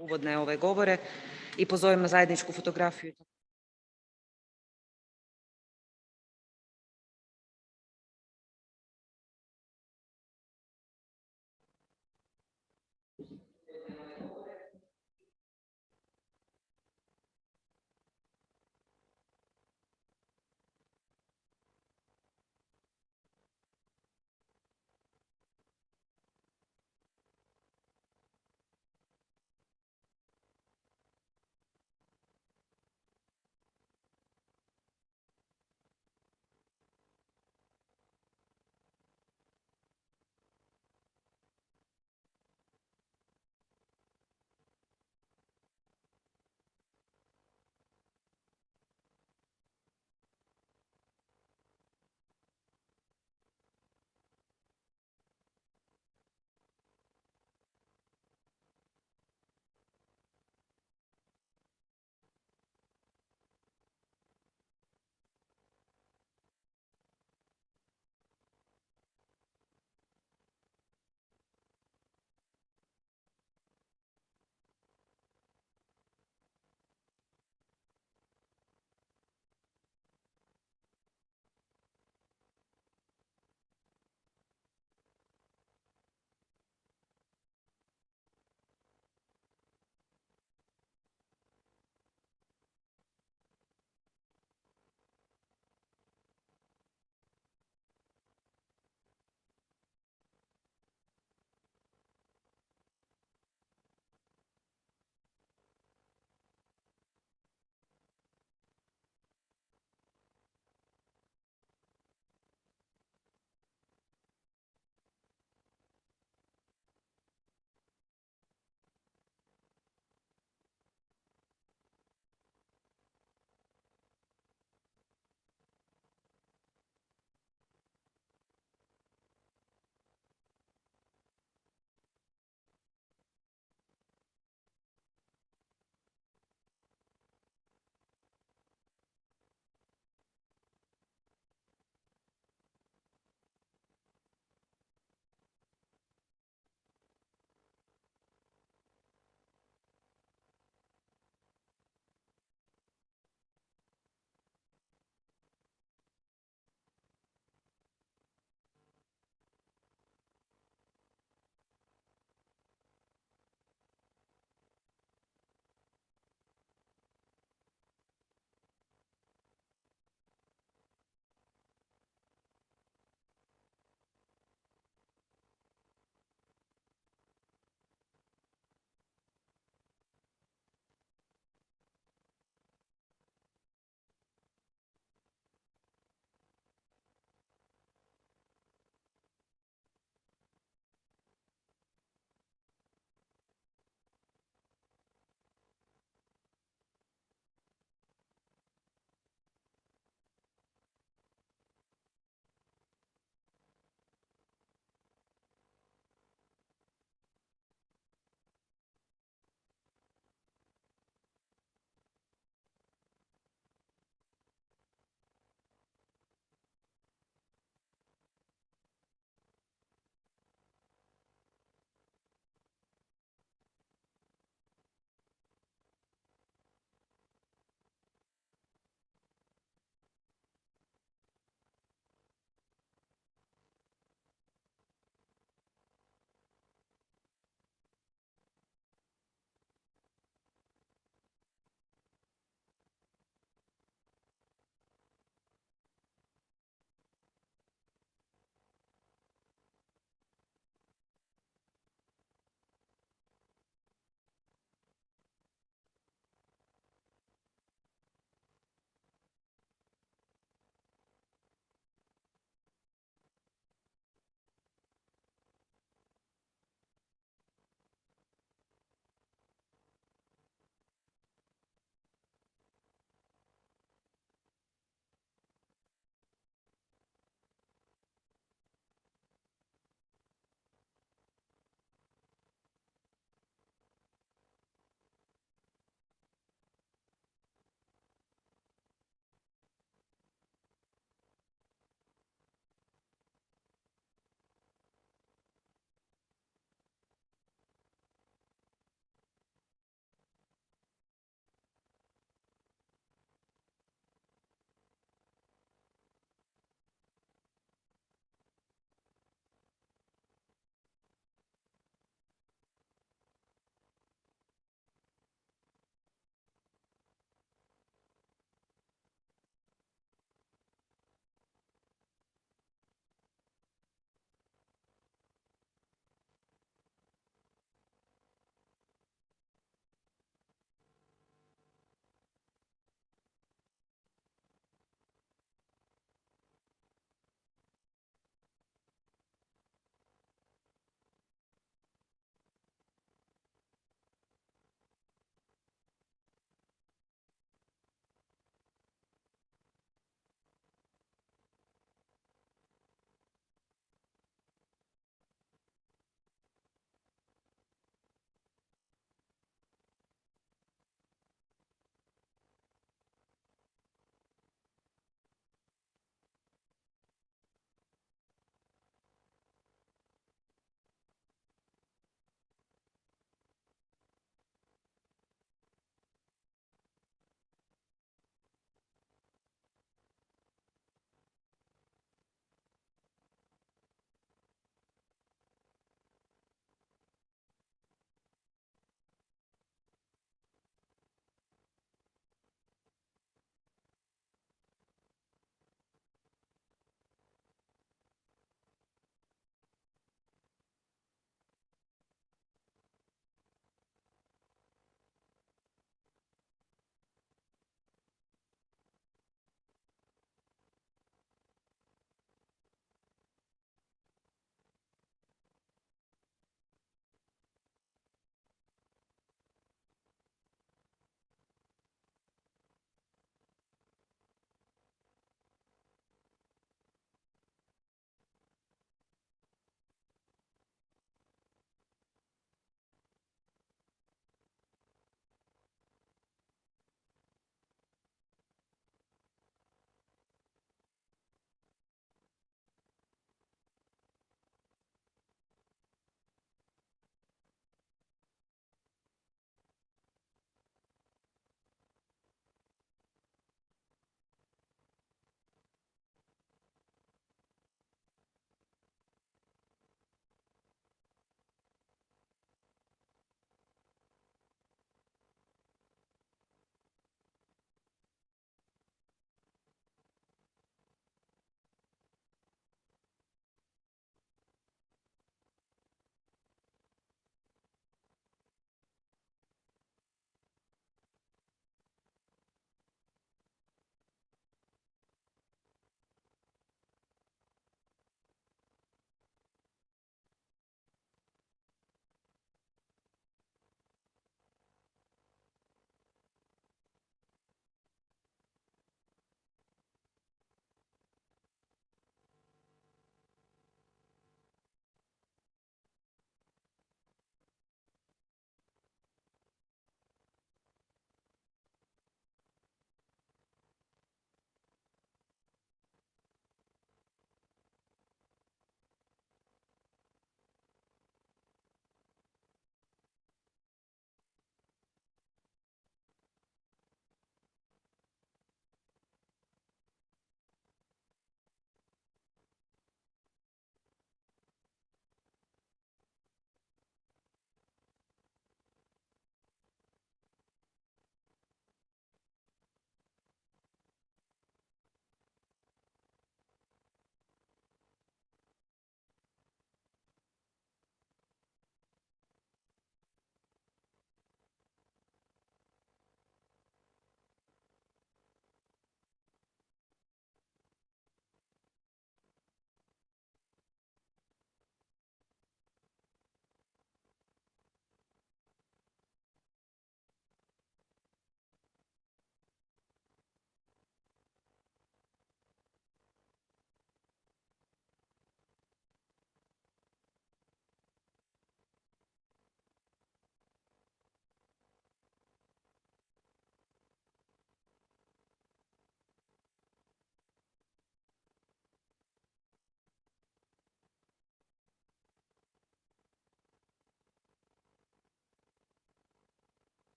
uvodne ove govore i pozovem na zajedničku fotografiju.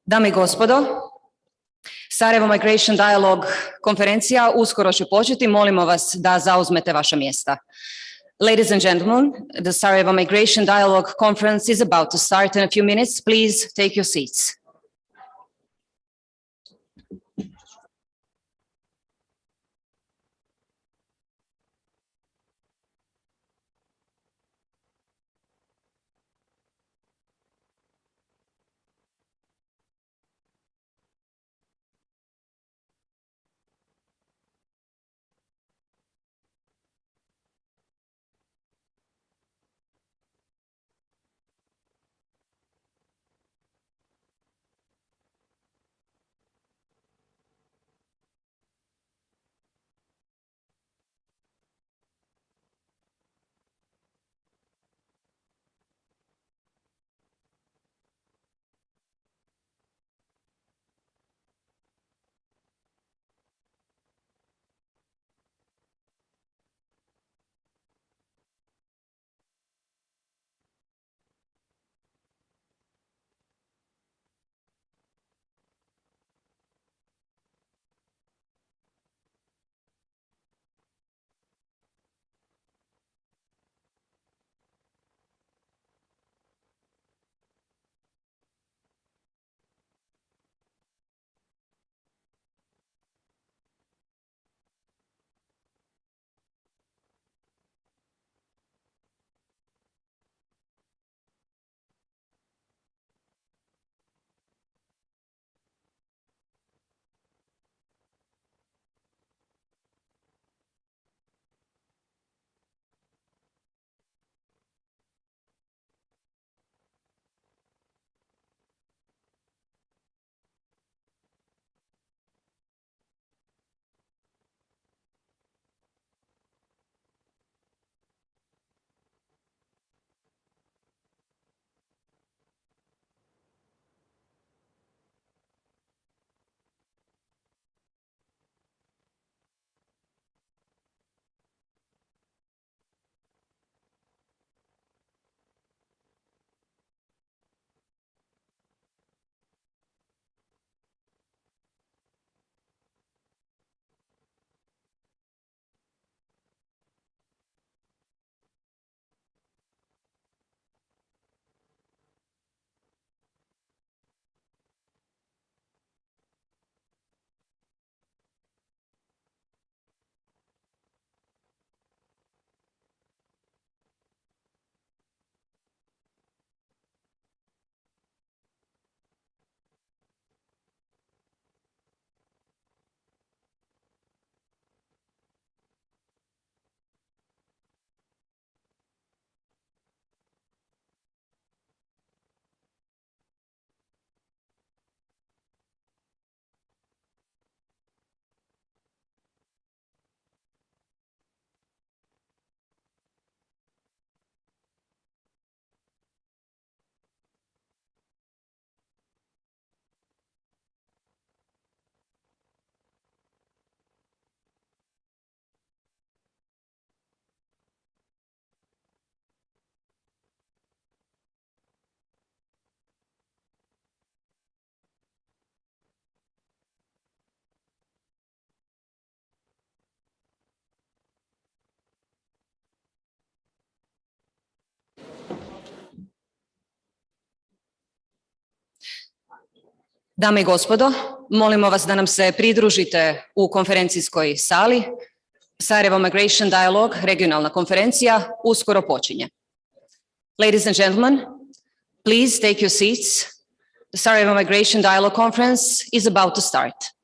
Dame i gospodo, Sarajevo Migration Dialogue konferencija uskoro će početi. Molimo vas da zauzmete vaša mjesta. Ladies and gentlemen, the Sarajevo Migration Dialogue Conference is about to start in a few minutes. Please take your seats. Dame i gospodo, molimo vas da nam se pridružite u konferencijskoj sali. Sarajevo Migration Dialogue, regionalna konferencija, uskoro počinje. Ladies and gentlemen, please take your seats. The Sarajevo Migration Dialogue Conference is about to start.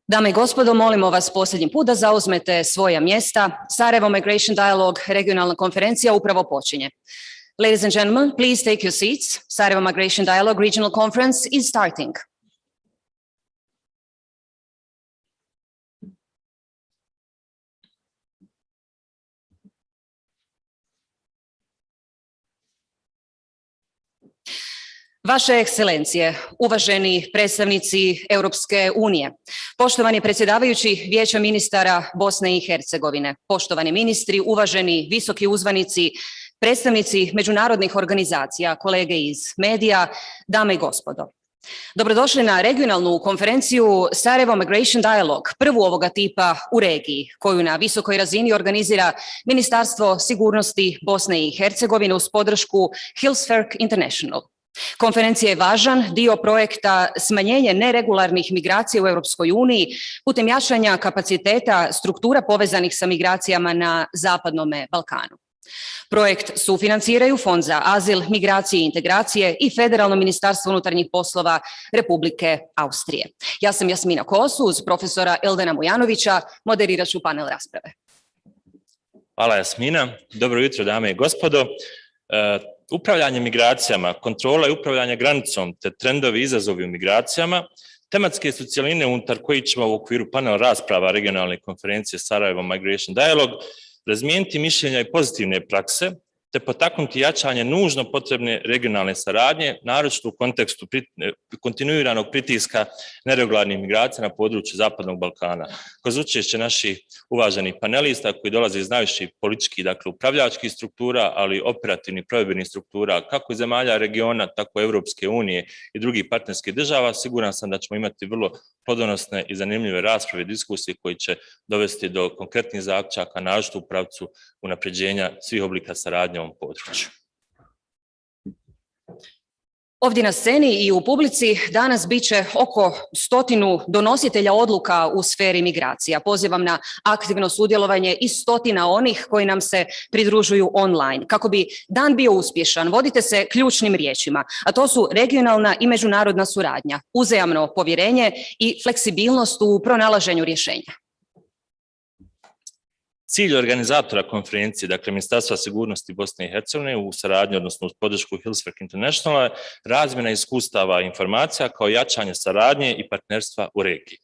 Dame i gospodo, molimo vas posljednji put da zauzmete svoja mjesta. Sarajevo Migration Dialogue regionalna konferencija upravo počinje. Ladies and gentlemen, please take your seats. Sarajevo Migration Dialogue Regional Conference is starting. Vaše ekscelencije, uvaženi predstavnici Europske unije, poštovani predsjedavajući Vijeća ministara Bosne i Hercegovine, poštovani ministri, uvaženi visoki uzvanici, predstavnici međunarodnih organizacija, kolege iz medija, dame i gospodo. Dobrodošli na regionalnu konferenciju Sarajevo Migration Dialogue, prvu ovoga tipa u regiji, koju na visokoj razini organizira Ministarstvo sigurnosti Bosne i Hercegovine uz podršku Healthcare International. Konferencija je važan dio projekta smanjenje neregularnih migracija u Europskoj uniji putem jačanja kapaciteta struktura povezanih sa migracijama na Zapadnom Balkanu. Projekt sufinanciraju Fond za azil, migracije i integracije i Federalno ministarstvo unutarnjih poslova Republike Austrije. Ja sam Jasmina Kosu, uz profesora Eldena Mujanovića moderirat ću panel rasprave. Hvala Jasmina, dobro jutro dame i gospodo. Upravljanje migracijama, kontrola i upravljanje granicom te trendovi i izazovi u migracijama, tematske su cjeline unutar kojih ćemo u okviru panel rasprava regionalne konferencije Sarajevo Migration Dialogue razmijeniti mišljenja i pozitivne prakse, te potaknuti jačanje nužno potrebne regionalne saradnje, naročito u kontekstu kontinuiranog pritiska neregularnih migracija na području Zapadnog Balkana. Kroz učešće naših uvaženih panelista koji dolaze iz najviših političkih, dakle upravljačkih struktura, ali i operativnih provedbenih struktura kako iz zemalja regiona, tako Europske unije i drugih partnerskih država, siguran sam da ćemo imati vrlo plodonosne i zanimljive rasprave i diskusije koji će dovesti do konkretnih zaključaka, naročito u pravcu unapređenja svih oblika saradnje u ovom području. Ovdje na sceni i u publici danas bit će oko 100 donositelja odluka u sferi migracija. Pozivam na aktivno sudjelovanje i 100 onih koji nam se pridružuju online. Kako bi dan bio uspješan, vodite se ključnim riječima, a to su regionalna i međunarodna suradnja, uzajamno povjerenje i fleksibilnost u pronalaženju rješenja. Cilj organizatora konferencije, dakle Ministarstva sigurnosti Bosne i Hercegovine u saradnji, odnosno uz podršku Healthcare International, je razmjena iskustava i informacija kao jačanje saradnje i partnerstva u regiji.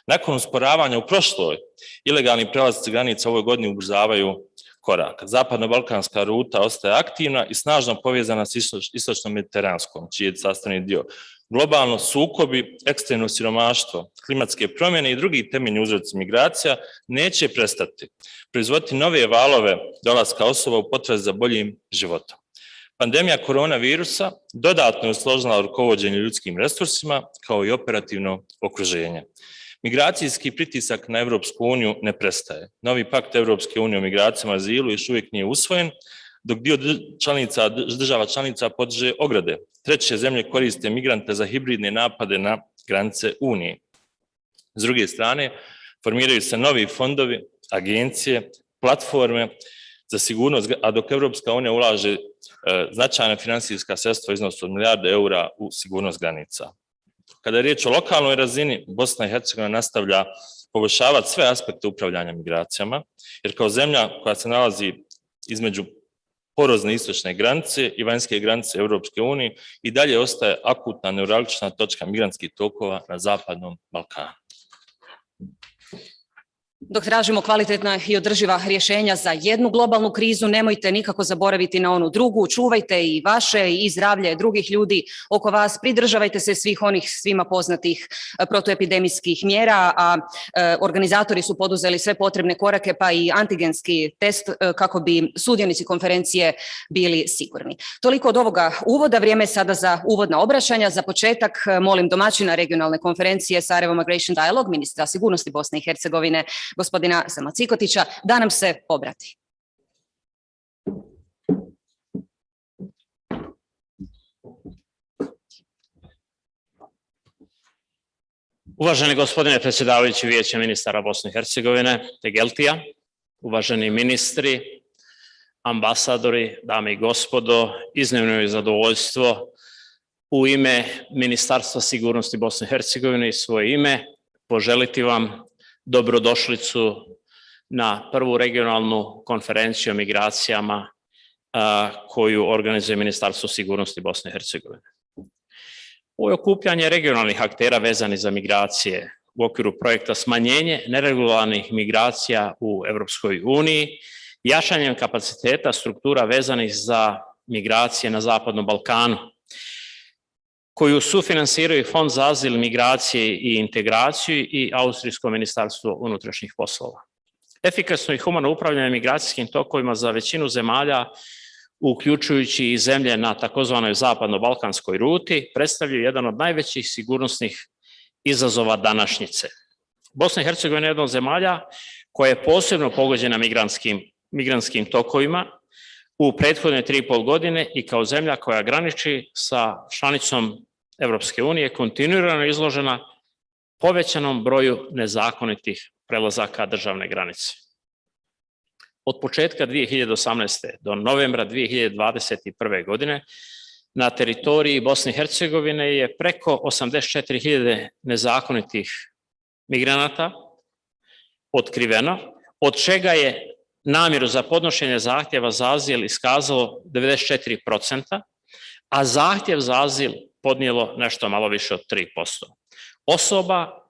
Nakon usporavanja u prošloj, ilegalni prelasci granica u ovoj godini ubrzavaju korak. Zapadno-balkanska ruta ostaje aktivna i snažno povezana s istočno-mediteranskom, čiji je sastavni dio. Globalno sukobi, ekstremno siromaštvo, klimatske promjene i drugi temeljni uzroci migracija neće prestati proizvoditi nove valove dolaska osoba u potrazi za boljim životom. Pandemija koronavirusa dodatno je usložila rukovođenje ljudskim resursima kao i operativno okruženje. Migracijski pritisak na Europsku uniju ne prestaje. Novi pakt Europske unije o migracijama i azilu još uvijek nije usvojen, dok dio država članica podiže ograde. Treće zemlje koriste migrante za hibridne napade na granice Unije. S druge strane, formiraju se novi fondovi, agencije, platforme za sigurnost, a dok Europska unija ulaže značajna financijska sredstva u iznosu od milijarde eura u sigurnost granica. Kada je riječ o lokalnoj razini, Bosna i Hercegovina nastavlja poboljšavati sve aspekte upravljanja migracijama, jer kao zemlja koja se nalazi između porozne istočne granice i vanjske granice Europske unije i dalje ostaje akutna neuralgična točka migrantskih tokova na Zapadnom Balkanu. Dok tražimo kvalitetna i održiva rješenja za jednu globalnu krizu, nemojte nikako zaboraviti na onu drugu, čuvajte i vaše i zdravlje drugih ljudi oko vas, pridržavajte se svih onih svima poznatih protuepidemijskih mjera, a organizatori su poduzeli sve potrebne korake pa i antigenski test kako bi sudionici konferencije bili sigurni. Toliko od ovoga uvoda, vrijeme je sada za uvodna obraćanja. Za početak molim domaćina regionalne konferencije Sarajevo Migration Dialogue, ministra sigurnosti Bosne i Hercegovine, gospodina Sama Cikotića, da nam se obrati. Uvaženi gospodine predsjedavajući Vijeća ministara Bosne i Hercegovine, Tegeltija, uvaženi ministri, ambasadori, dame i gospodo, iznimno je zadovoljstvo u ime Ministarstva sigurnosti Bosne i Hercegovine i svoje ime poželiti vam dobrodošlicu na prvu regionalnu konferenciju o migracijama koju organizuje Ministarstvo sigurnosti Bosne i Hercegovine. Ovo je okupljanje regionalnih aktera vezanih za migracije u okviru projekta smanjenje neregularnih migracija u Europskoj uniji, jačanjem kapaciteta struktura vezanih za migracije na Zapadnom Balkanu, koju sufinansiraju Fond za azil, migracije i integraciju i Austrijsko ministarstvo unutrašnjih poslova. Efikasno i humano upravljanje migracijskim tokovima za većinu zemalja uključujući i zemlje na takozvanoj zapadno-balkanskoj ruti, predstavljaju jedan od najvećih sigurnosnih izazova današnjice. Bosna i Hercegovina je jedna od zemalja koja je posebno pogođena migrantskim tokovima u prethodne 3,5 godine i kao zemlja koja graniči sa članicom Evropske unije kontinuirano izložena povećanom broju nezakonitih prelazaka državne granice. Od početka 2018. do novembra 2021. godine na teritoriji Bosne i Hercegovine je preko 84.000 nezakonitih migranata otkriveno, od čega je namjeru za podnošenje zahtjeva za azil iskazalo 94%, a zahtjev za azil podnijelo nešto malo više od 3%. Osoba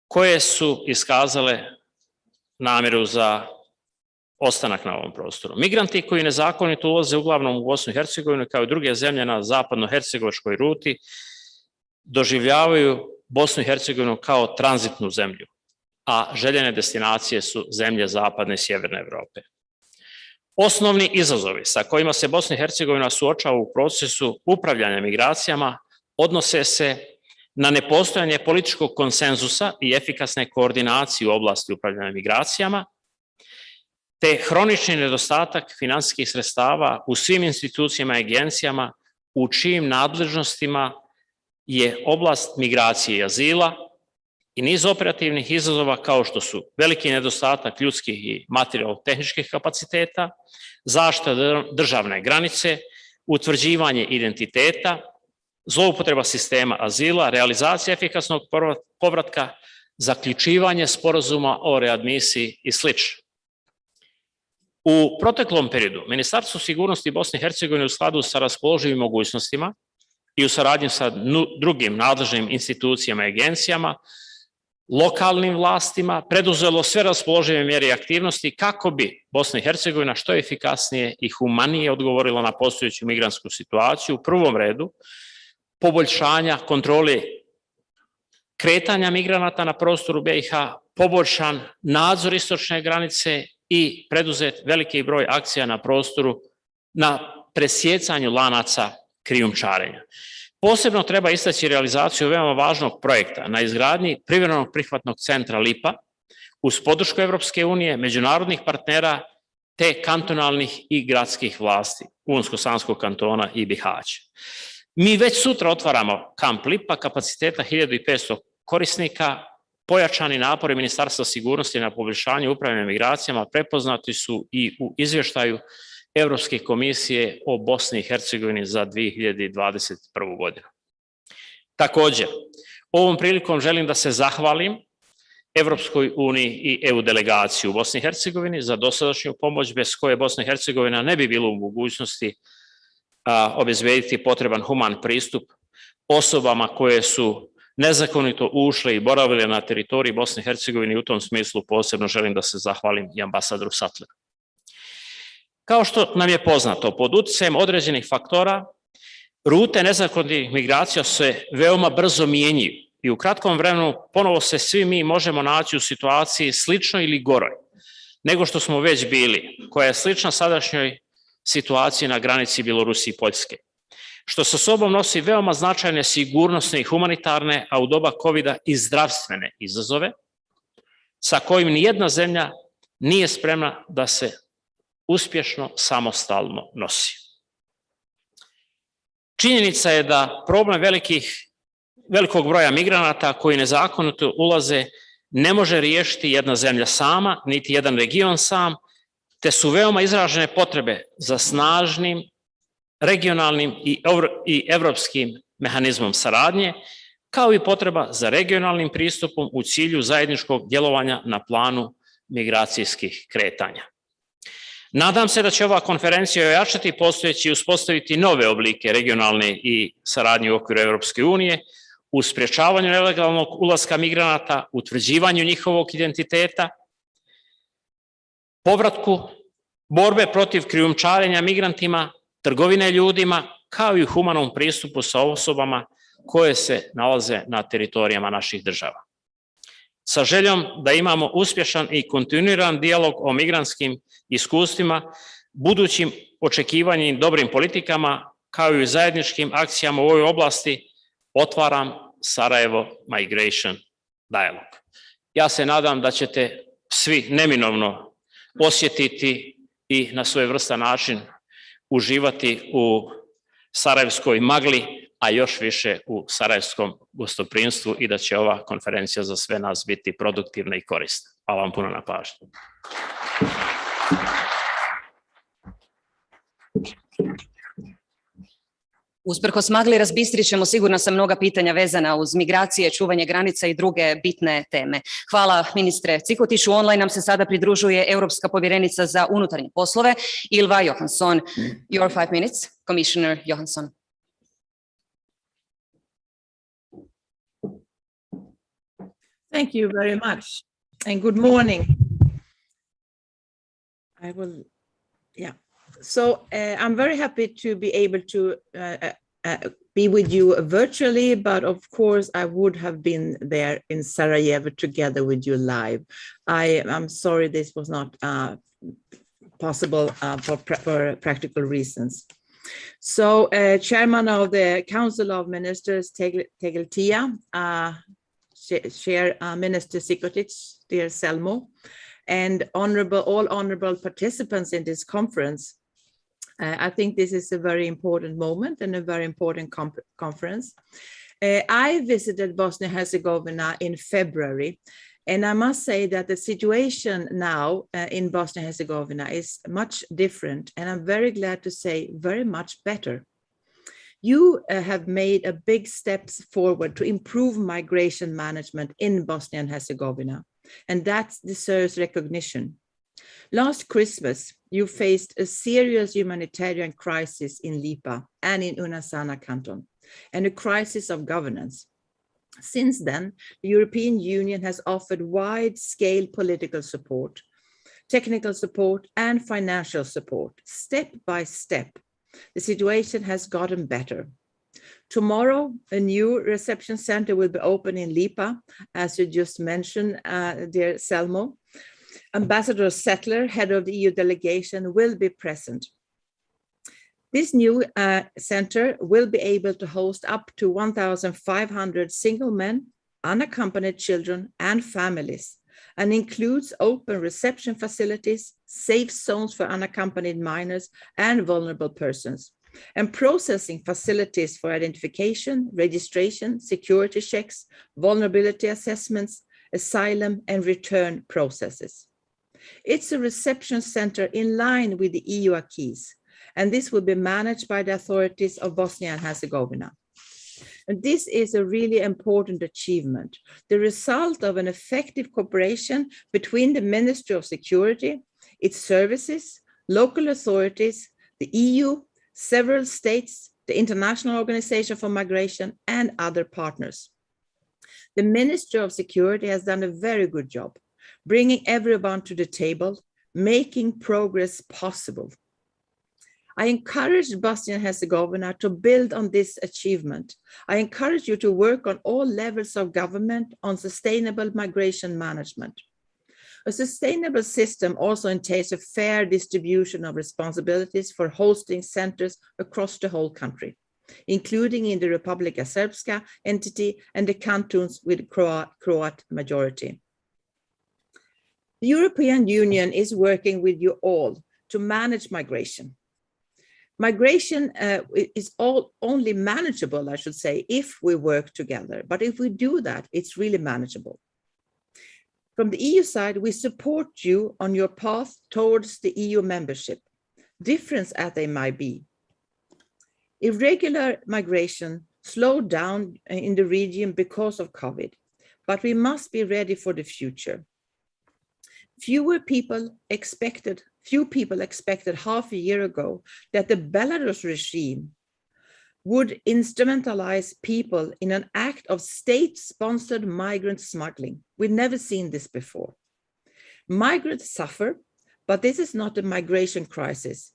koje su iskazale namjeru za ostanak na ovom prostoru. Migranti koji nezakonito ulaze uglavnom u Bosnu i Hercegovinu kao i druge zemlje na zapadno-hercegovačkoj ruti doživljavaju Bosnu i Hercegovinu kao tranzitnu zemlju, a željene destinacije su zemlje zapadne i sjeverne Evrope. Osnovni izazovi sa kojima se Bosna i Hercegovina suočava u procesu upravljanja migracijama odnose se na nepostojanje političkog konsenzusa i efikasne koordinacije u oblasti upravljanja migracijama, te hronični nedostatak finansijskih sredstava u svim institucijama i agencijama u čijim nadležnostima je oblast migracije i azila i niz operativnih izazova kao što su veliki nedostatak ljudskih i materijalno-tehničkih kapaciteta, zaštita državne granice, utvrđivanje identiteta, zloupotreba sistema azila, realizacija efikasnog povratka, zaključivanje sporazuma o readmisiji i sl. U proteklom periodu Ministarstvo sigurnosti Bosne i Hercegovine u skladu sa raspoloživim mogućnostima i u saradnji sa drugim nadležnim institucijama i agencijama, lokalnim vlastima preduzelo sve raspoložive mjere i aktivnosti kako bi Bosna i Hercegovina što efikasnije i humanije odgovorila na postojeću migrantsku situaciju, u prvom redu poboljšanja kontrole kretanja migranata na prostoru BiH, poboljšan nadzor istočne granice i preduzet veliki broj akcija na prostoru na presjecanju lanaca krijumčarenja. Posebno treba istaći realizaciju veoma važnog projekta na izgradnji privremenog prihvatnog centra Lipa uz podršku Evropske unije, međunarodnih partnera te kantonalnih i gradskih vlasti Unsko-Sanskog kantona i Bihaća. Mi već sutra otvaramo kamp Lipa kapaciteta 1500 korisnika. Pojačani napori Ministarstva sigurnosti na poboljšanju upravljanja migracijama prepoznati su i u izvještaju Evropske komisije o Bosni i Hercegovini za 2021. godinu. Također, ovom prilikom želim da se zahvalim Evropskoj uniji i EU delegaciji u Bosni i Hercegovini za dosadašnju pomoć bez koje Bosna i Hercegovina ne bi bila u mogućnosti obezbediti potreban human pristup osobama koje su nezakonito ušle i boravile na teritoriji Bosne i Hercegovine i u tom smislu posebno želim da se zahvalim i ambasadoru Sattleru. Kao što nam je poznato, pod utjecajem određenih faktora, rute nezakonitih migracija se veoma brzo mijenjaju i u kratkom vremenu ponovo se svi mi možemo naći u situaciji sličnoj ili goroj nego što smo već bili, koja je slična sadašnjoj situaciji na granici Bjelorusije i Poljske, što sa sobom nosi veoma značajne sigurnosne i humanitarne, a u doba COVID-a i zdravstvene izazove, sa kojim nijedna zemlja nije spremna da se uspješno samostalno nosi. Činjenica je da problem velikog broja migranata koji nezakonito ulaze ne može riješiti jedna zemlja sama, niti jedan region sam, te su veoma izražene potrebe za snažnim, regionalnim i evropskim mehanizmom saradnje, kao i potreba za regionalnim pristupom u cilju zajedničkog djelovanja na planu migracijskih kretanja. Nadam se da će ova konferencija ojačati postojeći i uspostaviti nove oblike regionalne i saradnje u okviru Evropske unije u sprječavanju nelegalnog ulaska migranata, utvrđivanju njihovog identiteta, povratku, borbe protiv krijumčarenja migrantima, trgovine ljudima, kao i u humanom pristupu sa osobama koje se nalaze na teritorijama naših država. Sa željom da imamo uspješan i kontinuiran dijalog o migrantskim iskustvima, budućim očekivanjem dobrim politikama kao i zajedničkim akcijama u ovoj oblasti otvaram Sarajevo Migration Dialogue. Ja se nadam da ćete svi neminovno osjetiti i na svojevrstan način uživati u sarajevskoj magli, a još više u sarajevskom gostoprimstvu i da će ova konferencija za sve nas biti produktivna i korisna. Hvala vam puno na pažnju. Usprkos magli razbistrit ćemo, sigurna sam, mnoga pitanja vezana uz migracije, čuvanje granica i druge bitne teme. Hvala ministre Cikotiću. Online nam se sada pridružuje Europska povjerenica za unutarnje poslove, Ylva Johansson. Your 5 minutes, Commissioner Johansson. Thank you very much and good morning. So I'm very happy to be able to be with you virtually, but of course I would have been there in Sarajevo together with you live. I'm sorry this was not possible for practical reasons. So Chairman of the Council of Ministers, Tegeltia, Chair Minister Cikotic, dear Selmo, and all honorable participants in this conference. I think this is a very important moment and a very important conference. I visited Bosnia-Herzegovina in February, and I must say that the situation now in Bosnia-Herzegovina is much different, and I'm very glad to say very much better. You have made a big steps forward to improve migration management in Bosnia and Herzegovina, and that deserves recognition. Last Christmas, you faced a serious humanitarian crisis in Lipa and in Unasana canton, and a crisis of governance. Since then, the European Union has offered wide-scale political support, technical support, and financial support, step by step. The situation has gotten better. Tomorrow, a new reception center will be open in Lipa, as you just mentioned, dear Selmo. Ambassador Settler, head of the EU delegation, will be present. This new center will be able to host up to 1,500 single men, unaccompanied children, and families, and includes open reception facilities, safe zones for unaccompanied minors and vulnerable persons, and processing facilities for identification, registration, security checks, vulnerability assessments, asylum and return processes. It's a reception center in line with the EU acquis, and this will be managed by the authorities of Bosnia and Herzegovina. And this is a really important achievement, the result of an effective cooperation between the Ministry of Security, its services, local authorities, the EU, several states, the International Organization for Migration, and other partners. The Ministry of Security has done a very good job, bringing everyone to the table, making progress possible. I encourage Bosnia and Herzegovina to build on this achievement. I encourage you to work on all levels of government on sustainable migration management. A sustainable system also entails a fair distribution of responsibilities for hosting centers across the whole country, including in the Republika Srpska entity and the cantons with Croat majority. The European Union is working with you all to manage migration. Migration is only manageable, I should say, if we work together. But if we do that, it's really manageable. From the EU side, we support you on your path towards the EU membership, different as they might be. Irregular migration slowed down in the region because of COVID, but we must be ready for the future. Few people expected half a year ago that the Belarus regime would instrumentalize people in an act of state-sponsored migrant smuggling. We've never seen this before. Migrants suffer, but this is not a migration crisis.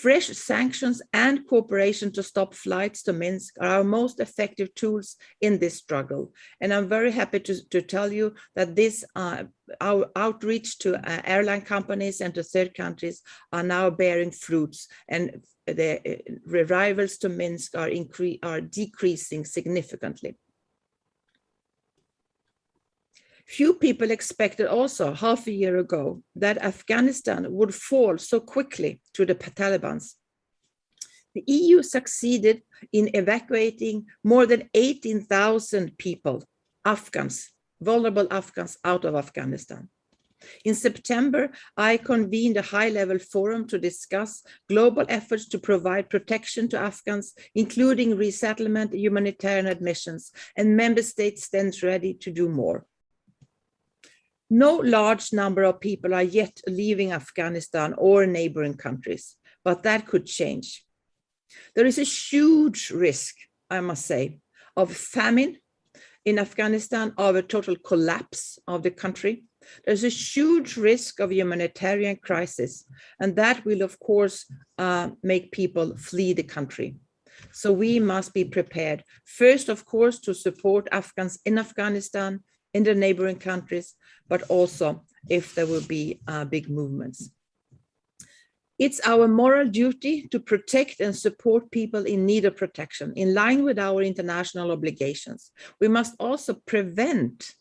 Fresh sanctions and cooperation to stop flights to Minsk are our most effective tools in this struggle. And I'm very happy to tell you that this our outreach to airline companies and to third countries are now bearing fruits, and the arrivals to Minsk are decreasing significantly. Few people expected also half a year ago that Afghanistan would fall so quickly to the Taliban. The EU succeeded in evacuating more than 18,000 people, Afghans, vulnerable Afghans, out of Afghanistan. In September, I convened a high-level forum to discuss global efforts to provide protection to Afghans, including resettlement, humanitarian admissions, and member states stand ready to do more. No large number of people are yet leaving Afghanistan or neighboring countries, but that could change. There is a huge risk, I must say, of famine in Afghanistan, of a total collapse of the country. There's a huge risk of humanitarian crisis, and that will, of course, make people flee the country. So we must be prepared, first, of course, to support Afghans in Afghanistan, in the neighboring countries, but also if there will be big movements. It's our moral duty to protect and support people in need of protection, in line with our international obligations. We must also prevent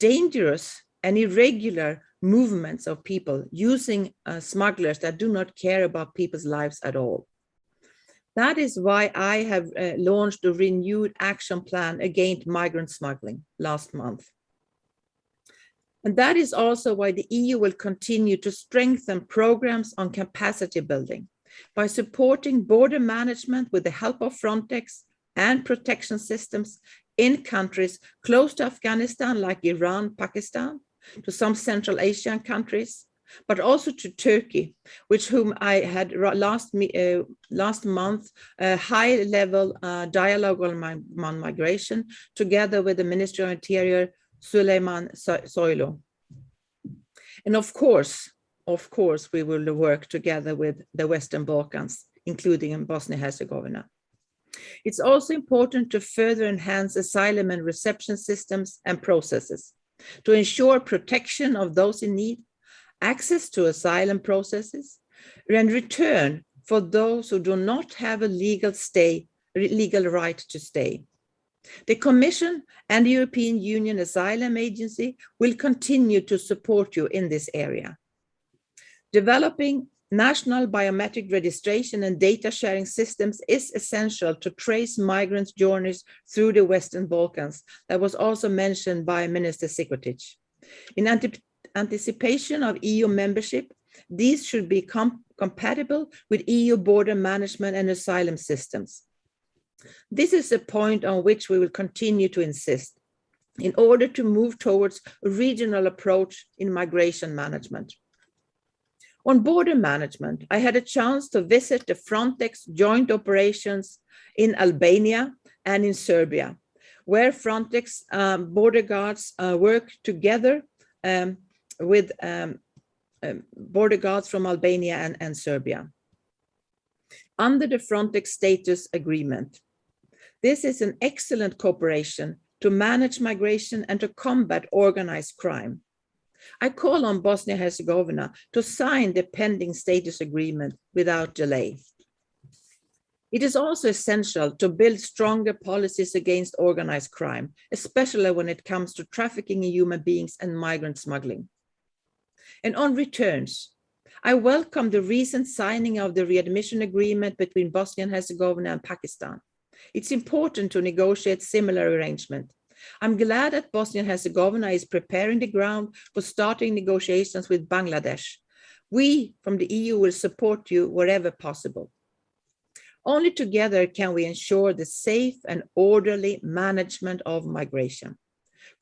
dangerous and irregular movements of people using smugglers that do not care about people's lives at all. That is why I have launched a renewed action plan against migrant smuggling last month. And that is also why the EU will continue to strengthen programs on capacity building by supporting border management with the help of Frontex and protection systems in countries close to Afghanistan, like Iran, Pakistan, to some Central Asian countries, but also to Turkey, whom I had last month a high-level dialogue on migration, together with the Minister of Interior, Süleyman Soylu. And of course, we will work together with the Western Balkans, including in Bosnia-Herzegovina. It's also important to further enhance asylum and reception systems and processes to ensure protection of those in need, access to asylum processes, and return for those who do not have a legal right to stay. The Commission and the European Union Asylum Agency will continue to support you in this area. Developing national biometric registration and data sharing systems is essential to trace migrants' journeys through the Western Balkans. That was also mentioned by Minister Sikotic. In anticipation of EU membership, these should be compatible with EU border management and asylum systems. This is a point on which we will continue to insist in order to move towards a regional approach in migration management. On border management, I had a chance to visit the Frontex joint operations in Albania and in Serbia, where Frontex border guards work together with border guards from Albania and Serbia under the Frontex status agreement. This is an excellent cooperation to manage migration and to combat organized crime. I call on Bosnia-Herzegovina to sign the pending status agreement without delay. It is also essential to build stronger policies against organized crime, especially when it comes to trafficking in human beings and migrant smuggling. And on returns, I welcome the recent signing of the readmission agreement between Bosnia and Herzegovina and Pakistan. It's important to negotiate similar arrangement. I'm glad that Bosnia and Herzegovina is preparing the ground for starting negotiations with Bangladesh. We from the EU will support you wherever possible. Only together can we ensure the safe and orderly management of migration.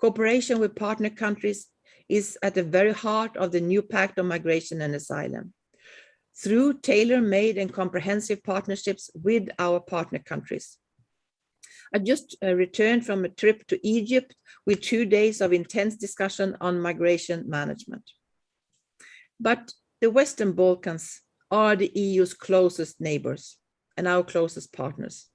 Cooperation with partner countries is at the very heart of the new Pact on Migration and Asylum. Through tailor-made and comprehensive partnerships with our partner countries. I just returned from a trip to Egypt with 2 days of intense discussion on migration management. But the Western Balkans are the EU's closest neighbors and our closest partners.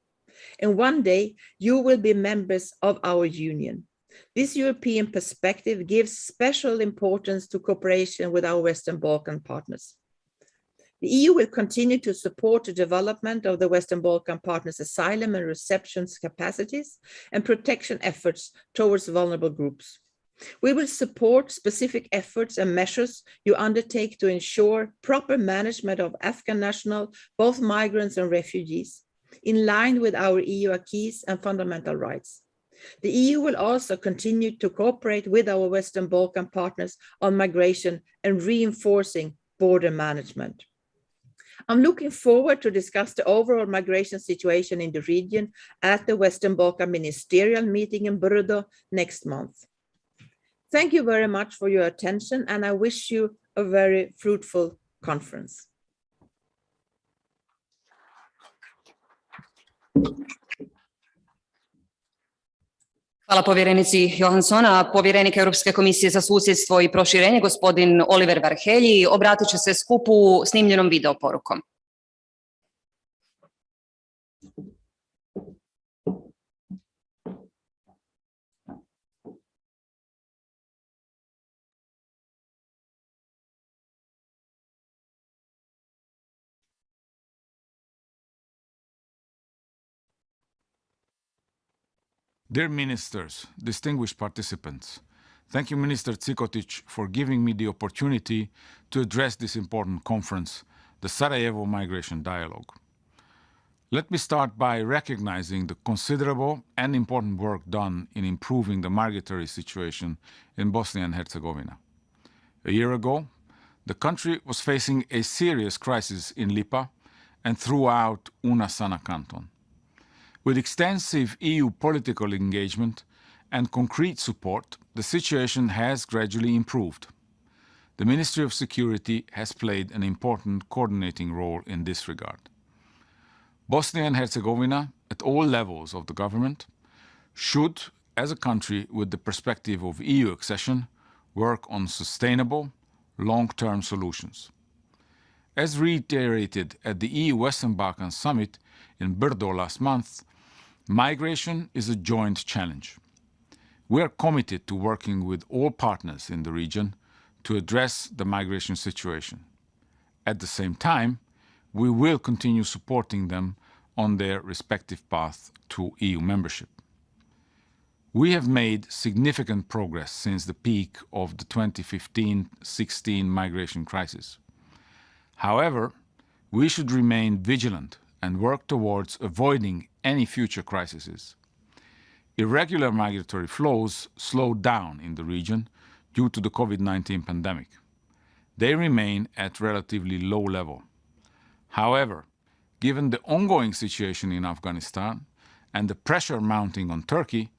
And one day you will be members of our union. This European perspective gives special importance to cooperation with our Western Balkan partners. The EU will continue to support the development of the Western Balkan partners' asylum and reception capacities and protection efforts towards vulnerable groups. We will support specific efforts and measures you undertake to ensure proper management of Afghan nationals, both migrants and refugees, in line with our EU acquis and fundamental rights. The EU will also continue to cooperate with our Western Balkan partners on migration and reinforcing border management. I'm looking forward to discuss the overall migration situation in the region at the Western Balkan Ministerial meeting in Brdo next month. Thank you very much for your attention, and I wish you a very fruitful conference. Hvala povjerenici Johansson, a povjerenik Europske komisije za susjedstvo i proširenje, gospodin Oliver Varhelyi, obratit će se skupu snimljenom video porukom. Dear ministers, distinguished participants, thank you, Minister Cikotic, for giving me the opportunity to address this important conference, the Sarajevo Migration Dialogue. Let me start by recognizing the considerable and important work done in improving the migratory situation in Bosnia and Herzegovina. A year ago, the country was facing a serious crisis in Lipa and throughout Una Sana canton. With extensive EU political engagement and concrete support, the situation has gradually improved. The Ministry of Security has played an important coordinating role in this regard. Bosnia and Herzegovina, at all levels of the government, should, as a country with the perspective of EU accession, work on sustainable, long-term solutions. As reiterated at the EU Western Balkans Summit in Brdo last month, migration is a joint challenge. We are committed to working with all partners in the region to address the migration situation. At the same time, we will continue supporting them on their respective path to EU membership. We have made significant progress since the peak of the 2015-16 migration crisis. However, we should remain vigilant and work towards avoiding any future crises. Irregular migratory flows slowed down in the region due to the COVID-19 pandemic. They remain at relatively low level. However, given the ongoing situation in Afghanistan and the pressure mounting on Turkey,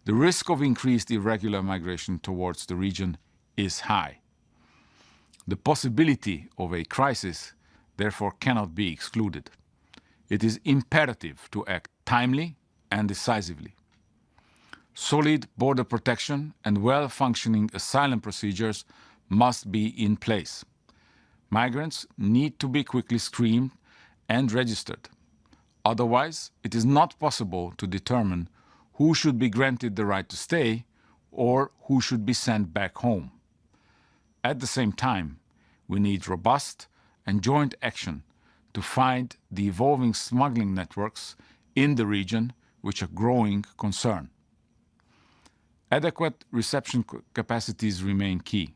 the risk of increased irregular migration towards the region is high. The possibility of a crisis therefore cannot be excluded. It is imperative to act timely and decisively. Solid border protection and well-functioning asylum procedures must be in place. Migrants need to be quickly screened and registered. Otherwise, it is not possible to determine who should be granted the right to stay or who should be sent back home. At the same time, we need robust and joint action to fight the evolving smuggling networks in the region, which are a growing concern. Adequate reception capacities remain key.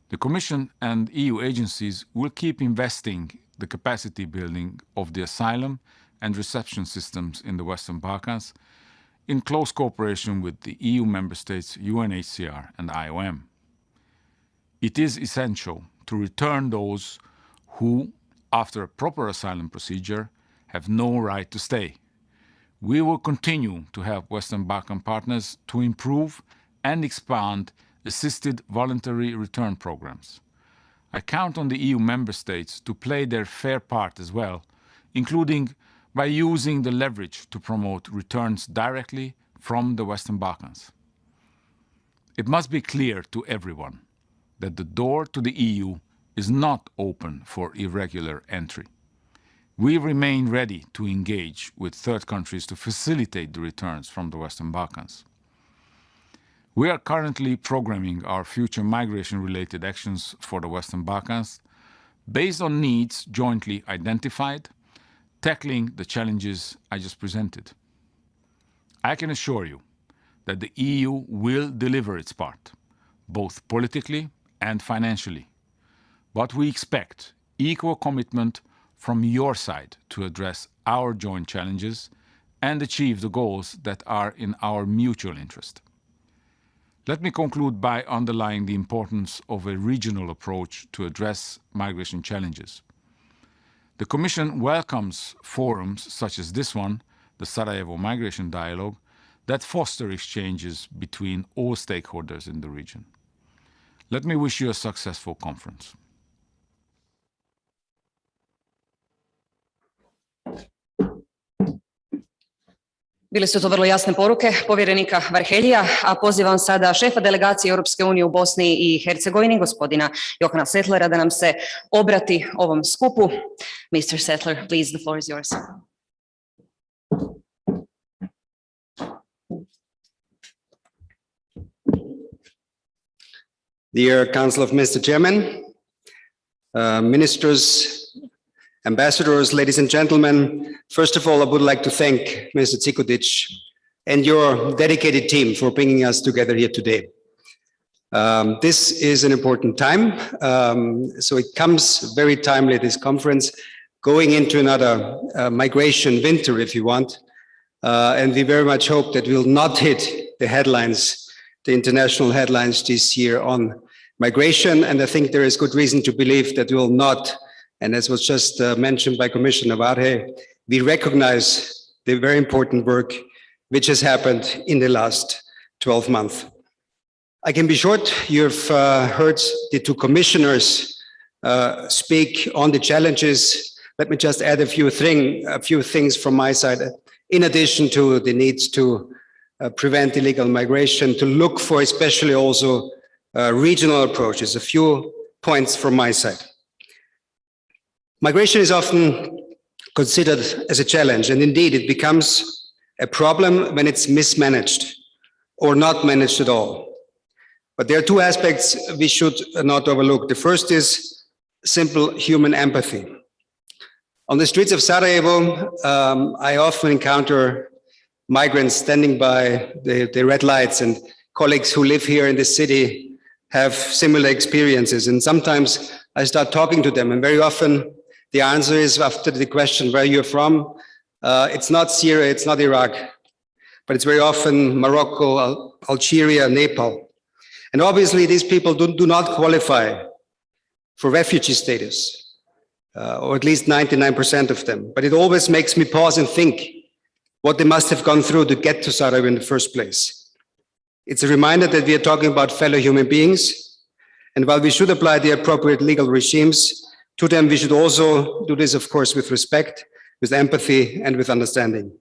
The Commission and EU agencies will keep investing the capacity building of the asylum and reception systems in the Western Balkans in close cooperation with the EU member states, UNHCR and IOM. It is essential to return those who, after a proper asylum procedure, have no right to stay. We will continue to help Western Balkan partners to improve and expand assisted voluntary return programs. I count on the EU member states to play their fair part as well, including by using the leverage to promote returns directly from the Western Balkans. It must be clear to everyone that the door to the EU is not open for irregular entry. We remain ready to engage with third countries to facilitate the returns from the Western Balkans. We are currently programming our future migration-related actions for the Western Balkans based on needs jointly identified, tackling the challenges I just presented. I can assure you that the EU will deliver its part, both politically and financially. But we expect equal commitment from your side to address our joint challenges and achieve the goals that are in our mutual interest. Let me conclude by underlining the importance of a regional approach to address migration challenges. The Commission welcomes forums such as this one, the Sarajevo Migration Dialogue, that foster exchanges between all stakeholders in the region. Let me wish you a successful conference. Bile su to vrlo jasne poruke povjerenika Varheljija, a pozivam sada šefa delegacije Europske unije u Bosni i Hercegovini, gospodina Johana Settlera, da nam se obrati ovom skupu. Mr. Settler, please, the floor is yours. Dear Council of Mr. Chairman, ministers, ambassadors, ladies and gentlemen, first of all, I would like to thank Mr. Cikotic and your dedicated team for bringing us together here today. This is an important time, so it comes very timely, this conference, going into another migration winter, if you want, and we very much hope that we'll not hit the headlines, the international headlines this year on migration, and I think there is good reason to believe that we will not. And as was just mentioned by Commissioner Varhe, we recognize the very important work which has happened in the last 12 months. I can be short. You've heard the two commissioners speak on the challenges. Let me just add a few things from my side. In addition to the needs to prevent illegal migration, to look for especially also regional approaches, a few points from my side. Migration is often considered as a challenge, and indeed it becomes a problem when it's mismanaged or not managed at all. But there are two aspects we should not overlook. The first is simple human empathy. On the streets of Sarajevo, I often encounter migrants standing by the red lights, and colleagues who live here in the city have similar experiences. And sometimes I start talking to them, and very often the answer is, after the question where you're from, it's not Syria, it's not Iraq, but it's very often Morocco, Algeria, Nepal. And obviously these people do not qualify for refugee status, or at least 99% of them. But it always makes me pause and think what they must have gone through to get to Sarajevo in the first place. It's a reminder that we are talking about fellow human beings. And while we should apply the appropriate legal regimes to them, we should also do this, of course, with respect, with empathy, and with understanding.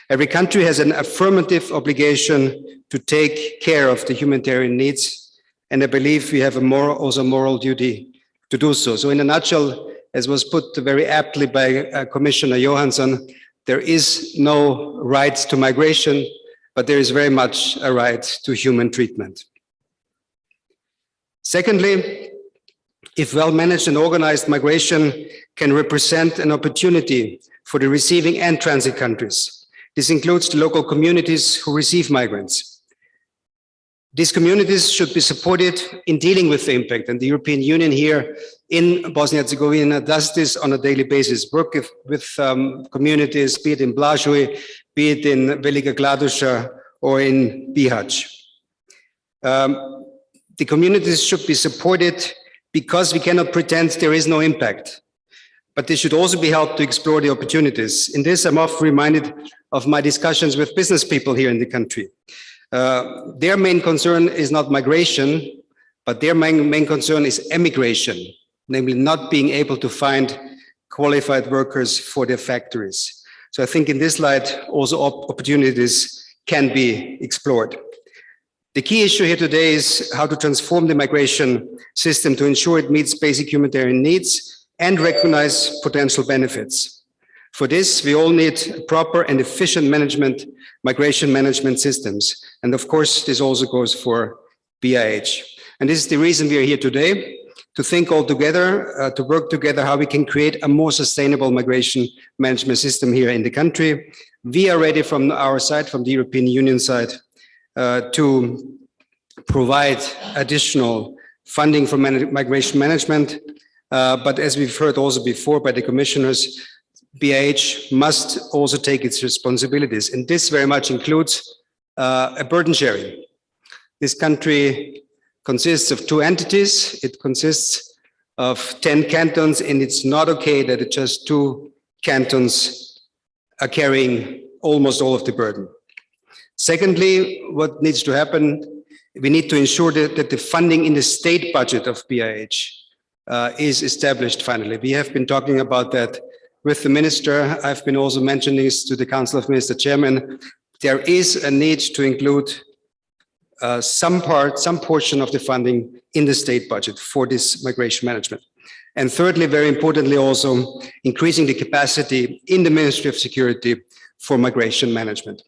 Every country has an affirmative obligation to take care of the humanitarian needs, and I believe we have also a moral duty to do so. So in a nutshell, as was put very aptly by Commissioner Johansson, there is no right to migration, but there is very much a right to human treatment. Secondly, if well-managed and organized, migration can represent an opportunity for the receiving and transit countries. This includes the local communities who receive migrants. These communities should be supported in dealing with the impact, and the European Union here in Bosnia-Herzegovina does this on a daily basis, work with communities, be it in Blažuj, be it in Velika Kladuša or in Bihać. The communities should be supported because we cannot pretend there is no impact, but they should also be helped to explore the opportunities. In this, I'm often reminded of my discussions with business people here in the country. Their main concern is not migration, but their main concern is emigration, namely not being able to find qualified workers for their factories. So I think in this light, also opportunities can be explored. The key issue here today is how to transform the migration system to ensure it meets basic humanitarian needs and recognize potential benefits. For this, we all need proper and efficient migration management systems. And of course, this also goes for BIH. And this is the reason we are here today, to think all together, to work together how we can create a more sustainable migration management system here in the country. We are ready from our side, from the European Union side, to provide additional funding for migration management. But as we've heard also before by the commissioners, BIH must also take its responsibilities. And this very much includes a burden sharing. This country consists of 2 entities. It consists of 10 cantons, and it's not okay that it just 2 cantons are carrying almost all of the burden. Secondly, what needs to happen, we need to ensure that the funding in the state budget of BIH is established finally. We have been talking about that with the minister. I've been also mentioning this to the Council of Minister Chairman. There is a need to include some portion of the funding in the state budget for this migration management. And thirdly, very importantly, also increasing the capacity in the Ministry of Security for migration management.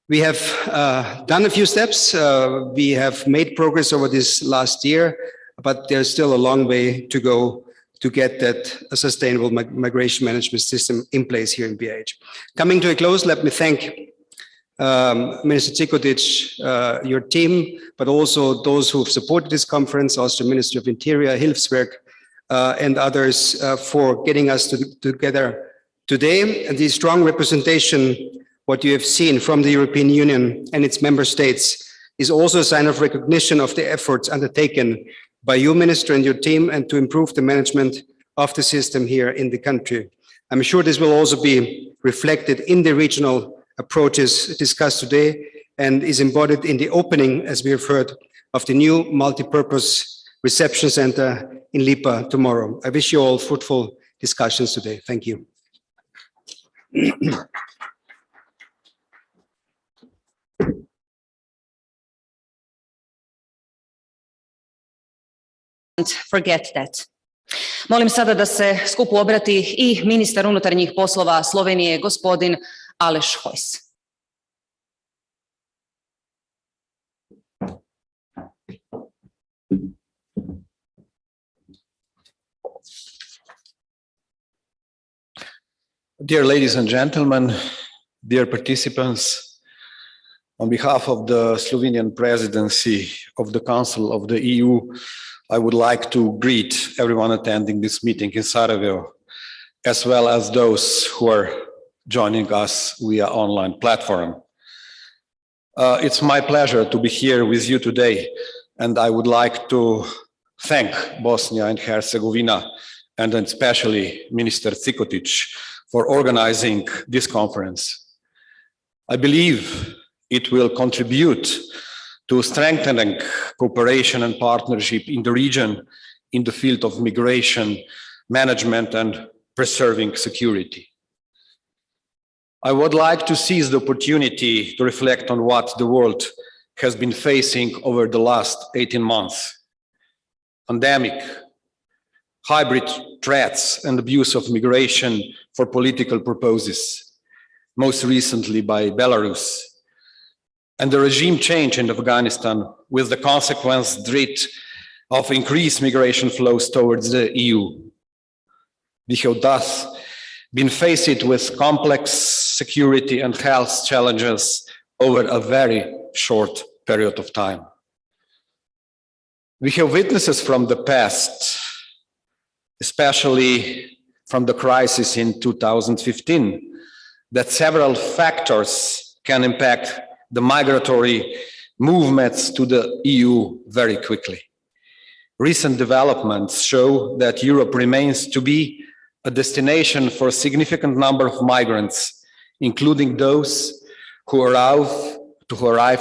We have done a few steps. We have made progress over this last year, but there's still a long way to go to get that a sustainable migration management system in place here in BIH. Coming to a close, let me thank Minister Cikotic, your team, but also those who have supported this conference, Austrian Ministry of Interior, Hilfswerk, and others for getting us together today. And the strong representation, what you have seen from the European Union and its member states, is also a sign of recognition of the efforts undertaken by you, Minister, and your team, and to improve the management of the system here in the country. I'm sure this will also be reflected in the regional approaches discussed today and is embodied in the opening, as we have heard, of the new multi-purpose reception center in Lipa tomorrow. I wish you all fruitful discussions today. Thank you. Forget that. Molim sada da se skupu obrati i ministar unutarnjih poslova Slovenije, gospodin Aleš Hojs. Dear ladies and gentlemen, dear participants, on behalf of the Slovenian presidency of the Council of the EU, I would like to greet everyone attending this meeting in Sarajevo, as well as those who are joining us via online platform. It's my pleasure to be here with you today, and I would like to thank Bosnia and Herzegovina, and especially Minister Cikotic, for organizing this conference. I believe it will contribute to strengthening cooperation and partnership in the region in the field of migration management and preserving security. I would like to seize the opportunity to reflect on what the world has been facing over the last 18 months. Pandemic, hybrid threats and abuse of migration for political purposes, most recently by Belarus, and the regime change in Afghanistan with the consequence threat of increased migration flows towards the EU. We have thus been faced with complex security and health challenges over a very short period of time. We have witnesses from the past, especially from the crisis in 2015, that several factors can impact the migratory movements to the EU very quickly. Recent developments show that Europe remains to be a destination for a significant number of migrants, including those who arrive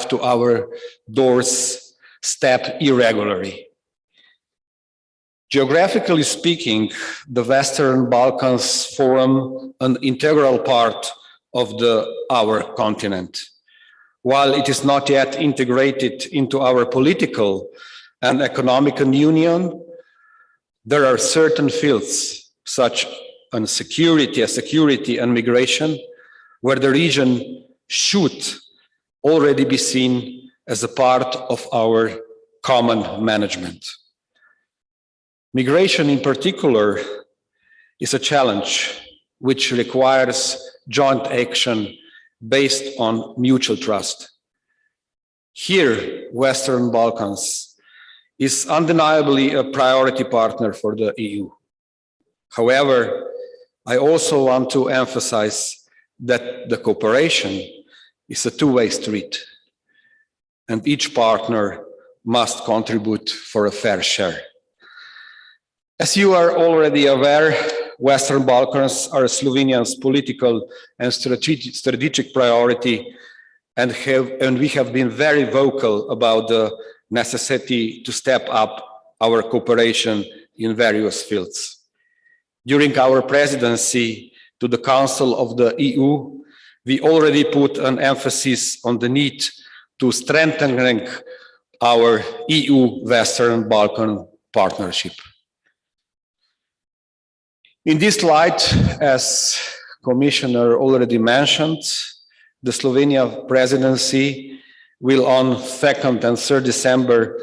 to our doorstep irregularly. Geographically speaking, the Western Balkans form an integral part of our continent. while it is not yet integrated into our political and economic union, there are certain fields, such as security and migration, where the region should already be seen as a part of our common management. Migration in particular is a challenge which requires joint action based on mutual trust. Here, Western Balkans is undeniably a priority partner for the EU. However, I also want to emphasize that the cooperation is a two-way street, and each partner must contribute for a fair share. As you are already aware, Western Balkans are Slovenia's political and strategic priority, and we have been very vocal about the necessity to step up our cooperation in various fields. During our presidency to the Council of the EU, we already put an emphasis on the need to strengthen our EU-Western Balkan partnership. In this light, as Commissioner already mentioned, the Slovenia presidency will on 2nd and 3rd December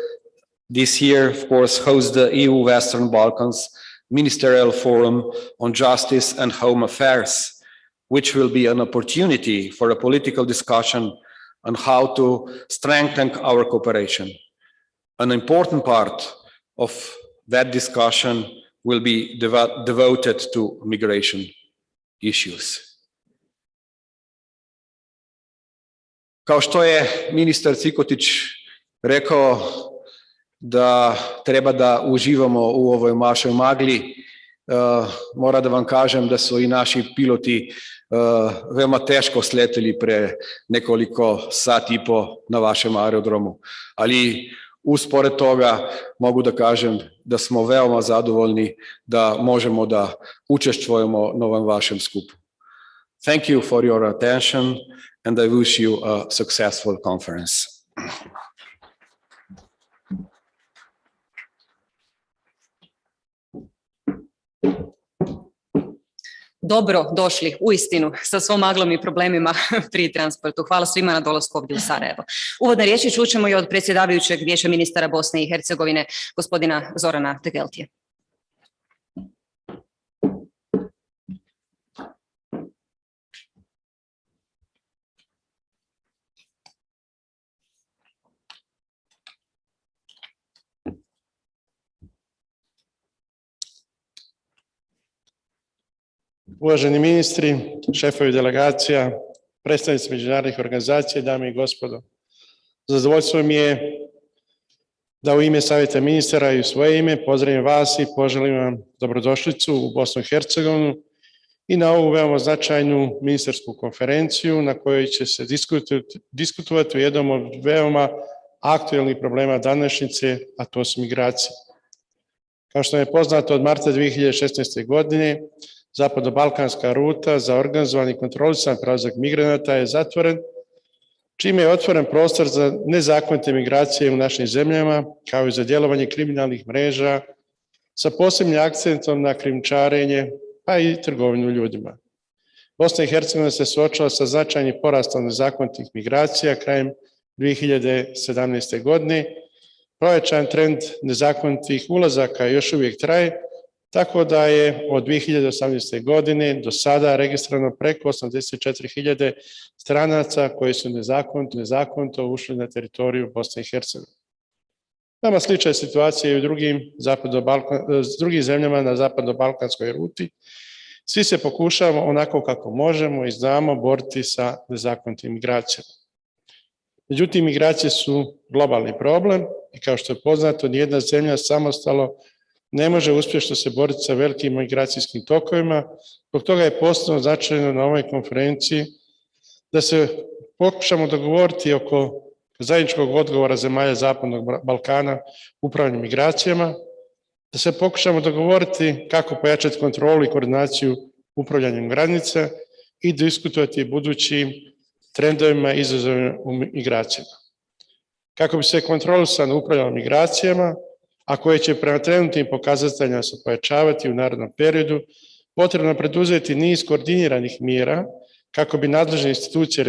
this year, of course, host the EU-Western Balkans Ministerial Forum on Justice and Home Affairs, which will be an opportunity for a political discussion on how to strengthen our cooperation. An important part of that discussion will be devoted to migration issues. Kao što je ministar Cikotić rekao da treba da uživamo u ovoj vašoj magli, moram da vam kažem da su i naši piloti veoma teško sleteli pre nekoliko sati i po na vašem aerodromu. Ali uspored toga mogu da kažem da smo veoma zadovoljni da možemo da učestvujemo na ovom vašem skupu. Thank you for your attention and I wish you a successful conference. Dobro došli, uistinu, sa svom maglom i problemima pri transportu. Hvala svima na dolasku ovdje u Sarajevo. Uvodne riječi čućemo i od predsjedavajućeg Vijeća ministara Bosne i Hercegovine, gospodina Zorana Tegeltije. Uvaženi ministri, šefovi delegacija, predstavnici međunarodnih organizacija, dame i gospodo. Zadovoljstvo mi je da u ime Savjeta ministara i u svoje ime pozdravim vas i poželim vam dobrodošlicu u Bosnu i Hercegovinu i na ovu veoma značajnu ministarsku konferenciju na kojoj će se diskutovati o jednom od veoma aktuelnih problema današnjice, a to su migracije. Kao što je poznato, od marta 2016. godine zapadno-balkanska ruta za organizovan i kontrolisan prelazak migranata je zatvoren, čime je otvoren prostor za nezakonite migracije u našim zemljama, kao i za djelovanje kriminalnih mreža sa posebnim akcentom na krijumčarenje, pa i trgovinu ljudima. Bosna i Hercegovina se suočila sa značajnim porastom nezakonitih migracija krajem 2017. godine. Pojačan trend nezakonitih ulazaka još uvijek traje, tako da je od 2018. godine do sada registrirano preko 84.000 stranaca koji su nezakonito ušli na teritoriju Bosne i Hercegovine. Nama slična je situacija i u drugim zemljama na zapadno-balkanskoj ruti. Svi se pokušavamo onako kako možemo i znamo boriti sa nezakonitim migracijama. Međutim, migracije su globalni problem i kao što je poznato, nijedna zemlja samostalno ne može uspješno se boriti sa velikim migracijskim tokovima. Zbog toga je posebno značajno na ovoj konferenciji da se pokušamo dogovoriti oko zajedničkog odgovora zemalja Zapadnog Balkana upravljanju migracijama, da se pokušamo dogovoriti kako pojačati kontrolu i koordinaciju upravljanjem granica i diskutovati budućim trendovima i izazovima u migracijama. Kako bi se kontrolisano upravljalo migracijama, a koje će prema trenutnim pokazateljima se pojačavati u narednom periodu, potrebno je preduzeti niz koordiniranih mjera kako bi nadležne institucije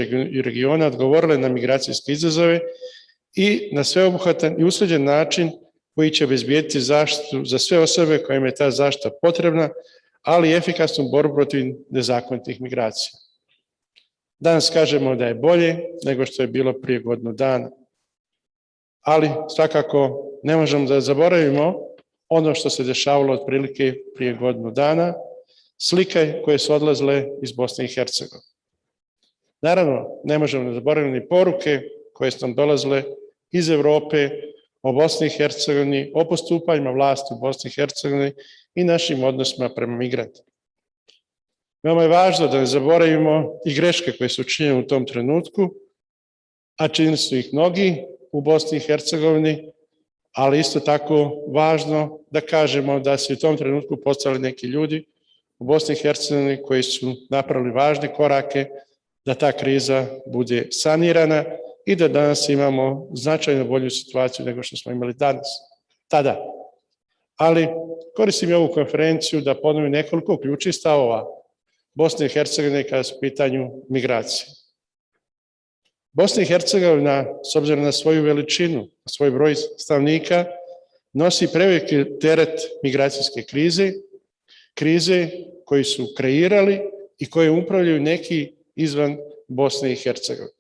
regiona odgovorile na migracijske izazove i na sveobuhvatan i usklađen način koji će obezbijediti zaštitu za sve osobe kojima je ta zaštita potrebna, ali i efikasnu borbu protiv nezakonitih migracija. Danas kažemo da je bolje nego što je bilo prije godinu dana, ali svakako ne možemo da zaboravimo ono što se dešavalo otprilike prije godinu dana, slike koje su odlazile iz Bosne i Hercegovine. Naravno, ne možemo da zaboravimo ni poruke koje su nam dolazile iz Evrope o Bosni i Hercegovini, o postupanjima vlasti u Bosni i Hercegovini i našim odnosima prema migrantima. Veoma je važno da ne zaboravimo i greške koje su učinjene u tom trenutku, a činili su ih mnogi u Bosni i Hercegovini, ali isto tako važno da kažemo da su u tom trenutku postavili neki ljudi u Bosni i Hercegovini koji su napravili važne korake da ta kriza bude sanirana i da danas imamo značajno bolju situaciju nego što smo imali tada. Ali koristim i ovu konferenciju da ponovim nekoliko ključnih stavova Bosne i Hercegovine kada su u pitanju migracije. Bosna i Hercegovina, s obzirom na svoju veličinu, na svoj broj stanovnika, nosi preveliki teret migracijske krize koju su kreirali i koje upravljaju neki izvan Bosne i Hercegovine.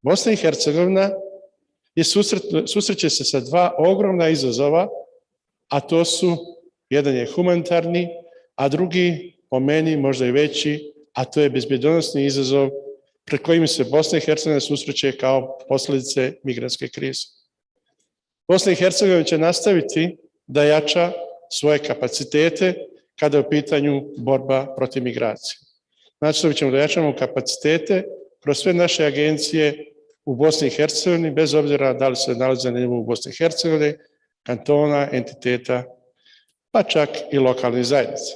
Bosna i Hercegovina susreće se sa dva ogromna izazova, a to su, jedan je humanitarni, a drugi, po meni, možda i veći, a to je bezbjednosni izazov pred kojim se Bosna i Hercegovina susreće kao posljedice migrantske krize. Bosna i Hercegovina će nastaviti da jača svoje kapacitete kada je u pitanju borba protiv migracije. Nastavit ćemo da jačamo kapacitete kroz sve naše agencije u Bosni i Hercegovini, bez obzira da li se nalaze na nivou Bosne i Hercegovine, kantona, entiteta, pa čak i lokalnih zajednica.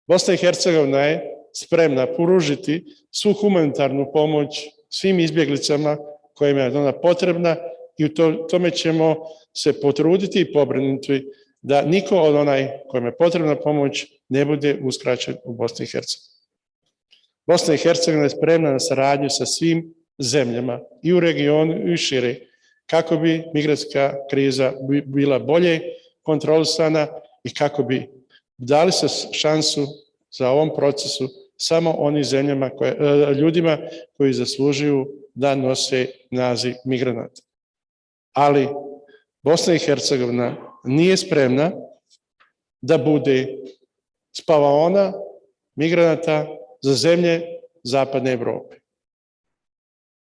Bosna i Hercegovina je spremna pružiti svu humanitarnu pomoć svim izbjeglicama kojima je ona potrebna i u tome ćemo se potruditi i pobrinuti da niko od onaj kojima je potrebna pomoć ne bude uskraćen u Bosni i Hercegovini. Bosna i Hercegovina je spremna na saradnju sa svim zemljama i u regionu i šire kako bi migrantska kriza bila bolje kontrolisana i kako bi dali se šansu za ovom procesu samo onim ljudima koji zaslužuju da nose naziv migranata. Ali Bosna i Hercegovina nije spremna da bude spavaona migranata za zemlje Zapadne Evrope.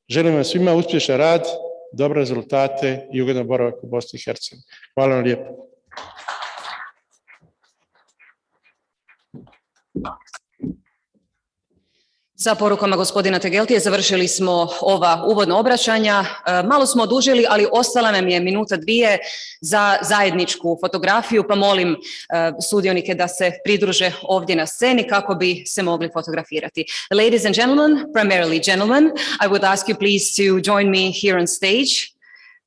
Želim vam svima uspješan rad, dobre rezultate i ugodan boravak u Bosni i Hercegovini. Hvala vam lijepo. Sa porukama gospodina Tegeltije završili smo ova uvodna obraćanja. Malo smo odužili, ali ostala nam je minuta, dvije za zajedničku fotografiju, pa molim sudionike da se pridruže ovdje na sceni kako bi se mogli fotografirati. Ladies and gentlemen, primarily gentlemen, I would ask you please to join me here on stage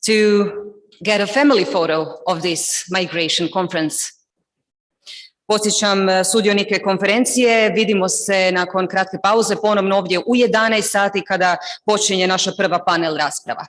to get a family photo of this migration conference. Podsjećam sudionike konferencije, vidimo se nakon kratke pauze ponovno ovdje u 11 sati kada počinje naša prva panel rasprava.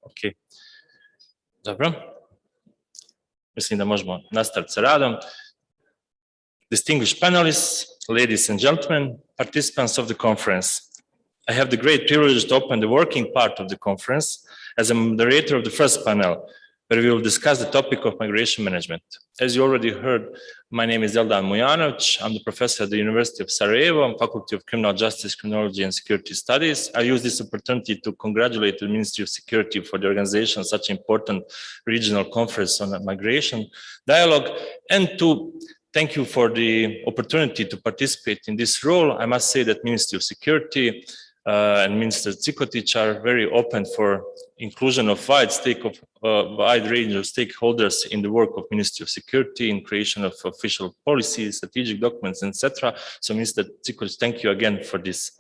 Ok. Dobro. Mislim da možemo nastaviti sa radom. Distinguished panelists, ladies and gentlemen, participants of the conference. I have the great privilege to open the working part of the conference as a moderator of the first panel, where we will discuss the topic of migration management. As you already heard, my name is Eldan Mujanovic. I'm the professor at the University of Sarajevo, Faculty of Criminal Justice, Criminology and Security Studies. I use this opportunity to congratulate the Ministry of Security for the organization of such an important regional conference on migration dialogue, and to thank you for the opportunity to participate in this role. I must say that Ministry of Security and Minister Cikotic are very open for inclusion of wide range of stakeholders in the work of Ministry of Security, in creation of official policies, strategic documents, etc. So Minister Cikotic, thank you again for this.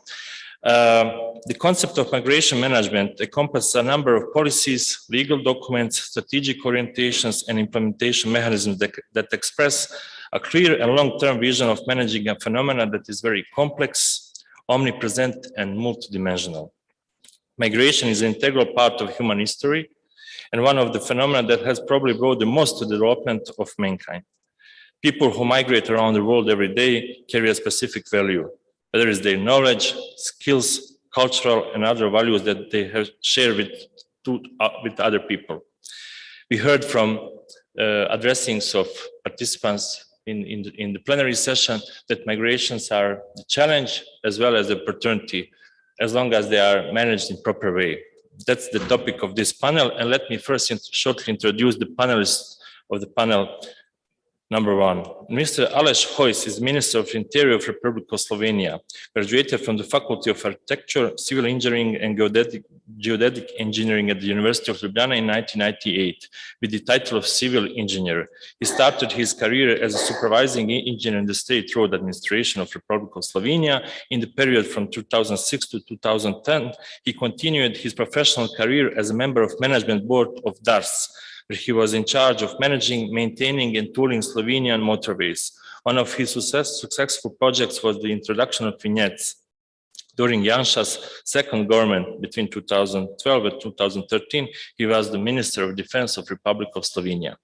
The concept of migration management encompasses a number of policies, legal documents, strategic orientations, and implementation mechanisms that express a clear and long-term vision of managing a phenomenon that is very complex, omnipresent, and multidimensional. Migration is an integral part of human history and one of the phenomena that has probably brought the most to the development of mankind. People who migrate around the world every day carry a specific value, whether it's their knowledge, skills, cultural, and other values that they have shared with other people. We heard from addressings of participants in the plenary session that migrations are the challenge as well as the opportunity, as long as they are managed in proper way. That's the topic of this panel. And let me first shortly introduce the panelists of the panel. Number one, Mr. Aleš Hojs is Minister of Interior of Republic of Slovenia, graduated from the Faculty of Architecture, Civil Engineering and Geodetic Engineering at the University of Ljubljana in 1998 with the title of Civil Engineer. He started his career as a supervising engineer in the State Road Administration of Republic of Slovenia. In the period from 2006 to 2010, he continued his professional career as a member of Management Board of DARS, where he was in charge of managing, maintaining, and tooling Slovenian motorways. One of his successful projects was the introduction of vignettes. During Janša's second government between 2012 and 2013, he was the Minister of Defense of Republic of Slovenia.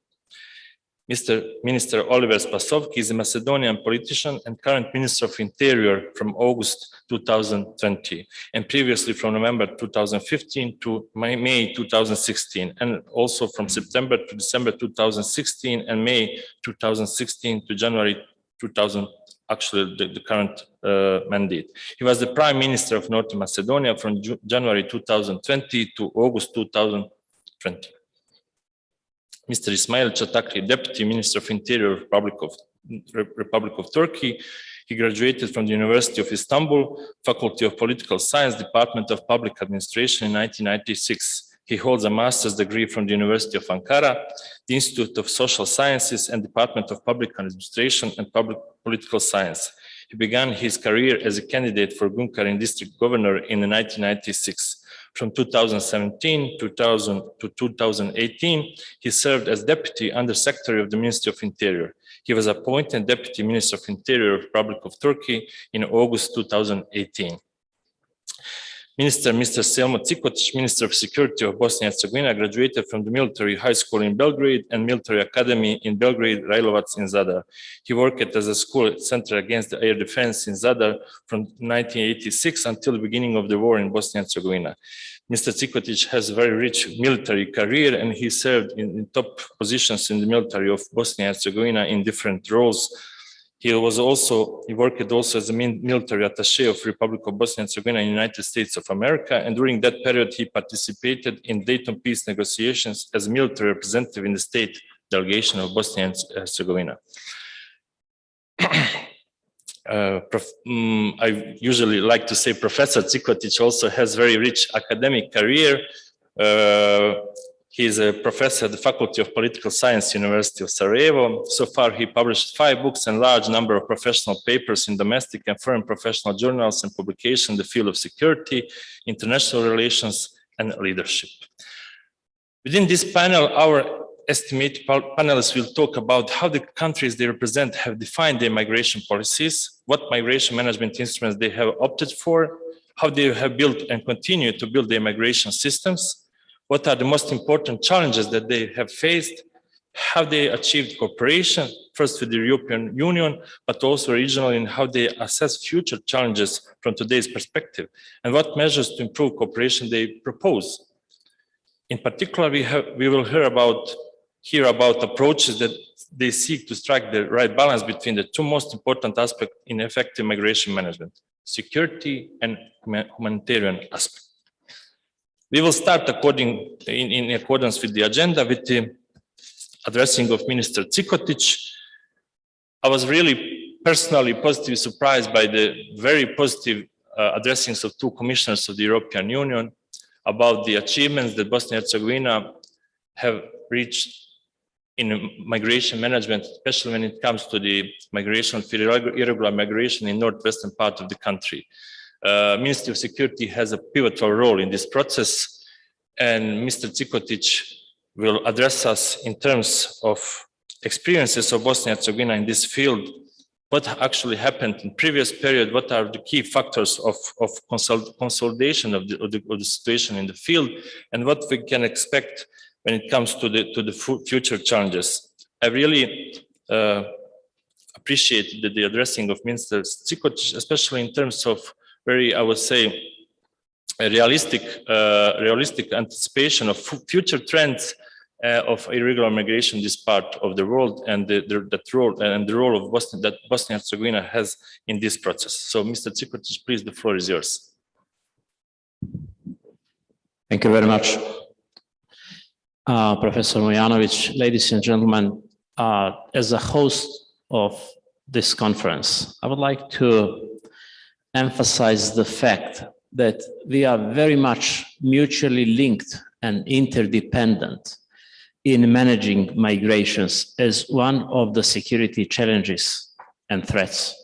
Minister Oliver Spasovki is a Macedonian politician and current Minister of Interior from August 2020, and previously from November 2015 to May 2016, and also from September to December 2016 and May 2016 to January 2000, actually the current mandate. He was the Prime Minister of North Macedonia from January 2020 to August 2020. Mr. Ismail Chatakli, Deputy Minister of Interior, Republic of Turkey. He graduated from the University of Istanbul, Faculty of Political Science, Department of Public Administration in 1996. He holds a master's degree from the University of Ankara, the Institute of Social Sciences, and Department of Public Administration and Public Political Science. He began his career as a candidate for Gunkarin District Governor in 1996. From 2017 to 2018, he served as Deputy Under-Secretary of the Ministry of Interior. He was appointed Deputy Minister of Interior of the Republic of Turkey in August 2018. Mr. Selmo Cikotic, Minister of Security of Bosnia and Herzegovina, graduated from the Military High School in Belgrade and Military Academy in Belgrade, Rajlovac in Zadar. He worked as a school center against the air defense in Zadar from 1986 until the beginning of the war in Bosnia and Herzegovina. Mr. Cikotic has a very rich military career, and he served in top positions in the military of Bosnia and Herzegovina in different roles. He worked also as a military attaché of Republic of Bosnia and Herzegovina in the United States of America, and during that period he participated in Dayton peace negotiations as a military representative in the state delegation of Bosnia and Herzegovina. I usually like to say Professor Cikotic also has very rich academic career. He is a professor at the Faculty of Political Science, University of Sarajevo. So far, he published 5 books and a large number of professional papers in domestic and foreign professional journals and publications in the field of security, international relations, and leadership. Within this panel, our estimated panelists will talk about how the countries they represent have defined their migration policies, what migration management instruments they have opted for, how they have built and continue to build their migration systems, what are the most important challenges that they have faced, how they achieved cooperation, first with the European Union, but also regionally, and how they assess future challenges from today's perspective, and what measures to improve cooperation they propose. In particular, we will hear about approaches that they seek to strike the right balance between the two most important aspects in effective migration management: security and humanitarian aspect. We will start in accordance with the agenda with the addressing of Minister Cikotic. I was really personally positively surprised by the very positive addressings of two commissioners of the European Union about the achievements that Bosnia and Herzegovina have reached in migration management, especially when it comes to the migration, irregular migration in northwestern part of the country. Ministry of Security has a pivotal role in this process, and Mr. Cikotic will address us in terms of experiences of Bosnia and Herzegovina in this field, what actually happened in previous period, what are the key factors of consolidation of the situation in the field, and what we can expect when it comes to the future challenges. I really appreciate the addressing of Minister Cikotic, especially in terms of very, I would say, a realistic anticipation of future trends of irregular migration in this part of the world, and the role of Bosnia and Herzegovina has in this process. So, Mr. Cikotic, please, the floor is yours. Thank you very much, Professor Mujanovic. Ladies and gentlemen, as a host of this conference, I would like to emphasize the fact that we are very much mutually linked and interdependent in managing migrations as one of the security challenges and threats,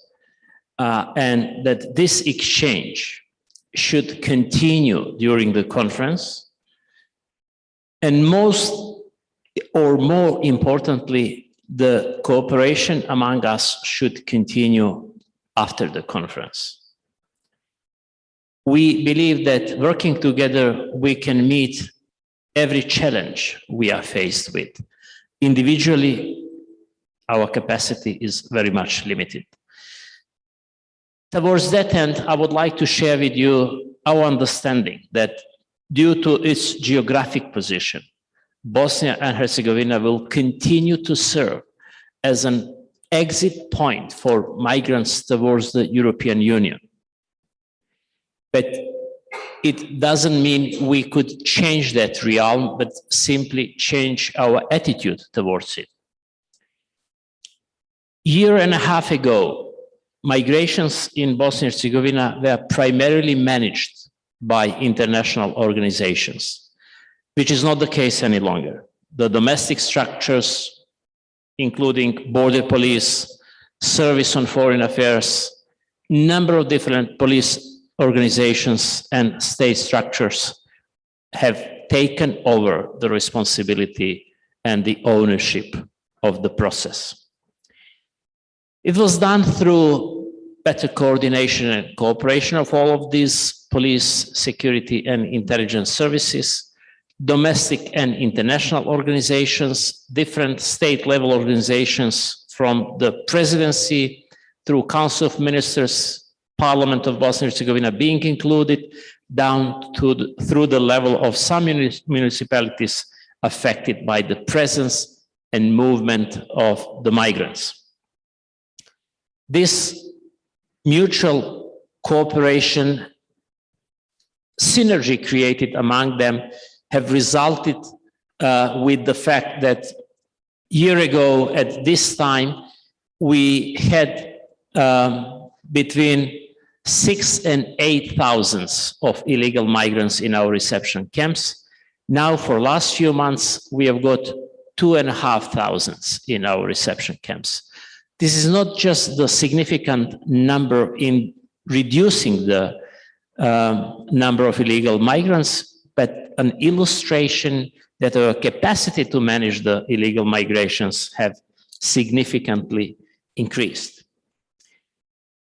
and that this exchange should continue during the conference, and most or more importantly, the cooperation among us should continue after the conference. We believe that working together, we can meet every challenge we are faced with. Individually, our capacity is very much limited. Towards that end, I would like to share with you our understanding that due to its geographic position, Bosnia and Herzegovina will continue to serve as an exit point for migrants towards the European Union. But it doesn't mean we could change that realm, but simply change our attitude towards it. A year and a half ago, migrations in Bosnia and Herzegovina were primarily managed by international organizations, which is not the case any longer. The domestic structures, including border police, service on foreign affairs, number of different police organizations and state structures have taken over the responsibility and the ownership of the process. It was done through better coordination and cooperation of all of these police, security, and intelligence services, domestic and international organizations, different state-level organizations from the presidency through Council of Ministers, Parliament of Bosnia and Herzegovina being included, down to through the level of some municipalities affected by the presence and movement of the migrants. This mutual cooperation, synergy created among them have resulted with the fact that a year ago at this time, we had between 6,000 and 8,000 of illegal migrants in our reception camps. Now, for last few months, we have got 2,500 in our reception camps. This is not just the significant number in reducing the number of illegal migrants, but an illustration that our capacity to manage the illegal migrations have significantly increased.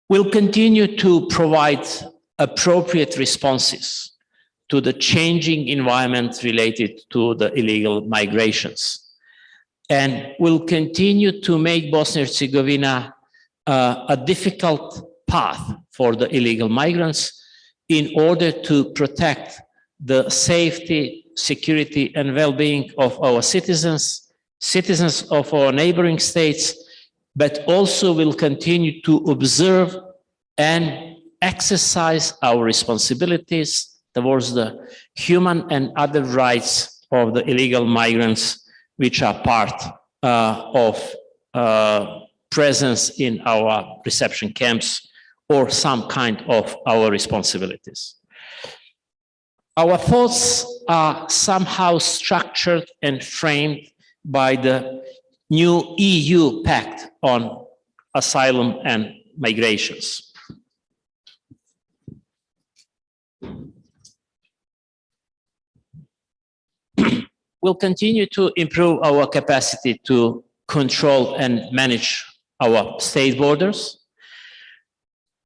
We'll continue to provide appropriate responses to the changing environment related to the illegal migrations, and will continue to make Bosnia and Herzegovina a difficult path for the illegal migrants in order to protect the safety, security, and well-being of our citizens, citizens of our neighboring states, but also will continue to observe and exercise our responsibilities towards the human and other rights of the illegal migrants, which are part of presence in our reception camps or some kind of our responsibilities. Our thoughts are somehow structured and framed by the new EU Pact on Asylum and Migrations. We'll continue to improve our capacity to control and manage our state borders,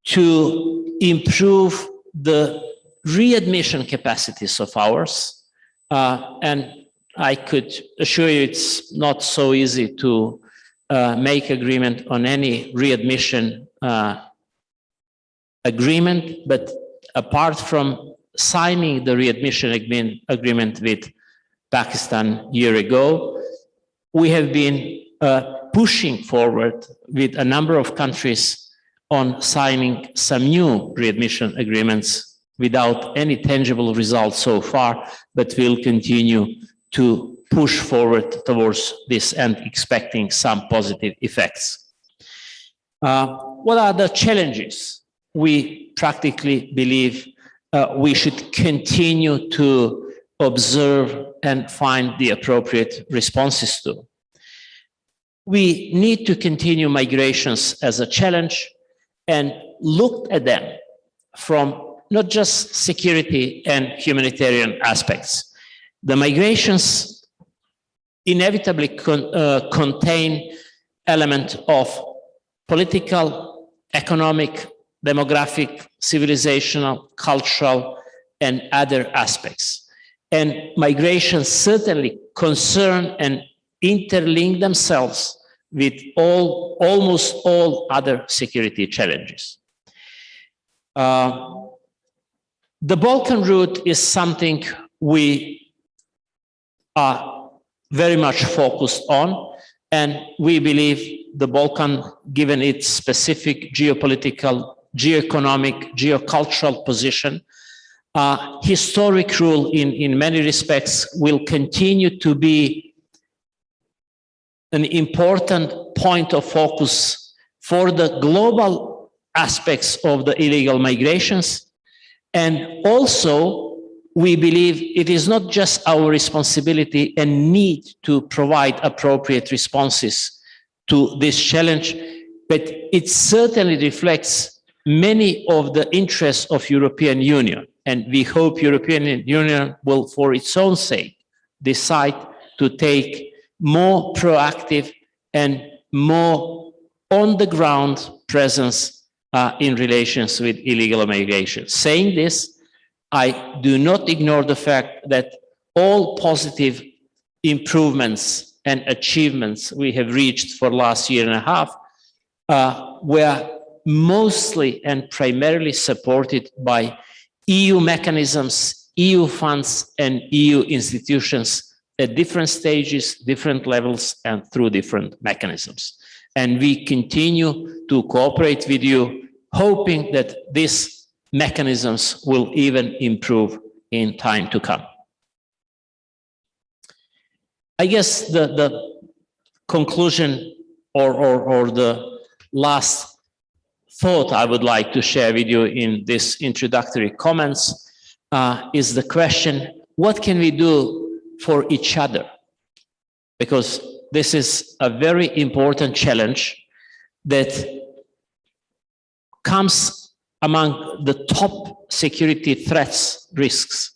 to improve the readmission capacities of ours. And I could assure you it's not so easy to make agreement on any readmission agreement, but apart from signing the readmission agreement with Pakistan a year ago, we have been pushing forward with a number of countries on signing some new readmission agreements without any tangible results so far, but we'll continue to push forward towards this and expecting some positive effects. What are the challenges we practically believe we should continue to observe and find the appropriate responses to? We need to continue migrations as a challenge and look at them from not just security and humanitarian aspects. The migrations inevitably contain element of political, economic, demographic, civilizational, cultural, and other aspects. And migrations certainly concern and interlink themselves with almost all other security challenges. The Balkan route is something we are very much focused on, and we believe the Balkan, given its specific geopolitical, geoeconomic, geocultural position, historic role in many respects, will continue to be an important point of focus for the global aspects of the illegal migrations. And also, we believe it is not just our responsibility and need to provide appropriate responses to this challenge, but it certainly reflects many of the interests of European Union. And we hope European Union will, for its own sake, decide to take more proactive and more on-the-ground presence in relations with illegal migration. Saying this, I do not ignore the fact that all positive improvements and achievements we have reached for the last year and a half were mostly and primarily supported by EU mechanisms, EU funds, and EU institutions at different stages, different levels, and through different mechanisms. And we continue to cooperate with you, hoping that these mechanisms will even improve in time to come. I guess the conclusion or the last thought I would like to share with you in this introductory comments is the question, what can we do for each other? Because this is a very important challenge that comes among the top security threats, risks,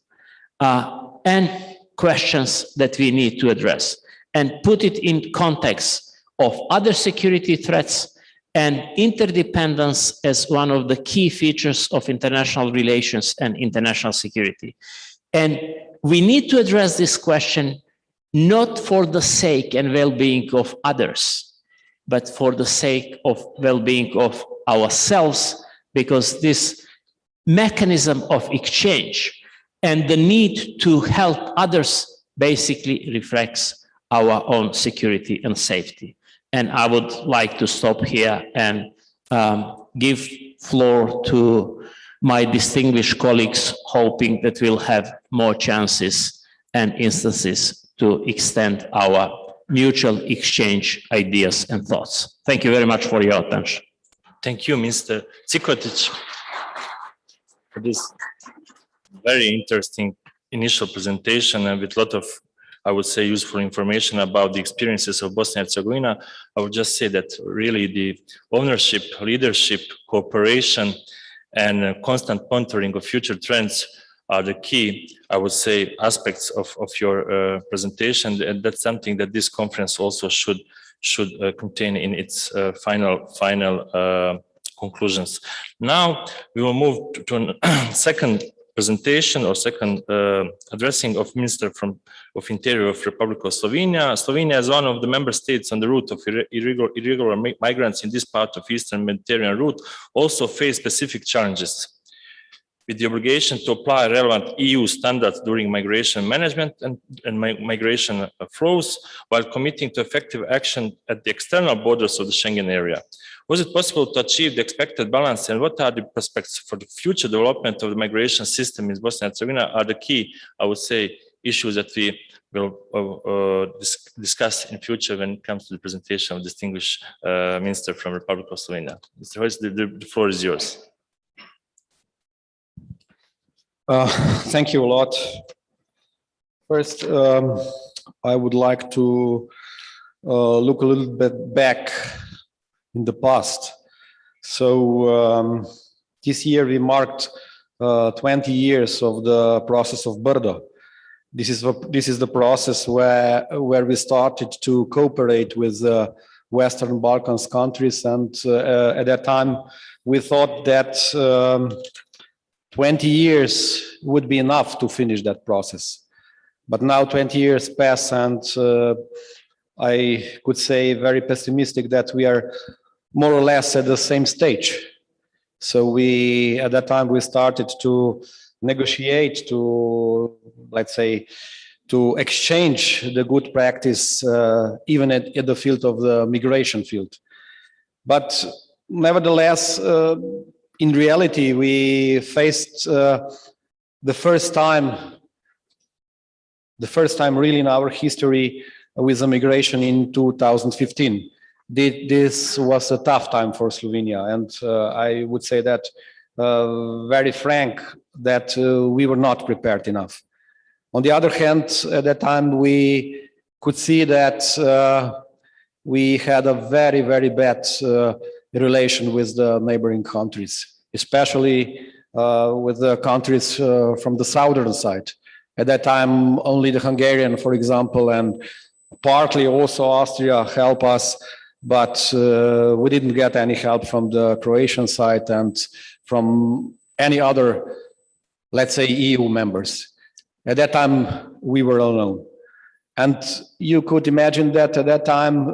and questions that we need to address, and put it in context of other security threats and interdependence as one of the key features of international relations and international security. And we need to address this question not for the sake and well-being of others, but for the sake of well-being of ourselves, because this mechanism of exchange and the need to help others basically reflects our own security and safety. And I would like to stop here and give floor to my distinguished colleagues, hoping that we'll have more chances and instances to extend our mutual exchange ideas and thoughts. Thank you very much for your attention. Thank you, Mr. Cikotic, for this very interesting initial presentation and with a lot of, I would say, useful information about the experiences of Bosnia and Herzegovina. I would just say that really the ownership, leadership, cooperation, and constant monitoring of future trends are the key, I would say, aspects of your presentation, and that's something that this conference also should contain in its final conclusions. Now we will move to a second presentation or second addressing of Minister of Interior of Republic of Slovenia. Slovenia is one of the member states on the route of irregular migrants in this part of Eastern Mediterranean route also face specific challenges with the obligation to apply relevant EU standards during migration management and migration flows, while committing to effective action at the external borders of the Schengen area. Was it possible to achieve the expected balance, and what are the prospects for the future development of the migration system in Bosnia and Herzegovina are the key, I would say, issues that we will discuss in future when it comes to the presentation of distinguished Minister from Republic of Slovenia. Mr. Hoist, the floor is yours. Thank you a lot. First, I would like to look a little bit back in the past. So this year we marked 20 years of the process of Brdo. This is the process where we started to cooperate with Western Balkans countries, and at that time we thought that 20 years would be enough to finish that process. But now 20 years pass, and I could say very pessimistic that we are more or less at the same stage. So at that time we started to negotiate, to, let's say, to exchange the good practice even at the field of the migration field. But nevertheless, in reality, we faced the first time really in our history with immigration in 2015. This was a tough time for Slovenia, and I would say that very frank that we were not prepared enough. On the other hand, at that time we could see that we had a very, very bad relation with the neighboring countries, especially with the countries from the southern side. At that time, only the Hungarian, for example, and partly also Austria helped us, but we didn't get any help from the Croatian side and from any other, let's say, EU members. At that time, we were alone. And you could imagine that at that time,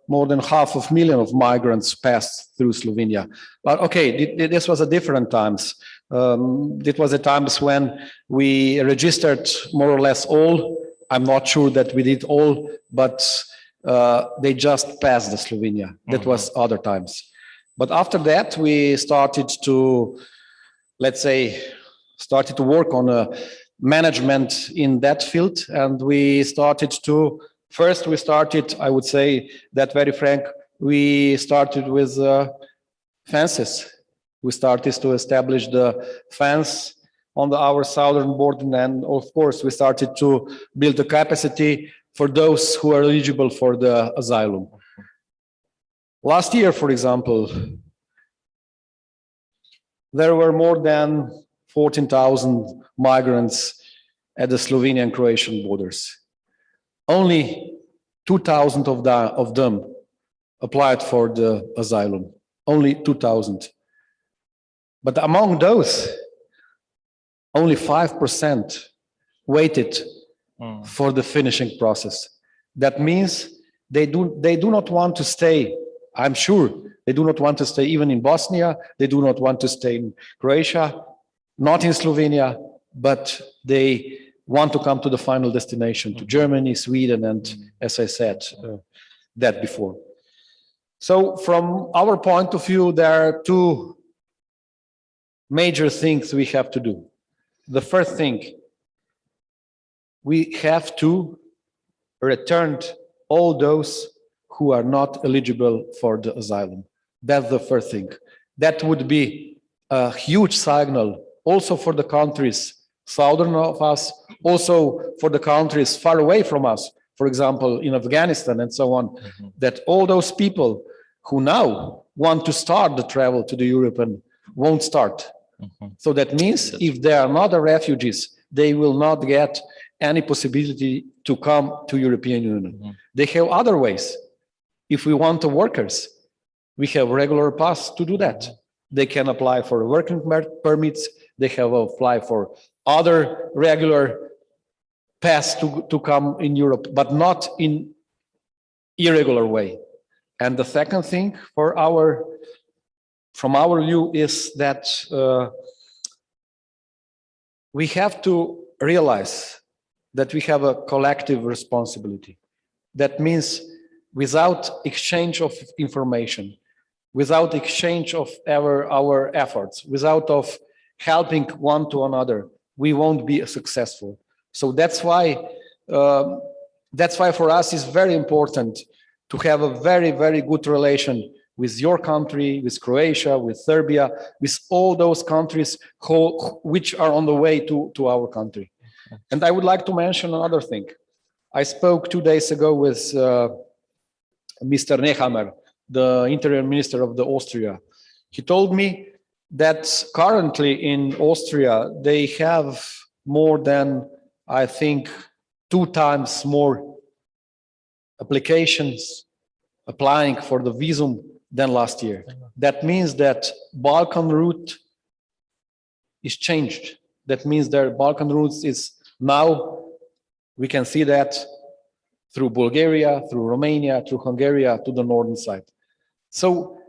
more than 500,000 of migrants passed through Slovenia. But okay, this was a different times. It was the times when we registered more or less all. I'm not sure that we did all, but they just passed the Slovenia. That was other times. But after that, we started to, let's say, work on a management in that field, and we started to, first we started, I would say that very frank, we started with fences. We started to establish the fence on our southern border, and of course we started to build the capacity for those who are eligible for the asylum. Last year, for example, there were more than 14,000 migrants at the Slovenian-Croatian borders. Only 2,000 of them applied for the asylum. Only 2,000. But among those, only 5% waited for the finishing process. That means they do not want to stay. I'm sure they do not want to stay even in Bosnia. They do not want to stay in Croatia, not in Slovenia, but they want to come to the final destination, to Germany, Sweden, and as I said that before. So from our point of view, there are two major things we have to do. The first thing, we have to return all those who are not eligible for the asylum. That's the first thing. That would be a huge signal also for the countries southern of us, also for the countries far away from us, for example, in Afghanistan and so on, that all those people who now want to start the travel to the Europe and won't start. So that means if they are not refugees, they will not get any possibility to come to European Union. They have other ways. If we want the workers, we have regular paths to do that. They can apply for working permits. They have apply for other regular paths to come in Europe, but not in irregular way. And the second thing from our view is that we have to realize that we have a collective responsibility. That means without exchange of information, without exchange of our efforts, without of helping one to another, we won't be successful. So that's why for us it's very important to have a very, very good relation with your country, with Croatia, with Serbia, with all those countries which are on the way to our country. And I would like to mention another thing. I spoke 2 days ago with Mr. Nehammer, the Interior Minister of Austria. He told me that currently in Austria, they have more than, I think, 2 times more applications applying for the visum than last year. That means that Balkan route is changed. That means that Balkan route is now, we can see that through Bulgaria, through Romania, through Hungary to the northern side. So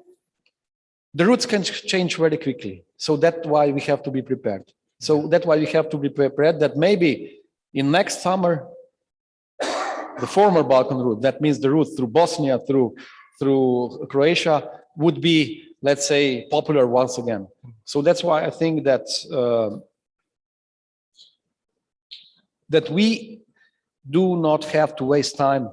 the routes can change very quickly. So that's why we have to be prepared. So that's why we have to be prepared that maybe in next summer, the former Balkan route, that means the route through Bosnia, through Croatia, would be, let's say, popular once again. So that's why I think that that we do not have to waste time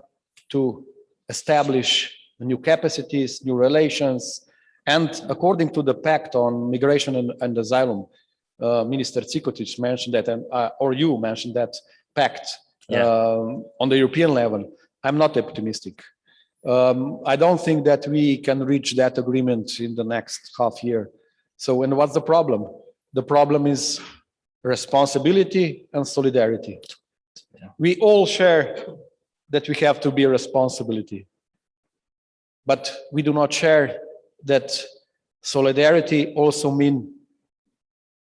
to establish new capacities, new relations, and according to the pact on migration and asylum, Minister Cikotic mentioned that, or you mentioned that pact on the European level. I'm not optimistic. I don't think that we can reach that agreement in the next half year. So, and what's the problem? The problem is responsibility and solidarity. We all share that we have to be a responsibility, but we do not share that solidarity also means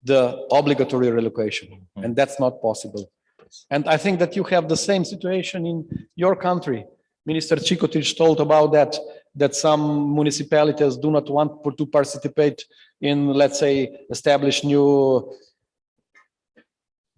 the obligatory relocation, and that's not possible. And I think that you have the same situation in your country. Minister Cikotic told about that some municipalities do not want to participate in, let's say, establish new,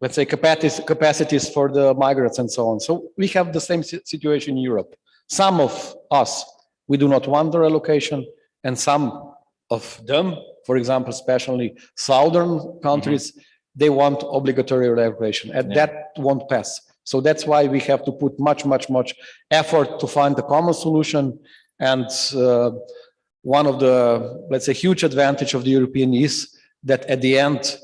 let's say, capacities for the migrants and so on. So we have the same situation in Europe. Some of us, we do not want the relocation, and some of them, for example, especially southern countries, they want obligatory relocation, and that won't pass. So that's why we have to put much effort to find a common solution. And one of the, let's say, huge advantage of the European is that at the end,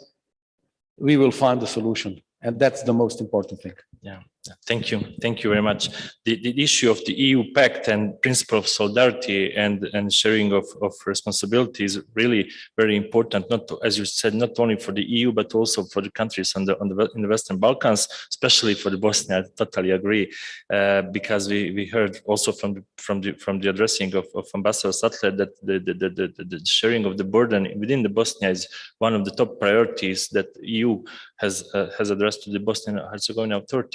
we will find a solution. And that's the most important thing. Yeah, thank you. Thank you very much. The issue of the EU pact and principle of solidarity and sharing of responsibility is really very important, not to, as you said, not only for the EU, but also for the countries in the Western Balkans, especially for the Bosnia. I totally agree, because we heard also from the addressing of Ambassador Sattler that the sharing of the burden within the Bosnia is one of the top priorities that EU has addressed to the Bosnian and Herzegovina authorities.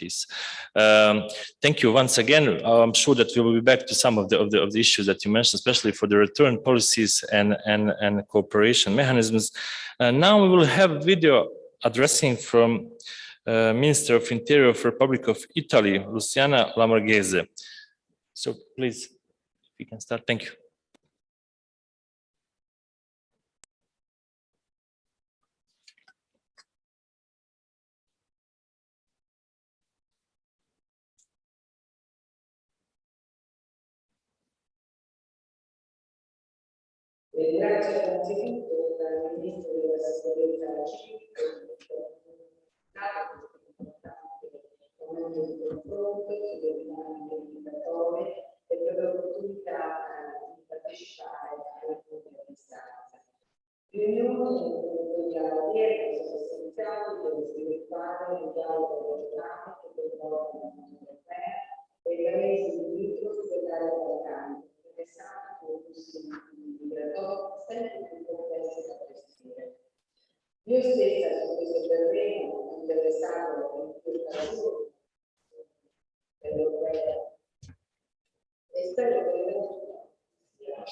Thank you once again. I'm sure that we will be back to some of the issues that you mentioned, especially for the return policies and cooperation mechanisms. Now we will have video addressing from Minister of Interior of Republic of Italy, Luciana Lamorghese. So please, if you can start. Thank you. Ringrazio innanzitutto il Ministro della Sicurezza civica per il momento di confronto sulle dinamiche migratorie e per l'opportunità di partecipare alle conferenze. Riunioni in dialogo sono essenziali per sviluppare un dialogo regionale che coinvolga l'Unione Europea e i paesi limitrofi dell'area balcanica, interessati con flussi migratori sempre più complessi da gestire. Io stessa su questo terreno ho interessato in più occasioni europea e spero che sia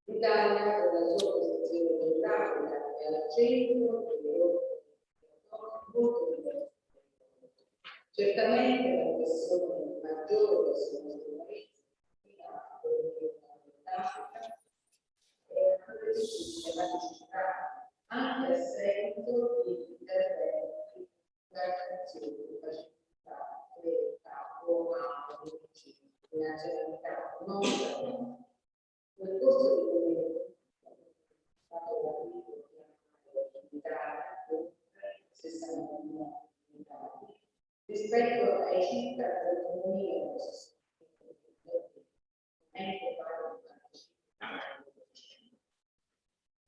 l'Italia con la sua posizione geografica è al centro dell'Europa molto diverse. Certamente la pressione maggiore sui nostri paesi è una necessità anche a seguito di interventi da creazione di facilità, creatività o una nazionalità non italiana. Nel corso di quello fatto l'Italia, 60.000 italiani, rispetto ai circa 30.000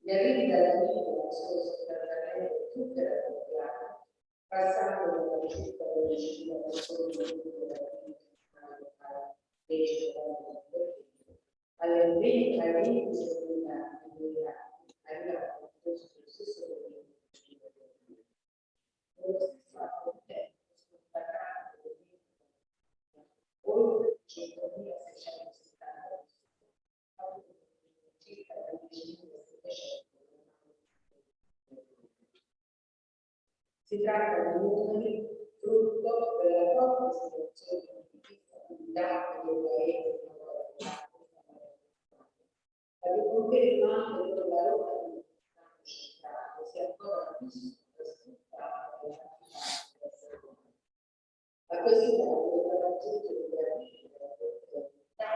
gli arrivi dalla Libia sono sostanzialmente tutte raddoppiate, passando da circa 12.000 persone alle 20.000 arrivano sullo stesso periodo. Nello stesso anno oltre 5.670 circa 15.700. Si tratta di numeri frutto della propria situazione di disabilità del paese la riconferma anche che la rotta di centrale sia ancora più sfruttata a questo punto è raggiunto il gradiente della possibilità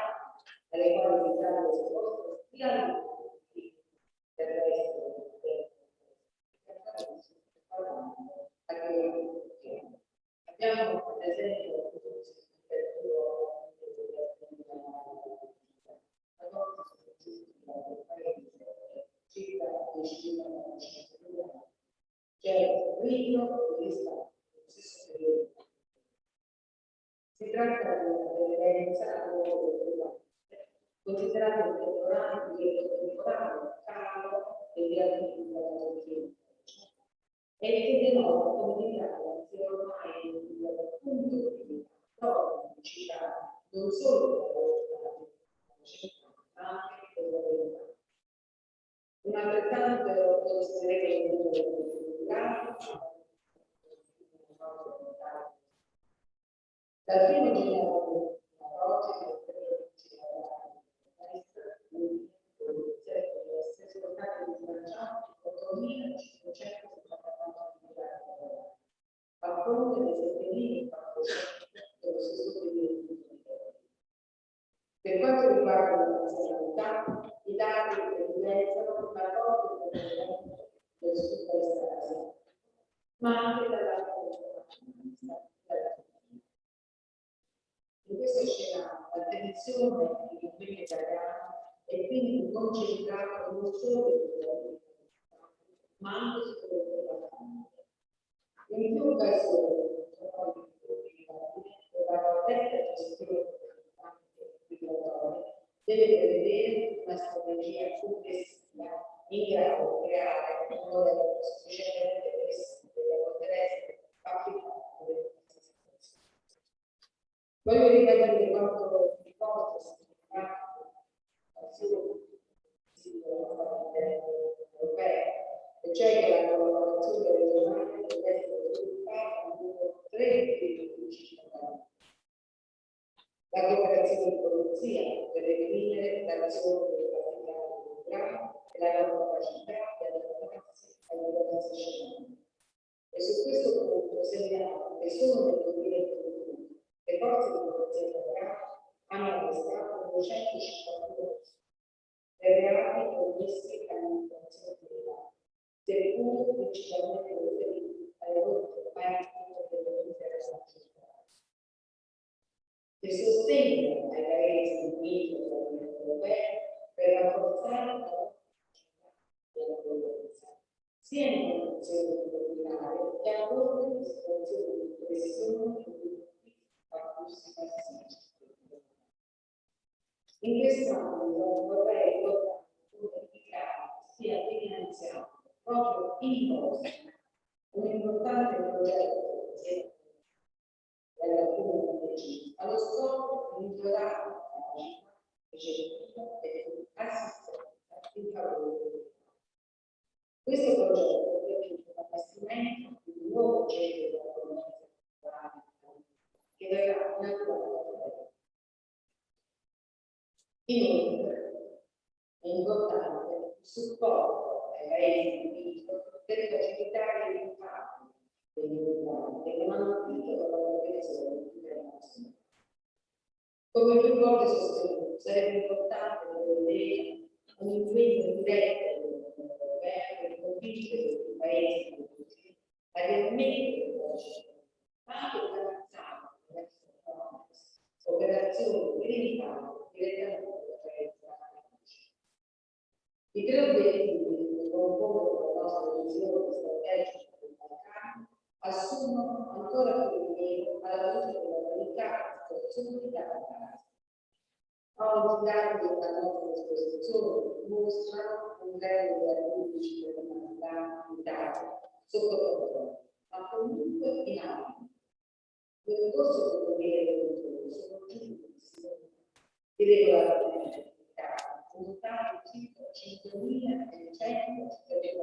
alle quali l'Italia si possa sia del resto abbiamo ad esempio circa 10.000 c'è un ritmo di Stato nello stesso periodo. Si tratta di una tendenza considerata il temporaneo calo degli attivi e che denota come l'Italia sia ormai il punto di città non solo della lotta ma anche della verità. Un altrettanto considerevole dal primo gennaio a oggi sono stati rilanciati 8.574 miliardi a fronte dei 7.400 dello stesso periodo. Per quanto riguarda la nazionalità, i dati evidenziano una forte su questa casa, ma anche dall'altra parte. In questo scenario l'attenzione dell'impegno italiano è quindi concentrata non solo sulle ma anche su quello della famiglia. In più occasioni la corretta gestione migratoria deve prevedere una strategia complessiva in grado di creare un modello sufficientemente flessibile da poter essere applicato nelle situazioni. Voglio ribadire quanto riporto significato al singolo europeo, e cioè che la collaborazione regionale deve essere sviluppata lungo 3 principi principali. La cooperazione di polizia per reprimere l'azione dei trafficanti migrati e la loro capacità di adattarsi alle diverse scenarie. E su questo punto segnaliamo che solo nel 2021 le forze di polizia italiane hanno arrestato 252 per reati commessi all'immigrazione illegale, seppur principalmente riferiti alle rotte marittime dell'intera società. Il sostegno ai paesi uniti dall'Unione Europea per rafforzare la dell'accoglienza, sia in condizioni di ordinarie che a volte in situazioni di pressione a flussi massivi. In quest'ambito vorrei identificare sia finanziato proprio in posto un importante progetto della comunità allo scopo di migliorare la capacità ricettiva e assistenza in favore del questo progetto prevede l'allestimento di un nuovo centro di accoglienza che verrà inaugurato. Inoltre è importante il supporto ai paesi di per facilitare i rimpatri dei migranti che non hanno più dall'organizzazione internazionale. Come più volte sostenuto, sarebbe importante prevedere un impegno diretto dell'Unione Europea per convincere i paesi a rimettere anche organizzare operazioni militari direttamente da paesi africani. I tre obiettivi che compongono la nostra visione strategica del Balcano assumono ancora più rilievo alla luce della delicata situazione da Balcano. Oggi i dati della nostra disposizione mostrano un livello di abusi dell'umanità in Italia sotto controllo, ma comunque in alto. Nel corso del 2021 sono giunti irregolarmente in Italia, risultati circa 5.300 cittadini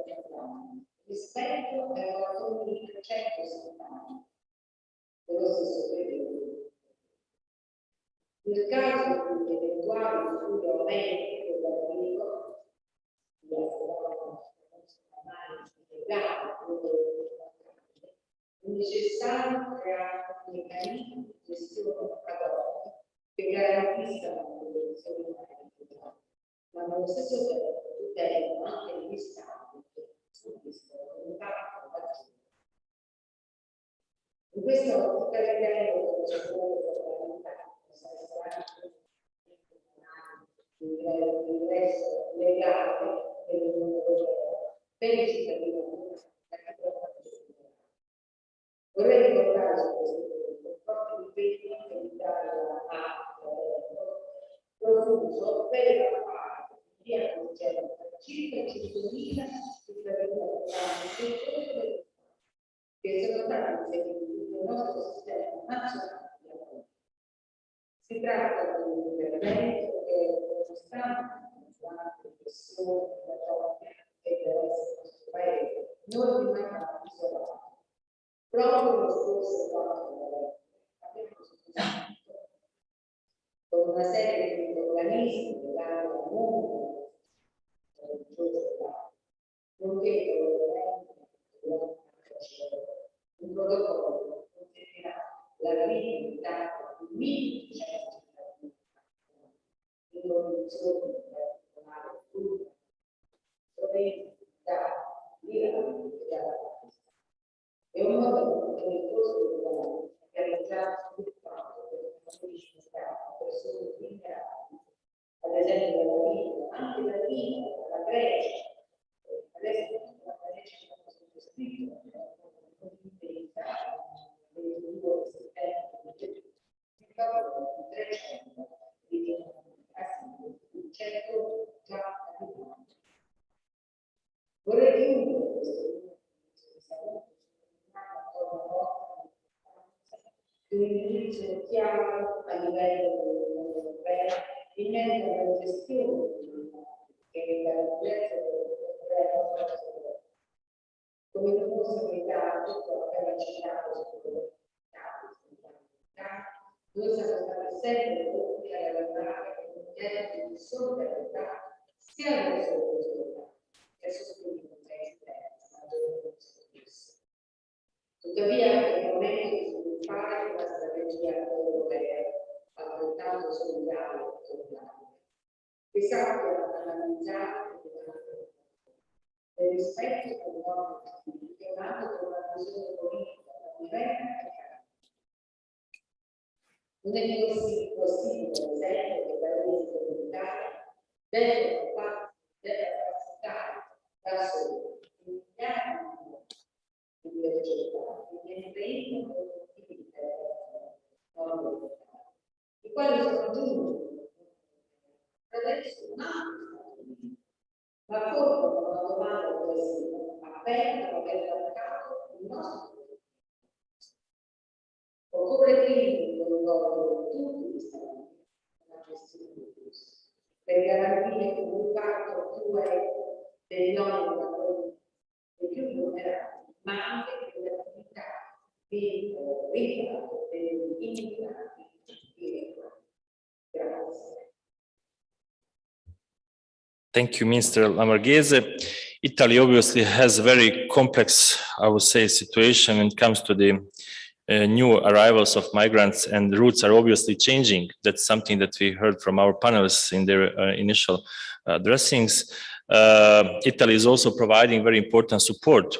italiani rispetto ai 4.370 dello stesso periodo. Nel caso di eventuali futuri aumenti dell'arrivo, di è necessario creare un meccanismo di gestione ad hoc che garantisca la protezione della ma nello stesso tempo tutelino anche gli stati che subiscono l'impatto dell'azione. In questa ottica ritengo che la sovranità possa essere l'ingresso legale dell'Unione Europea per i cittadini vorrei ricordare su questo punto il forte impegno che l'Italia ha profuso per la parte di via concernente circa 5.000 cittadini italiani che sono stati inseriti nel nostro sistema nazionale di lavoro. Si tratta di un intervento che è costante nella pressione della coppia e dell'essere nostro paese, non rimarrà isolato. Proprio lo scorso 4 abbiamo sottoscritto con una serie di organismi legati al mondo religioso, nonché con un protocollo che consentirà la visibilità di 1.100 cittadini in condizioni di particolare provenienza di Vorrei chiudere un indirizzo chiaro a livello europeo in merito alla gestione e dalla come non posso evitare tutto appena citato noi siamo stati sempre pronti a lavorare con un piano di solidarietà sia verso le società che sostengono tuttavia è il momento di sviluppare una strategia europea altrettanto solidale e solidale che sappia analizzare nel rispetto del norme chiamato con una visione politica diretta e chiara. Non è possibile, per esempio, che i paesi comunitari devono capacitare da soli miliardi di società che impegnano i quali sono giunti adesso un altro ma formano una domanda questa aperta per il mercato il nostro. Occorre quindi coinvolgere tutti gli stati nella gestione del flusso per garantire un impatto più equo degli oneri e più vulnerabili, ma anche per le attività di ricatto degli immigrati irregolari. Grazie. Thank you, Minister Lamorghese. Italy obviously has a very complex, I would say, situation when it comes to the new arrivals of migrants, and the routes are obviously changing. That's something that we heard from our panelists in their initial addressings. Italy is also providing very important support,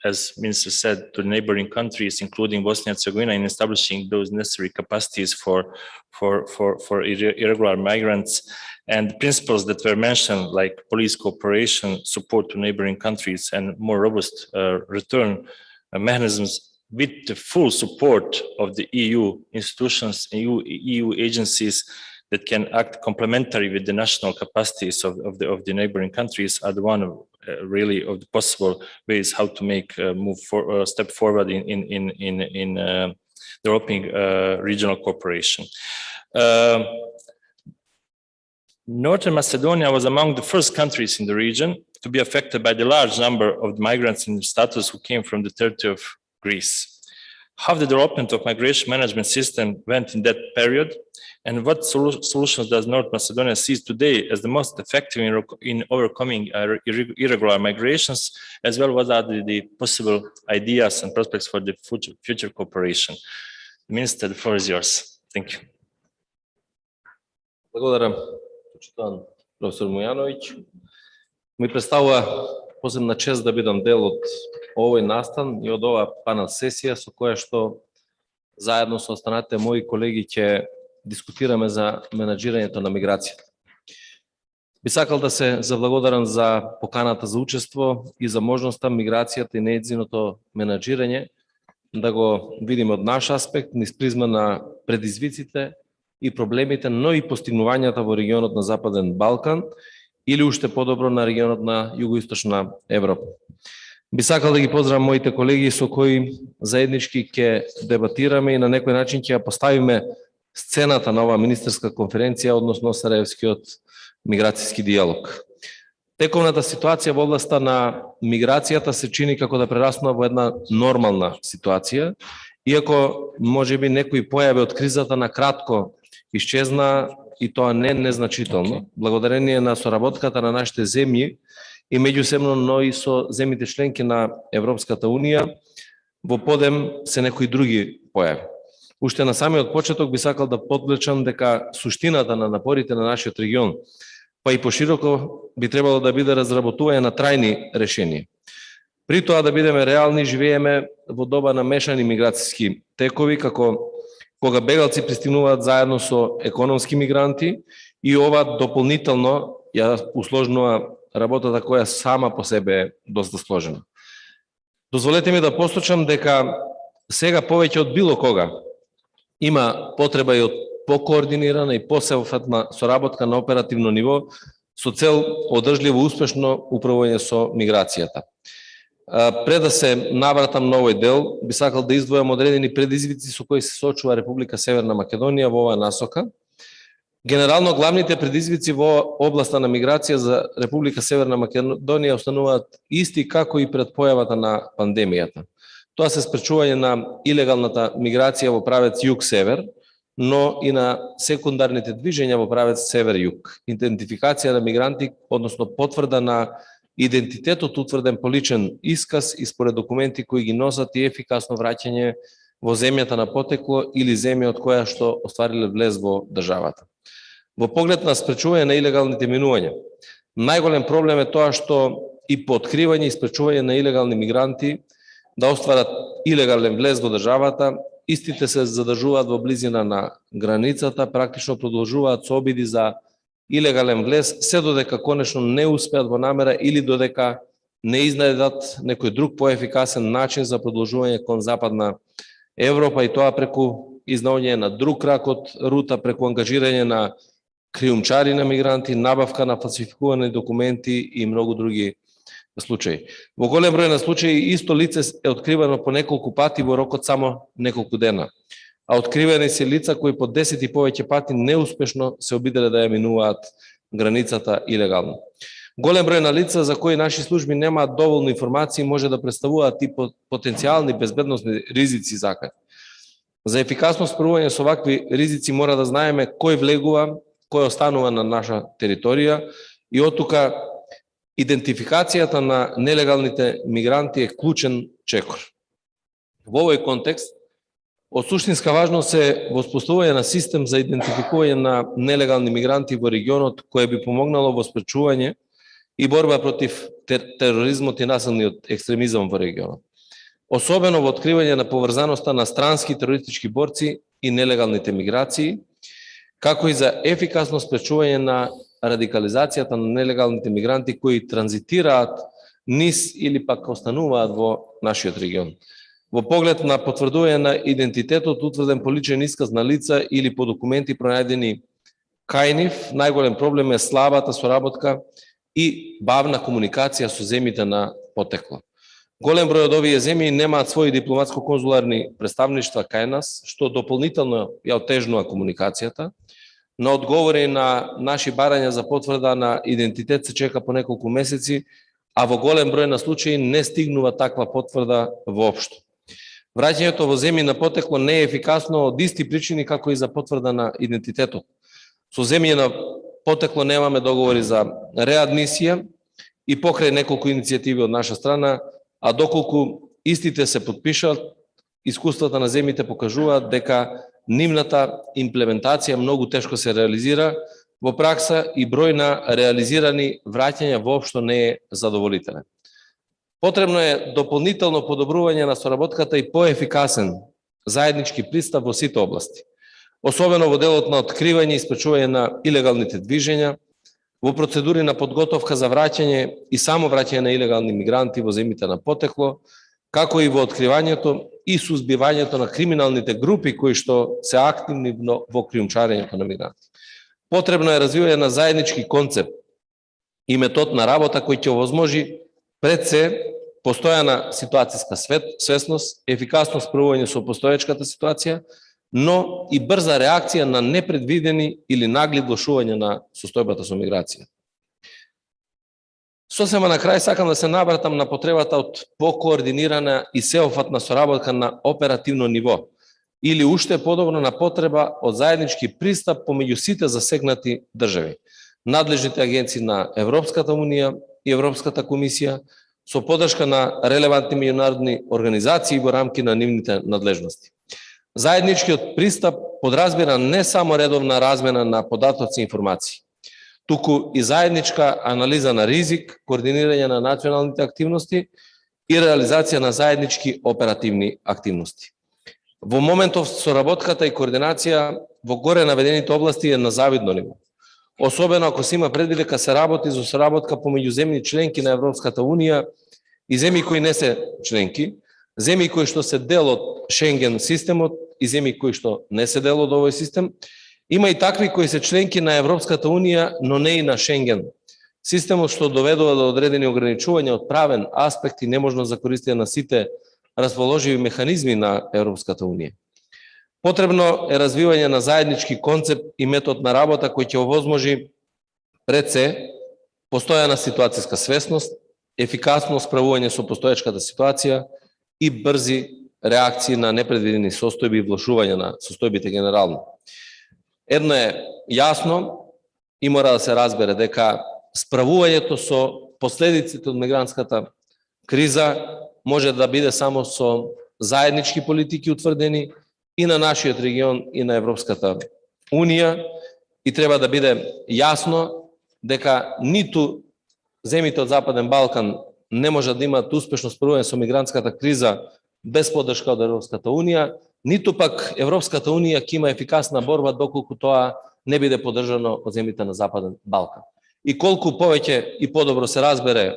as Minister said, to neighboring countries, including Bosnia and Herzegovina, in establishing those necessary capacities for irregular migrants. And principles that were mentioned, like police cooperation, support to neighboring countries, and more robust return mechanisms, with the full support of the EU institutions, EU agencies that can act complementary with the national capacities of the neighboring countries, are the one of, really of the possible ways how to make step forward in developing regional cooperation. Northern Macedonia was among the first countries in the region to be affected by the large number of migrants in status who came from the territory of Greece. How the development of migration management system went in that period, and what solutions does North Macedonia see today as the most effective in overcoming irregular migrations, as well as what are the possible ideas and prospects for the future cooperation? Minister, the floor is yours. Thank you. Благодаря, почитан професор Мујановиќ. Ми представува посебна чест да бидам дел од овој настан и од оваа панел сесија со која што заедно со останатите мои колеги ќе дискутираме за менаџирањето на миграцијата. Би сакал да се заблагодарам за поканата за учество и за можноста миграцијата и нејзиното менаџирање да го видиме од наш аспект, низ призма на предизвиците и проблемите, но и постигнувањата во регионот на Западен Балкан или уште подобро на регионот на Југоисточна Европа. Би сакал да ги поздравам моите колеги со кои заеднички ќе дебатираме и на некој начин ќе ја поставиме сцената на оваа министерска конференција, односно Сараевскиот миграцијски диалог. Тековната ситуација во областа на миграцијата се чини како да прераснува во една нормална ситуација, иако можеби некои појави од кризата на кратко исчезна и тоа не незначително, благодарение на соработката на нашите земји и меѓусебно, но и со земјите членки на Европската Унија, во подем се некои други појави. Уште на самиот почеток би сакал да подвлечам дека суштината на напорите на нашиот регион, па и пошироко, би требало да биде разработување на трајни решенија. При тоа да бидеме реални, живееме во доба на мешани миграцијски текови, како кога бегалци пристигнуваат заедно со економски мигранти и ова дополнително ја усложнува работата која сама по себе е доста сложена. Дозволете ми да посочам дека сега повеќе од било кога има потреба и од покоординирана и посеофатна соработка на оперативно ниво со цел одржливо успешно управување со миграцијата. Пред да се навратам на овој дел, би сакал да издвојам одредени предизвици со кои се соочува Република Северна Македонија во оваа насока. Генерално, главните предизвици во областа на миграција за Република Северна Македонија остануваат исти како и пред појавата на пандемијата. Тоа се спречување на илегалната миграција во правец југ-север, но и на секундарните движења во правец север-југ. Идентификација на мигранти, односно потврда на идентитетот утврден по личен исказ и според документи кои ги носат и ефикасно враќање во земјата на потекло или земја од која што оствариле влез во државата. Во поглед на спречување на илегалните минувања, најголем проблем е тоа што и по откривање и спречување на илегални мигранти да остварат илегален влез во државата, истите се задржуваат во близина на границата, практично продолжуваат со обиди за илегален влез, се додека конечно не успеат во намера или додека не изнајдат некој друг поефикасен начин за продолжување кон Западна Европа, и тоа преку изнаоѓање на друг крак од рута, преку ангажирање на криумчари на мигранти, набавка на фалсификувани документи и многу други случаи. Во голем број на случаи исто лице е откривано по неколку пати во рокот само неколку дена, а откривени се лица кои по 10 и повеќе пати неуспешно се обиделе да ја минуваат границата илегално. Голем број на лица за кои наши служби немаат доволно информации може да представуваат и потенцијални безбедносни ризици за КАД. За ефикасно справување со вакви ризици мора да знаеме кој влегува, кој останува на наша територија и оттука идентификацијата на нелегалните мигранти е клучен чекор. Во овој контекст, од суштинска важност е воспоставување на систем за идентификување на нелегални мигранти во регионот, кое би помогнало во спречување и борба против тероризмот и насилниот екстремизам во регионот. Особено во откривање на поврзаноста на странски терористички борци и нелегалните миграции, како и за ефикасно спречување на радикализацијата на нелегалните мигранти кои транзитираат низ или пак остануваат во нашиот регион. Во поглед на потврдување на идентитетот утврден по личен исказ на лица или по документи пронајдени кај нив, најголем проблем е слабата соработка и бавна комуникација со земјите на потекло. Голем број од овие земји немаат своји дипломатско-конзуларни представништва кај нас, што дополнително ја отежнува комуникацијата. На одговори на наши барања за потврда на идентитет се чека по неколку месеци, а во голем број на случаи не стигнува таква потврда воопшто. Враќањето во земји на потекло не е ефикасно од исти причини како и за потврда на идентитетот. Со земји на потекло немаме договори за реадмисија и покрај неколку иницијативи од наша страна, а доколку истите се подпишат, искуствата на земјите покажуваат дека нивната имплементација многу тешко се реализира во пракса и број на реализирани враќања воопшто не е задоволителен. Потребно е дополнително подобрување на соработката и поефикасен заеднички пристап во сите области, особено во делот на откривање и спречување на илегалните движења, во процедури на подготовка за враќање и само враќање на илегални мигранти во земјите на потекло, како и во откривањето и сузбивањето на криминалните групи кои што се активни во криумчарењето на мигранти. Потребно е развивање на заеднички концепт и метод на работа кој ќе овозможи пред се постојана ситуацијска свесност, ефикасно справување со постоечката ситуација, но и брза реакција на непредвидени или нагли влошувања на состојбата со миграција. Сосема на крај сакам да се навратам на потребата од покоординирана и сеопфатна соработка на оперативно ниво или уште подобро на потреба од заеднички пристап помеѓу сите засегнати држави, надлежните агенции на Европската Унија и Европската комисија, со поддршка на релевантни меѓународни организации во рамки на нивните надлежности. Заедничкиот пристап подразбира не само редовна размена на податоци и информации, туку и заедничка анализа на ризик, координирање на националните активности и реализација на заеднички оперативни активности. Во моментов соработката и координација во горе наведените области е на завидно ниво. Особено ако се има предвид дека се работи за соработка помеѓу земји членки на Европската Унија и земји кои не се членки, земји кои што се дел од Шенген системот и земји кои што не се дел од овој систем. Има и такви кои се членки на Европската Унија, но не и на Шенген Системот што доведува до одредени ограничувања од правен аспект и неможно за користење на сите расположиви механизми на Европската Унија. Потребно е развивање на заеднички концепт и метод на работа кој ќе овозможи пред се постојана ситуацијска свесност, ефикасно справување со постоечката ситуација и брзи реакции на непредвидени состојби и влошување на состојбите генерално. Едно е јасно и мора да се разбере дека справувањето со последиците од мигрантската криза може да биде само со заеднички политики утврдени и на нашиот регион и на Европската Унија, и треба да биде јасно дека ниту земите од Западен Балкан не можат да имаат успешно справување со мигрантската криза без поддршка од Европската Унија, ниту пак Европската Унија ќе има ефикасна борба доколку тоа не биде поддржано од земите на Западен Балкан. И колку повеќе и подобро се разбере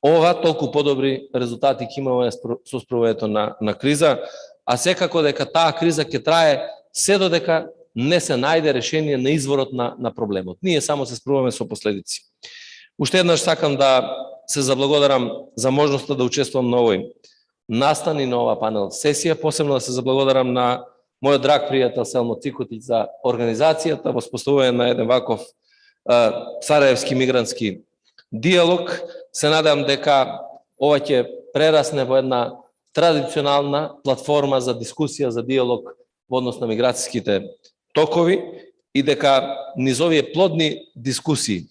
ова, толку подобри резултати ќе имаме со справувањето на криза, а секако дека таа криза ќе трае се додека не се најде решение на изворот на проблемот. Ние само се справуваме со последици. Уште еднаш сакам да се заблагодарам за можноста да учествувам на овој настан и на ова панел сесија, посебно да се заблагодарам на мојот драг пријател Селмо Цикотич за организацијата, воспоставување на еден ваков сараевски мигрантски диалог. Се надам дека ова ќе прерасне во една традиционална платформа за дискусија, за диалог во однос на миграцијските токови и дека низ овие плодни дискусии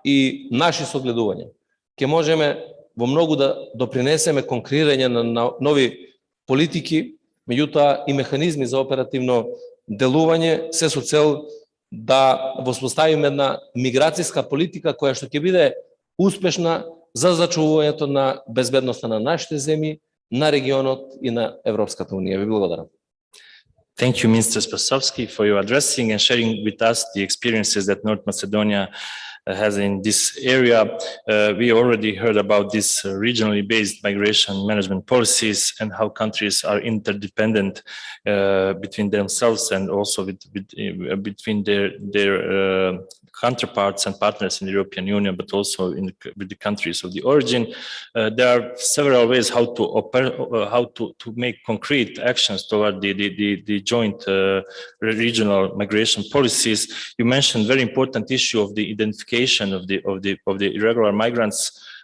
и наши согледувања ќе можеме во многу да допринесеме конкреирање на нови политики, меѓутоа и механизми за оперативно делување, се со цел да воспоставиме една миграцијска политика која што ќе биде успешна за зачувувањето на безбедноста на нашите земји, на регионот и на Европската Унија. Ви благодарам. Thank you, Minister Spasovski, for your addressing and sharing with us the experiences that North Macedonia has in this area. We already heard about these regionally based migration management policies and how countries are interdependent between themselves and also between their counterparts and partners in the European Union, but also with the countries of the origin. There are several ways how to make concrete actions toward the joint regional migration policies. You mentioned very important issue of the identification of the irregular migrants,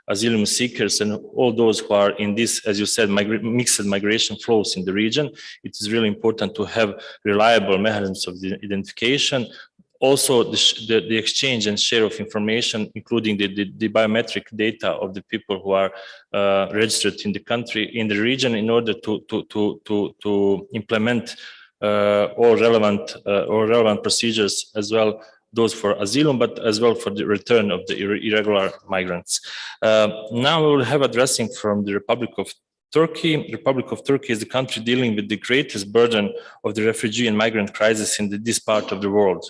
asylum seekers, and all those who are in this, as you said, mixed migration flows in the region. It is really important to have reliable mechanisms of the identification. Also, the exchange and share of information, including the biometric data of the people who are registered in the country, in the region, in order to implement all relevant procedures, as well those for asylum, but as well for the return of the irregular migrants. Now we will have addressing from the Republic of Turkey. The Republic of Turkey is the country dealing with the greatest burden of the refugee and migrant crisis in this part of the world.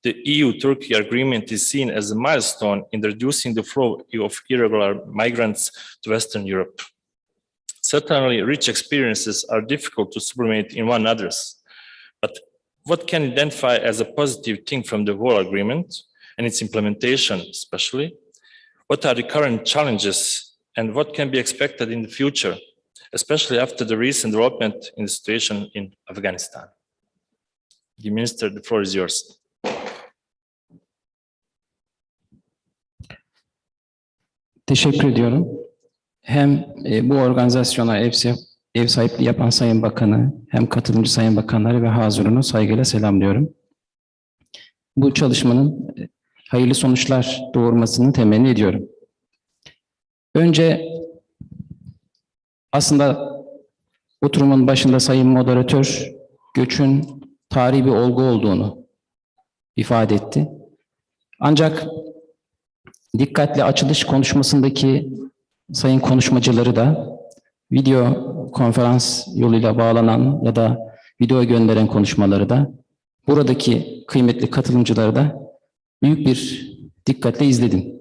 The EU-Turkey agreement is seen as a milestone in reducing the flow of irregular migrants to Western Europe. Certainly, rich experiences are difficult to sublimate in one others, but what can identify as a positive thing from the whole agreement and its implementation especially? What are the current challenges and what can be expected in the future, especially after the recent development in the situation in Afghanistan? The Minister, the floor is yours. Teşekkür ediyorum. Hem bu organizasyona ev sahipliği yapan Sayın Bakanı, hem katılımcı Sayın Bakanları ve hazırını saygıyla selamlıyorum. Bu çalışmanın hayırlı sonuçlar doğurmasını temenni ediyorum. Önce aslında oturumun başında Sayın Moderatör göçün tarihi bir olgu olduğunu ifade etti. Ancak dikkatli açılış konuşmasındaki sayın konuşmacıları da video konferans yoluyla bağlanan ya da video gönderen konuşmaları da buradaki kıymetli katılımcıları da büyük bir dikkatle izledim.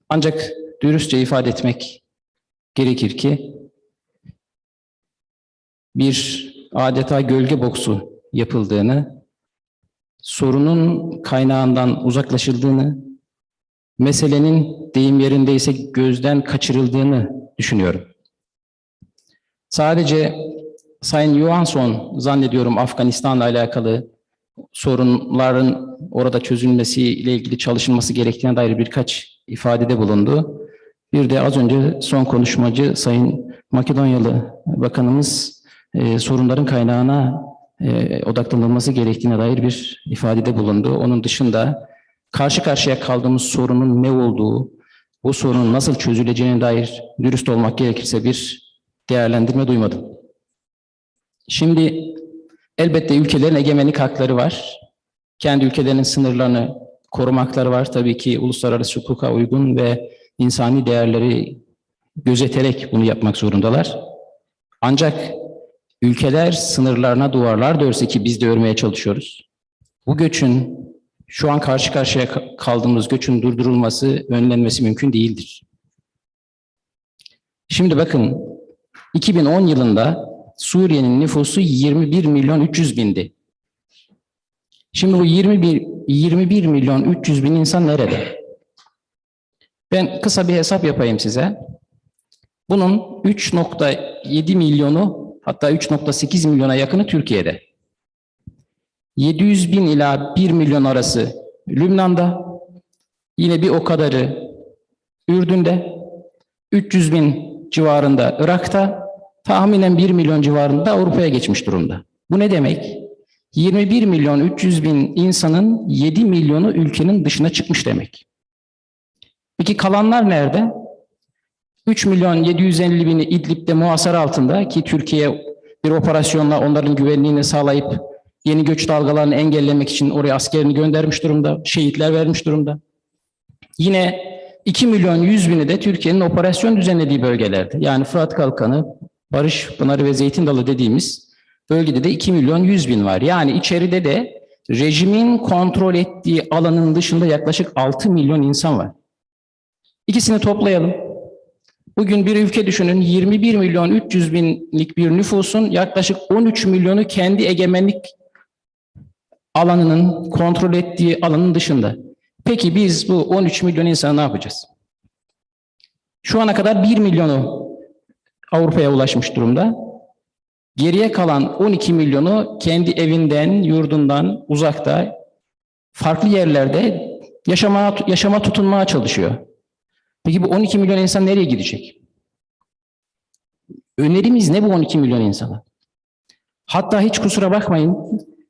Ancak dürüstçe ifade etmek gerekir ki bir adeta gölge boksu yapıldığını, sorunun kaynağından uzaklaşıldığını meselenin deyim yerindeyse gözden kaçırıldığını düşünüyorum. Sadece Sayın Johansson zannediyorum Afganistan'la alakalı sorunların orada çözülmesiyle ilgili çalışılması gerektiğine dair birkaç ifadede bulundu. Bir de az önce son konuşmacı Sayın Makedonyalı Bakanımız sorunların kaynağına odaklanılması gerektiğine dair bir ifadede bulundu. Onun dışında karşı karşıya kaldığımız sorunun ne olduğu, bu sorunun nasıl çözüleceğine dair dürüst olmak gerekirse bir değerlendirme duymadım. Şimdi elbette ülkelerin egemenlik hakları var. Kendi ülkelerinin sınırlarını korumakları var. Tabii ki uluslararası hukuka uygun ve insani değerleri gözeterek bunu yapmak zorundalar. Ancak ülkeler sınırlarına duvarlar da örse ki biz de örmeye çalışıyoruz. Bu göçün, şu an karşı karşıya kaldığımız göçün durdurulması, önlenmesi mümkün değildir. Şimdi bakın, 2010 yılında Suriye'nin nüfusu 21 milyon 300 bindi. Şimdi bu 21 milyon 300 bin insan nerede? Ben kısa bir hesap yapayım size. Bunun 3,7 milyonu hatta 3,8 milyona yakını Türkiye'de. 700 bin ila 1 milyon arası Lübnan'da, yine bir o kadarı Ürdün'de, 300 bin civarında Irak'ta, tahminen 1 milyon civarında Avrupa'ya geçmiş durumda. Bu ne demek? 21 milyon 300 bin insanın 7 milyonu ülkenin dışına çıkmış demek. Peki kalanlar nerede? 3 milyon 750 bini İdlib'de muhasara altında ki Türkiye bir operasyonla onların güvenliğini sağlayıp yeni göç dalgalarını engellemek için oraya askerini göndermiş durumda, şehitler vermiş durumda. Yine 2 milyon 100 bini de Türkiye'nin operasyon düzenlediği bölgelerde. Yani Fırat Kalkanı, Barış Pınarı ve Zeytin Dalı dediğimiz bölgede de 2 milyon 100 bin var. Yani içeride de rejimin kontrol ettiği alanın dışında yaklaşık 6 milyon insan var. İkisini toplayalım. Bugün bir ülke düşünün, 21 milyon 300 binlik bir nüfusun yaklaşık 13 milyonu kendi egemenlik alanının kontrol ettiği alanın dışında. Peki biz bu 13 milyon insana ne yapacağız? Şu ana kadar 1 milyonu Avrupa'ya ulaşmış durumda. Geriye kalan 12 milyonu kendi evinden, yurdundan, uzakta, farklı yerlerde yaşama tutunmaya çalışıyor. Peki bu 12 milyon insan nereye gidecek? Önerimiz ne bu 12 milyon insana? Hatta hiç kusura bakmayın,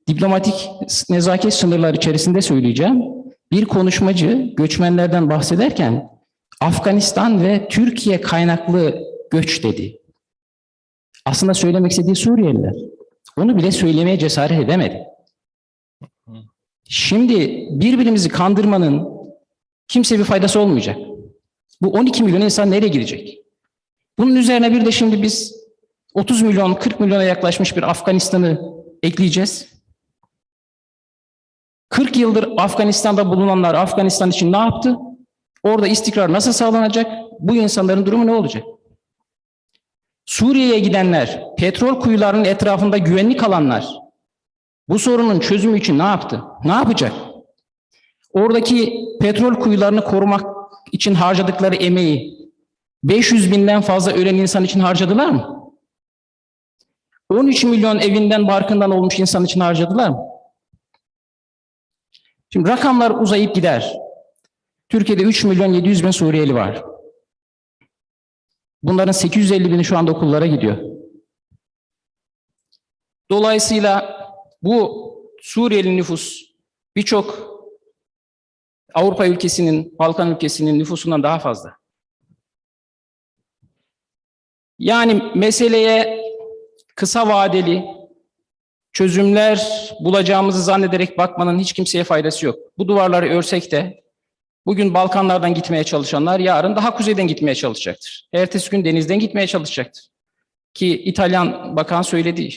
diplomatik nezaket sınırları içerisinde söyleyeceğim. Bir konuşmacı göçmenlerden bahsederken Afganistan ve Türkiye kaynaklı göç dedi. Aslında söylemek istediği Suriyeliler. Onu bile söylemeye cesaret edemedi. Şimdi birbirimizi kandırmanın kimseye bir faydası olmayacak. Bu 12 milyon insan nereye gidecek? Bunun üzerine bir de şimdi biz 30 milyon, 40 milyona yaklaşmış bir Afganistan'ı ekleyeceğiz. 40 yıldır Afganistan'da bulunanlar Afganistan için ne yaptı? Orada istikrar nasıl sağlanacak? Bu insanların durumu ne olacak? Suriye'ye gidenler, petrol kuyularının etrafında güvenlik alanlar, bu sorunun çözümü için ne yaptı? Ne yapacak? Oradaki petrol kuyularını korumak için harcadıkları emeği 500 binden fazla ölen insan için harcadılar mı? 13 milyon evinden barkından olmuş insan için harcadılar mı? Şimdi rakamlar uzayıp gider. Türkiye'de 3 milyon 700 bin Suriyeli var. Bunların 850 bini şu anda okullara gidiyor. Dolayısıyla bu Suriyeli nüfus birçok Avrupa ülkesinin, Balkan ülkesinin nüfusundan daha fazla. Yani meseleye kısa vadeli çözümler bulacağımızı zannederek bakmanın hiç kimseye faydası yok. Bu duvarları örsek de bugün Balkanlardan gitmeye çalışanlar yarın daha kuzeyden gitmeye çalışacaktır. Ertesi gün denizden gitmeye çalışacaktır. Ki İtalyan bakan söyledi,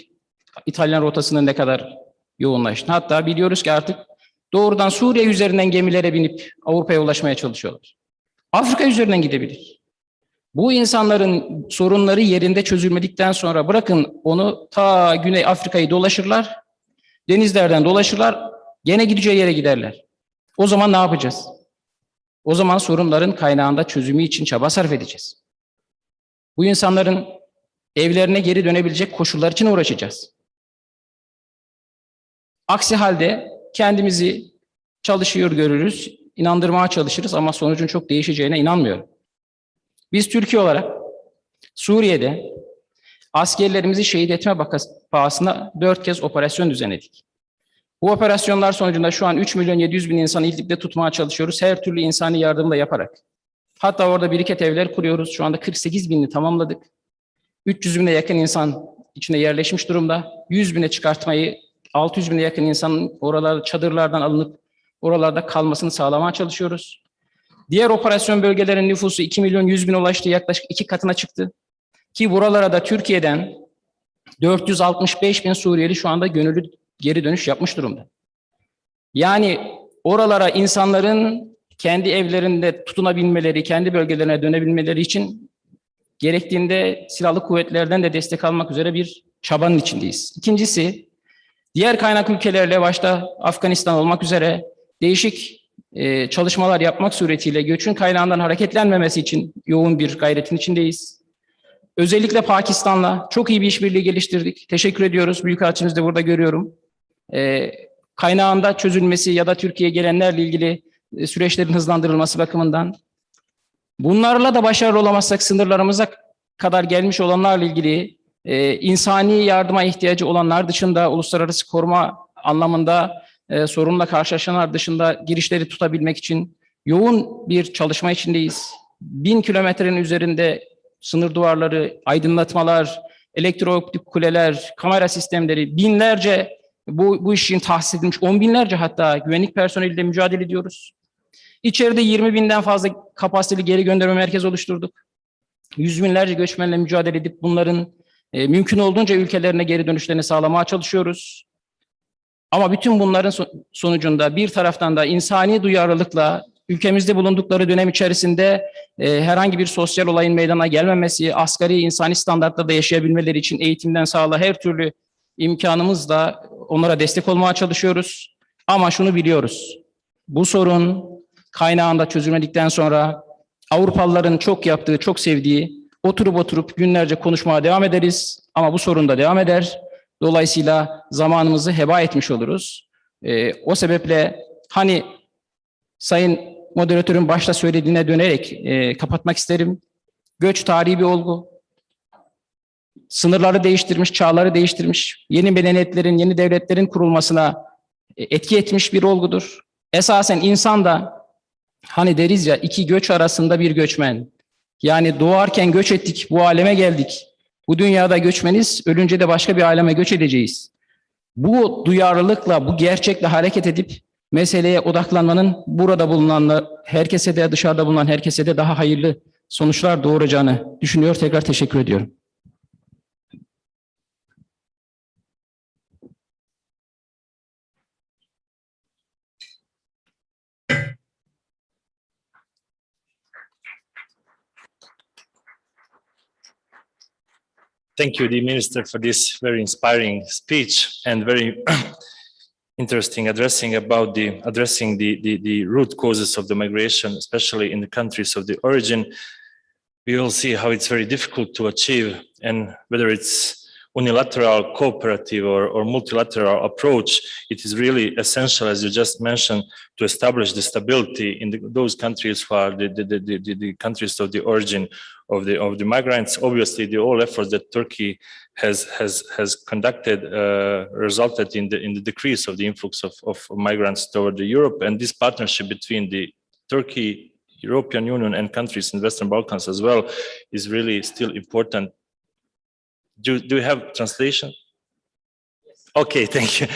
İtalyan rotasının ne kadar yoğunlaştı. Hatta biliyoruz ki artık doğrudan Suriye üzerinden gemilere binip Avrupa'ya ulaşmaya çalışıyorlar. Afrika üzerinden gidebilir. Bu insanların sorunları yerinde çözülmedikten sonra bırakın onu ta Güney Afrika'yı dolaşırlar, denizlerden dolaşırlar, gene gideceği yere giderler. O zaman ne yapacağız? O zaman sorunların kaynağında çözümü için çaba sarf edeceğiz. Bu insanların evlerine geri dönebilecek koşullar için uğraşacağız. Aksi halde kendimizi çalışıyor görürüz, inandırmaya çalışırız ama sonucun çok değişeceğine inanmıyorum. Biz Türkiye olarak Suriye'de askerlerimizi şehit etme pahasına 4 kez operasyon düzenledik. Bu operasyonlar sonucunda şu an 3.700.000 insanı İdlib'de tutmaya çalışıyoruz. Her türlü insani yardımı da yaparak. Hatta orada biriket evler kuruyoruz. Şu anda 48.000'i tamamladık. 300.000'e yakın insan içinde yerleşmiş durumda. 100.000'e çıkartmayı, 600.000'e yakın insanın oralarda çadırlardan alınıp oralarda kalmasını sağlamaya çalışıyoruz. Diğer operasyon bölgelerin nüfusu 2.100.000 ulaştı, yaklaşık 2 katına çıktı. Ki buralara da Türkiye'den 465.000 Suriyeli şu anda gönüllü geri dönüş yapmış durumda. Yani oralara insanların kendi evlerinde tutunabilmeleri, kendi bölgelerine dönebilmeleri için gerektiğinde silahlı kuvvetlerden de destek almak üzere bir çabanın içindeyiz. İkincisi, diğer kaynak ülkelerle başta Afganistan olmak üzere değişik çalışmalar yapmak suretiyle göçün kaynağından hareketlenmemesi için yoğun bir gayretin içindeyiz. Özellikle Pakistan'la çok iyi bir işbirliği geliştirdik. Teşekkür ediyoruz. Büyükelçimizi de burada görüyorum. Kaynağında çözülmesi ya da Türkiye'ye gelenlerle ilgili süreçlerin hızlandırılması bakımından. Bunlarla da başarılı olamazsak sınırlarımıza kadar gelmiş olanlarla ilgili insani yardıma ihtiyacı olanlar dışında uluslararası koruma anlamında sorunla karşılaşanlar dışında girişleri tutabilmek için yoğun bir çalışma içindeyiz. 1000 kilometrenin üzerinde sınır duvarları, aydınlatmalar, elektrooptik kuleler, kamera sistemleri, binlerce bu iş için tahsis edilmiş, 10 binlerce hatta güvenlik personeliyle mücadele ediyoruz. İçeride 20.000'den fazla kapasiteli geri gönderme merkezi oluşturduk. 100.000'lerce göçmenle mücadele edip bunların mümkün olduğunca ülkelerine geri dönüşlerini sağlamaya çalışıyoruz. Ama bütün bunların sonucunda bir taraftan da insani duyarlılıkla ülkemizde bulundukları dönem içerisinde herhangi bir sosyal olayın meydana gelmemesi, asgari insani standartlarda yaşayabilmeleri için eğitimden sağlığa her türlü imkanımızla onlara destek olmaya çalışıyoruz. Ama şunu biliyoruz, bu sorun kaynağında çözülmedikten sonra Avrupalıların çok yaptığı, çok sevdiği oturup günlerce konuşmaya devam ederiz ama bu sorun da devam eder. Dolayısıyla zamanımızı heba etmiş oluruz. O sebeple hani Sayın Moderatörün başta söylediğine dönerek kapatmak isterim. Göç tarihi bir olgu. Sınırları değiştirmiş, çağları değiştirmiş, yeni medeniyetlerin, yeni devletlerin kurulmasına etki etmiş bir olgudur. Esasen insan da hani deriz ya, iki göç arasında bir göçmen. Yani doğarken göç ettik, bu aleme geldik. Bu dünyada göçmeniz, ölünce de başka bir aleme göç edeceğiz. Bu duyarlılıkla, bu gerçekle hareket edip meseleye odaklanmanın burada bulunan herkese de, dışarıda bulunan herkese de daha hayırlı sonuçlar doğuracağını düşünüyor. Tekrar teşekkür ediyorum. Thank you, the Minister, for this very inspiring speech and very interesting addressing the root causes of the migration, especially in the countries of the origin. We will see how it's very difficult to achieve, and whether it's unilateral, cooperative, or multilateral approach, it is really essential, as you just mentioned, to establish the stability in those countries who are the countries of the origin of the migrants. Obviously, all efforts that Turkey has conducted resulted in the decrease of the influx of migrants toward Europe, and this partnership between the Turkey, European Union, and countries in Western Balkans as well is really still important. Do you have translation? Yes. Okay, thank you.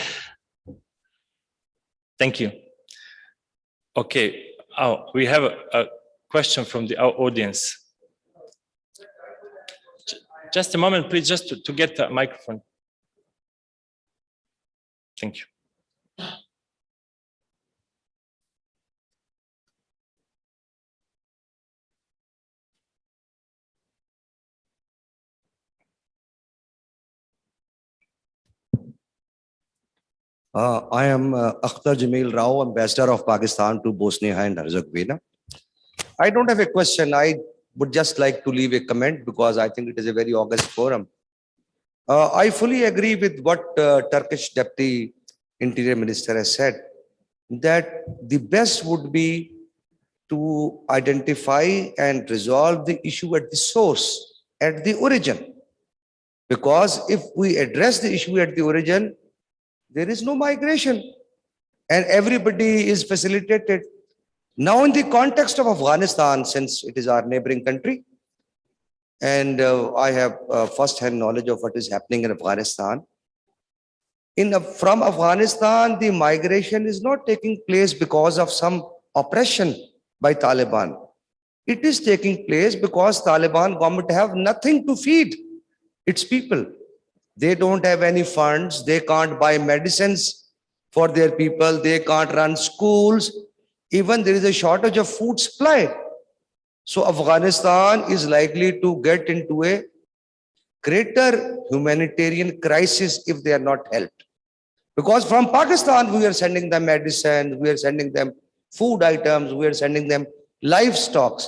Thank you. Okay, we have a question from our audience. Just a moment, please, just to get the microphone. Thank you. I am Akhtar Jamil Rao, Ambassador of Pakistan to Bosnia and Herzegovina. I don't have a question. I would just like to leave a comment because I think it is a very august forum. I fully agree with what Turkish Deputy Interior Minister has said, that the best would be to identify and resolve the issue at the source, at the origin. Because if we address the issue at the origin, there is no migration and everybody is facilitated. Now, in the context of Afghanistan, since it is our neighboring country, and I have first-hand knowledge of what is happening in Afghanistan. From Afghanistan, the migration is not taking place because of some oppression by Taliban. It is taking place because Taliban government have nothing to feed its people. They don't have any funds. They can't buy medicines for their people. They can't run schools. Even there is a shortage of food supply. So Afghanistan is likely to get into a greater humanitarian crisis if they are not helped. Because from Pakistan, we are sending them medicine, we are sending them food items, we are sending them livestock.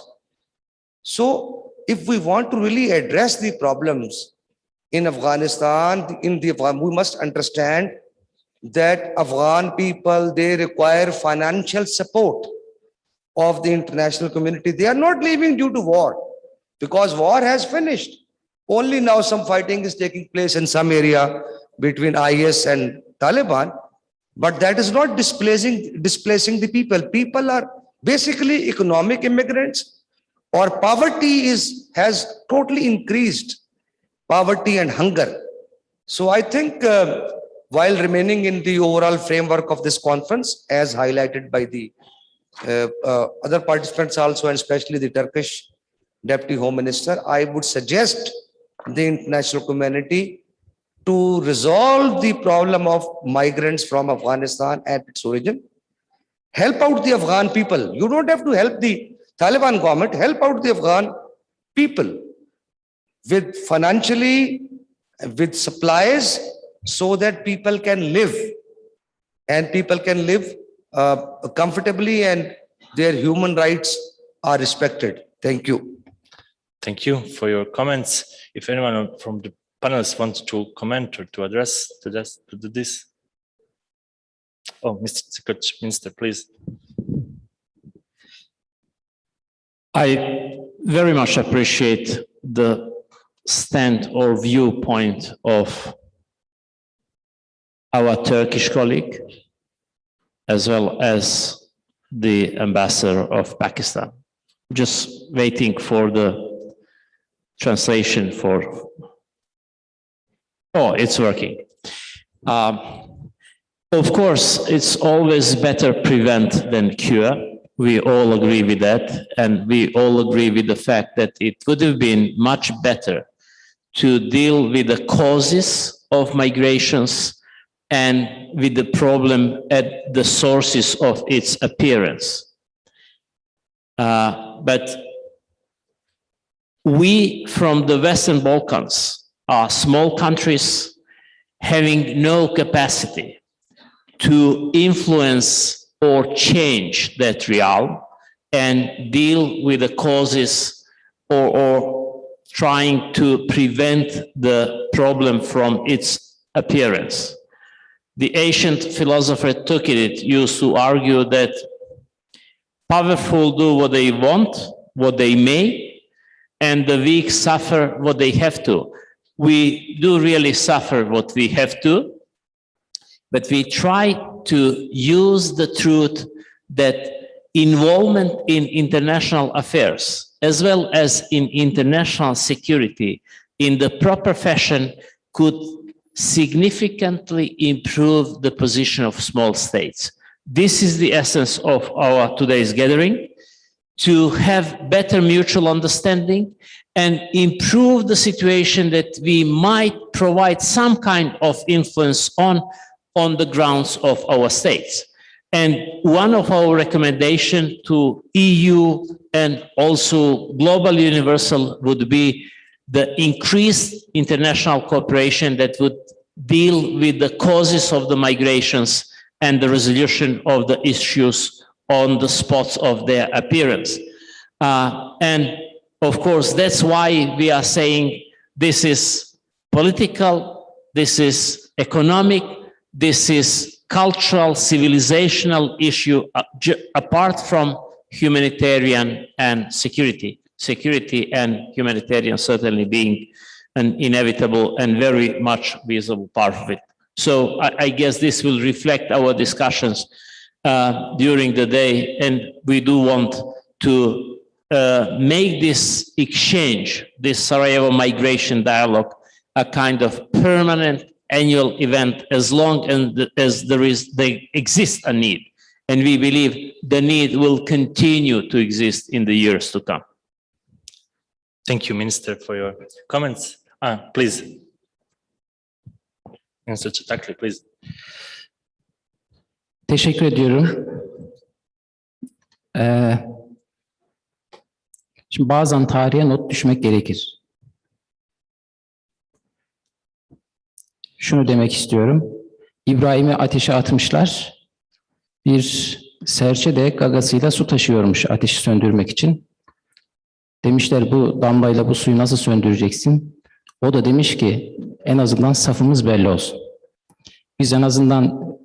So if we want to really address the problems in Afghanistan, we must understand that Afghan people, they require financial support of the international community. They are not leaving due to war, because war has finished. Only now some fighting is taking place in some area between IS and Taliban, but that is not displacing the people. People are basically economic immigrants, or poverty has totally increased, poverty and hunger. So I think while remaining in the overall framework of this conference, as highlighted by the other participants also, and especially the Turkish Deputy Home Minister, I would suggest the international community to resolve the problem of migrants from Afghanistan at its origin. Help out the Afghan people. You don't have to help the Taliban government. Help out the Afghan people with financially, with supplies, so that people can live, and people can live comfortably and their human rights are respected. Thank you. Thank you for your comments. If anyone from the panelists wants to comment or to address to this. Oh, Mr. Tsikoc, Minister, please. I very much appreciate the stand or viewpoint of our Turkish colleague, as well as the ambassador of Pakistan. Just waiting for the translation for, oh, it's working. Of course, it's always better prevent than cure. We all agree with that. And we all agree with the fact that it would have been much better to deal with the causes of migrations and with the problem at the sources of its appearance. But we from the Western Balkans are small countries having no capacity to influence or change that realm and deal with the causes, or trying to prevent the problem from its appearance. The ancient philosopher Thucydides used to argue that powerful do what they want, what they may, and the weak suffer what they have to. We do really suffer what we have to, but we try to use the truth that involvement in international affairs, as well as in international security, in the proper fashion could significantly improve the position of small states. This is the essence of our today's gathering, to have better mutual understanding and improve the situation that we might provide some kind of influence on the grounds of our states. And one of our recommendations to EU and also global universal would be the increased international cooperation that would deal with the causes of the migrations and the resolution of the issues on the spots of their appearance. And of course, that's why we are saying this is political, this is economic, this is cultural, civilizational issue, apart from humanitarian and security. Security and humanitarian certainly being an inevitable and very much visible part of it. So I guess this will reflect our discussions during the day, and we do want to make this exchange, this Sarajevo migration dialogue, a kind of permanent annual event as long as there exists a need. And we believe the need will continue to exist in the years to come. Thank you, Minister, for your comments. Please. Minister Çatakli, please. Teşekkür ediyorum. Şimdi bazen tarihe not düşmek gerekir. Şunu demek istiyorum. İbrahim'i ateşe atmışlar. Bir serçe de gagasıyla su taşıyormuş ateşi söndürmek için. Demişler bu damlayla bu suyu nasıl söndüreceksin? O da demiş ki en azından safımız belli olsun. Biz en azından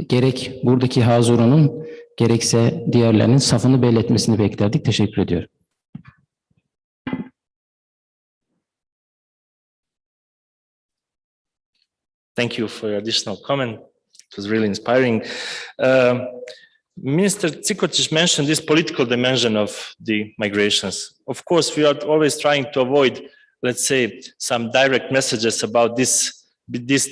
gerek buradaki Hazurunun gerekse diğerlerinin safını belli etmesini beklerdik. Teşekkür ediyorum. Thank you for your additional comment. It was really inspiring. Minister Cikotic mentioned this political dimension of the migrations. Of course, we are always trying to avoid, let's say, some direct messages about this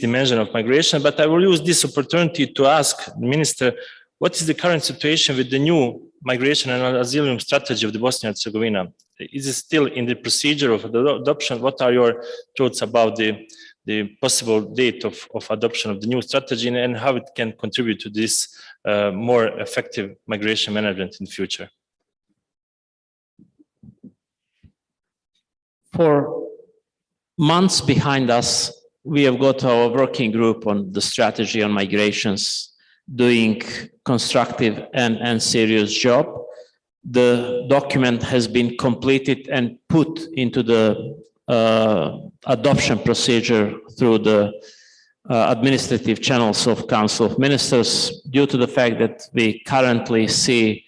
dimension of migration, but I will use this opportunity to ask the Minister, what is the current situation with the new migration and asylum strategy of the Bosnia and Herzegovina? Is it still in the procedure of adoption? What are your thoughts about the possible date of adoption of the new strategy and how it can contribute to this more effective migration management in the future? For months behind us, we have got our working group on the strategy on migrations doing constructive and serious job. The document has been completed and put into the adoption procedure through the administrative channels of Council of Ministers due to the fact that we currently see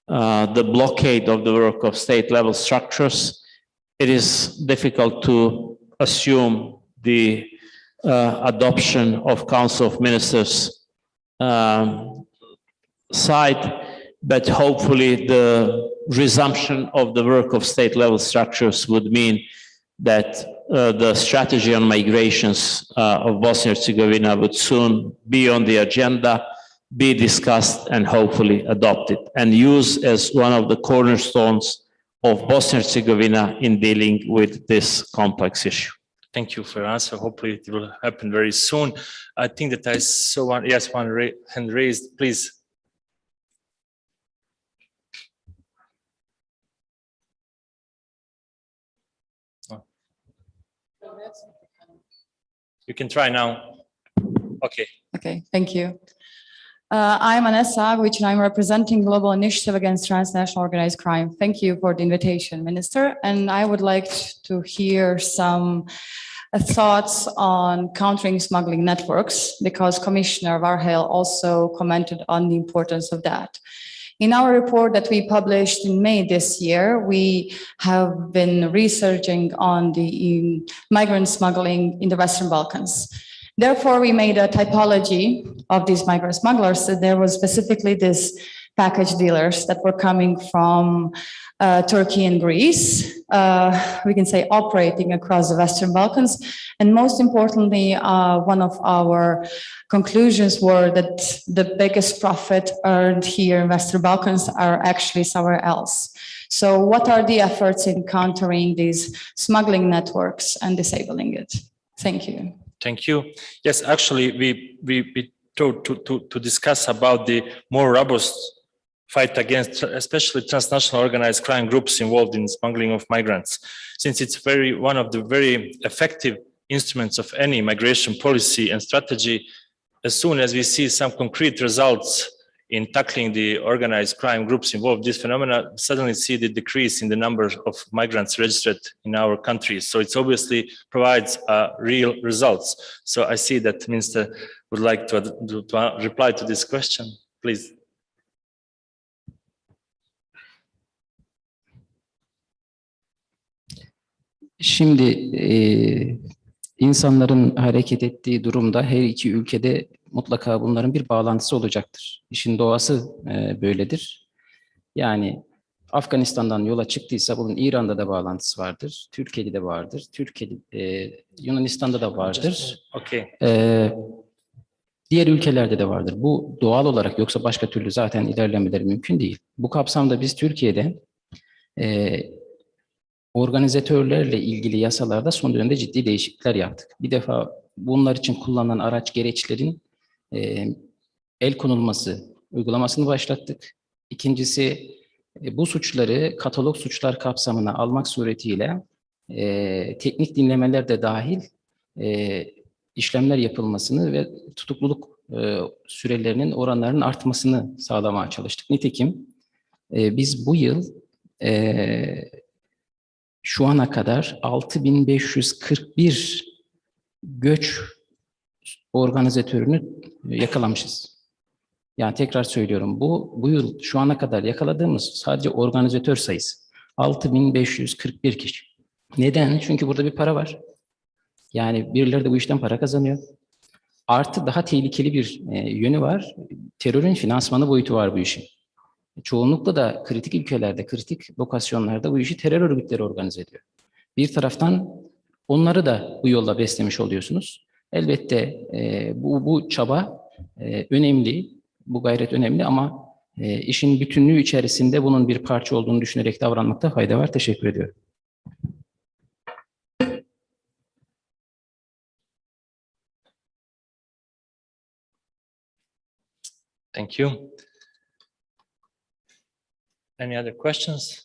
the blockade of the work of state level structures. It is difficult to assume the adoption of Council of Ministers side, but hopefully the resumption of the work of state level structures would mean that the strategy on migrations of Bosnia and Herzegovina would soon be on the agenda, be discussed and hopefully adopted and used as one of the cornerstones of Bosnia and Herzegovina in dealing with this complex issue. Thank you for your answer. Hopefully it will happen very soon. I think that I saw one, yes, one hand raised, please. You can try now. Okay. Okay, thank you. I'm Anessa Agovic, and I'm representing Global Initiative Against Transnational Organized Crime. Thank you for the invitation, Minister. And I would like to hear some thoughts on countering smuggling networks, because Commissioner Varhelyi also commented on the importance of that. In our report that we published in May this year, we have been researching on the migrant smuggling in the Western Balkans. Therefore, we made a typology of these migrant smugglers. So there was specifically this package dealers that were coming from Turkey and Greece, we can say operating across the Western Balkans. And most importantly, one of our conclusions were that the biggest profit earned here in Western Balkans are actually somewhere else. So what are the efforts in countering these smuggling networks and disabling it? Thank you. Thank you. Yes, actually, we to discuss about the more robust fight against especially transnational organized crime groups involved in smuggling of migrants, since it's one of the very effective instruments of any migration policy and strategy. As soon as we see some concrete results in tackling the organized crime groups involved in this phenomena, suddenly see the decrease in the number of migrants registered in our countries. So it's obviously provides real results. So I see that Minister would like to reply to this question, please. Şimdi insanların hareket ettiği durumda her iki ülkede mutlaka bunların bir bağlantısı olacaktır. İşin doğası böyledir. Yani Afganistan'dan yola çıktıysa bunun İran'da da bağlantısı vardır, Türkiye'de de vardır, Yunanistan'da da vardır. Okay. Diğer ülkelerde de vardır. Bu doğal olarak, yoksa başka türlü zaten ilerlemeleri mümkün değil. Bu kapsamda biz Türkiye'de organizatörlerle ilgili yasalarda son dönemde ciddi değişiklikler yaptık. Bir defa bunlar için kullanılan araç gereçlerin el konulması uygulamasını başlattık. İkincisi, bu suçları katalog suçlar kapsamına almak suretiyle teknik dinlemeler de dahil işlemler yapılmasını ve tutukluluk sürelerinin oranlarının artmasını sağlamaya çalıştık. Nitekim biz bu yıl şu ana kadar 6541 göç organizatörünü yakalamışız. Yani tekrar söylüyorum, bu yıl şu ana kadar yakaladığımız sadece organizatör sayısı 6541 kişi. Neden? Çünkü burada bir para var. Yani birileri de bu işten para kazanıyor. Artı daha tehlikeli bir yönü var. Terörün finansmanı boyutu var bu işin. Çoğunlukla da kritik ülkelerde, kritik lokasyonlarda bu işi terör örgütleri organize ediyor. Bir taraftan onları da bu yolla beslemiş oluyorsunuz. Elbette bu çaba önemli, bu gayret önemli ama işin bütünlüğü içerisinde bunun bir parça olduğunu düşünerek davranmakta fayda var. Teşekkür ediyorum. Thank you. Any other questions?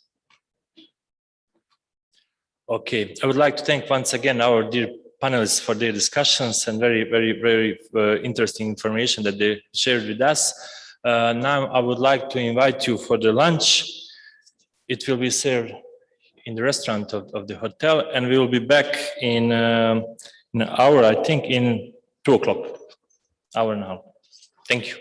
Okay, I would like to thank once again our dear panelists for their discussions and very interesting information that they shared with us. Now I would like to invite you for the lunch. It will be served in the restaurant of the hotel, and we will be back in an hour, I think, in 2 o'clock, hour and a half. Thank you.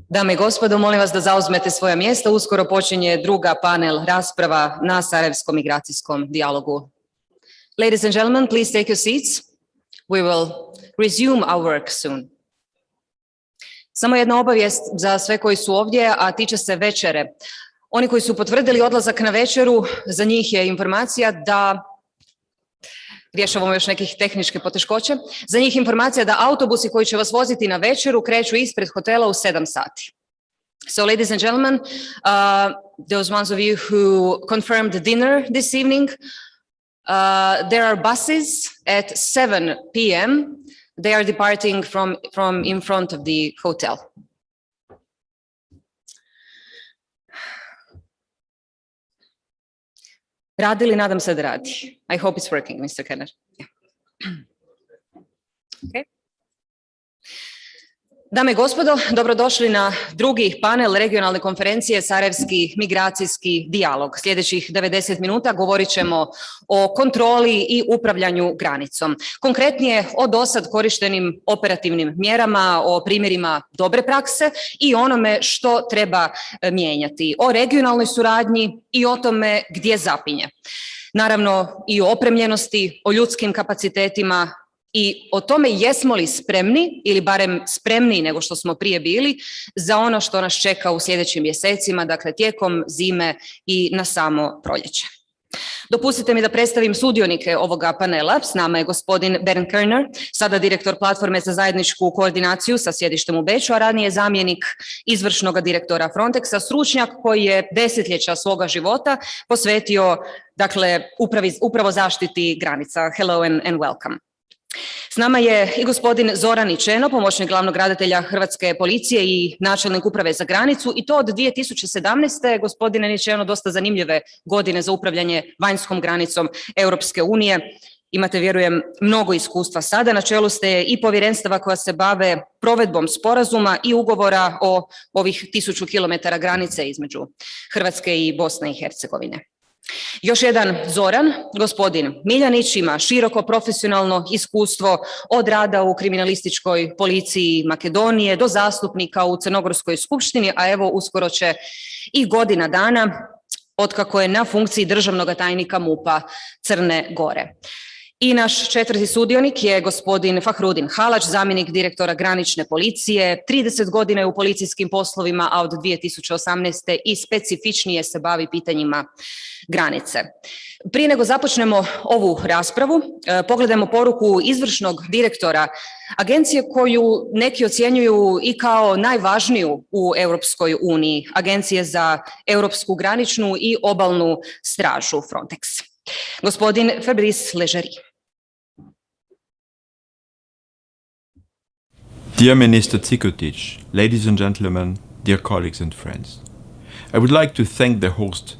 Dame i gospodo, molim vas da zauzmete svoja mjesta. Uskoro počinje druga panel rasprava na Sarajevskom migracijskom dijalogu. Ladies and gentlemen, please take your seats. We will resume our work soon. Samo jedna obavijest za sve koji su ovdje, a tiče se večere. Oni koji su potvrdili odlazak na večeru, za njih je informacija da rješavamo još nekih tehničke poteškoće. Za njih informacija da autobusi koji će vas voziti na večeru kreću ispred hotela u 7 sati. So, ladies and gentlemen, those ones of you who confirmed dinner this evening, there are buses at 7 p.m. They are departing from in front of the hotel. Radi li? Nadam se da radi. I hope it's working, Mr. Kenner. Yeah. Okay. Dame i gospodo, dobrodošli na drugi panel regionalne konferencije Sarajevski migracijski dijalog. Sljedećih 90 minuta govorit ćemo o kontroli i upravljanju granicom. Konkretnije o dosad korištenim operativnim mjerama, o primjerima dobre prakse i onome što treba mijenjati, o regionalnoj suradnji i o tome gdje zapinje. Naravno i o opremljenosti, o ljudskim kapacitetima, i o tome jesmo li spremni ili barem spremniji nego što smo prije bili za ono što nas čeka u sljedećim mjesecima, dakle tijekom zime i na samo proljeće. Dopustite mi da predstavim sudionike ovoga panela. S nama je gospodin Bernd Körner, sada direktor platforme za zajedničku koordinaciju sa sjedištem u Beču, a ranije zamjenik izvršnog direktora Frontexa, stručnjak koji je desetljeća svoga života posvetio, dakle, upravo zaštiti granica. Hello and welcome. S nama je i gospodin Zoran Ičeno, pomoćnik glavnog ravnatelja Hrvatske policije i načelnik uprave za granicu, i to od 2017. Gospodine Ičeno, dosta zanimljive godine za upravljanje vanjskom granicom Europske unije. Imate, vjerujem, mnogo iskustva sada. Na čelu ste i povjerenstava koja se bave provedbom sporazuma i ugovora o ovih 1000 kilometara granice između Hrvatske i Bosne i Hercegovine. Još jedan Zoran, gospodin Miljanić, ima široko profesionalno iskustvo od rada u kriminalističkoj policiji Makedonije do zastupnika u Crnogorskoj skupštini, a evo uskoro će i godina dana otkako je na funkciji državnog tajnika MUP-a Crne Gore. I naš četvrti sudionik je gospodin Fahrudin Halač, zamjenik direktora granične policije, 30 godina je u policijskim poslovima, a od 2018. i specifičnije se bavi pitanjima granice. Prije nego započnemo ovu raspravu, pogledajmo poruku izvršnog direktora agencije koju neki ocjenjuju i kao najvažniju u Europskoj uniji, Agencije za europsku graničnu i obalnu stražu Frontex. Gospodin Fabrice Leggeri. Dear Minister Cikotic, ladies and gentlemen, dear colleagues and friends, I would like to thank the host,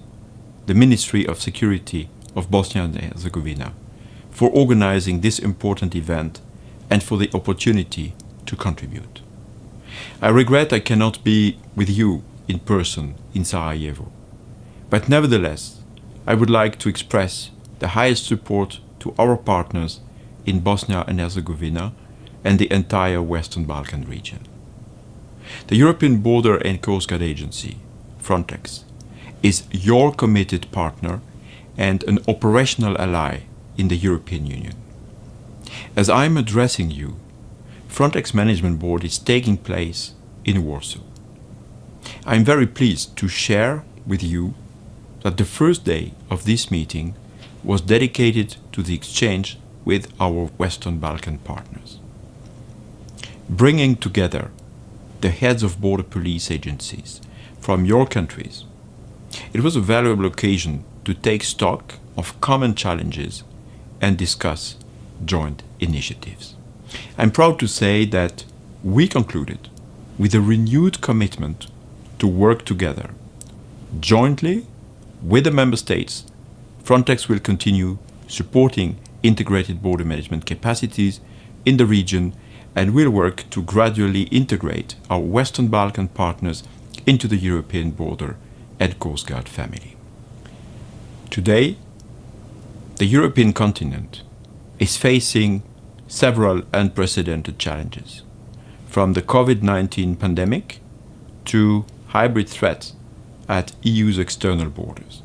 the Ministry of Security of Bosnia and Herzegovina, for organizing this important event and for the opportunity to contribute. I regret I cannot be with you in person in Sarajevo, but nevertheless, I would like to express the highest support to our partners in Bosnia and Herzegovina and the entire Western Balkan region. The European Border and Coast Guard Agency, Frontex, is your committed partner and an operational ally in the European Union. As I am addressing you, Frontex Management Board is taking place in Warsaw. I am very pleased to share with you that the first day of this meeting was dedicated to the exchange with our Western Balkan partners. Bringing together the heads of border police agencies from your countries, it was a valuable occasion to take stock of common challenges and discuss joint initiatives. I'm proud to say that we concluded with a renewed commitment to work together jointly with the member states. Frontex will continue supporting integrated border management capacities in the region and will work to gradually integrate our Western Balkan partners into the European Border and Coast Guard family. Today, the European continent is facing several unprecedented challenges, from the COVID-19 pandemic to hybrid threats at EU's external borders.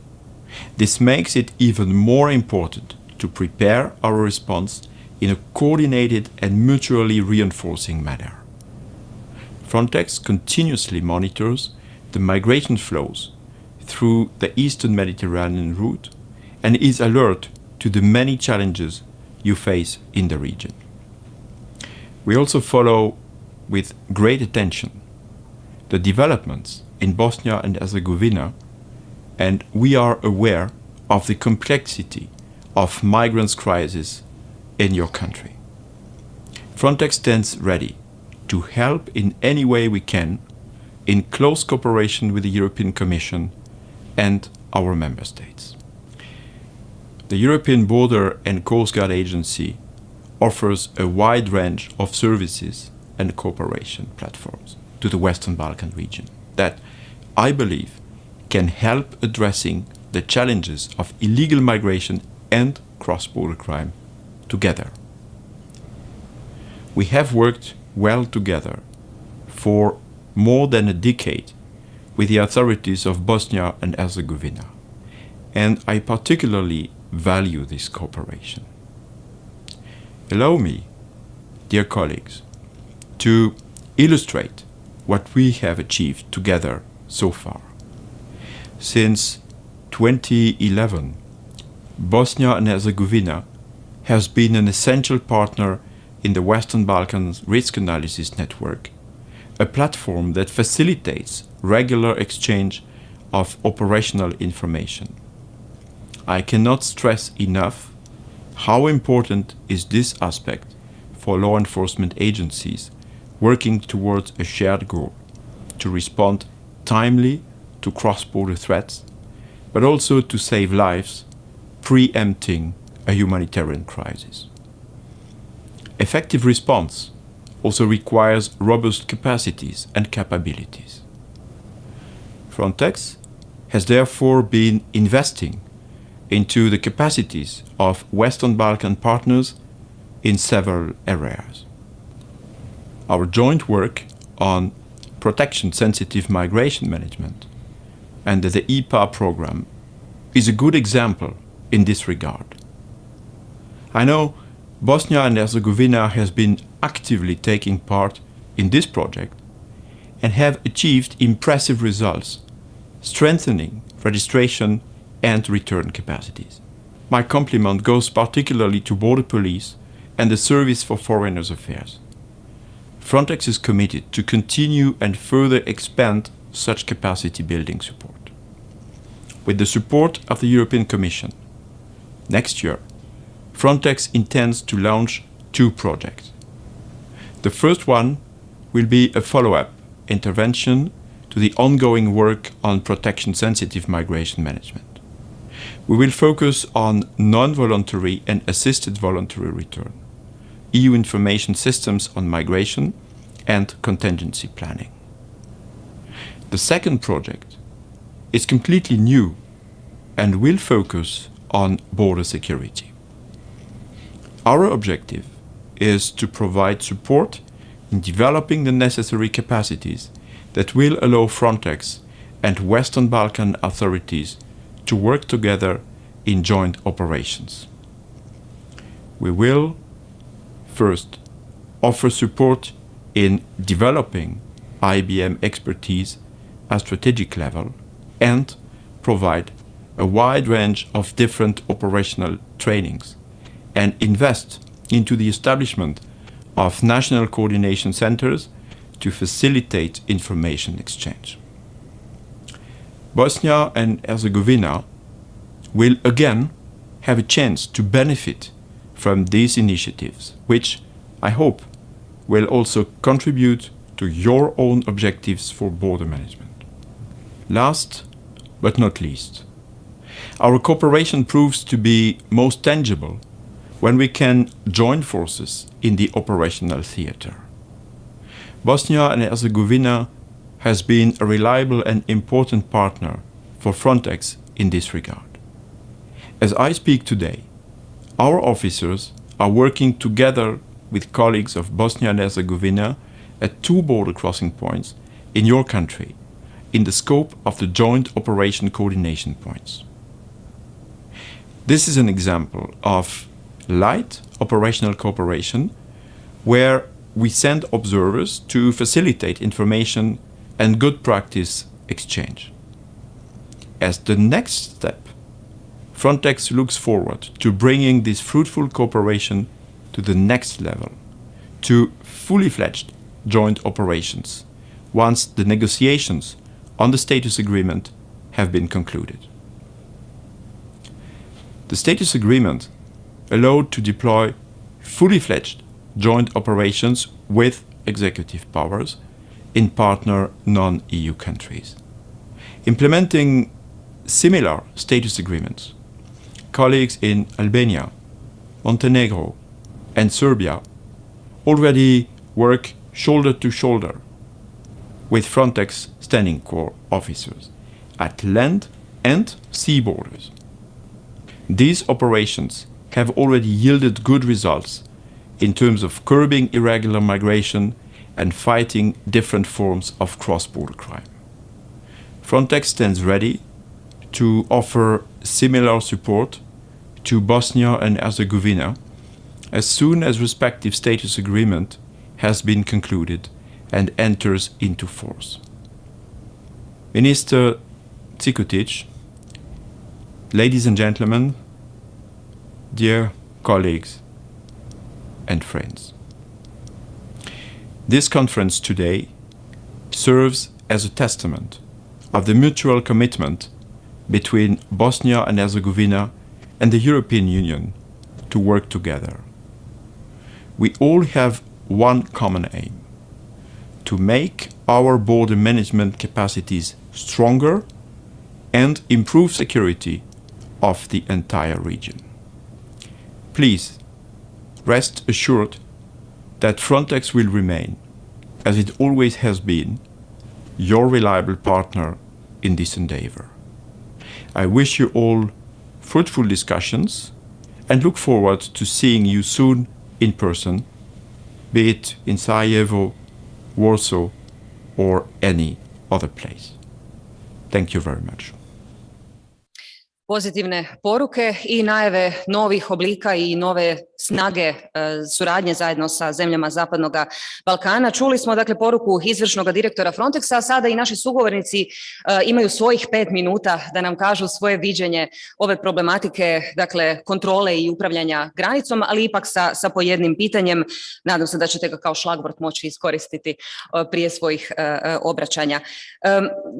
This makes it even more important to prepare our response in a coordinated and mutually reinforcing manner. Frontex continuously monitors the migration flows through the Eastern Mediterranean route and is alert to the many challenges you face in the region. We also follow with great attention the developments in Bosnia and Herzegovina, and we are aware of the complexity of migrants' crisis in your country. Frontex stands ready to help in any way we can, in close cooperation with the European Commission and our member states. The European Border and Coast Guard Agency offers a wide range of services and cooperation platforms to the Western Balkan region that, I believe, can help addressing the challenges of illegal migration and cross-border crime together. We have worked well together for more than a decade with the authorities of Bosnia and Herzegovina, and I particularly value this cooperation. Allow me, dear colleagues, to illustrate what we have achieved together so far. Since 2011, Bosnia and Herzegovina has been an essential partner in the Western Balkans Risk Analysis Network, a platform that facilitates regular exchange of operational information. I cannot stress enough how important is this aspect for law enforcement agencies working towards a shared goal to respond timely to cross-border threats, but also to save lives, preempting a humanitarian crisis. Effective response also requires robust capacities and capabilities. Frontex has therefore been investing into the capacities of Western Balkan partners in several areas. Our joint work on protection-sensitive migration management and the EPA program is a good example in this regard. I know Bosnia and Herzegovina has been actively taking part in this project and have achieved impressive results, strengthening registration and return capacities. My compliment goes particularly to Border Police and the Service for Foreigners Affairs. Frontex is committed to continue and further expand such capacity building support. With the support of the European Commission, next year, Frontex intends to launch 2 projects. The first one will be a follow-up intervention to the ongoing work on protection-sensitive migration management. We will focus on non-voluntary and assisted voluntary return, EU information systems on migration, and contingency planning. The second project is completely new and will focus on border security. Our objective is to provide support in developing the necessary capacities that will allow Frontex and Western Balkan authorities to work together in joint operations. We will first offer support in developing IBM expertise at strategic level and provide a wide range of different operational trainings and invest into the establishment of national coordination centers to facilitate information exchange. Bosnia and Herzegovina will again have a chance to benefit from these initiatives, which I hope will also contribute to your own objectives for border management. Last but not least, our cooperation proves to be most tangible when we can join forces in the operational theater. Bosnia and Herzegovina has been a reliable and important partner for Frontex in this regard. As I speak today, our officers are working together with colleagues of Bosnia and Herzegovina at 2 border crossing points in your country in the scope of the joint operation coordination points. This is an example of light operational cooperation where we send observers to facilitate information and good practice exchange. As the next step, Frontex looks forward to bringing this fruitful cooperation to the next level, to fully fledged joint operations, once the negotiations on the status agreement have been concluded. The status agreement allowed to deploy fully fledged joint operations with executive powers in partner non-EU countries. Implementing similar status agreements, colleagues in Albania, Montenegro, and Serbia already work shoulder to shoulder with Frontex standing corps officers at land and sea borders. These operations have already yielded good results in terms of curbing irregular migration and fighting different forms of cross-border crime. Frontex stands ready to offer similar support to Bosnia and Herzegovina as soon as respective status agreement has been concluded and enters into force. Minister Cikotic, ladies and gentlemen, dear colleagues and friends, this conference today serves as a testament of the mutual commitment between Bosnia and Herzegovina and the European Union to work together. We all have one common aim: to make our border management capacities stronger and improve security of the entire region. Please rest assured that Frontex will remain, as it always has been, your reliable partner in this endeavor. I wish you all fruitful discussions and look forward to seeing you soon in person, be it in Sarajevo, Warsaw, or any other place. Thank you very much. Pozitivne poruke i najave novih oblika i nove snage suradnje zajedno sa zemljama Zapadnog Balkana. Čuli smo dakle poruku izvršnog direktora Frontexa, a sada i naši sugovornici imaju svojih 5 minuta da nam kažu svoje viđenje ove problematike, dakle kontrole i upravljanja granicom, ali ipak sa po jednim pitanjem. Nadam se da ćete ga kao šlagvort moći iskoristiti prije svojih obraćanja.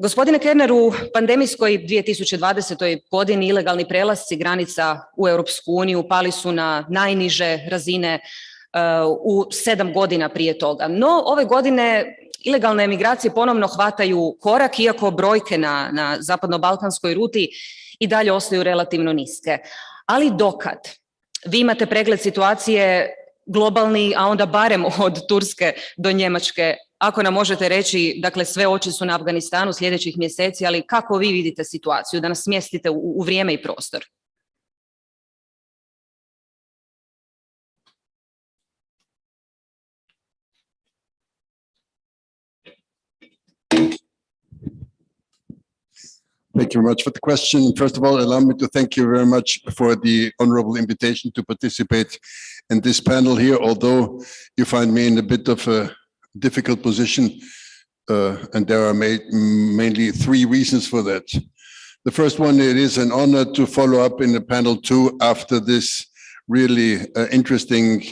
Gospodine Kerner, u pandemijskoj 2020. godini ilegalni prelasci granica u Europsku uniju pali su na najniže razine u 7 godina prije toga. No, ove godine ilegalne emigracije ponovno hvataju korak, iako brojke na zapadno-balkanskoj ruti i dalje ostaju relativno niske. Ali dokad? Vi imate pregled situacije globalni, a onda barem od Turske do Njemačke. Ako nam možete reći, dakle sve oči su na Afganistanu sljedećih mjeseci, ali kako vi vidite situaciju, da nas smjestite u vrijeme i prostor? Thank you very much for the question. First of all, allow me to thank you very much for the honorable invitation to participate in this panel here, although you find me in a bit of a difficult position, and there are mainly 3 reasons for that. The first one, it is an honor to follow up in the panel 2 after this really interesting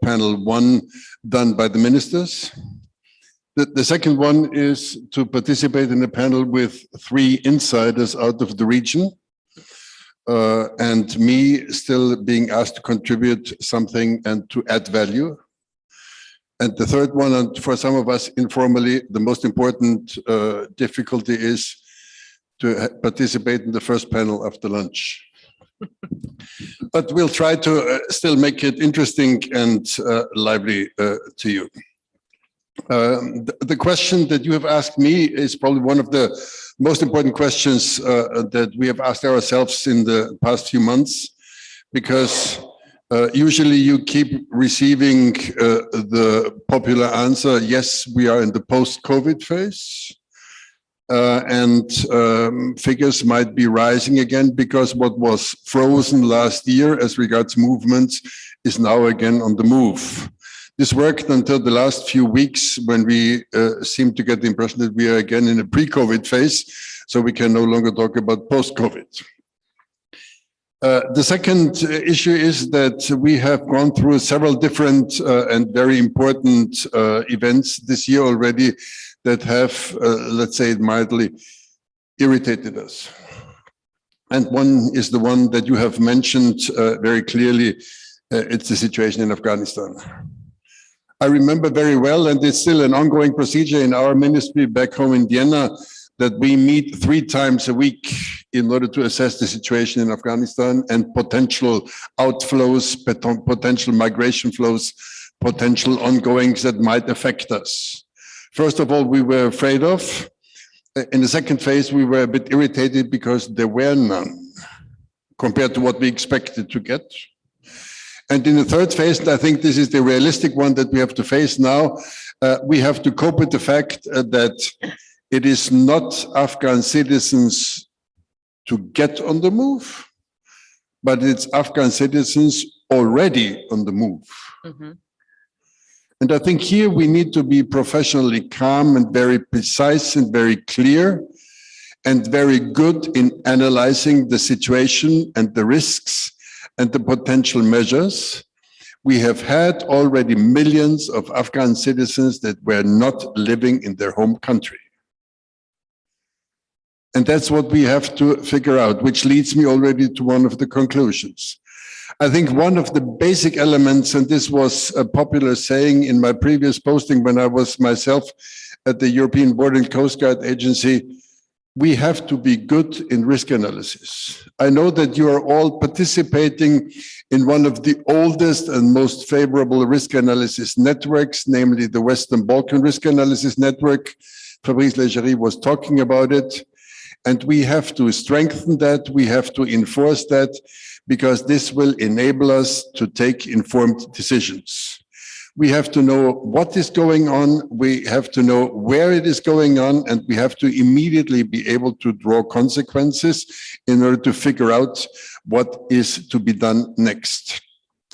panel 1 done by the ministers. The second one is to participate in a panel with 3 insiders out of the region, and me still being asked to contribute something and to add value. And the third one, and for some of us informally, the most important difficulty is to participate in the first panel after lunch. But we'll try to still make it interesting and lively to you. The question that you have asked me is probably one of the most important questions that we have asked ourselves in the past few months, because Usually you keep receiving the popular answer, yes, we are in the post-COVID phase. Figures might be rising again because what was frozen last year as regards movements is now again on the move. This worked until the last few weeks when we seem to get the impression that we are again in a pre-COVID phase, so we can no longer talk about post-COVID. The second issue is that we have gone through several different and very important events this year already that have, let's say it mildly, irritated us. And one is the one that you have mentioned very clearly. It's the situation in Afghanistan. I remember very well, and it's still an ongoing procedure in our ministry back home in Vienna, that we meet 3 times a week in order to assess the situation in Afghanistan and potential outflows, potential migration flows, potential ongoings that might affect us. First of all, we were afraid of. In the second phase, we were a bit irritated because there were none compared to what we expected to get. And in the third phase, and I think this is the realistic one that we have to face now, we have to cope with the fact that it is not Afghan citizens to get on the move, but it's Afghan citizens already on the move. Mm-hmm. And I think here we need to be professionally calm and very precise and very clear and very good in analyzing the situation and the risks and the potential measures. We have had already millions of Afghan citizens that were not living in their home country. And that's what we have to figure out, which leads me already to one of the conclusions. I think one of the basic elements, and this was a popular saying in my previous posting when I was myself at the European Border and Coast Guard Agency, we have to be good in risk analysis. I know that you are all participating in one of the oldest and most favorable risk analysis networks, namely the Western Balkan Risk Analysis Network. Fabrice Leggeri was talking about it. And we have to strengthen that, we have to enforce that, because this will enable us to take informed decisions. We have to know what is going on, we have to know where it is going on, and we have to immediately be able to draw consequences in order to figure out what is to be done next.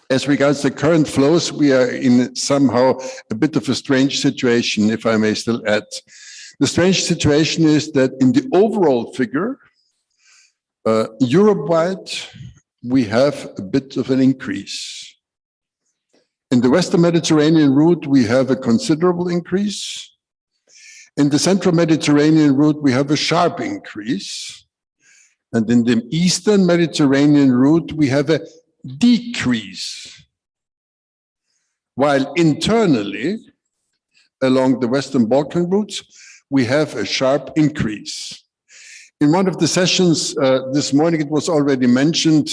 As regards the current flows, we are in somehow a bit of a strange situation, if I may still add. The strange situation is that in the overall figure, Europe-wide, we have a bit of an increase. In the Western Mediterranean route, we have a considerable increase. In the Central Mediterranean route, we have a sharp increase. And in the Eastern Mediterranean route, we have a decrease. While internally, along the Western Balkan routes, we have a sharp increase. In one of the sessions this morning, it was already mentioned,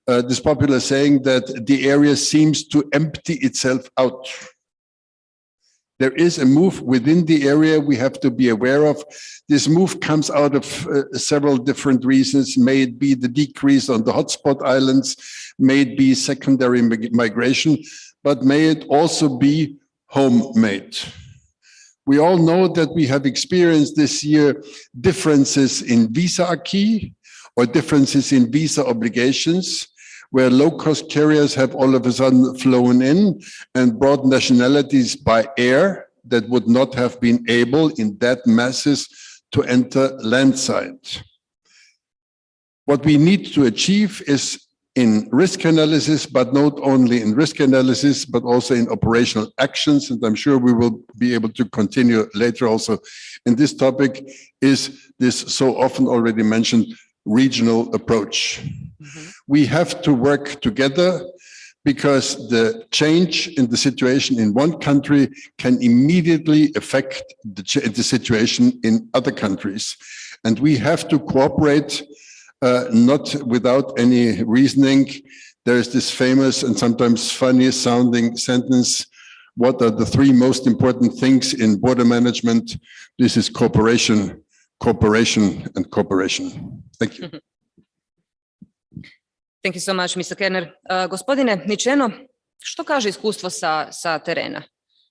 this popular saying that the area seems to empty itself out. There is a move within the area we have to be aware of. This move comes out of several different reasons. May it be the decrease on the hotspot islands, may it be secondary migration, but may it also be homemade. We all know that we have experienced this year differences in visa acquis or differences in visa obligations, where low-cost carriers have all of a sudden flown in and brought nationalities by air that would not have been able in that masses to enter landside. What we need to achieve is in risk analysis, but not only in risk analysis, but also in operational actions, and I'm sure we will be able to continue later also in this topic, is this so often already mentioned regional approach. Mm-hmm. We have to work together because the change in the situation in one country can immediately affect the situation in other countries. And we have to cooperate not without any reasoning. There is this famous and sometimes funny sounding sentence, what are the 3 most important things in border management? This is cooperation, cooperation, and cooperation. Thank you. Thank you so much, Mr. Kerner. Gospodine Ničeno, što kaže iskustvo sa terena?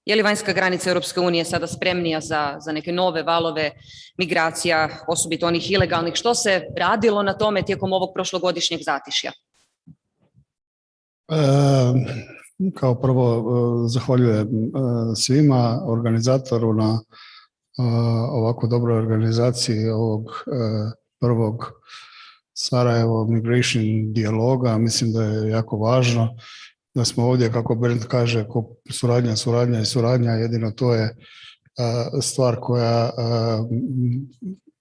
Je li vanjska granica Europske unije sada spremnija za neke nove valove migracija, osobito onih ilegalnih? Što se radilo na tome tijekom ovog prošlogodišnjeg zatišja? Kao prvo zahvaljujem svima, organizatoru na ovako dobroj organizaciji ovog prvog Sarajevo Migration dijaloga. Mislim da je jako važno da smo ovdje, kako Bernd kaže, suradnja, jedino to je stvar koja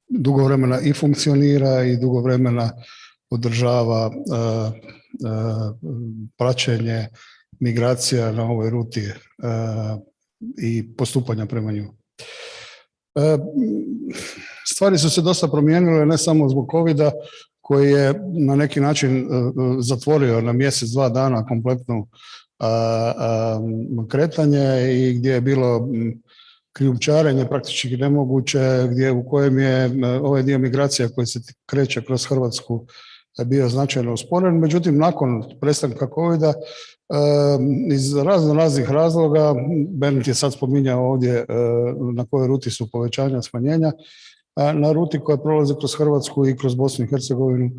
dugo vremena i funkcionira i dugo vremena održava praćenje migracija na ovoj ruti i postupanja prema nju. Stvari su se dosta promijenile, ne samo zbog covida, koji je na neki način zatvorio na mjesec, 2 dana kompletno kretanje i gdje je bilo krijumčarenje praktički nemoguće, u kojem je ovaj dio migracija koji se kreće kroz Hrvatsku bio značajno usporen. Međutim, nakon prestanka covida, iz raznih razloga, Bernd je sad spominjao ovdje na kojoj ruti su povećanja, smanjenja, na ruti koja prolazi kroz Hrvatsku i kroz Bosnu i Hercegovinu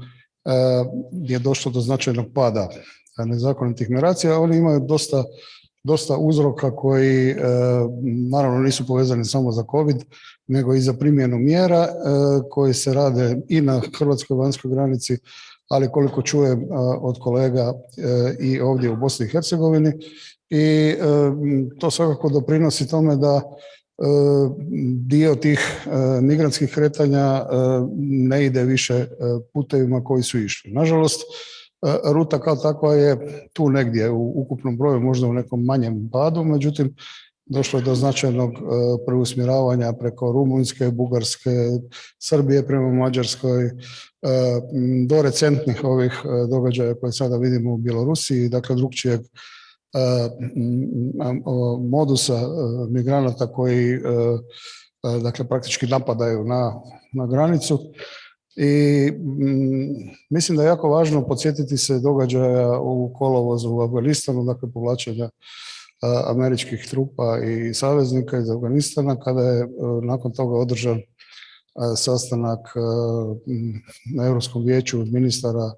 je došlo do značajnog pada nezakonitih migracija. Oni imaju dosta uzroka koji naravno nisu povezani samo za COVID, nego i za primjenu mjera koji se rade i na hrvatskoj vanjskoj granici, ali koliko čujem od kolega i ovdje u Bosni i Hercegovini. I to svakako doprinosi tome da dio tih migrantskih kretanja ne ide više putevima koji su išli. Nažalost, ruta kao takva je tu negdje u ukupnom broju, možda u nekom manjem padu, međutim, došlo je do značajnog preusmjeravanja preko Rumunjske, Bugarske, Srbije prema Mađarskoj, do recentnih ovih događaja koje sada vidimo u Bjelorusiji, dakle drugčijeg modusa migranata koji dakle praktički napadaju na granicu. I mislim da je jako važno podsjetiti se događaja u kolovozu u Afganistanu, dakle povlačenja američkih trupa i saveznika iz Afganistana, kada je nakon toga održan sastanak na Europskom vijeću ministara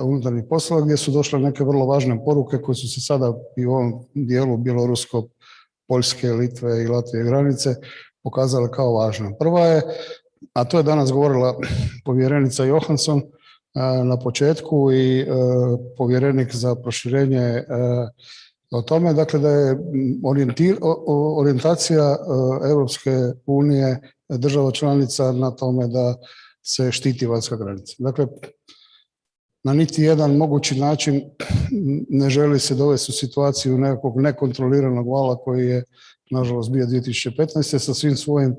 unutarnjih poslova, gdje su došle neke vrlo važne poruke koje su se sada i u ovom dijelu bjelorusko-poljske, Litve i Latvije granice pokazale kao važne. Prva je, a to je danas govorila povjerenica Johansson na početku i povjerenik za proširenje o tome, dakle da je orijentacija Europske unije država članica na tome da se štiti vanjska granica. Dakle, na niti jedan mogući način ne želi se dovesti u situaciju nekakvog nekontroliranog vala koji je nažalost bio 2015. sa svim svojim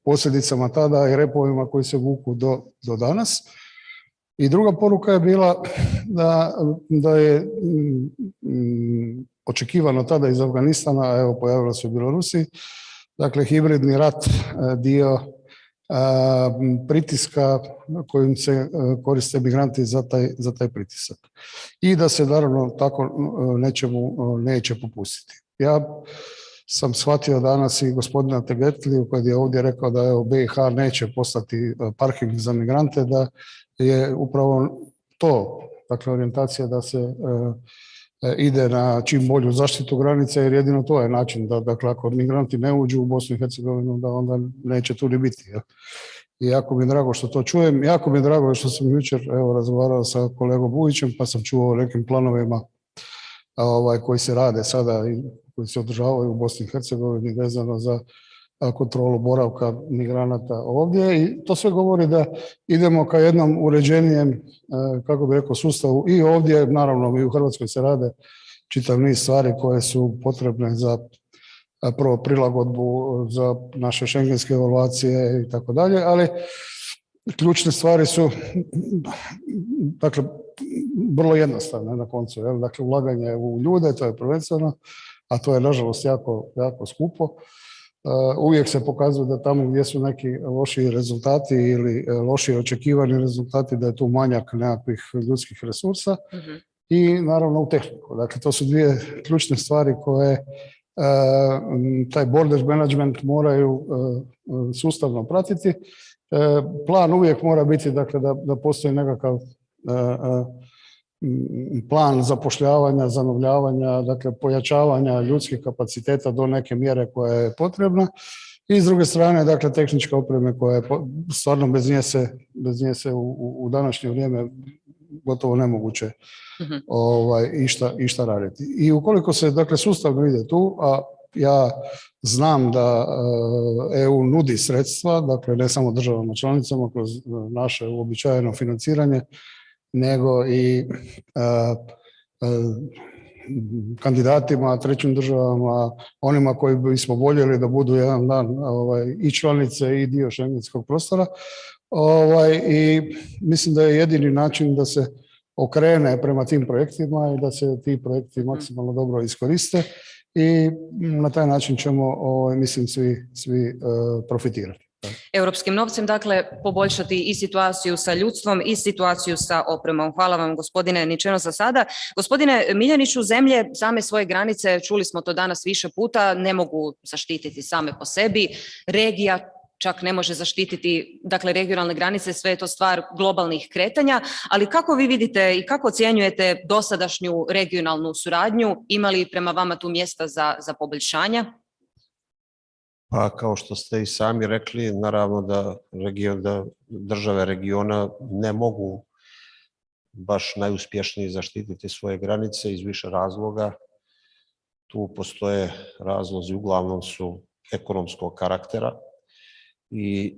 posljedicama tada i repovima koji se vuku do danas. I druga poruka je bila da je očekivano tada iz Afganistana, a evo pojavilo se u Bjelorusiji, dakle hibridni rat dio pritiska kojim se koriste migranti za taj pritisak. I da se naravno tako nečemu neće popustiti. Ja sam shvatio danas i gospodina Tegetliju koji je ovdje rekao da evo BiH neće postati parking za migrante, da je upravo to, dakle orijentacija da se ide na čim bolju zaštitu granice, jer jedino to je način da, dakle, ako migranti ne uđu u Bosnu i Hercegovinu, da onda neće tu ni biti. Ja. I jako mi je drago što to čujem, jako mi je drago što sam jučer razgovarao sa kolegom Vujićem, pa sam čuo o nekim planovima koji se rade sada i koji se održavaju u Bosni i Hercegovini vezano za kontrolu boravka migranata ovdje i to sve govori da idemo ka jednom uređenijem, kako bi rekao, sustavu i ovdje, naravno i u Hrvatskoj se rade čitav niz stvari koje su potrebne za prvo prilagodbu za naše šengenske evaluacije i tako dalje, ali ključne stvari su dakle vrlo jednostavne na koncu, dakle ulaganje u ljude, to je prvenstveno, a to je nažalost jako skupo. uvijek se pokazuje da tamo gdje su neki lošiji rezultati ili lošiji očekivani rezultati, da je tu manjak nekakvih ljudskih resursa i naravno u tehniku. Dakle, to su dvije ključne stvari koje taj border management moraju sustavno pratiti. Plan uvijek mora biti dakle, da postoji nekakav plan zapošljavanja, zanovljavanja, dakle pojačavanja ljudskih kapaciteta do neke mjere koja je potrebna i s druge strane dakle tehničke opreme koja je stvarno bez nje se u današnje vrijeme gotovo nemoguće išta raditi. I ukoliko se dakle sustavno ide tu, a ja znam da EU nudi sredstva, dakle ne samo državama članicama kroz naše uobičajeno financiranje, nego i kandidatima, trećim državama, onima koji bismo voljeli da budu jedan dan i članice i dio šengenskog prostora. I mislim da je jedini način da se okrene prema tim projektima i da se ti projekti maksimalno dobro iskoriste i na taj način ćemo, mislim, svi profitirati. Europskim novcem, dakle, poboljšati i situaciju sa ljudstvom i situaciju sa opremom. Hvala vam, gospodine Ničeno, za sada. Gospodine Miljaniću, zemlje same svoje granice, čuli smo to danas više puta, ne mogu zaštititi same po sebi. Regija čak ne može zaštititi, dakle, regionalne granice, sve je to stvar globalnih kretanja, ali kako vi vidite i kako ocjenjujete dosadašnju regionalnu suradnju? Ima li prema vama tu mjesta za poboljšanja? Pa kao što ste i sami rekli, naravno da države regiona ne mogu baš najuspješnije zaštititi svoje granice iz više razloga. Tu postoje razlozi, uglavnom su ekonomskog karaktera i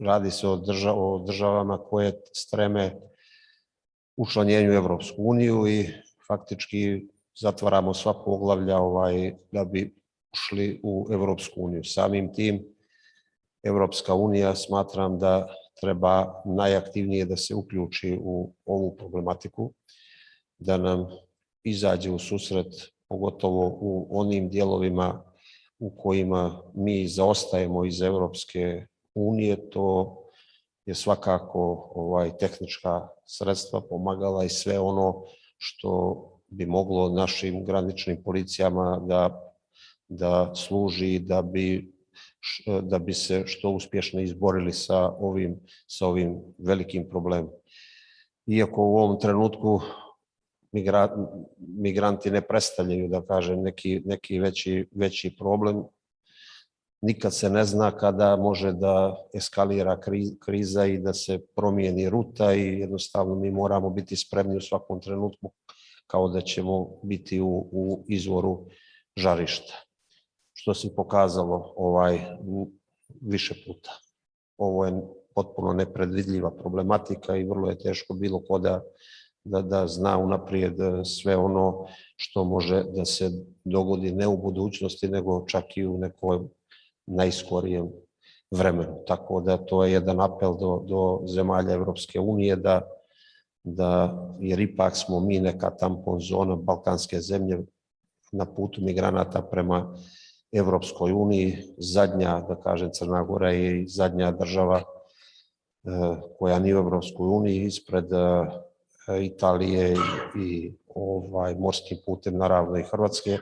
radi se o državama koje streme učlanjenju u Evropsku uniju i faktički zatvaramo sva poglavlja da bi ušli u Evropsku uniju. Samim tim, Evropska unija smatram da treba najaktivnije da se uključi u ovu problematiku, da nam izađe u susret, pogotovo u onim dijelovima u kojima mi zaostajemo iz Evropske unije. To je svakako tehnička sredstva pomagala i sve ono što bi moglo našim graničnim policijama da služi da bi se što uspješno izborili sa ovim velikim problemom. Iako u ovom trenutku migranti ne predstavljaju, da kažem, neki veći problem, nikad se ne zna kada može da eskalira kriza i da se promijeni ruta i jednostavno mi moramo biti spremni u svakom trenutku kao da ćemo biti u izvoru žarišta. Što se pokazalo više puta. Ovo je potpuno nepredvidljiva problematika i vrlo je teško bilo ko da zna unaprijed sve ono što može da se dogodi ne u budućnosti, nego čak i u nekom najskorijem vremenu. Tako da to je jedan apel do zemalja Evropske unije jer ipak smo mi neka tampon zona, balkanske zemlje na putu migranata prema Evropskoj uniji, zadnja, da kažem, Crna Gora je i zadnja država koja nije u Evropskoj uniji, ispred Italije i morskim putem, naravno i Hrvatske,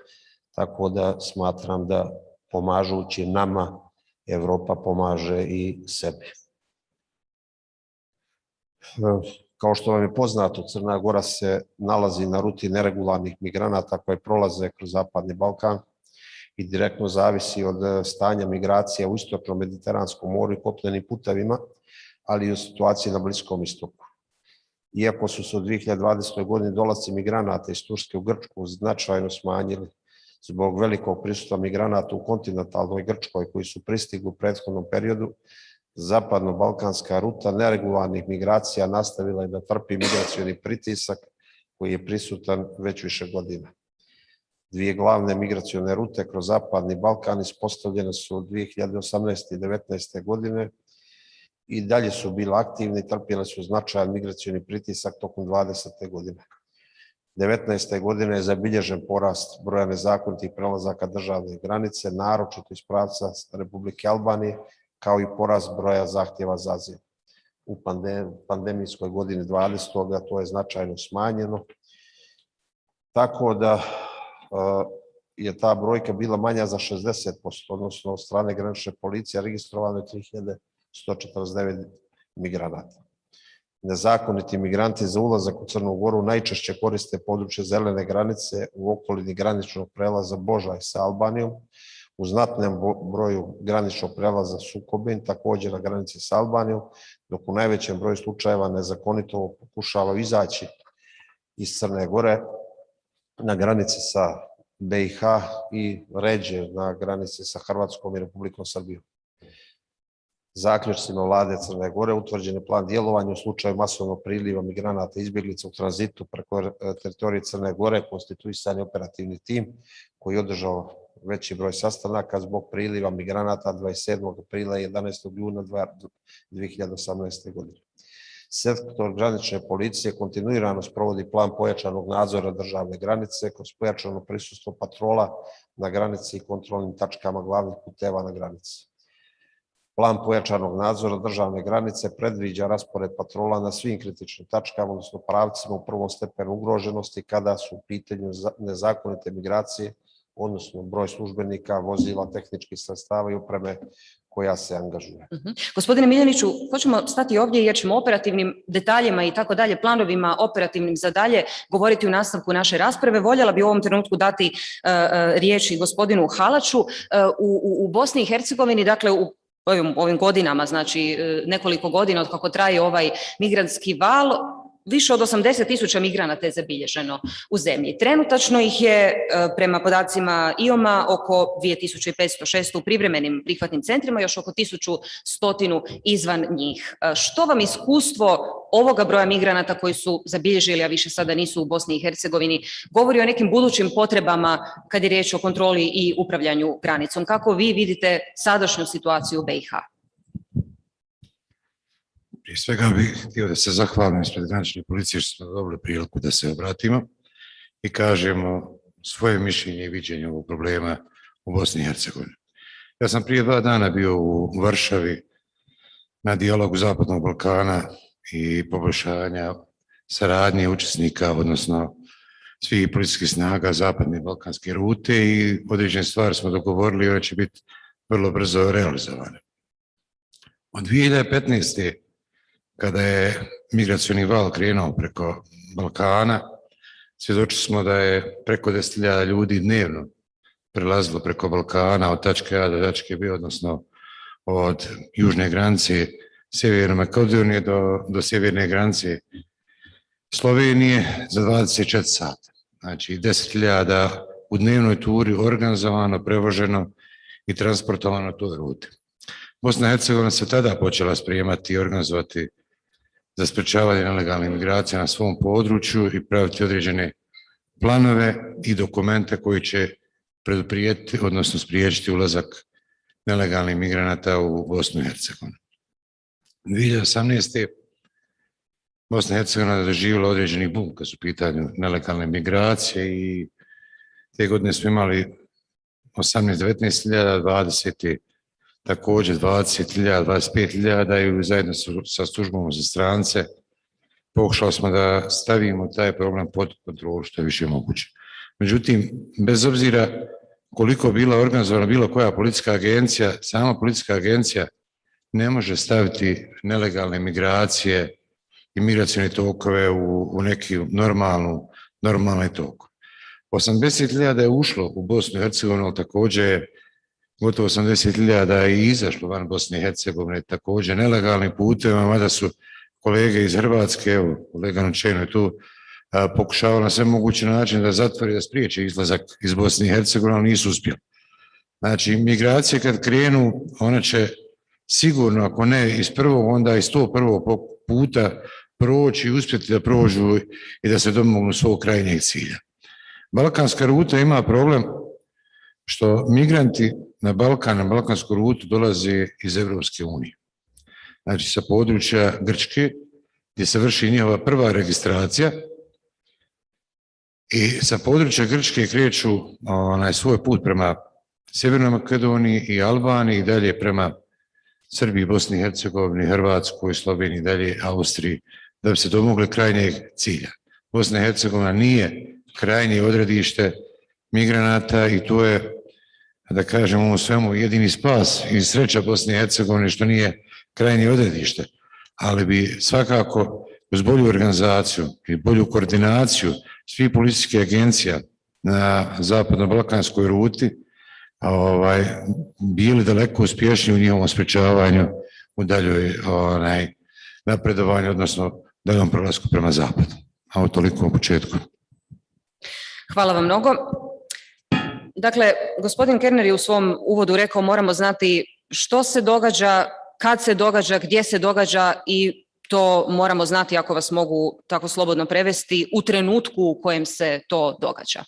tako da smatram da pomažući nama, Evropa pomaže i sebi. Kao što vam je poznato, Crna Gora se nalazi na ruti neregularnih migranata koje prolaze kroz Zapadni Balkan i direktno zavisi od stanja migracija u istočnom Mediteranskom moru i kopnenim putevima, ali i u situaciji na Bliskom istoku. Iako su se u 2020. godini dolasci migranata iz Turske u Grčku značajno smanjili zbog velikog prisustva migranata u kontinentalnoj Grčkoj koji su pristigli u prethodnom periodu, zapadno-balkanska ruta neregularnih migracija nastavila je da trpi migracioni pritisak koji je prisutan već više godina. Dvije glavne migracione rute kroz Zapadni Balkan ispostavljene su od 2018. i 2019. godine i dalje su bile aktivne i trpjele su značajan migracioni pritisak tokom 2020. godine. 2019. godine je zabilježen porast broja nezakonitih prelazaka državne granice, naročito iz pravca Republike Albanije, kao i porast broja zahtjeva za azil. U pandemijskoj godini 20. to je značajno smanjeno, tako da je ta brojka bila manja za 60%, odnosno od strane granične policije registrovano je 3149 migranata. Nezakoniti migranti za ulazak u Crnu Goru najčešće koriste područje zelene granice u okolini graničnog prelaza Božaj sa Albanijom, u znatnom broju graničnog prelaza Sukobin, također na granici sa Albanijom, dok u najvećem broju slučajeva nezakonito pokušavaju izaći iz Crne Gore na granici sa BiH i ređe na granici sa Hrvatskom i Republikom Srbijom. Zaključcima vlade Crne Gore utvrđen je plan djelovanja u slučaju masovnog priliva migranata i izbjeglica u tranzitu preko teritorije Crne Gore, konstituisan je operativni tim koji je održao veći broj sastanaka zbog priliva migranata 27. aprila i 11. juna 2018. godine. Sektor granične policije kontinuirano sprovodi plan pojačanog nadzora državne granice kroz pojačano prisustvo patrola na granici i kontrolnim tačkama glavnih puteva na granici. Plan pojačanog nadzora državne granice predviđa raspored patrola na svim kritičnim tačkama, odnosno pravcima u prvom stepenu ugroženosti kada su u pitanju nezakonite migracije, odnosno broj službenika, vozila, tehničkih sredstava i opreme koja se angažuje. Gospodine Miljeniću, hoćemo stati ovdje jer ćemo o operativnim detaljima i tako dalje, planovima operativnim za dalje govoriti u nastavku naše rasprave. Voljela bi u ovom trenutku dati riječi gospodinu Halaču. U Bosni i Hercegovini, dakle u ovim godinama, znači nekoliko godina od kako traje ovaj migrantski val, više od 80.000 migranata je zabilježeno u zemlji. Trenutačno ih je, prema podacima IOM-a, oko 2500-600 u privremenim prihvatnim centrima, još oko 1100 izvan njih. Što vam iskustvo ovoga broja migranata koji su zabilježili, a više sada nisu u Bosni i Hercegovini, govori o nekim budućim potrebama kad je riječ o kontroli i upravljanju granicom? Kako vi vidite sadašnju situaciju u BiH? Prije svega bih htio da se zahvalim ispred granične policije što smo dobili priliku da se obratimo i kažemo svoje mišljenje i viđenje ovog problema u Bosni i Hercegovini. Ja sam prije 2 dana bio u Varšavi na dijalogu Zapadnog Balkana i poboljšanja saradnje učesnika, odnosno svih policijskih snaga Zapadne balkanske rute, i određene stvari smo dogovorili i one će biti vrlo brzo realizovane. Od 2015. kada je migracioni val krenuo preko Balkana, svjedočili smo da je preko 10.000 ljudi dnevno prelazilo preko Balkana od tačke A do tačke B, odnosno od južne granice Sjeverne Makedonije do sjeverne granice Slovenije za 24 sata. Znači 10.000 u dnevnoj turi organizovano, prevoženo i transportovano na toj ruti. Bosna i Hercegovina se tada počela spremati i organizovati za sprečavanje nelegalnih migracija na svom području i praviti određene planove i dokumente koji će preduprijeti, odnosno spriječiti ulazak nelegalnih migranata u Bosnu i Hercegovinu. 2018. Bosna i Hercegovina je doživjela određeni bum kad su u pitanju nelegalne migracije i te godine smo imali 18-19.000, 20. također 20.000, 25.000 i zajedno sa službom za strance pokušali smo da stavimo taj problem pod kontrolu što je više moguće. Međutim, bez obzira koliko bila organizovana bilo koja policijska agencija, sama policijska agencija ne može staviti nelegalne migracije i migracione tokove u neki normalni tok. 80.000 je ušlo u Bosnu i Hercegovinu, također je gotovo 80.000 i izašlo van Bosne i Hercegovine, također nelegalnim putevima, mada su kolege iz Hrvatske, evo, kolega Nučeno je tu, pokušavao na sve mogući način da zatvori, da spriječi izlazak iz Bosne i Hercegovine, ali nisu uspjeli. Znači, migracije kad krenu, one će sigurno, ako ne iz prvog, onda iz 101. puta proći i uspjeti da prođu i da se domognu svog krajnjeg cilja. Balkanska ruta ima problem što migranti na Balkan, na balkansku rutu dolaze iz Evropske unije. Znači sa područja Grčke, gdje se vrši njihova prva registracija I sa područja Grčke kreću svoj put prema Sjevernoj Makedoniji i Albaniji i dalje prema Srbiji, Bosni i Hercegovini, Hrvatskoj, Sloveniji, dalje Austriji, da bi se domogle krajnjeg cilja. Bosna i Hercegovina nije krajnje odredište migranata i to je, da kažem, u svemu jedini spas i sreća Bosne i Hercegovine što nije krajnje odredište, ali bi svakako uz bolju organizaciju i bolju koordinaciju svih policijskih agencija na zapadno-balkanskoj ruti bili daleko uspješniji u njihovom sprečavanju u daljoj napredovanju, odnosno daljom prolasku prema zapadu. A toliko u početku. Hvala vam mnogo. Dakle, gospodin Kerner je u svom uvodu rekao moramo znati što se događa, kad se događa, gdje se događa i to moramo znati, ako vas mogu tako slobodno prevesti, u trenutku u kojem se to događa.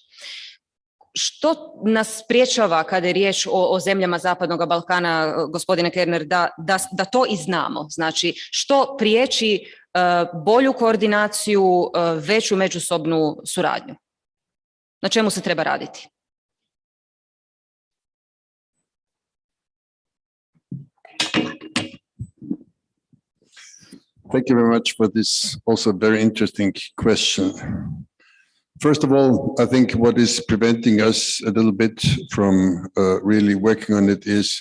Što nas sprječava kada je riječ o zemljama Zapadnog Balkana, gospodine Kerner, da to i znamo? Znači, što priječi bolju koordinaciju, veću međusobnu suradnju? Na čemu se treba raditi? Thank you very much for this also very interesting question. First of all, I think what is preventing us a little bit from really working on it is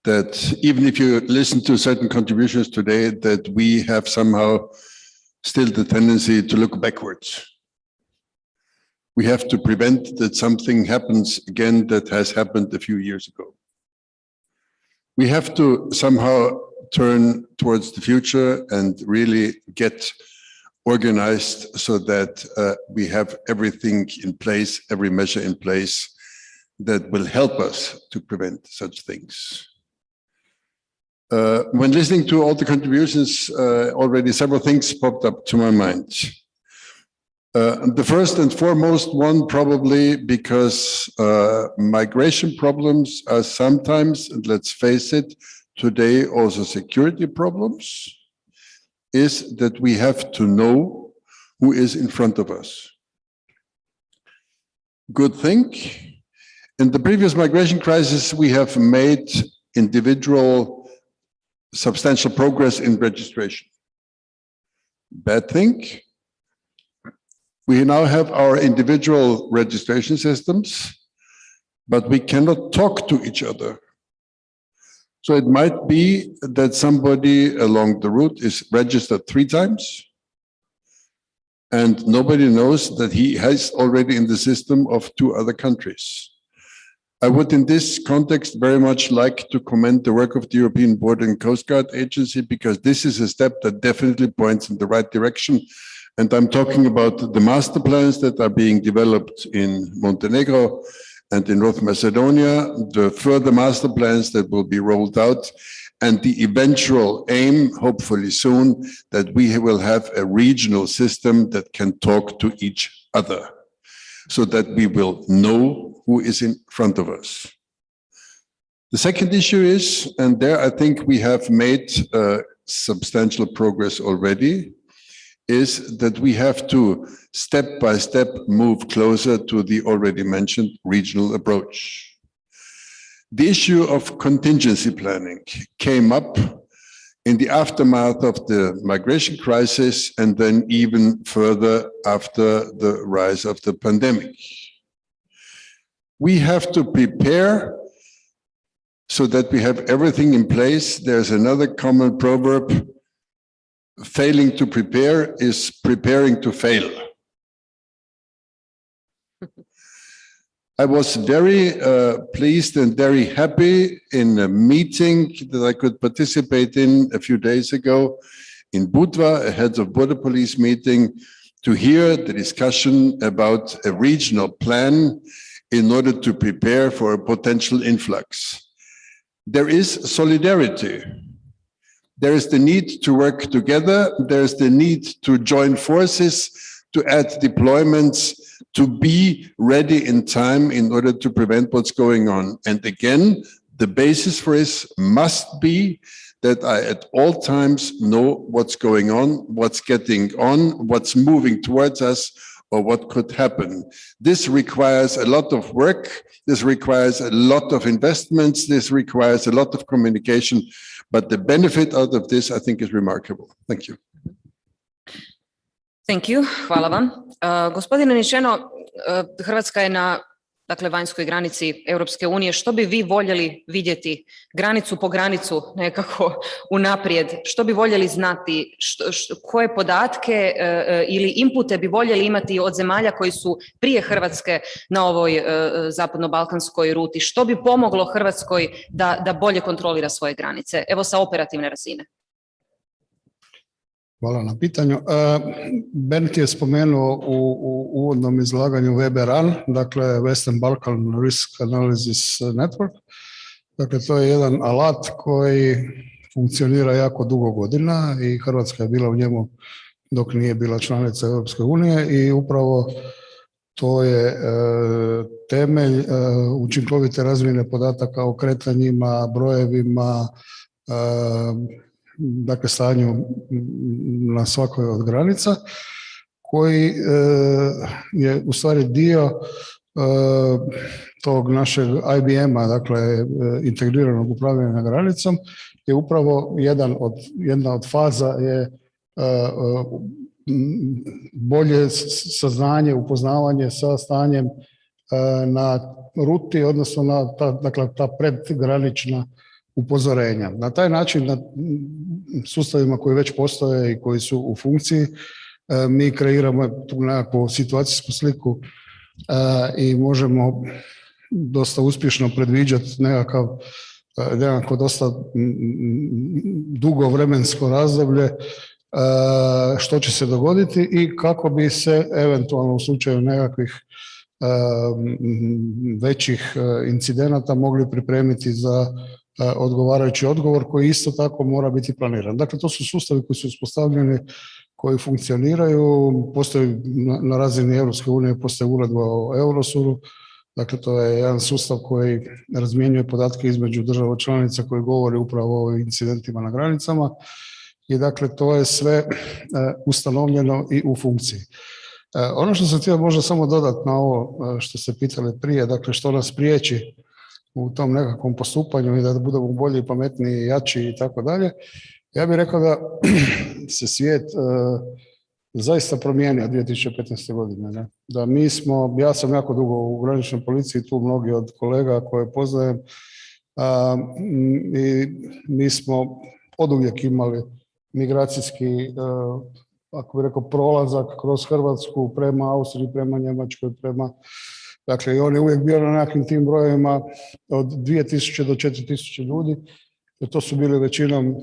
that even if you listen to certain contributions today, that we have somehow still the tendency to look backwards. We have to prevent that something happens again that has happened a few years ago. We have to somehow turn towards the future and really get organized so that we have everything in place, every measure in place that will help us to prevent such things. When listening to all the contributions, already several things popped up to my mind. The first and foremost one, probably because migration problems are sometimes, and let's face it, today also security problems, is that we have to know who is in front of us. Good thing. In the previous migration crisis, we have made individual substantial progress in registration. Bad thing. We now have our individual registration systems, but we cannot talk to each other. So it might be that somebody along the route is registered 3 times and nobody knows that he has already in the system of 2 other countries. I would in this context very much like to commend the work of the European Border and Coast Guard Agency, because this is a step that definitely points in the right direction. And I'm talking about the master plans that are being developed in Montenegro and in North Macedonia, the further master plans that will be rolled out, and the eventual aim, hopefully soon, that we will have a regional system that can talk to each other, so that we will know who is in front of us. The second issue is, and there I think we have made substantial progress already, is that we have to step by step move closer to the already mentioned regional approach. The issue of contingency planning came up in the aftermath of the migration crisis and then even further after the rise of the pandemic. We have to prepare so that we have everything in place. There's another common proverb: failing to prepare is preparing to fail. I was very pleased and very happy in a meeting that I could participate in a few days ago in Budva, a heads of border police meeting, to hear the discussion about a regional plan in order to prepare for a potential influx. There is solidarity. There is the need to work together. There is the need to join forces, to add deployments, to be ready in time in order to prevent what's going on. And again, the basis for this must be that I at all times know what's going on, what's getting on, what's moving towards us, or what could happen. This requires a lot of work. This requires a lot of investments. This requires a lot of communication. But the benefit out of this, I think, is remarkable. Thank you. Thank you. Hvala vam. Gospodine Ničeno, Hrvatska je na vanjskoj granici Europske unije. Što bi vi voljeli vidjeti granicu po granicu nekako unaprijed? Što bi voljeli znati? Koje podatke ili inpute bi voljeli imati od zemalja koji su prije Hrvatske na ovoj zapadno-balkanskoj ruti? Što bi pomoglo Hrvatskoj da bolje kontrolira svoje granice? Evo sa operativne razine. Hvala na pitanju. Bernd je spomenuo u uvodnom izlaganju WBRAN, dakle Western Balkan Risk Analysis Network. Dakle, to je jedan alat koji funkcionira jako dugo godina i Hrvatska je bila u njemu dok nije bila članica Europske unije i upravo to je temelj učinkovite razmjene podataka o kretanjima, brojevima, dakle stanju na svakoj od granica, koji je u stvari dio tog našeg IBM-a, dakle integriranog upravljanja granicom, je upravo jedna od faza je bolje saznanje, upoznavanje sa stanjem na ruti, odnosno na ta predgranična upozorenja. Na taj način, na sustavima koji već postoje i koji su u funkciji, mi kreiramo tu nekakvu situacijsku sliku i možemo dosta uspješno predviđati nekako dosta dugo vremensko razdoblje što će se dogoditi i kako bi se eventualno u slučaju nekakvih većih incidenata mogli pripremiti za odgovarajući odgovor koji isto tako mora biti planiran. Dakle, to su sustavi koji su uspostavljeni, koji funkcioniraju, postoji na razini Europske unije, postoji uredba o Eurosuru, dakle to je jedan sustav koji razmjenjuje podatke između država članica koji govori upravo o incidentima na granicama i dakle to je sve ustanovljeno i u funkciji. Ono što sam htio možda samo dodati na ovo što ste pitali prije, dakle što nas priječi u tom nekakvom postupanju i da budemo bolji, pametniji, jači i tako dalje, ja bih rekao da se svijet zaista promijenio 2015. godine. Ne? Da mi smo, ja sam jako dugo u graničnoj policiji, tu mnogi od kolega koje poznajem, i mi smo oduvijek imali migracijski, ako bih rekao, prolazak kroz Hrvatsku prema Austriji, prema Njemačkoj, dakle i on je uvijek bio na nekakvim tim brojevima od 2000 do 4000 ljudi. To su bili većinom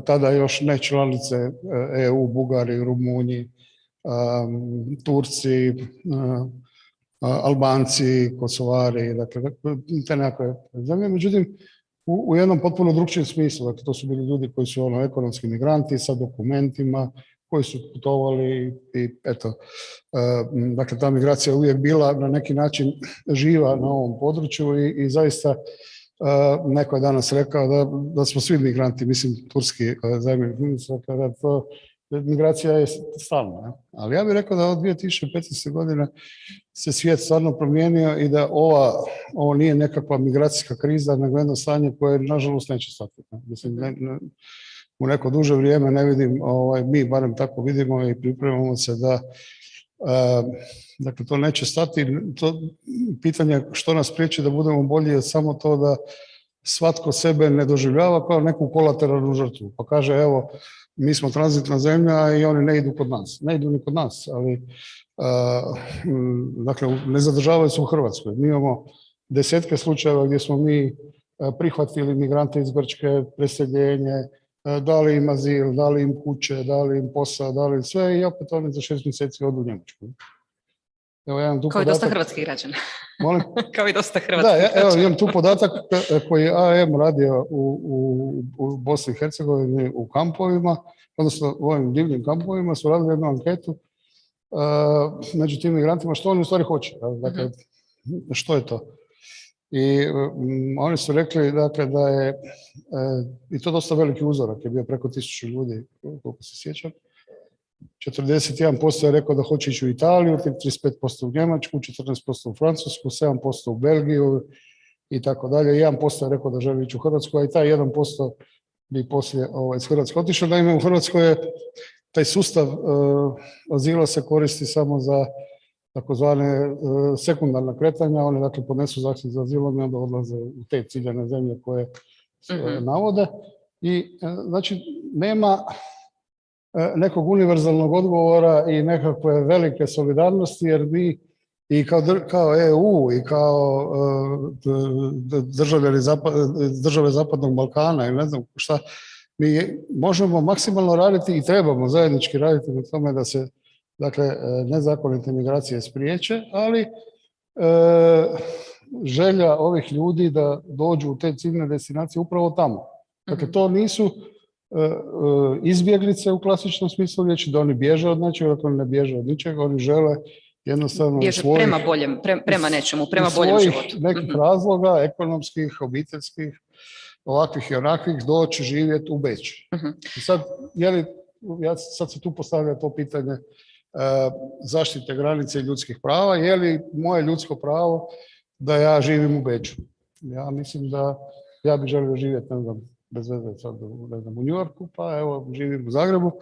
tada još ne članice EU, Bugari, Rumunji, Turci, Albanci, Kosovari, dakle te nekakve zemlje. Međutim, u jednom potpuno drugčijem smislu. Dakle, to su bili ljudi koji su ekonomski migranti sa dokumentima, koji su putovali i eto, dakle ta migracija je uvijek bila na neki način živa na ovom području i zaista neko je danas rekao da smo svi migranti, mislim turski zamjenik ministra, kada to migracija je stalna. Ali ja bih rekao da od 2015. godine se svijet stvarno promijenio i da ovo nije nekakva migracijska kriza, nego jedno stanje koje nažalost neće stati. Mislim, u neko duže vrijeme ne vidim, mi barem tako vidimo i pripremamo se da dakle to neće stati. To pitanje što nas priječi da budemo bolji je samo to da svatko sebe ne doživljava kao neku kolateralnu žrtvu. Pa kaže evo mi smo tranzitna zemlja i oni ne idu kod nas. Ne idu ni kod nas, ali dakle ne zadržavaju se u Hrvatskoj. Mi imamo desetke slučajeva gdje smo mi prihvatili migrante iz Grčke, preseljenje, dali im azil, dali im kuće, dali im posao, dali im sve i opet oni za 6 mjeseci odu u Njemačku. Evo, ja imam tu kao podatak, i dosta hrvatskih građana. Molim? Kao i dosta hrvatskih građana. Evo, imam tu podatak koji je AM radio u Bosni i Hercegovini u kampovima, odnosno u ovim divnim kampovima su radili jednu anketu među tim migrantima što oni u stvari hoće. Dakle, što je to? I oni su rekli dakle, da je, i to dosta veliki uzorak, je bio preko 1000 ljudi, koliko se sjećam, 41% je rekao da hoće ići u Italiju, 35% u Njemačku, 14% u Francusku, 7% u Belgiju i tako dalje. 1% je rekao da želi ići u Hrvatsku, a i taj 1% bi poslije iz Hrvatske otišao. Naime, u Hrvatskoj je taj sustav azila se koristi samo za takozvane sekundarna kretanja, oni dakle podnesu zahtjev za azilom i onda odlaze u te ciljane zemlje koje navode. I znači nema nekog univerzalnog odgovora i nekakve velike solidarnosti, jer mi i kao EU i kao države Zapadnog Balkana i ne znam šta, mi možemo maksimalno raditi i trebamo zajednički raditi na tome da se dakle nezakonite migracije spriječe, ali želja ovih ljudi da dođu u te ciljne destinacije upravo tamo. Dakle, to nisu izbjeglice u klasičnom smislu riječi, da oni bježe od nečega, dakle oni ne bježe od ničega, oni žele jednostavno bježe prema boljem, prema nečemu, prema boljem životu. Nekih razloga, ekonomskih, obiteljskih, ovakvih i onakvih, doći živjeti u Beč. I sad, sad se tu postavlja to pitanje zaštite granice i ljudskih prava, je li moje ljudsko pravo da ja živim u Beču? Ja mislim da ja bih želio živjeti, ne znam, bez veze sad, ne znam, u New Yorku, pa evo živim u Zagrebu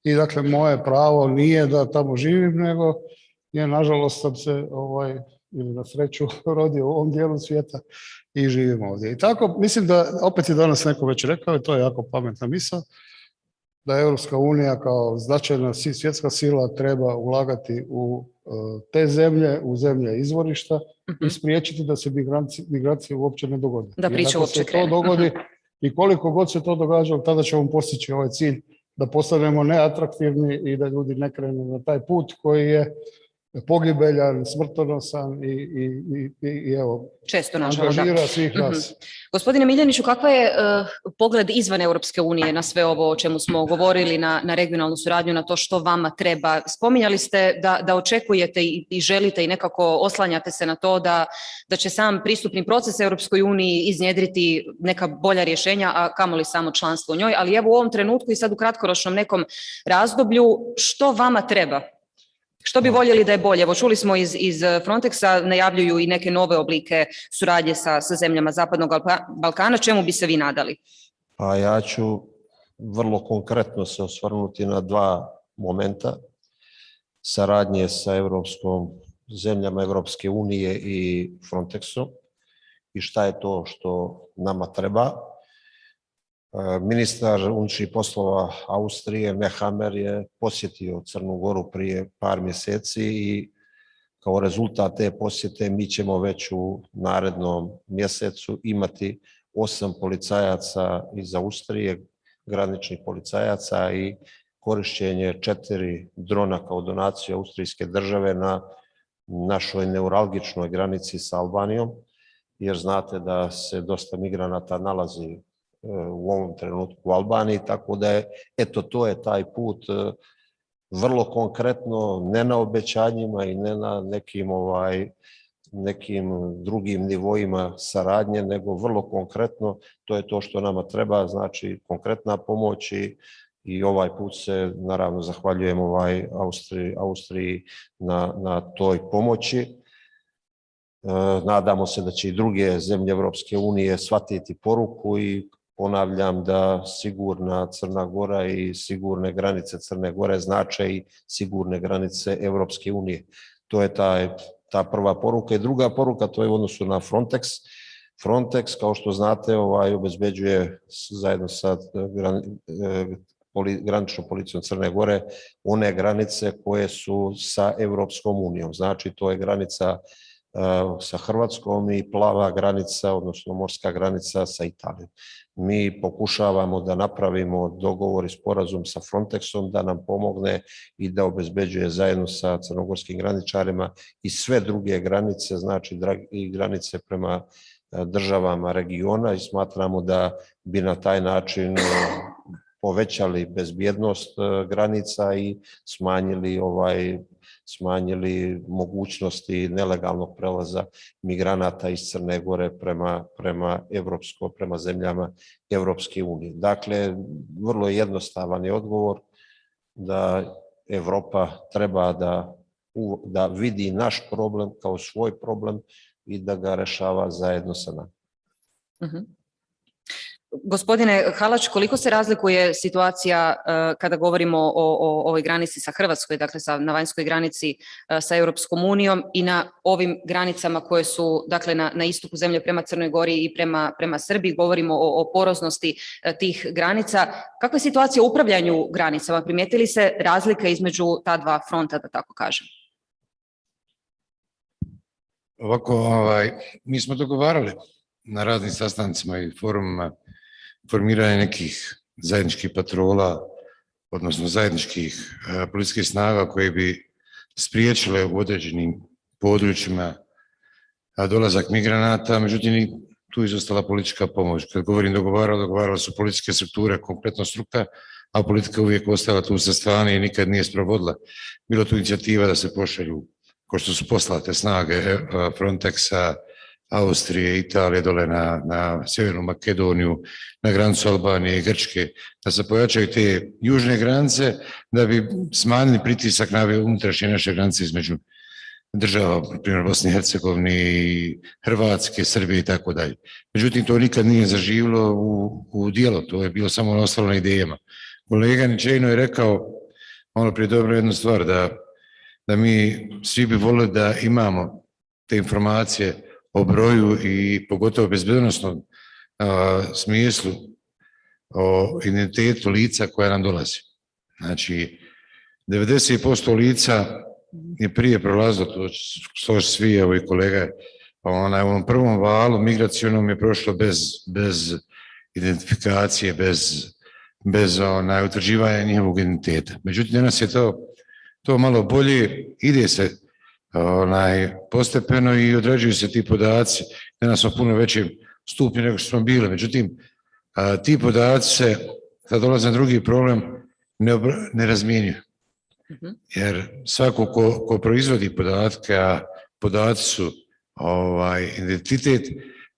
i dakle moje pravo nije da tamo živim, nego je nažalost sam se ili na sreću rodio u ovom dijelu svijeta i živim ovdje. I tako mislim da, opet je danas neko već rekao i to je jako pametna misao, da Europska unija kao značajna svjetska sila treba ulagati u te zemlje, u zemlje izvorišta i spriječiti da se migracije uopće ne dogode. Da priča uopće krene. To dogodi i koliko god se to događalo, tada ćemo postići ovaj cilj da postanemo neatraktivni i da ljudi ne krenu na taj put koji je pogibeljan, smrtonosan i evo, često nažalost, angažira svih nas. Gospodine Miljaniću, kakav je pogled izvan Europske unije na sve ovo o čemu smo govorili, na regionalnu suradnju, na to što vama treba? Spominjali ste da očekujete i želite i nekako oslanjate se na to da će sam pristupni proces Europskoj uniji iznjedriti neka bolja rješenja, a kamoli samo članstvo u njoj, ali evo u ovom trenutku i sad u kratkoročnom nekom razdoblju, što vama treba? Što bi voljeli da je bolje? Evo, čuli smo iz Frontexa, najavljuju i neke nove oblike suradnje sa zemljama Zapadnog Balkana. Čemu bi se vi nadali? Pa ja ću vrlo konkretno se osvrnuti na dva momenta. Saradnje sa zemljama Evropske unije i Frontexom i šta je to što nama treba. Ministar unutrašnjih poslova Austrije Nehammer je posjetio Crnu Goru prije par mjeseci i kao rezultat te posjete mi ćemo već u narednom mjesecu imati 8 policajaca iz Austrije, graničnih policajaca i korišćenje 4 drona kao donaciju austrijske države na našoj neuralgičnoj granici sa Albanijom, jer znate da se dosta migranata nalazi u ovom trenutku u Albaniji, tako da je, eto, to je taj put vrlo konkretno, ne na obećanjima i ne na nekim drugim nivoima saradnje, nego vrlo konkretno, to je to što nama treba, znači konkretna pomoć i ovaj put se naravno zahvaljujem Austriji na toj pomoći. Nadamo se da će i druge zemlje Evropske unije shvatiti poruku i ponavljam da sigurna Crna Gora i sigurne granice Crne Gore znače i sigurne granice Evropske unije. To je ta prva poruka. I druga poruka, to je u odnosu na Frontex. Frontex, kao što znate, obezbeđuje zajedno sa graničnom policijom Crne Gore one granice koje su sa Evropskom unijom. Znači, to je granica sa Hrvatskom i plava granica, odnosno morska granica sa Italijom. Mi pokušavamo da napravimo dogovor i sporazum sa Frontexom da nam pomogne i da obezbeđuje zajedno sa crnogorskim graničarima i sve druge granice, znači i granice prema državama regiona i smatramo da bi na taj način povećali bezbjednost granica i smanjili mogućnosti nelegalnog prelaza migranata iz Crne Gore prema zemljama Evropske unije. Dakle, vrlo jednostavan je odgovor da Europa treba da vidi naš problem kao svoj problem i da ga rešava zajedno sa nama. Gospodine Halač, koliko se razlikuje situacija kada govorimo o ovoj granici sa Hrvatskoj, dakle na vanjskoj granici sa Europskom unijom i na ovim granicama koje su dakle na istoku zemlje prema Crnoj Gori i prema Srbiji, govorimo o poroznosti tih granica. Kakva je situacija u upravljanju granicama? Primijetili se razlika između ta dva fronta, da tako kažem? Ovako, mi smo dogovarali na raznim sastancima i forumima formiranje nekih zajedničkih patrola, odnosno zajedničkih policijskih snaga koje bi spriječile u određenim područjima dolazak migranata, međutim tu je izostala politička pomoć. Kad govorim dogovarale su političke strukture, kompletno strukta, a politika uvijek ostala tu sa strane i nikad nije sprovodila. Bilo tu inicijativa da se pošalju, kao što su poslate snage Frontexa, Austrije, Italije, dole na Sjevernu Makedoniju, na granicu Albanije i Grčke, da se pojačaju te južne granice, da bi smanjili pritisak na unutrašnje naše granice između država, primjer Bosne i Hercegovine, Hrvatske, Srbije i tako dalje. Međutim, to nikad nije zaživilo u djelo, to je bilo samo ostalo na idejama. Kolega Ničejno je rekao, malo prije dobro jednu stvar, da mi svi bi volili da imamo te informacije o broju i pogotovo bezbednosnom smislu o identitetu lica koja nam dolazi. Znači, 90% lica je prije prolazilo, to složi svi, evo i kolega, u onom prvom valu migracionom je prošlo bez identifikacije, bez utvrđivanja njihovog identiteta. Međutim, danas je to malo bolje, ide se postepeno i određuju se ti podaci. Danas smo puno većim stupnju nego što smo bili. Međutim, ti podaci se, kad dolaze na drugi problem, ne razmjenjuju. Jer svako ko proizvodi podatke, a podaci su identitet,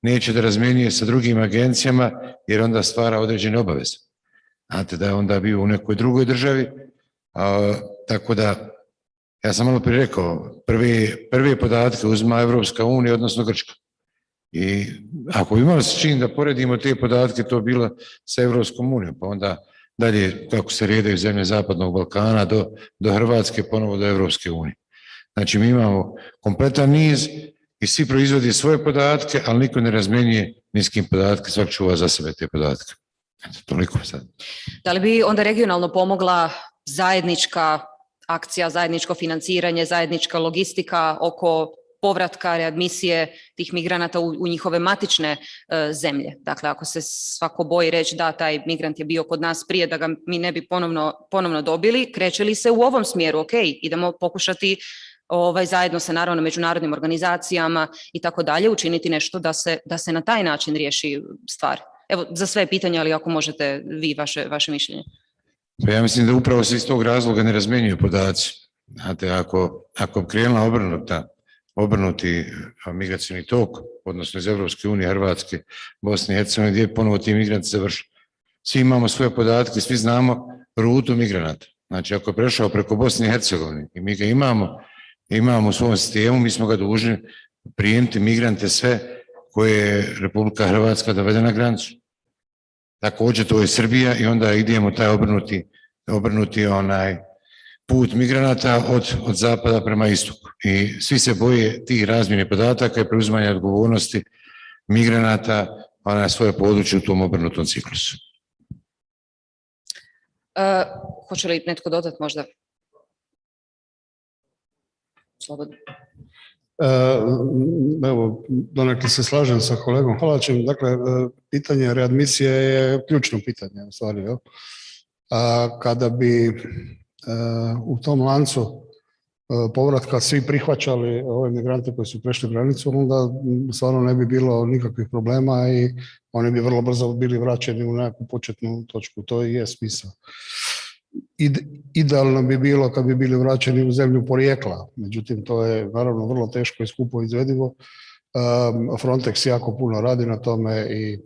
neće da razmjenjuje sa drugim agencijama, jer onda stvara određene obaveze. Znate da je onda bio u nekoj drugoj državi, tako da ja sam malo prije rekao, prve podatke uzima Evropska unija, odnosno Grčka. I ako imamo s čim da poredimo te podatke, to bilo sa Evropskom unijom, pa onda dalje kako se redaju zemlje Zapadnog Balkana do Hrvatske, ponovo do Evropske unije. Znači mi imamo kompletan niz i svi proizvodi svoje podatke, ali niko ne razmjenjuje ni s kim podatke, svak čuva za sebe te podatke. Toliko sad. Da li bi onda regionalno pomogla zajednička akcija, zajedničko financiranje, zajednička logistika oko povratka, readmisije tih migranata u njihove matične zemlje? Dakle, ako se svako boji reći da taj migrant je bio kod nas prije, da ga mi ne bi ponovno dobili, kreće li se u ovom smjeru? Ok, idemo pokušati zajedno sa naravno međunarodnim organizacijama i tako dalje učiniti nešto da se na taj način riješi stvar. Evo, za sve pitanja, ali ako možete vi vaše mišljenje. Pa ja mislim da upravo se iz tog razloga ne razmjenjuju podaci. Znate, ako krenula obrnuti migracijni tok, odnosno iz Evropske unije, Hrvatske, Bosne i Hercegovine, gdje ponovo ti migranti završe. Svi imamo svoje podatke, svi znamo rutu migranata. Znači, ako je prešao preko Bosne i Hercegovine i mi ga imamo u svom sistemu, mi smo ga dužni prijemiti migrante sve koje je Republika Hrvatska dovede na granicu. Također to je Srbija i onda idemo taj obrnuti put migranata od zapada prema istoku. I svi se boje tih razmjene podataka i preuzimanja odgovornosti migranata na svoje područje u tom obrnutom ciklusu. Hoće li netko dodati možda? Slobodno. Evo, donekle se slažem sa kolegom Halačem. Dakle, pitanje readmisije je ključno pitanje u stvari. Kada bi u tom lancu povratka svi prihvaćali ove migrante koji su prešli granicu, onda stvarno ne bi bilo nikakvih problema i oni bi vrlo brzo bili vraćeni u nekakvu početnu točku. To i je smisao. Idealno bi bilo kad bi bili vraćeni u zemlju porijekla, međutim to je naravno vrlo teško i skupo izvedivo. Frontex jako puno radi na tome i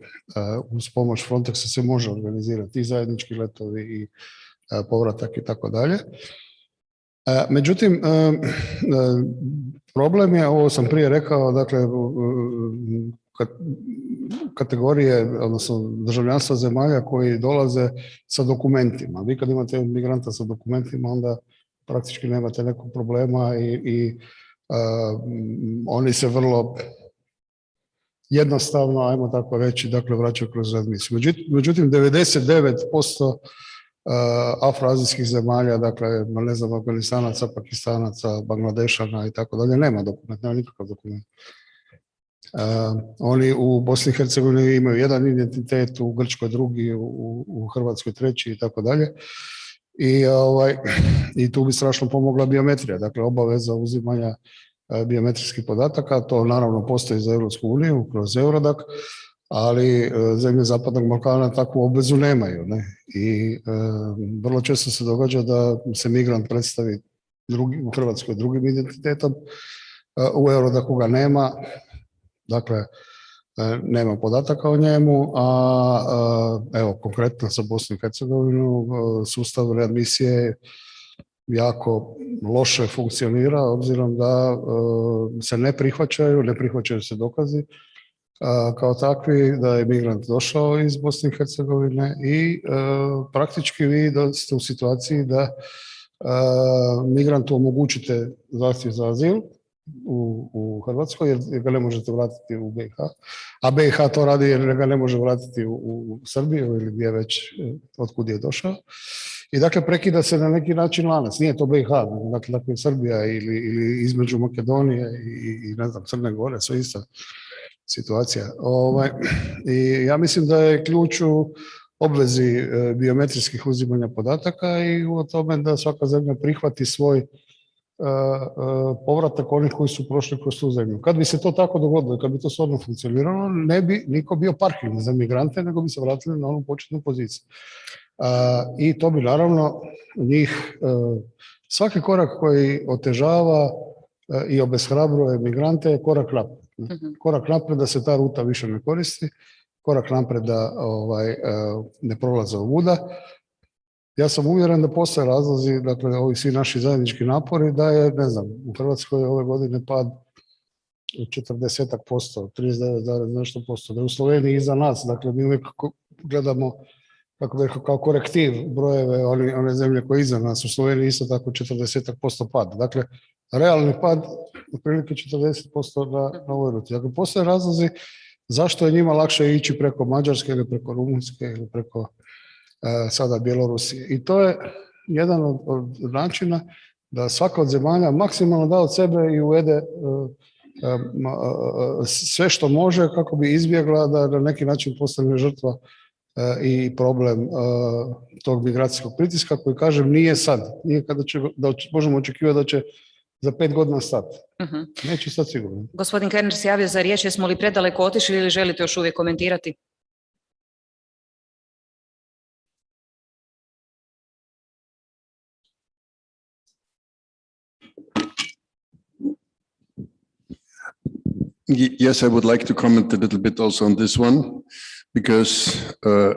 uz pomoć Frontexa se može organizirati i zajednički letovi i povratak i tako dalje. Međutim, problem je, ovo sam prije rekao, dakle, kategorije, odnosno državljanstva zemalja koji dolaze sa dokumentima. Vi kad imate migranta sa dokumentima, onda praktički nemate nekog problema i oni se vrlo jednostavno, ajmo tako reći, dakle, vraćaju kroz admisiju. Međutim, 99% afroazijskih zemalja, dakle, ne znam, Afganistanaca, Pakistanaca, Bangladešana i tako dalje, nema dokumenta, nema nikakav dokument. Oni u Bosni i Hercegovini imaju jedan identitet, u Grčkoj drugi, u Hrvatskoj treći i tako dalje. I tu bi strašno pomogla biometrija, dakle obaveza uzimanja biometrijskih podataka, to naravno postoji za Europsku uniju kroz Eurodac, ali zemlje Zapadnog Balkana takvu obvezu nemaju. Ne? I vrlo često se događa da se migrant predstavi u Hrvatskoj drugim identitetom, u Eurodacu ga nema, dakle nema podataka o njemu, a evo konkretno za Bosnu i Hercegovinu sustav readmisije jako loše funkcionira, obzirom da se ne prihvaćaju se dokazi kao takvi da je migrant došao iz Bosne i Hercegovine i praktički vi ste u situaciji da migrantu omogućite zahtjev za azil u Hrvatskoj jer ga ne možete vratiti u BiH, a BiH to radi jer ga ne može vratiti u Srbiju ili gdje već otkud je došao. I dakle prekida se na neki način lanac, nije to BiH, dakle Srbija ili između Makedonije i ne znam, Crne Gore, sve ista situacija. I ja mislim da je ključ u obvezi biometrijskih uzimanja podataka i u tome da svaka zemlja prihvati svoj povratak onih koji su prošli kroz tu zemlju. Kad bi se to tako dogodilo, kad bi to stvarno funkcioniralo, ne bi niko bio parking za migrante, nego bi se vratili na onu početnu poziciju. I to bi naravno njih, svaki korak koji otežava i obeshrabruje migrante je korak napred. Korak napred da se ta ruta više ne koristi, korak napred da ne prolaze ovuda. Ja sam uvjeren da postoje razlozi, dakle, ovi svi naši zajednički napori, da je, ne znam, u Hrvatskoj ove godine pad 40%, 39, nešto posto, da je u Sloveniji iza nas, dakle, mi uvijek gledamo, kako bih rekao, kao korektiv brojeve one zemlje koje iza nas, u Sloveniji isto tako 40% pad. Dakle, realni pad otprilike 40% na ovoj ruti. Dakle, postoje razlozi zašto je njima lakše ići preko Mađarske ili preko Rumunjske ili preko sada Bjelorusije. I to je jedan od načina da svaka od zemalja maksimalno da od sebe i uvede sve što može kako bi izbjegla da na neki način postane žrtva i problem tog migracijskog pritiska koji, kažem, nije sad. Nije kada da možemo očekivati da će za 5 godina stati. Neće stati sigurno. Gospodin Kerner se javio za riječ, jesmo li predaleko otišli ili želite još uvijek komentirati? Yes, I would like to comment a little bit also on this one, because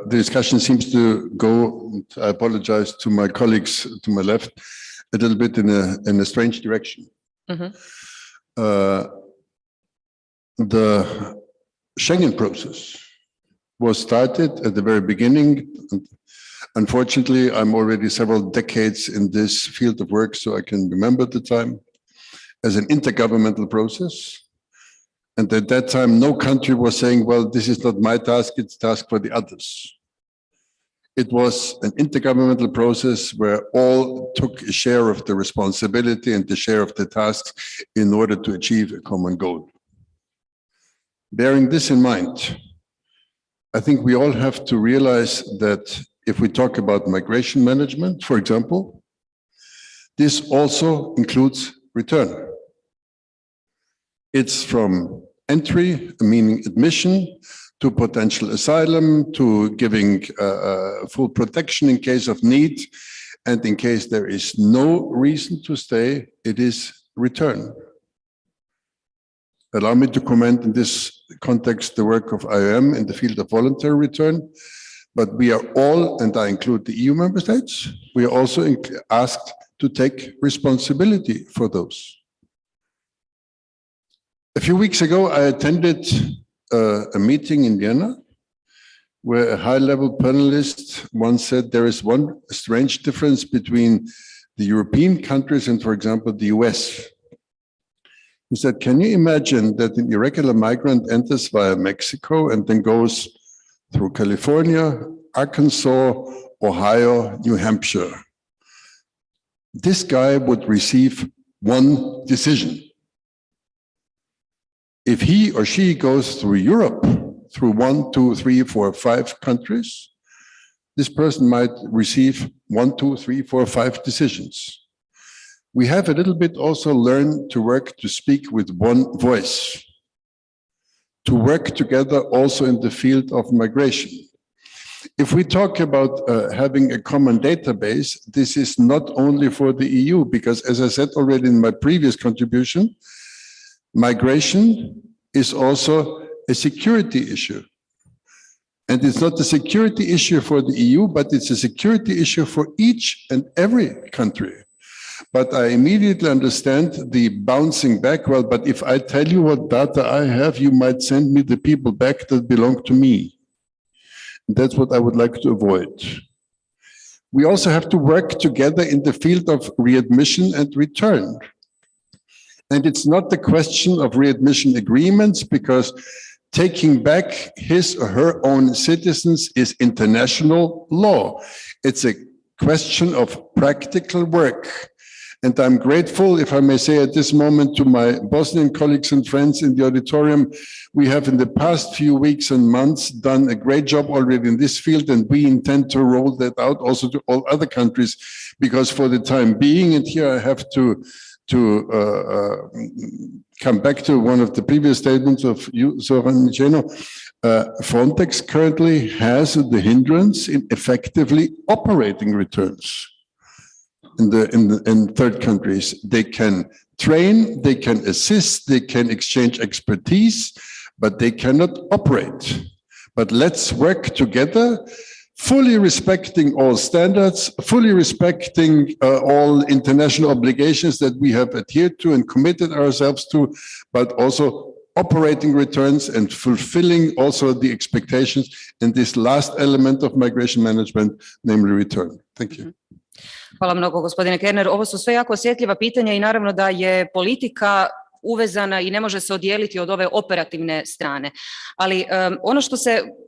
the discussion seems to go, I apologize to my colleagues to my left, a little bit in a strange direction. The Schengen process was started at the very beginning. Unfortunately, I'm already several decades in this field of work, so I can remember the time as an intergovernmental process. And at that time, no country was saying, well, this is not my task, it's task for the others. It was an intergovernmental process where all took a share of the responsibility and the share of the tasks in order to achieve a common goal. Bearing this in mind, I think we all have to realize that if we talk about migration management, for example, this also includes return. It's from entry, meaning admission, to potential asylum, to giving full protection in case of need, and in case there is no reason to stay, it is return. Allow me to comment in this context the work of IOM in the field of voluntary return. But we are all, and I include the EU member states, we are also asked to take responsibility for those. A few weeks ago, I attended a meeting in Vienna where a high-level panelist once said there is one strange difference between the European countries and, for example, the US. He said, can you imagine that an irregular migrant enters via Mexico and then goes through California, Arkansas, Ohio, New Hampshire? This guy would receive one decision. If he or she goes through Europe, through 1, 2, 3, 4, 5 countries, this person might receive 1, 2, 3, 4, 5 decisions. We have a little bit also learned to work to speak with one voice, to work together also in the field of migration. If we talk about having a common database, this is not only for the EU, because as I said already in my previous contribution, migration is also a security issue. And it's not a security issue for the EU, but it's a security issue for each and every country. But I immediately understand the bouncing back. Well, but if I tell you what data I have, you might send me the people back that belong to me. That's what I would like to avoid. We also have to work together in the field of readmission and return. And it's not the question of readmission agreements, because taking back his or her own citizens is international law. It's a question of practical work. And I'm grateful, if I may say at this moment, to my Bosnian colleagues and friends in the auditorium. We have in the past few weeks and months done a great job already in this field, and we intend to roll that out also to all other countries, because for the time being, and here I have to come back to one of the previous statements of you, Zoran Miceno, Frontex currently has the hindrance in effectively operating returns. In third countries, they can train, they can assist, they can exchange expertise, but they cannot operate. But let's work together, fully respecting all standards, fully respecting all international obligations that we have adhered to and committed ourselves to, but also operating returns and fulfilling also the expectations in this last element of migration management, namely return. Thank you. Hvala mnogo, gospodine Kerner. Ovo su sve jako osjetljiva pitanja i naravno da je politika uvezana i ne može se odijeliti od ove operativne strane. Ali ono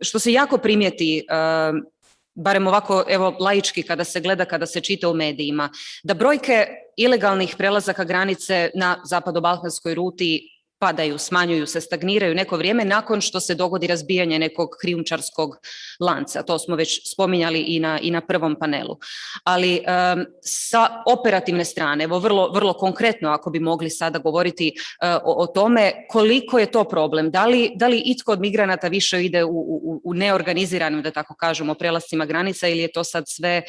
što se jako primijeti, barem ovako evo laički kada se gleda, kada se čita u medijima, da brojke ilegalnih prelazaka granice na zapadobalkanskoj ruti padaju, smanjuju se, stagniraju neko vrijeme nakon što se dogodi razbijanje nekog krijumčarskog lanca. To smo već spominjali i na prvom panelu. Ali sa operativne strane, evo vrlo konkretno ako bi mogli sada govoriti o tome koliko je to problem, da li itko od migranata više ide u neorganiziranim, da tako kažemo, prelascima granica, ili je to sad sve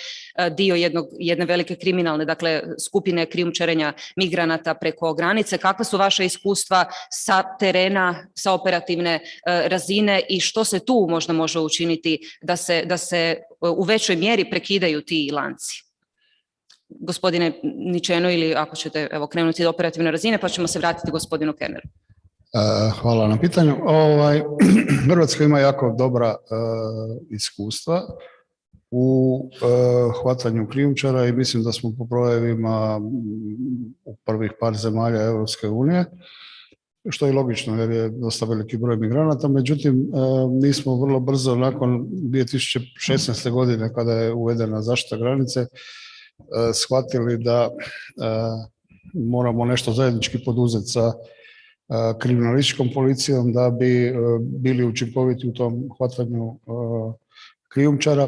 dio jedne velike kriminalne, dakle skupine krijumčarenja migranata preko granice. Kakva su vaša iskustva sa terena, sa operativne razine i što se tu možda može učiniti da se u većoj mjeri prekidaju ti lanci? Gospodine Ničeno, ili ako ćete evo krenuti do operativne razine, pa ćemo se vratiti gospodinu Kerneru. Hvala na pitanju. Hrvatska ima jako dobra iskustva u hvatanju krijumčara i mislim da smo po brojevima u prvih par zemalja Europske unije, što je logično jer je dosta veliki broj migranata. Međutim, mi smo vrlo brzo nakon 2016. godine kada je uvedena zaštita granice shvatili da moramo nešto zajednički poduzeti sa kriminalističkom policijom da bi bili učinkoviti u tom hvatanju krijumčara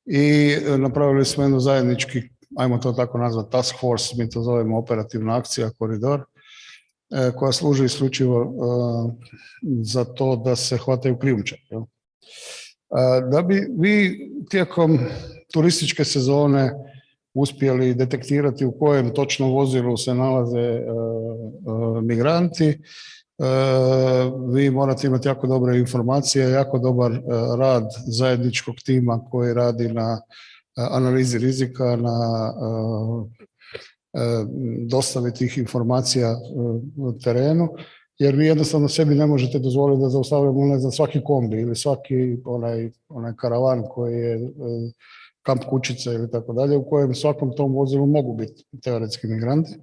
i napravili smo jednu zajednički, ajmo to tako nazvati, task force, mi to zovemo operativna akcija Koridor, koja služi isključivo za to da se hvataju krijumčari. Da bi vi tijekom turističke sezone uspjeli detektirati u kojem točno vozilu se nalaze migranti, vi vi morate imati jako dobre informacije, jako dobar rad zajedničkog tima koji radi na analizi rizika, na dostavi tih informacija u terenu, jer vi jednostavno sebi ne možete dozvoliti da zaustavljamo, ne znam, svaki kombi ili svaki onaj karavan koji je kamp kućice ili tako dalje, u kojem svakom tom vozilu mogu biti teoretski migranti.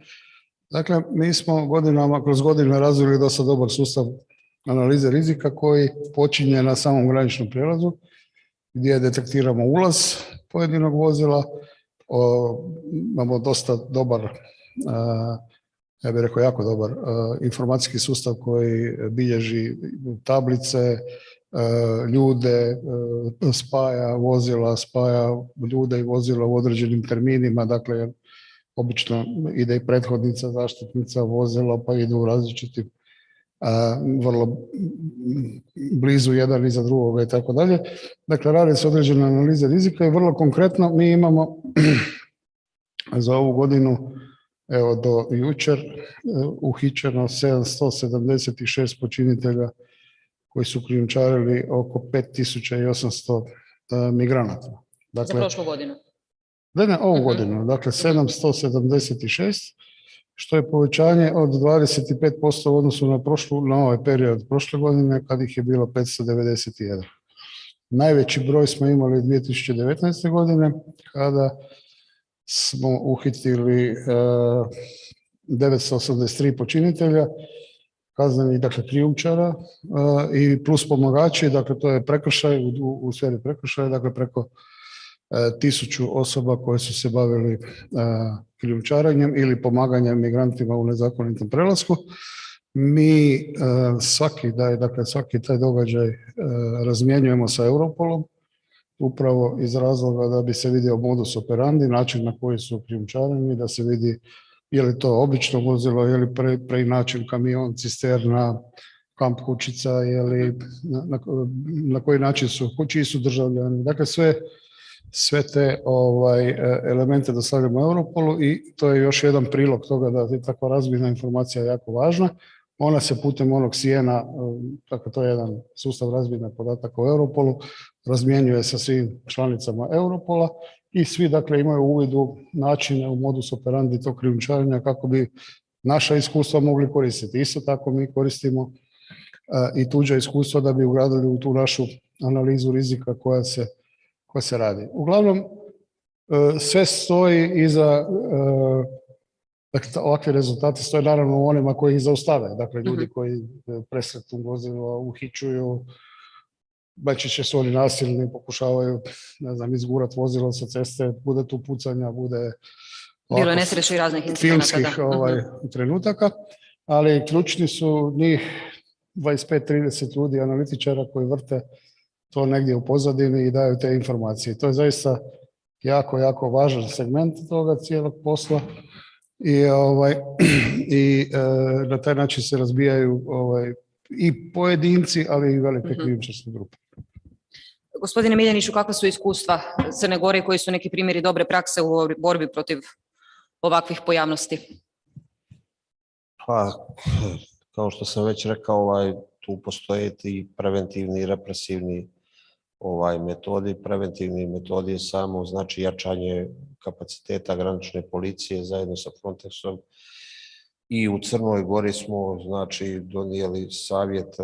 Dakle, mi smo kroz godine razvili dosta dobar sustav analize rizika koji počinje na samom graničnom prijelazu gdje detektiramo ulaz pojedinog vozila. Imamo dosta dobar, ja bih rekao jako dobar informacijski sustav koji bilježi tablice, ljude, spaja vozila, spaja ljude i vozila u određenim terminima, dakle obično ide i prethodnica, zaštitnica vozila, pa idu u različitim vrlo blizu jedan iza drugoga i tako dalje. Dakle, radi se određene analize rizika i vrlo konkretno mi imamo za ovu godinu, evo do jučer, uhićeno 776 počinitelja koji su krijumčarili oko 5800 migranata. Dakle, Za prošlu godinu? Ne, ovu godinu, dakle 776, što je povećanje od 25% u odnosu na ovaj period prošle godine kad ih je bilo 591. Najveći broj smo imali 2019. godine kada smo uhitili 983 počinitelja, kaznenih, dakle krijumčara i plus pomagači, dakle to je prekršaj u sferi prekršaja, dakle preko 1000 osoba koje su se bavili krijumčarenjem ili pomaganjem migrantima u nezakonitom prelasku. Mi svaki taj događaj razmjenjujemo sa Europolom, upravo iz razloga da bi se vidio modus operandi, način na koji su krijumčareni, da se vidi je li to obično vozilo, je li preinačen kamion, cisterna, kamp kućica, je li, na koji način čiji su državljani. Dakle, sve te elemente dostavljamo Europolu i to je još jedan prilog toga da je takva razmjena informacija jako važna. Ona se putem onog SIENA, dakle to je jedan sustav razmjene podataka u Europolu, razmjenjuje sa svim članicama Europola i svi dakle imaju uvid u načine, u modus operandi tog krijumčarenja kako bi naša iskustva mogli koristiti. Isto tako mi koristimo i tuđa iskustva da bi ugradili u tu našu analizu rizika koja se radi. Uglavnom, sve stoji iza, dakle, ovakvi rezultati stoje naravno u onima koji ih zaustave, dakle ljudi koji presretnu vozilo, uhićuju, najčešće su oni nasilni, pokušavaju, ne znam, izgurat vozilo sa ceste, bude tu pucanja, bude bilo je nesreće i raznih filmskih trenutaka, ali ključni su njih 25-30 ljudi, analitičara koji vrte to negdje u pozadini i daju te informacije. To je zaista jako, jako važan segment toga cijelog posla i na taj način se razbijaju i pojedinci, ali i velike krijumčarske grupe. Gospodine Miljeniću, kakva su iskustva Crne Gore, koji su neki primjeri dobre prakse u borbi protiv ovakvih pojavnosti? Pa, kao što sam već rekao, tu postoje i preventivni i represivni metodi. Preventivni metodi je samo znači jačanje kapaciteta granične policije zajedno sa Frontexom. I u Crnoj Gori smo znači donijeli savjet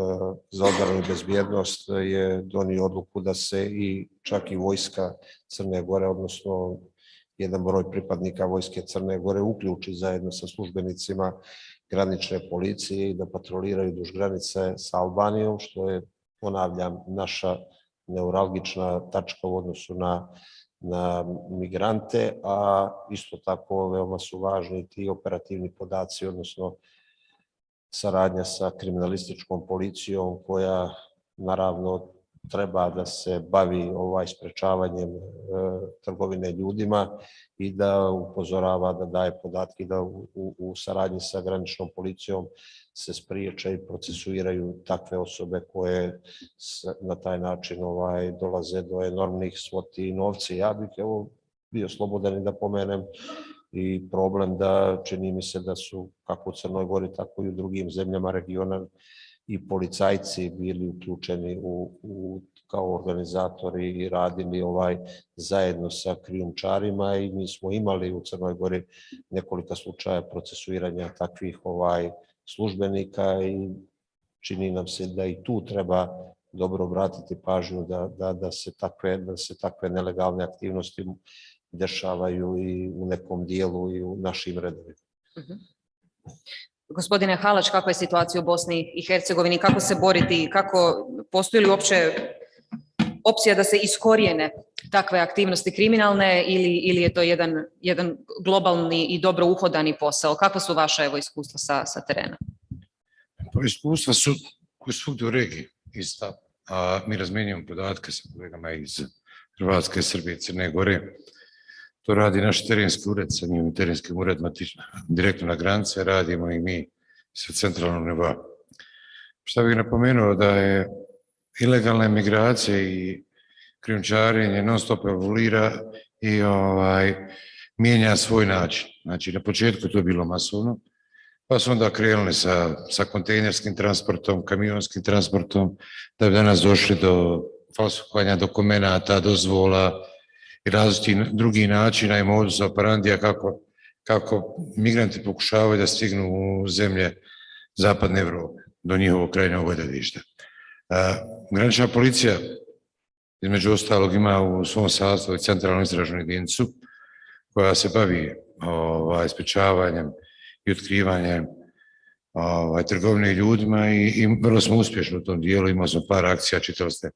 za obranu i bezbjednost, je donio odluku da se i čak i vojska Crne Gore, odnosno jedan broj pripadnika vojske Crne Gore uključi zajedno sa službenicima granične policije i da patroliraju duž granice sa Albanijom, što je, ponavljam, naša neuralgična tačka u odnosu na migrante, a isto tako veoma su važni ti operativni podaci, odnosno saradnja sa kriminalističkom policijom koja naravno treba da se bavi sprečavanjem trgovine ljudima i da upozorava, da daje podatke, da u saradnji sa graničnom policijom se spriječe i procesuiraju takve osobe koje na taj način dolaze do enormnih svoti novci. Ja bih bio slobodan i da pomenem i problem da čini mi se da su kako u Crnoj Gori, tako i u drugim zemljama regiona i policajci bili uključeni kao organizatori i radili zajedno sa krijumčarima i mi smo imali u Crnoj Gori nekoliko slučaja procesuiranja takvih službenika i čini nam se da i tu treba dobro obratiti pažnju da se takve nelegalne aktivnosti dešavaju i u nekom dijelu i u našim redovima. Gospodine Halać, kakva je situacija u Bosni i Hercegovini, kako se boriti, kako postoji li uopće opcija da se iskorijene takve aktivnosti kriminalne ili je to jedan globalni i dobro uhodani posao? Kakva su vaša iskustva sa terena? Pa iskustva su koji svugdje u regiji ista, a mi razmjenjujemo podatke sa kolegama iz Hrvatske, Srbije, Crne Gore. To radi naš terenski ured sa njim terenskim uredima direktno na granice, radimo i mi sa centralnog nivoa. Šta bih napomenuo da je ilegalna migracija i krijumčarenje non stop evoluira i mijenja svoj način. Znači na početku to je bilo masovno, pa su onda krenuli sa kontejnerskim transportom, kamionskim transportom, da bi danas došli do falsifikovanja dokumenata, dozvola i različitih drugih načina i modus operandija kako migranti pokušavaju da stignu u zemlje zapadne Evrope, do njihovog krajnjeg odredišta. Granična policija, između ostalog, ima u svom sastavu centralnu istražnu jedinicu koja se bavi sprečavanjem i otkrivanjem trgovine ljudima i vrlo smo uspješni u tom dijelu. Imali smo par akcija, čitali ste,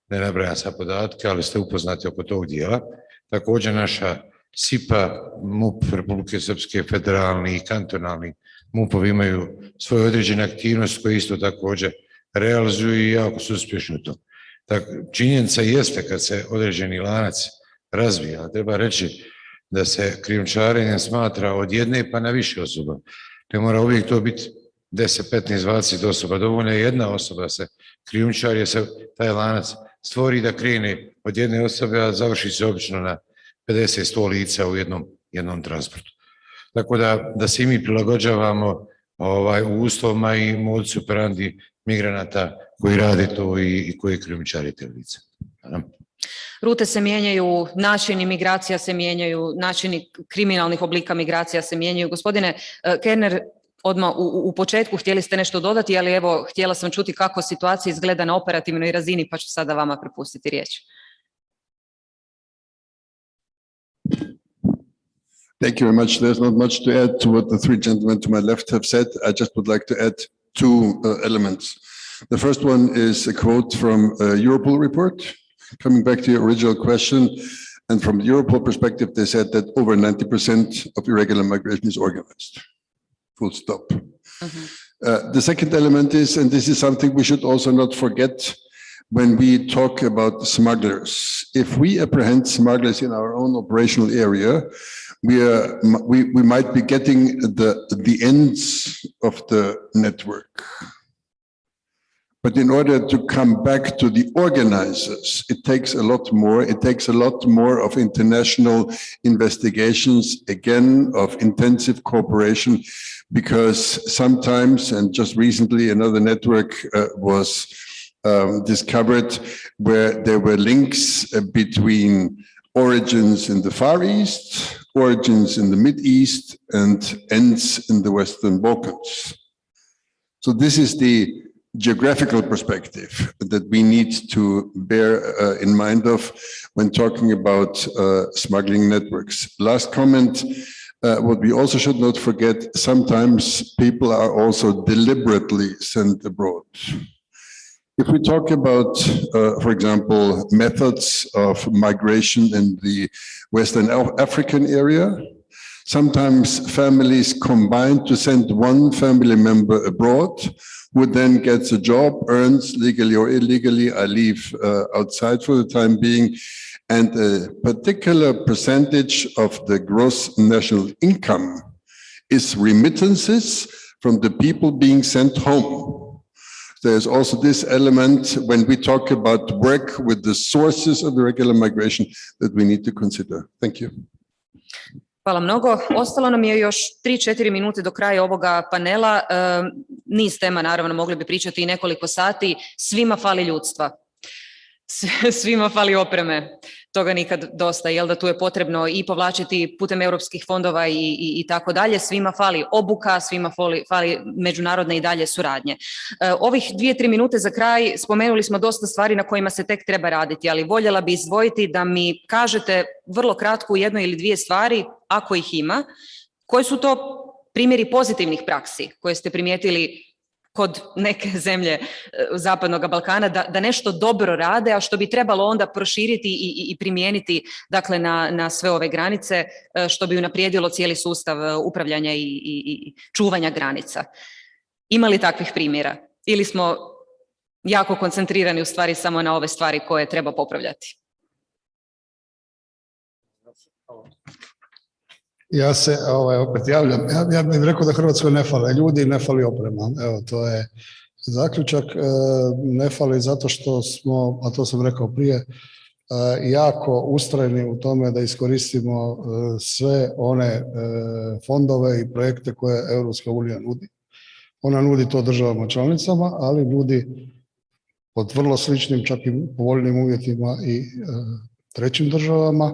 ne nabrajam sad podatke, ali ste upoznati oko tog dijela. Također naša SIPA, MUP Republike Srpske, federalni i kantonalni MUP-ovi imaju svoje određene aktivnosti koje isto također realizuju i jako su uspješni u tom. Činjenica jeste kad se određeni lanac razvija, treba reći da se krijumčarenjem smatra od jedne pa na više osoba. Ne mora uvijek to biti 10, 15, 20 osoba, dovoljno je jedna osoba se krijumčari, jer se taj lanac stvori da krene od jedne osobe, a završi se obično na 50, 100 lica u jednom transportu. Tako da se i mi prilagođavamo u uslovima i modus operandi migranata koji rade to i koji krijumčare te lice. Rute se mijenjaju, načini migracija se mijenjaju, načini kriminalnih oblika migracija se mijenjaju. Gospodine Kerner, odmah u početku htjeli ste nešto dodati, ali evo, htjela sam čuti kako situacija izgleda na operativnoj razini, pa ću sada vama prepustiti riječ. Thank you very much. There's not much to add to what the three gentlemen to my left have said. I just would like to add two elements. The first one is a quote from a Europol report. Coming back to your original question, and from the Europol perspective, they said that over 90% of irregular migration is organized. Full stop. The second element is, and this is something we should also not forget when we talk about smugglers. If we apprehend smugglers in our own operational area, we might be getting the ends of the network. But in order to come back to the organizers, it takes a lot more. It takes a lot more of international investigations, again, of intensive cooperation, because sometimes, and just recently, another network was discovered where there were links between origins in the Far East, origins in the Mid East, and ends in the Western Balkans. So this is the geographical perspective that we need to bear in mind of when talking about smuggling networks. Last comment, what we also should not forget, sometimes people are also deliberately sent abroad. If we talk about, for example, methods of migration in the Western African area, sometimes families combine to send one family member abroad, who then gets a job, earns legally or illegally. I leave outside for the time being. And a particular percentage of the gross national income is remittances from the people being sent home. There's also this element when we talk about work with the sources of irregular migration that we need to consider. Thank you. Hvala mnogo. Ostalo nam je još 3-4 minute do kraja ovoga panela. Niz tema, naravno, mogli bi pričati i nekoliko sati. Svima fali ljudstva. Svima fali opreme. Toga nikad dosta, jel da tu je potrebno i povlačiti putem europskih fondova i tako dalje. Svima fali obuka, svima fali međunarodne i dalje suradnje. Ovih 2-3 minute za kraj spomenuli smo dosta stvari na kojima se tek treba raditi, ali voljela bi izdvojiti da mi kažete vrlo kratko 1 ili 2 stvari, ako ih ima, koji su to primjeri pozitivnih praksi koje ste primijetili kod neke zemlje Zapadnog Balkana, da nešto dobro rade, a što bi trebalo onda proširiti i primijeniti, dakle, na sve ove granice, što bi unaprijedilo cijeli sustav upravljanja i čuvanja granica. Ima li takvih primjera? Ili smo jako koncentrirani u stvari samo na ove stvari koje treba popravljati? Ja se opet javljam. Ja bih rekao da Hrvatskoj ne fale ljudi, ne fali oprema. Evo, to je zaključak. Ne fali zato što smo, a to sam rekao prije, jako ustrajni u tome da iskoristimo sve one fondove i projekte koje Europska unija nudi. Ona nudi to državama članicama, ali nudi pod vrlo sličnim, čak i povoljnim uvjetima i trećim državama.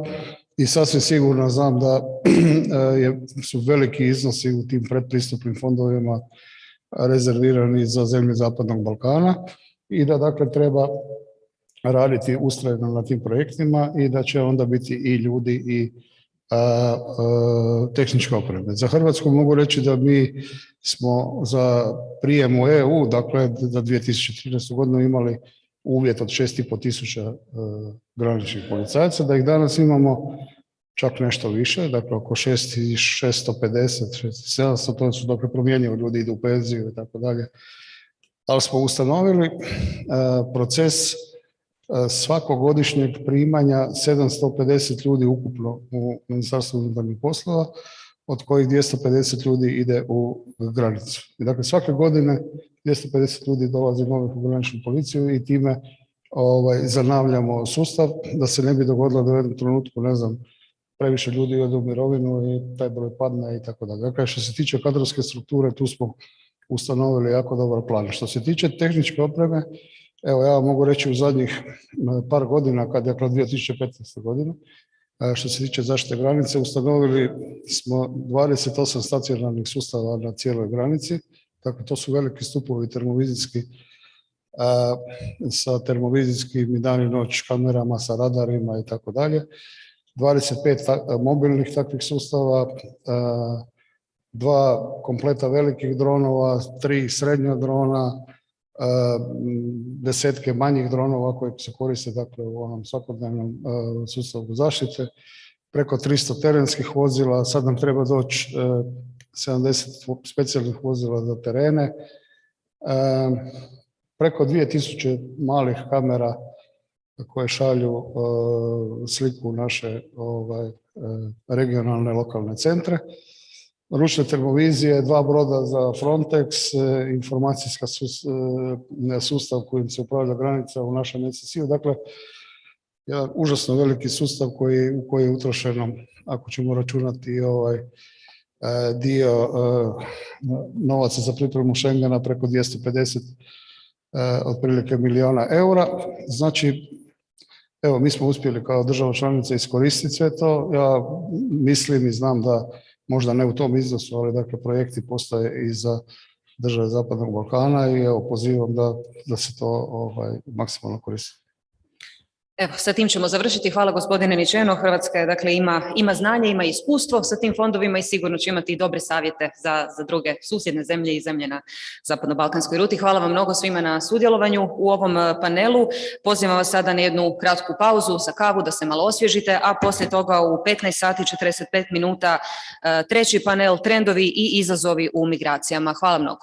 I sasvim sigurno znam da su veliki iznosi u tim predpristupnim fondovima rezervirani za zemlje Zapadnog Balkana i da dakle treba raditi ustrajno na tim projektima i da će onda biti i ljudi i tehničke opreme. Za Hrvatsku mogu reći da mi smo za prijem u EU, dakle za 2013. godinu imali uvjet od 6.500 graničnih policajaca, da ih danas imamo čak nešto više, dakle oko 6.650, 6.700, to su dakle promjenjivo, ljudi idu u penziju i tako dalje. Ali smo ustanovili proces svakogodišnjeg primanja 750 ljudi ukupno u Ministarstvu unutarnjih poslova, od kojih 250 ljudi ide u granicu. I dakle svake godine 250 ljudi dolazi novih u graničnu policiju i time zanavljamo sustav da se ne bi dogodilo da u jednom trenutku, ne znam, previše ljudi ode u mirovinu i taj broj padne i tako dalje. Dakle, što se tiče kadrovske strukture, tu smo ustanovili jako dobar plan. Što se tiče tehničke opreme, evo ja mogu reći u zadnjih par godina, kad je 2015. godine, što se tiče zaštite granice, ustanovili smo 28 stacionarnih sustava na cijeloj granici. Dakle, to su veliki stupovi termovizijski, sa termovizijskim i dan i noć kamerama, sa radarima i tako dalje. 25 mobilnih takvih sustava, 2 kompleta velikih dronova, 3 srednja drona, desetke manjih dronova koji se koriste dakle, u onom svakodnevnom sustavu zaštite, preko 300 terenskih vozila, sad nam treba doći 70 specijalnih vozila za terene, preko 2000 malih kamera koje šalju sliku naše regionalne lokalne centre, ručne termovizije, 2 broda za Frontex, informacijska sustav kojim se upravlja granica u našem NCC-u. Dakle, jedan užasno veliki sustav u koji je utrošeno, ako ćemo računati dio novaca za pripremu Schengena, preko 250 otprilike milijuna eura. Znači, evo, mi smo uspjeli kao država članica iskoristiti sve to. Ja mislim i znam da možda ne u tom iznosu, ali dakle projekti postoje i za države Zapadnog Balkana i evo pozivam da se to maksimalno koristi. Evo, sa tim ćemo završiti. Hvala gospodine Ničeno. Hrvatska je, dakle, ima znanje, ima iskustvo sa tim fondovima i sigurno će imati i dobre savjete za druge susjedne zemlje i zemlje na zapadno-balkanskoj ruti. Hvala vam mnogo svima na sudjelovanju u ovom panelu. Pozivam vas sada na jednu kratku pauzu za kavu da se malo osvježite, a poslije toga u 15:45 treći panel, trendovi i izazovi u migracijama. Hvala mnogo.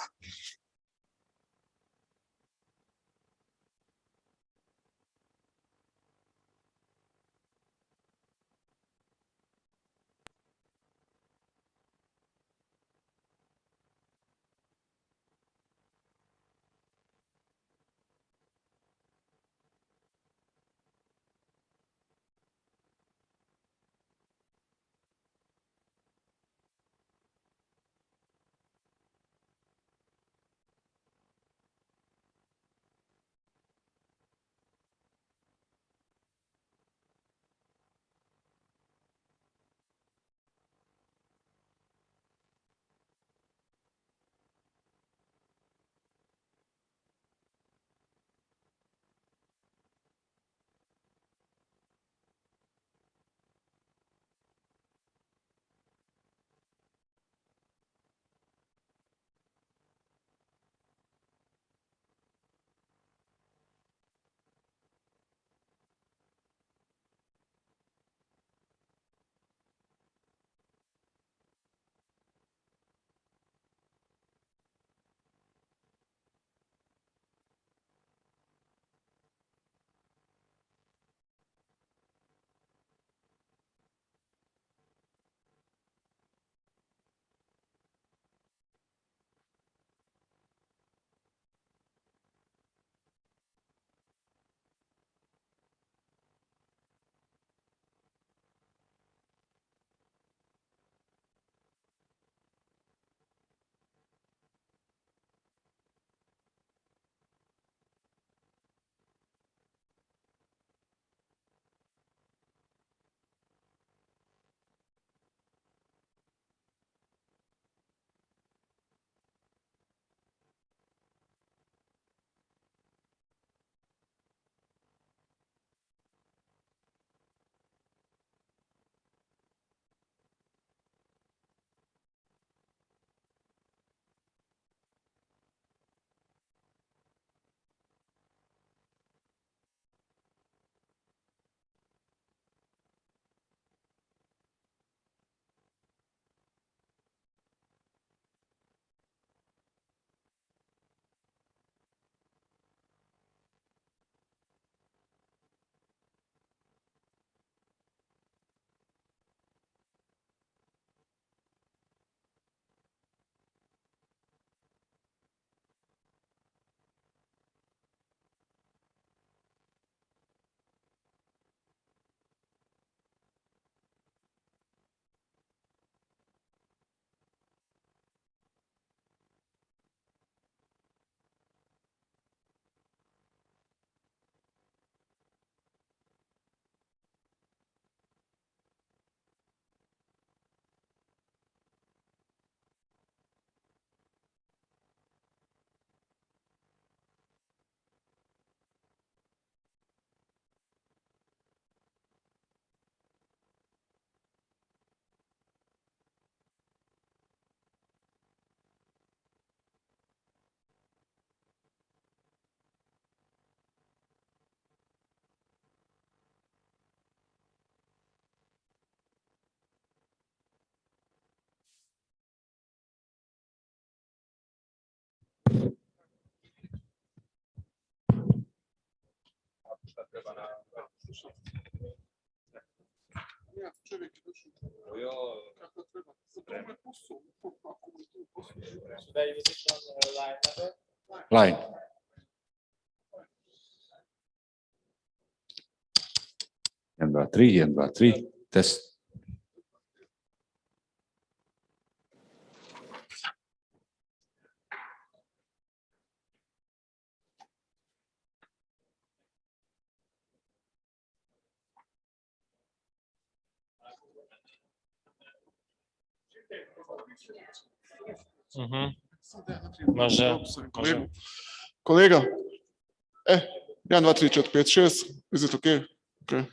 Line. 1, 2, 3, 1, 2, 3, test. Može. Kolega, 1, 2, 3, 4, 5, 6. Is it okay? Okay.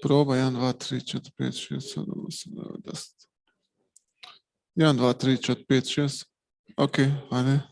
Proba 1, 2, 3, 4, 5, 6, 7, 8, 9, 10. 1, 2, 3, 4, 5, 6. Ok, ajde.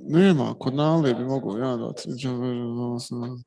Nema, kod nale bi mogu 1, 2, 3, 4, 8.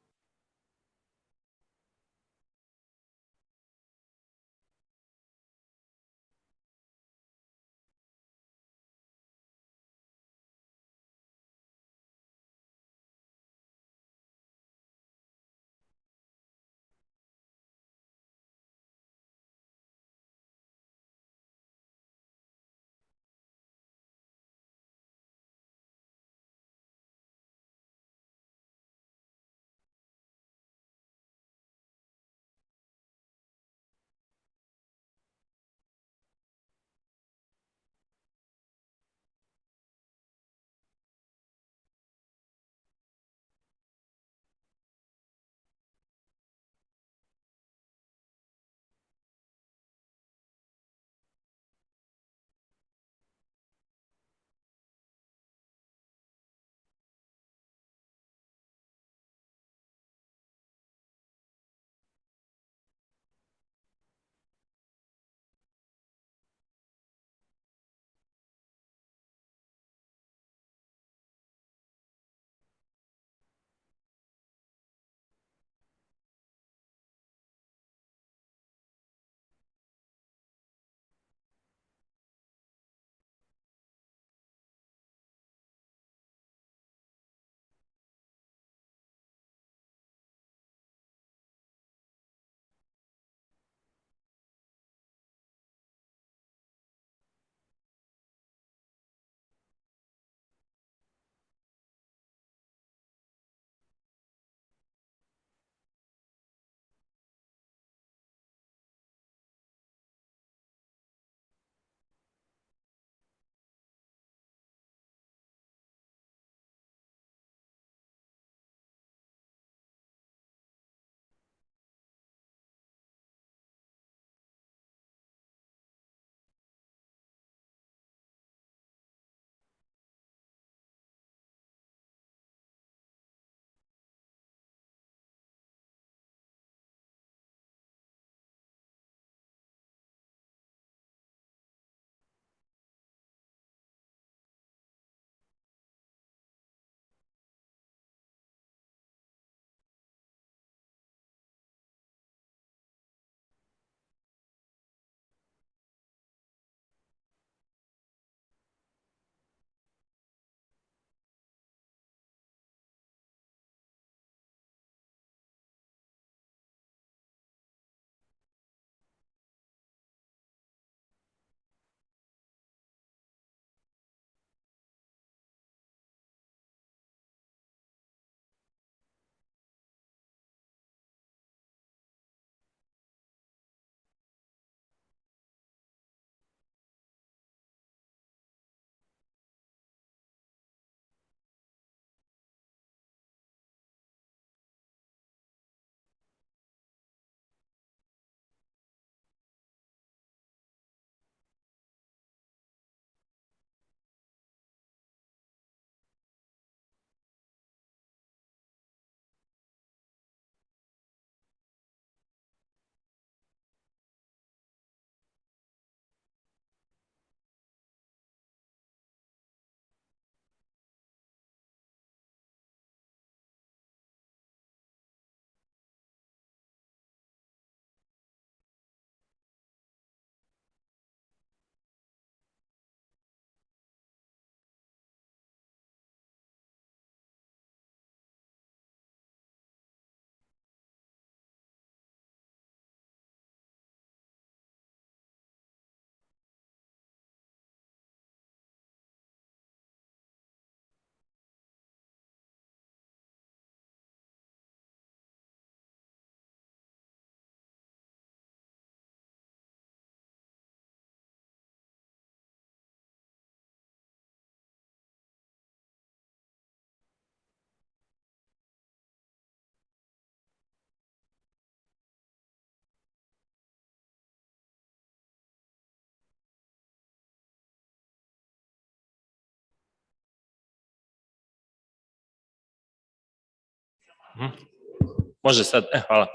Može sad? Hvala.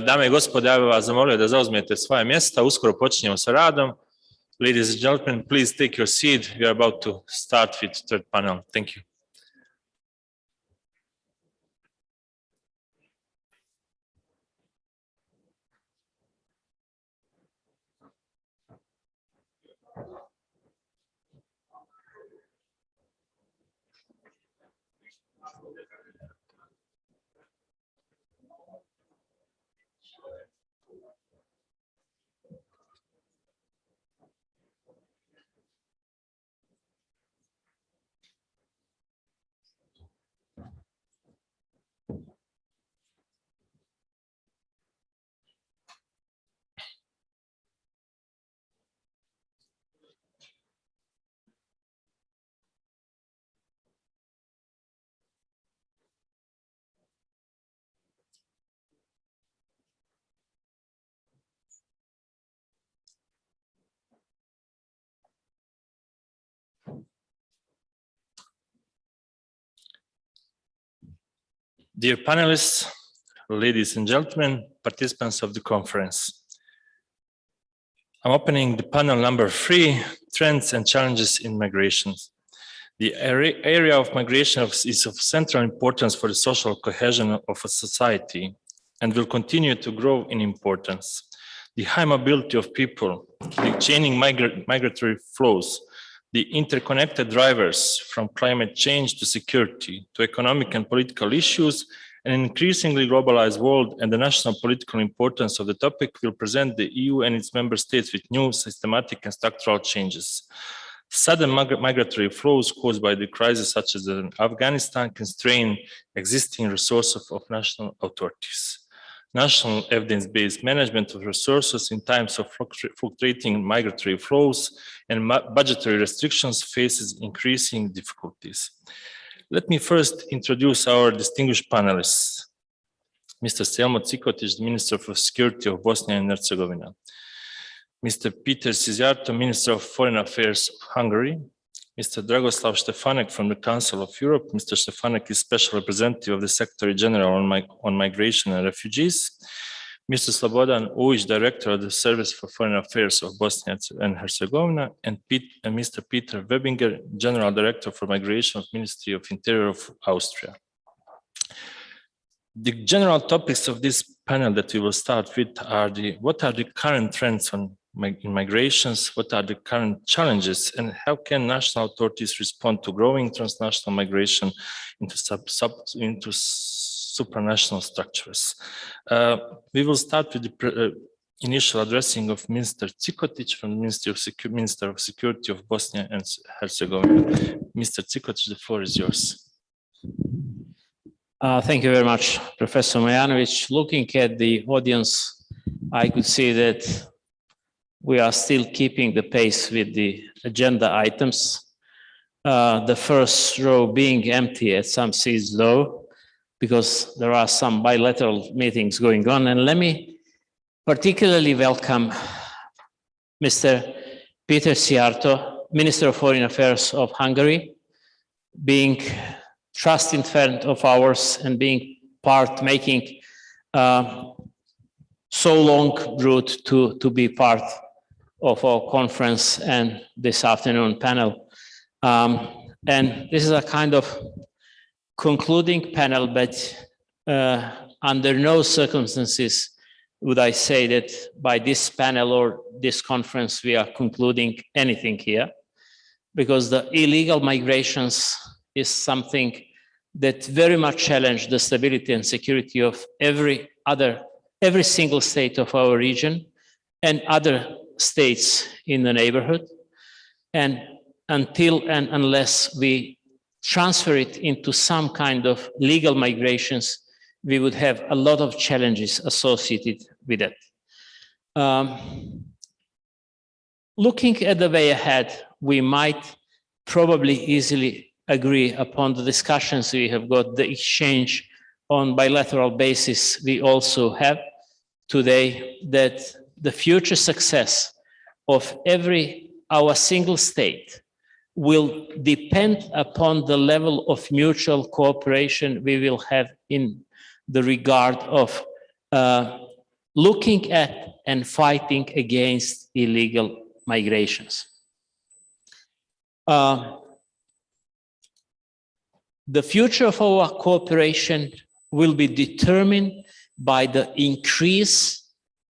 Dame i gospodo, ja bih vas zamolio da zauzmete svoje mjesta. Uskoro počinjemo sa radom. Ladies and gentlemen, please take your seat. We are about to start with third panel. Thank you. Dear panelists, ladies and gentlemen, participants of the conference. I'm opening the panel number 3, Trends and Challenges in Migration. The area of migration is of central importance for the social cohesion of a society and will continue to grow in importance. The high mobility of people, the changing migratory flows, the interconnected drivers from climate change to security, to economic and political issues, an increasingly globalized world and the national political importance of the topic will present the EU and its member states with new systematic and structural changes. Sudden migratory flows caused by the crisis such as in Afghanistan constrain existing resources of national authorities. National evidence-based management of resources in times of fluctuating migratory flows and budgetary restrictions faces increasing difficulties. Let me first introduce our distinguished panelists. Mr. Selmo Cikotić, the Minister for Security of Bosnia and Herzegovina. Mr. Peter Szijjártó, Minister of Foreign Affairs of Hungary. Mr. Dragoslav Stefanek from the Council of Europe. Mr. Stefanek is Special Representative of the Secretary General on Migration and Refugees. Mr. Slobodan Ujić, Director of the Service for Foreign Affairs of Bosnia and Herzegovina, and Mr. Peter Webinger, General Director for Migration of Ministry of Interior of Austria. The general topics of this panel that we will start with are what are the current trends in migrations, what are the current challenges, and how can national authorities respond to growing transnational migration into supranational structures. We will start with the initial addressing of Minister Cikotić from the Minister of Security of Bosnia and Herzegovina. Mr. Cikotić, the floor is yours. Thank you very much, Professor Majanovic. Looking at the audience, I could see that we are still keeping the pace with the agenda items. The first row being empty at some seats low, because there are some bilateral meetings going on. And let me particularly welcome Mr. Peter Szijjártó, Minister of Foreign Affairs of Hungary, being trusted friend of ours and being making so long route to be part of our conference and this afternoon panel. And this is a kind of concluding panel, but under no circumstances would I say that by this panel or this conference we are concluding anything here, because the illegal migrations is something that very much challenge the stability and security of every single state of our region and other states in the neighborhood. And until and unless we transfer it into some kind of legal migrations, we would have a lot of challenges associated with it. Looking at the way ahead, we might probably easily agree upon the discussions we have got, the exchange on bilateral basis we also have today, that the future success of our single state will depend upon the level of mutual cooperation we will have in the regard of looking at and fighting against illegal migrations. The future of our cooperation will be determined by the increase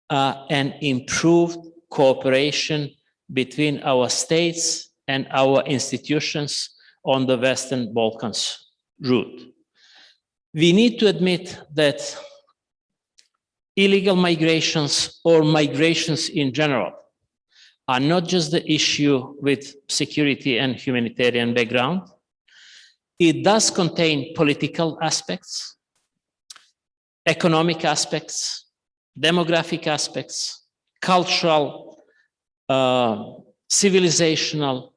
and improved cooperation between our states and our institutions on the Western Balkans route. We need to admit that illegal migrations or migrations in general are not just the issue with security and humanitarian background. It does contain political aspects, economic aspects, demographic aspects, cultural, civilizational,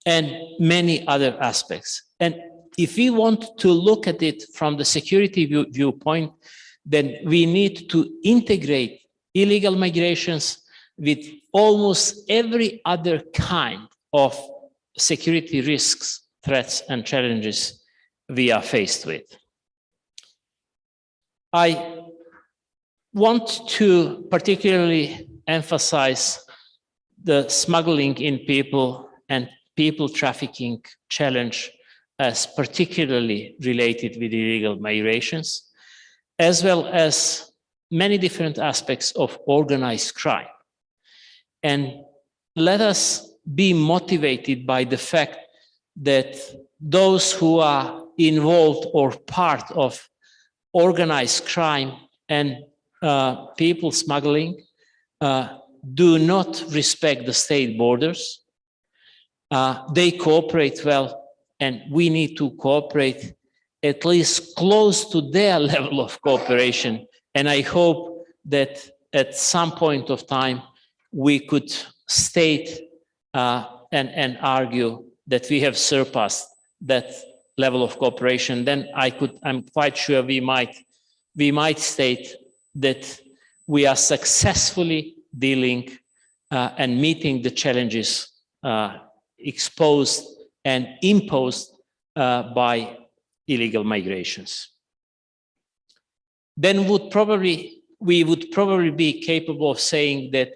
and many other aspects. And if we want to look at it from the security viewpoint, then we need to integrate illegal migrations with almost every other kind of security risks, threats, and challenges we are faced with. I want to particularly emphasize the smuggling in people and people trafficking challenge as particularly related with illegal migrations, as well as many different aspects of organized crime. And let us be motivated by the fact that those who are involved or part of organized crime and people smuggling do not respect the state borders. They cooperate well, and we need to cooperate at least close to their level of cooperation. And I hope that at some point of time, we could state and argue that we have surpassed that level of cooperation. Then I'm quite sure we might state that we are successfully dealing and meeting the challenges exposed and imposed by illegal migrations. Then we would probably be capable of saying that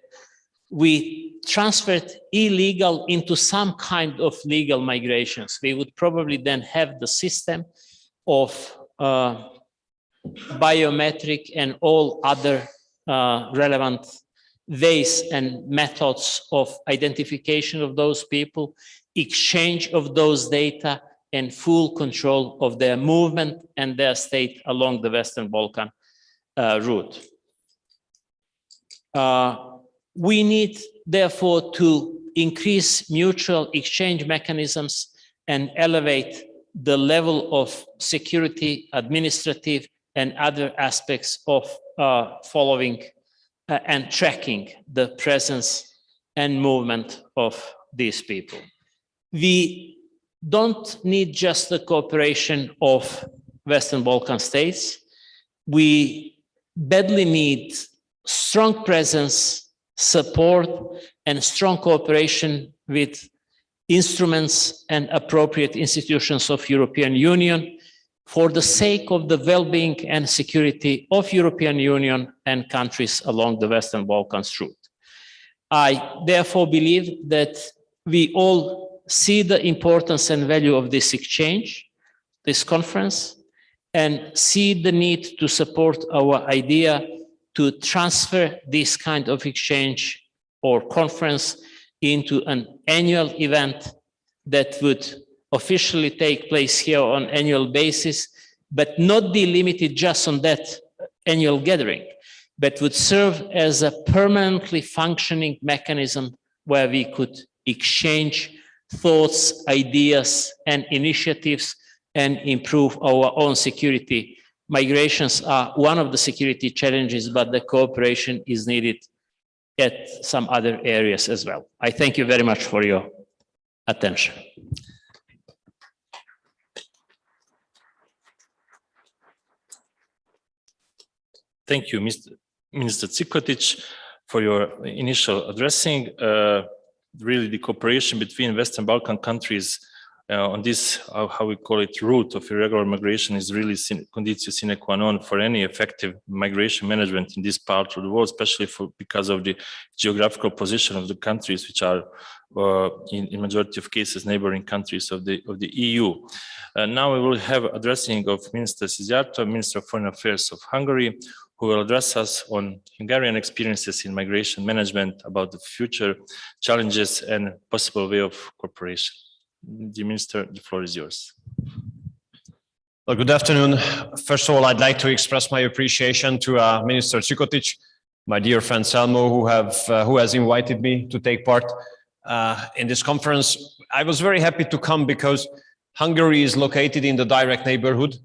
we transferred illegal into some kind of legal migrations. We would probably then have the system of biometric and all other relevant ways and methods of identification of those people, exchange of those data, and full control of their movement and their state along the Western Balkan route. We need, therefore, to increase mutual exchange mechanisms and elevate the level of security, administrative, and other aspects of following and tracking the presence and movement of these people. We don't need just the cooperation of Western Balkan states. We badly need strong presence, support, and strong cooperation with instruments and appropriate institutions of European Union for the sake of the well-being and security of European Union and countries along the Western Balkans route. I therefore believe that we all see the importance and value of this exchange, this conference, and see the need to support our idea to transfer this kind of exchange or conference into an annual event that would officially take place here on an annual basis, but not be limited just on that annual gathering, but would serve as a permanently functioning mechanism where we could exchange thoughts, ideas, and initiatives and improve our own security. Migrations are one of the security challenges, but the cooperation is needed at some other areas as well. I thank you very much for your attention. Thank you, Minister Cikotić, for your initial addressing. really the cooperation between Western Balkan countries on this, how we call it, route of irregular migration is really conditio sine qua non for any effective migration management in this part of the world, especially because of the geographical position of the countries, which are in majority of cases neighboring countries of the EU. Now we will have addressing of Minister Szijjártó, Minister of Foreign Affairs of Hungary, who will address us on Hungarian experiences in migration management, about the future challenges and possible way of cooperation. The Minister, the floor is yours. Well, good afternoon. First of all, I'd like to express my appreciation to Minister Cikotić, my dear friend Selmo, who has invited me to take part in this conference. I was very happy to come because Hungary is located in the direct neighborhood,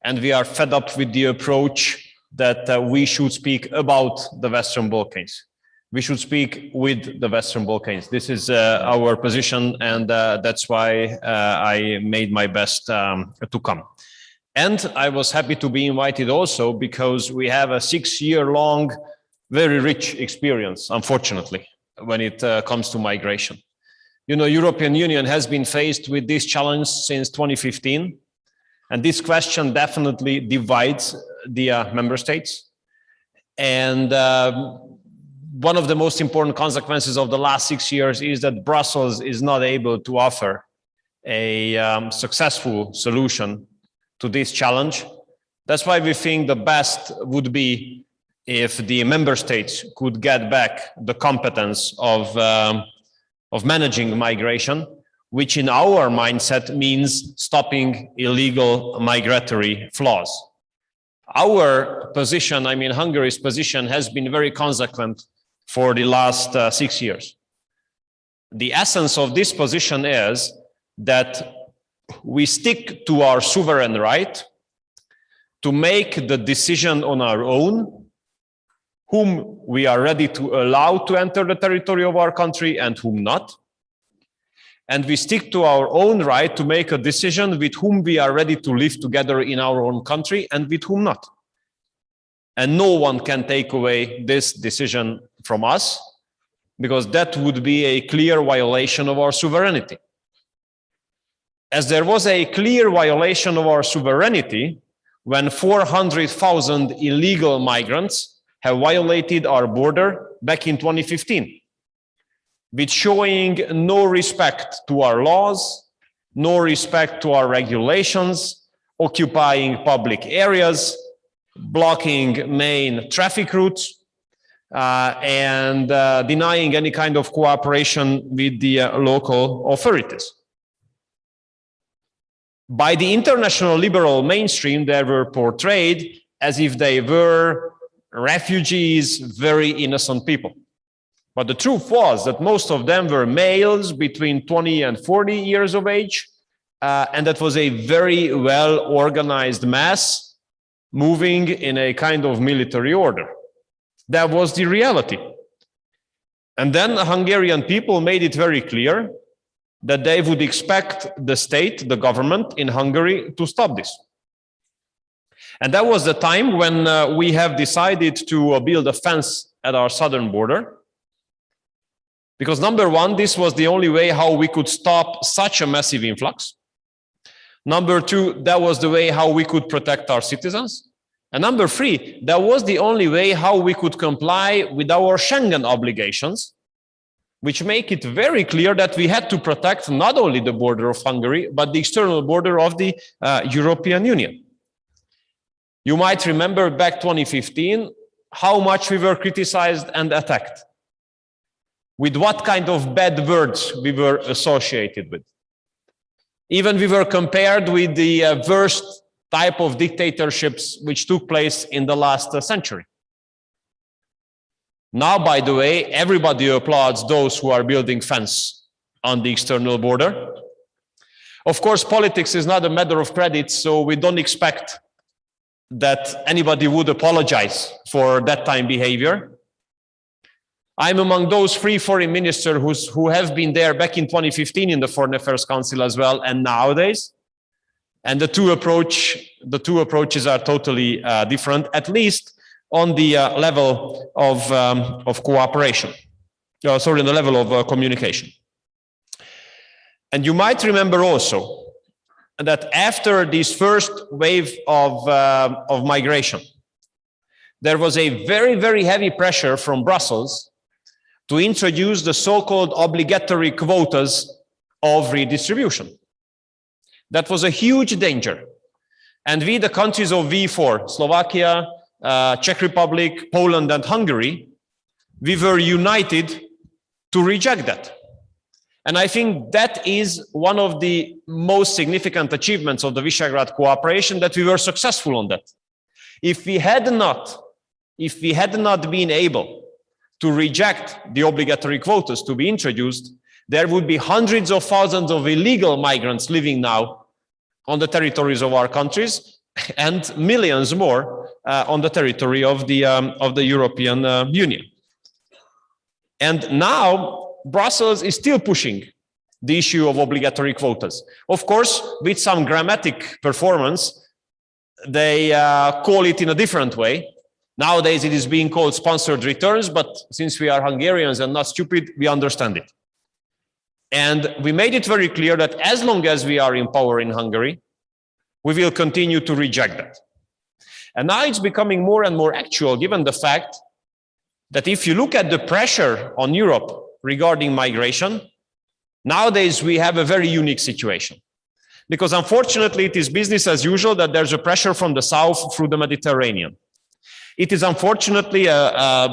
and we are fed up with the approach that we should speak about the Western Balkans. We should speak with the Western Balkans. This is our position, and that's why I made my best to come. And I was happy to be invited also because we have a 6-year-long, very rich experience, unfortunately, when it comes to migration. You know, European Union has been faced with this challenge since 2015, and this question definitely divides the member states. And one of the most important consequences of the last 6 years is that Brussels is not able to offer a successful solution to this challenge. That's why we think the best would be if the member states could get back the competence of managing migration, which in our mindset means stopping illegal migratory flows. Our position, I mean Hungary's position, has been very consequent for the last 6 years. The essence of this position is that we stick to our sovereign right to make the decision on our own, whom we are ready to allow to enter the territory of our country and whom not. And we stick to our own right to make a decision with whom we are ready to live together in our own country and with whom not. And no one can take away this decision from us, because that would be a clear violation of our sovereignty. As there was a clear violation of our sovereignty when 400,000 illegal migrants have violated our border back in 2015, with showing no respect to our laws, no respect to our regulations, occupying public areas, blocking main traffic routes, and denying any kind of cooperation with the local authorities. By the international liberal mainstream, they were portrayed as if they were refugees, very innocent people. But the truth was that most of them were males between 20 and 40 years of age, and that was a very well-organized mass moving in a kind of military order. That was the reality. And then the Hungarian people made it very clear that they would expect the state, the government in Hungary, to stop this. And that was the time when we have decided to build a fence at our southern border. Because number one, this was the only way how we could stop such a massive influx. Number two, that was the way how we could protect our citizens. And number three, that was the only way how we could comply with our Schengen obligations, which make it very clear that we had to protect not only the border of Hungary, but the external border of the European Union. You might remember back 2015, how much we were criticized and attacked, with what kind of bad words we were associated with. Even we were compared with the worst type of dictatorships which took place in the last century. Now, by the way, everybody applauds those who are building fence on the external border. Of course, politics is not a matter of credit, so we don't expect that anybody would apologize for that time behavior. I'm among those 3 foreign ministers who have been there back in 2015 in the Foreign Affairs Council as well, and nowadays. And the two approaches are totally different, at least on the level of cooperation. On the level of communication. And you might remember also that after this first wave of migration, there was a very, very heavy pressure from Brussels to introduce the so-called obligatory quotas of redistribution. That was a huge danger. And we, the countries of V4, Slovakia, Czech Republic, Poland, and Hungary, we were united to reject that. And I think that is one of the most significant achievements of the Visegrad cooperation, that we were successful on that. If we had not been able to reject the obligatory quotas to be introduced, there would be hundreds of thousands of illegal migrants living now on the territories of our countries, and millions more on the territory of the European Union. And now Brussels is still pushing the issue of obligatory quotas. Of course, with some grammatic performance, they call it in a different way. Nowadays, it is being called sponsored returns, but since we are Hungarians and not stupid, we understand it. And we made it very clear that as long as we are in power in Hungary, we will continue to reject that. And now it's becoming more and more actual, given the fact that if you look at the pressure on Europe regarding migration, nowadays we have a very unique situation. Because unfortunately, it is business as usual that there's a pressure from the south through the Mediterranean. It is unfortunately a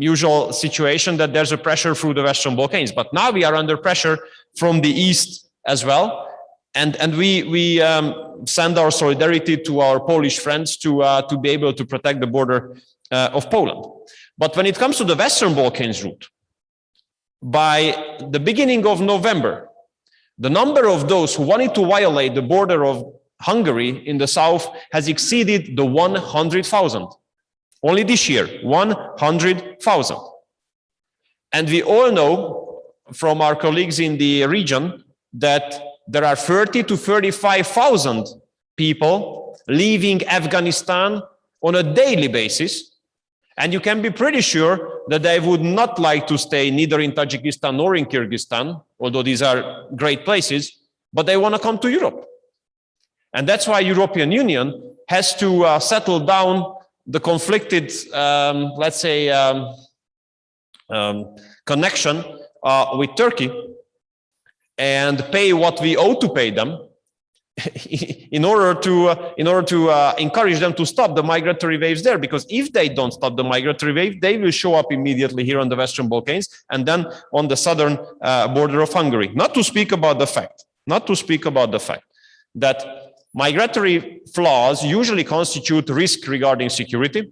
usual situation that there's a pressure through the Western Balkans. But now we are under pressure from the east as well. And we send our solidarity to our Polish friends to be able to protect the border of Poland. But when it comes to the Western Balkans route, by the beginning of November, the number of those who wanted to violate the border of Hungary in the south has exceeded the 100,000. Only this year, 100,000. And we all know from our colleagues in the region that there are 30 to 35,000 people leaving Afghanistan on a daily basis. And you can be pretty sure that they would not like to stay neither in Tajikistan nor in Kyrgyzstan, although these are great places, but they want to come to Europe. And that's why European Union has to settle down the conflicted, let's say, connection with Turkey and pay what we owe to pay them in order to encourage them to stop the migratory waves there. Because if they don't stop the migratory wave, they will show up immediately here on the Western Balkans and then on the southern border of Hungary. Not to speak about the fact that migratory flows usually constitute risk regarding security,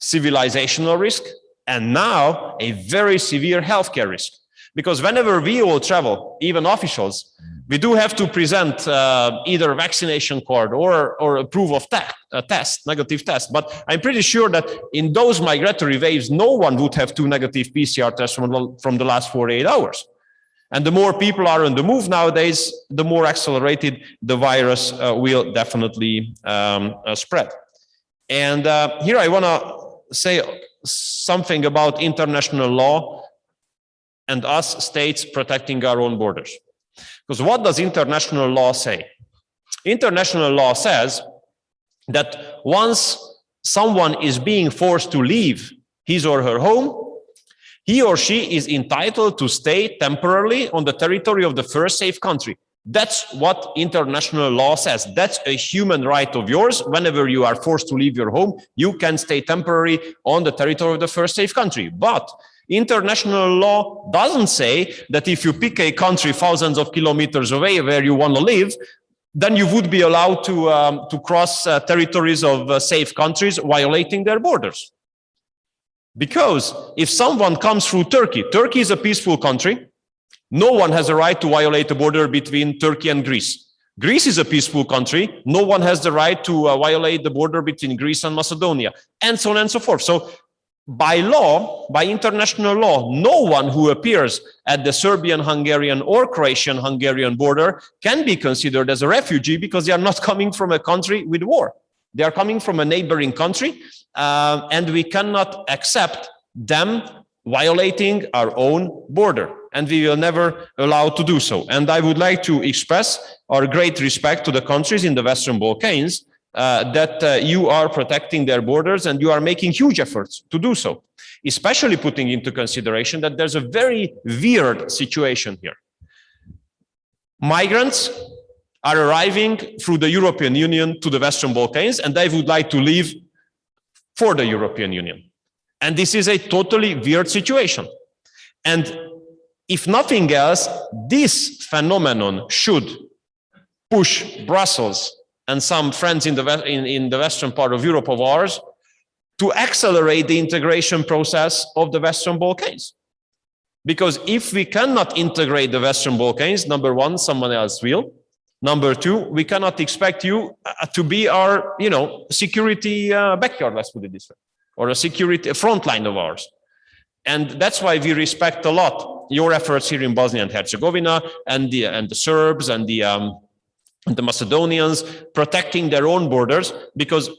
civilizational risk, and now a very severe healthcare risk. Because whenever we all travel, even officials, we do have to present either a vaccination card or a proof of negative test. But I'm pretty sure that in those migratory waves, no one would have 2 negative PCR tests from the last 48 hours. And the more people are on the move nowadays, the more accelerated the virus will definitely spread. And here I want to say something about international law and us states protecting our own borders. Because what does international law say? International law says that once someone is being forced to leave his or her home, he or she is entitled to stay temporarily on the territory of the first safe country. That's what international law says. That's a human right of yours. Whenever you are forced to leave your home, you can stay temporarily on the territory of the first safe country. But international law doesn't say that if you pick a country thousands of kilometers away where you want to live, then you would be allowed to cross territories of safe countries violating their borders. Because if someone comes through Turkey, Turkey is a peaceful country. No one has a right to violate the border between Turkey and Greece. Greece is a peaceful country. No one has the right to violate the border between Greece and Macedonia, and so on and so forth. So by law, by international law, no one who appears at the Serbian-Hungarian or Croatian-Hungarian border can be considered as a refugee because they are not coming from a country with war. They are coming from a neighboring country, and we cannot accept them violating our own border. and we will never allow to do so. And I would like to express our great respect to the countries in the Western Balkans that you are protecting their borders and you are making huge efforts to do so, especially putting into consideration that there's a very weird situation here. Migrants are arriving through the European Union to the Western Balkans, and they would like to leave for the European Union. And this is a totally weird situation. And if nothing else, this phenomenon should push Brussels and some friends in the western part of Europe of ours to accelerate the integration process of the Western Balkans. Because if we cannot integrate the Western Balkans, number one, someone else will. Number two, we cannot expect you to be our, security backyard, let's put it this way, or a security front line of ours. And that's why we respect a lot your efforts here in Bosnia and Herzegovina and the Serbs and the Macedonians protecting their own borders, because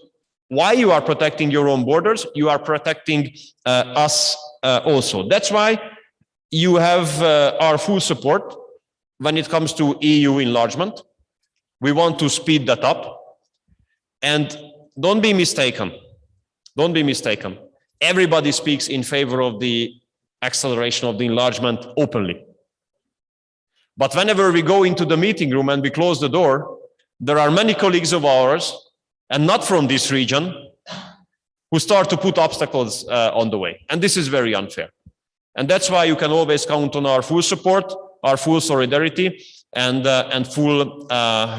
while you are protecting your own borders, you are protecting us also. That's why you have our full support when it comes to EU enlargement. We want to speed that up. And don't be mistaken. Don't be mistaken. Everybody speaks in favor of the acceleration of the enlargement openly. But whenever we go into the meeting room and we close the door, there are many colleagues of ours, and not from this region, who start to put obstacles on the way. And this is very unfair. And that's why you can always count on our full support, our full solidarity, and full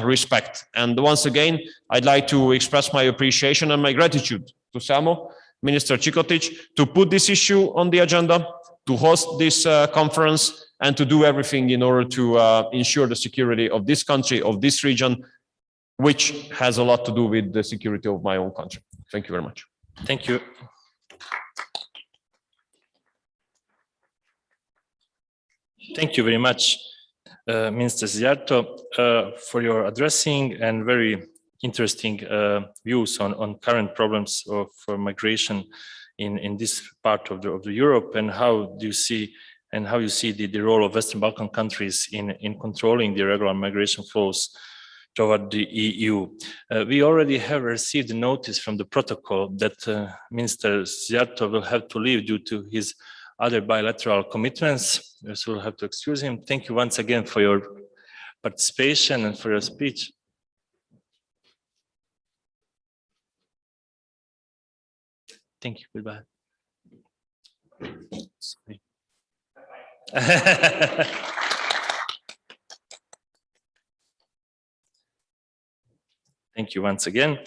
respect. And once again, I'd like to express my appreciation and my gratitude to Samo, Minister Čikotić, to put this issue on the agenda, to host this conference, and to do everything in order to ensure the security of this country, of this region, which has a lot to do with the security of my own country. Thank you very much. Thank you. Thank you very much, Minister Zjarto, for your addressing and very interesting views on current problems of migration in this part of the Europe, and how do you see the role of Western Balkan countries in controlling the irregular migration flows toward the EU. We already have received a notice from the protocol that Minister Zjarto will have to leave due to his other bilateral commitments, so we'll have to excuse him. Thank you once again for your participation and for your speech. Thank you, goodbye. Sorry. Thank you once again.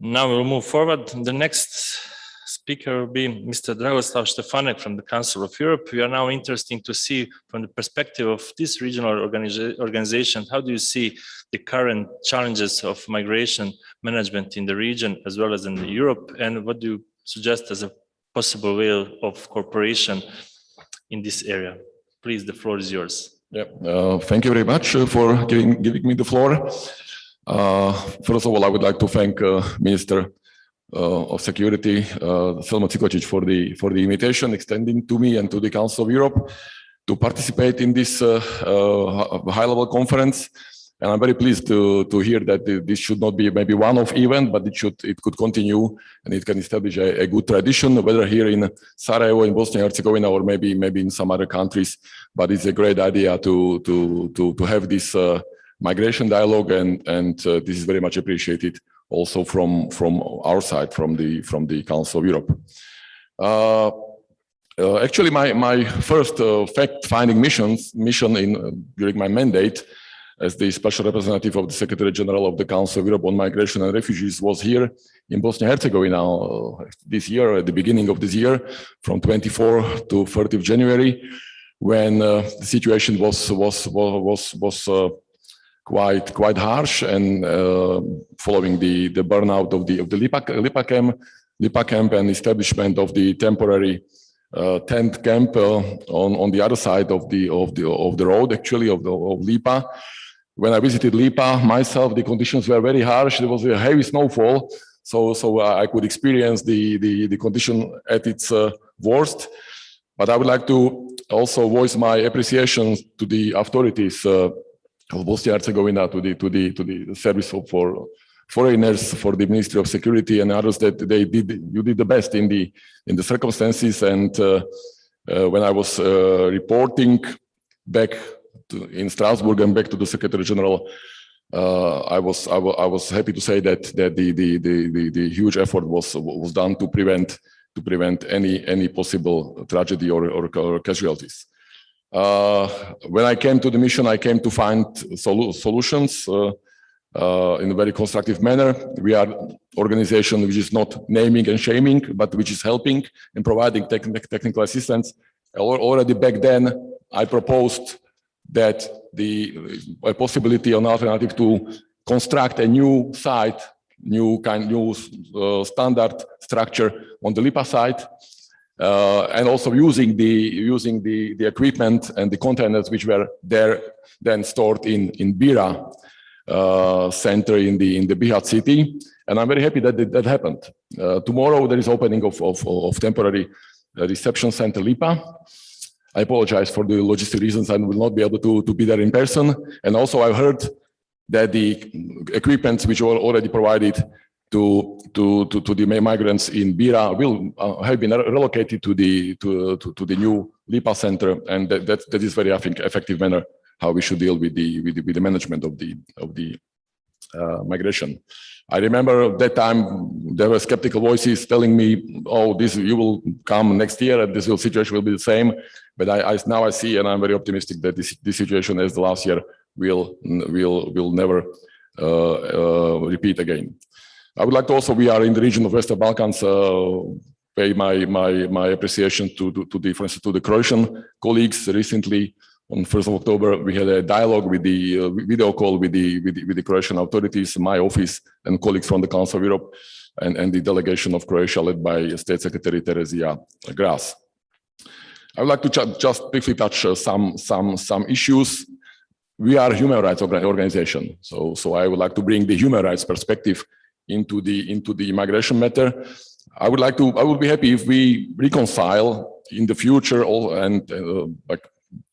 Now we'll move forward. The next speaker will be Mr. Dragoslav Stefanek from the Council of Europe. We are now interested to see from the perspective of this regional organization, how do you see the current challenges of migration management in the region as well as in Europe, and what do you suggest as a possible way of cooperation in this area? Please, the floor is yours. Yeah, thank you very much for giving me the floor. First of all, I would like to thank Minister of Security, Selma Čikotić, for the invitation extending to me and to the Council of Europe to participate in this high-level conference. And I'm very pleased to hear that this should not be maybe one-off event, but it could continue and it can establish a good tradition, whether here in Sarajevo, in Bosnia and Herzegovina, or maybe in some other countries. But it's a great idea to have this migration dialogue, and this is very much appreciated also from our side, from the Council of Europe. Actually, my first fact-finding mission during my mandate as the special representative of the Secretary General of the Council of Europe on Migration and Refugees was here in Bosnia and Herzegovina this year, at the beginning of this year, from 24 to 30th of January, when the situation was quite harsh, and following the burnout of the Lipa camp and establishment of the temporary tent camp on the other side of the road, actually of Lipa. When I visited Lipa myself, the conditions were very harsh. There was a heavy snowfall, so I could experience the condition at its worst. But I would like to also voice my appreciation to the authorities of Bosnia and Herzegovina, to the Service for Foreigners, for the Ministry of Security and others, that you did the best in the circumstances. And when I was reporting back in Strasbourg and back to the Secretary General, I was happy to say that the huge effort was done to prevent any possible tragedy or casualties. When I came to the mission, I came to find solutions in a very constructive manner. We are an organization which is not naming and shaming, but which is helping and providing technical assistance. Already back then, I proposed that a possibility, an alternative to construct a new site, new standard structure on the Lipa site, and also using the equipment and the containers which were there then stored in Bira center in the Bihat city. And I'm very happy that that happened. Tomorrow there is opening of temporary reception center Lipa. I apologize for the logistic reasons. I will not be able to be there in person. And also I've heard that the equipment which were already provided to the migrants in Bira will have been relocated to the new Lipa center, and that is very, I think, effective manner how we should deal with the management of the migration. I remember that time there were skeptical voices telling me, "Oh, you will come next year, and this situation will be the same." But now I see, and I'm very optimistic that this situation as the last year will never repeat again. I would like to also, we are in the region of Western Balkans, pay my appreciation for instance, to the Croatian colleagues. Recently, on 1st of October, we had a dialogue with the video call with the Croatian authorities, my office, and colleagues from the Council of Europe, and the delegation of Croatia led by State Secretary Terezija Gras. I would like to just briefly touch some issues. We are a human rights organization, so I would like to bring the human rights perspective into the migration matter. I would be happy if we reconcile in the future like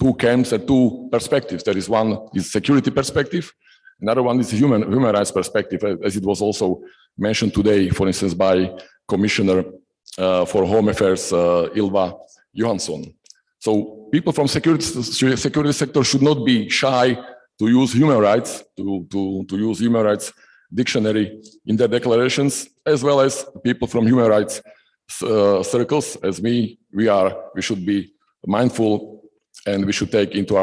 two camps and two perspectives. There is one is security perspective, another one is human rights perspective, as it was also mentioned today, for instance, by Commissioner for Home Affairs Ylva Johansson. So people from security sector should not be shy to use human rights, to use human rights dictionary in their declarations, as well as people from human rights circles, as we should be mindful, and we should take into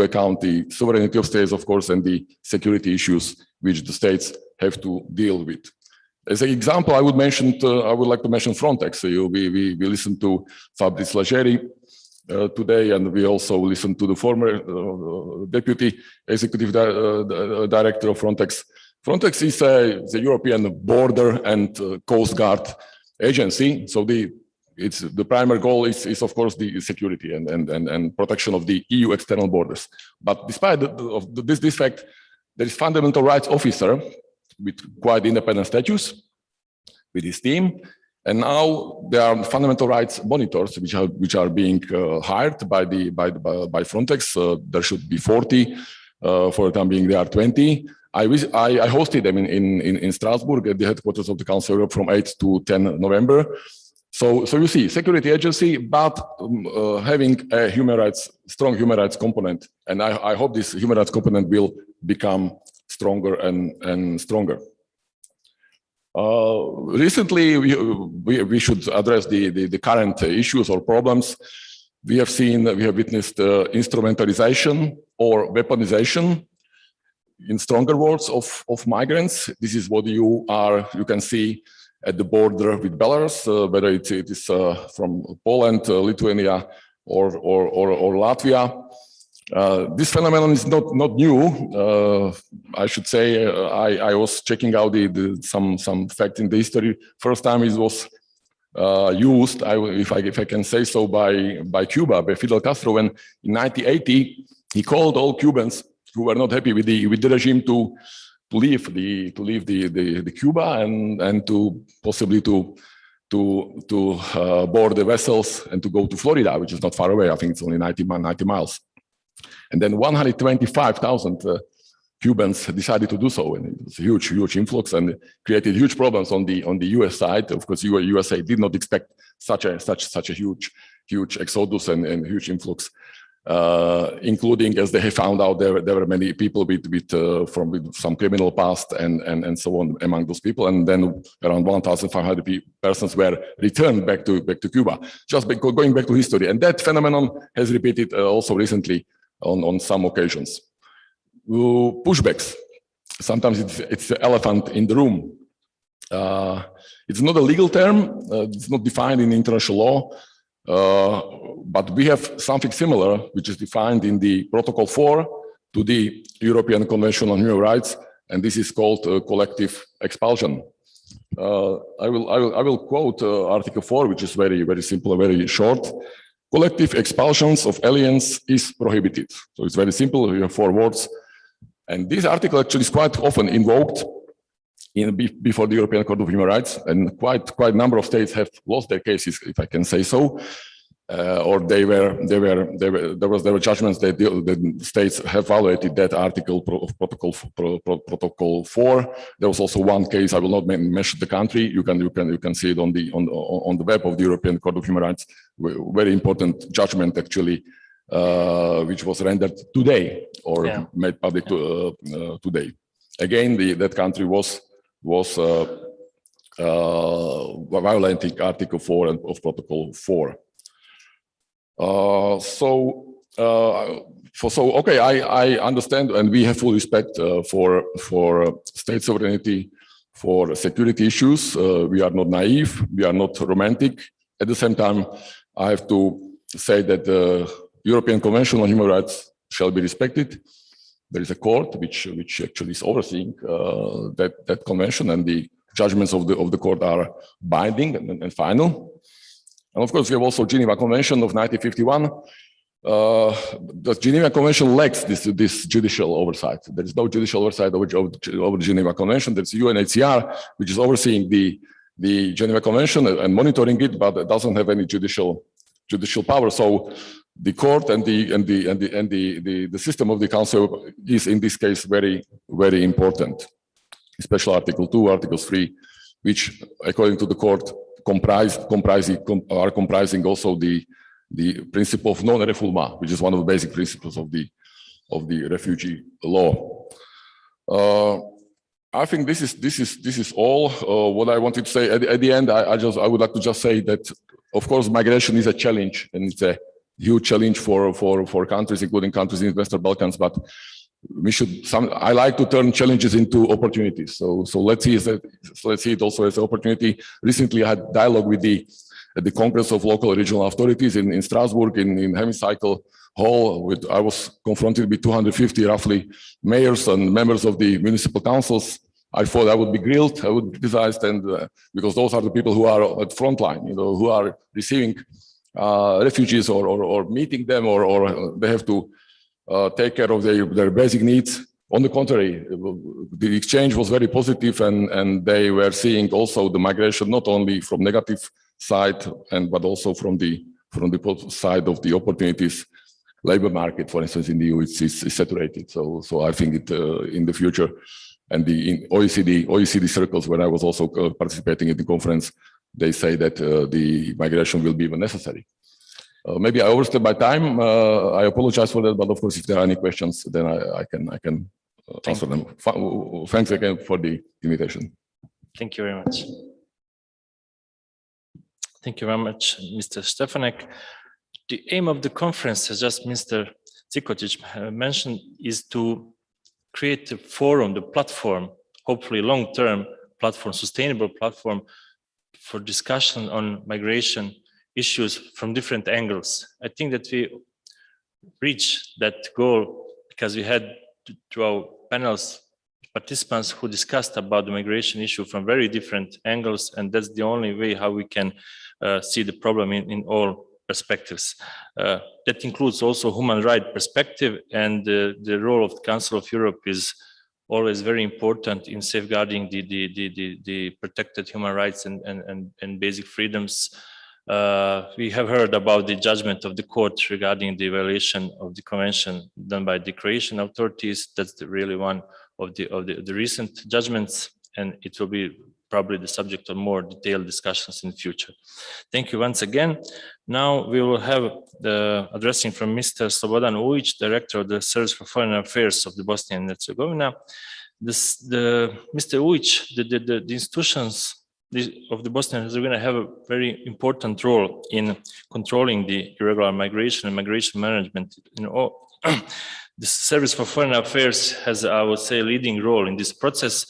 account the sovereignty of states, of course, and the security issues which the states have to deal with. As an example, I would like to mention Frontex. We listened to Fabrice Leggeri today, and we also listened to the former deputy executive director of Frontex. Frontex is a European border and coast guard agency. So the primary goal is of course the security and protection of the EU external borders. But despite this fact, there is fundamental rights officer with quite independent status with his team, and now there are fundamental rights monitors which are being hired by Frontex. There should be 40. For the time being, there are 20. I hosted them in Strasbourg at the headquarters of the Council of Europe from 8 to 10 November. So you see, security agency, but having a strong human rights component. And I hope this human rights component will become stronger and stronger. Recently, we should address the current issues or problems. We have witnessed instrumentalization or weaponization, in stronger words, of migrants. This is what you can see at the border with Belarus, whether it is from Poland, Lithuania, or Latvia. This phenomenon is not new. I should say I was checking out some fact in the history. First time it was used, if I can say so, by Cuba, by Fidel Castro, when in 1980 he called all Cubans who were not happy with the regime to leave the Cuba and to possibly to board the vessels and to go to Florida, which is not far away. I think it's only 90 miles. And then 125,000 Cubans decided to do so, and it was a huge influx and created huge problems on the US side. Of course, USA did not expect such a huge exodus and huge influx, including, as they have found out, there were many people with some criminal past and so on among those people, and then around 1,500 persons were returned back to Cuba. Just going back to history, and that phenomenon has repeated also recently on some occasions. Pushbacks. Sometimes it's the elephant in the room. It's not a legal term. It's not defined in international law, but we have something similar, which is defined in the Protocol 4 to the European Convention on Human Rights, and this is called collective expulsion. I will quote Article 4, which is very simple, very short. Collective expulsions of aliens is prohibited. So it's very simple. We have 4 words. And this article actually is quite often invoked before the European Court of Human Rights, and quite a number of states have lost their cases, if I can say so, or there were judgments that the states have violated that article of Protocol 4. There was also one case. I will not mention the country. You can see it on the web of the European Court of Human Rights. Very important judgment actually. Which was rendered today or made public today. Again, that country was violating Article 4 of Protocol 4. Okay, I understand, and we have full respect for state sovereignty, for security issues. We are not naive. We are not romantic. At the same time, I have to say that European Convention on Human Rights shall be respected. There is a court which actually is overseeing that convention, and the judgments of the court are binding and final. And of course, we have also Geneva Convention of 1951. The Geneva Convention lacks this judicial oversight. There is no judicial oversight over the Geneva Convention. There's UNHCR, which is overseeing the Geneva Convention and monitoring it, but it doesn't have any judicial power. So the court and the system of the council is in this case very important. Especially Article 2, Article 3, which according to the court are comprising also the principle of non-refoulement, which is one of the basic principles of the refugee law. I think this is all what I wanted to say. At the end, I would like to just say that, of course, migration is a challenge, and it's a huge challenge for countries, including countries in the Western Balkans. But I like to turn challenges into opportunities. So let's see it also as an opportunity. Recently, I had dialogue with the Congress of Local and Regional Authorities in Strasbourg in Hemicycle Hall. I was confronted with 250 roughly mayors and members of the municipal councils. I thought I would be grilled, I would be criticized, and because those are the people who are at front line, who are receiving refugees or meeting them, or they have to take care of their basic needs. On the contrary, the exchange was very positive, and they were seeing also the migration not only from negative side but also from the side of the opportunities. Labor market, for instance, in the EU is saturated. So I think in the future, and in OECD circles where I was also participating in the conference, they say that the migration will be even necessary. Maybe I overstepped my time. I apologize for that, but of course, if there are any questions, then I can answer them. Thanks again for the invitation. Thank you very much. Thank you very much, Mr. Stefanek. The aim of the conference, as just Mr. Cikotic mentioned, is to create a forum, the platform, hopefully long-term platform, sustainable platform for discussion on migration issues from different angles. I think that we reached that goal because we had through our panels participants who discussed about the migration issue from very different angles, and that's the only way how we can see the problem in all perspectives. That includes also human rights perspective, and the role of the Council of Europe is always very important in safeguarding the protected human rights and basic freedoms. We have heard about the judgment of the court regarding the violation of the convention done by the Croatian authorities. That's really one of the recent judgments, and it will be probably the subject of more detailed discussions in the future. Thank you once again. Now we will have the addressing from Mr. Slobodan Ujic, Director of the Service for Foreign Affairs of the Bosnia and Herzegovina. Mr. Ujic, the institutions of the Bosnia and Herzegovina have a very important role in controlling the irregular migration and migration management. The Service for Foreign Affairs has, I would say, a leading role in this process.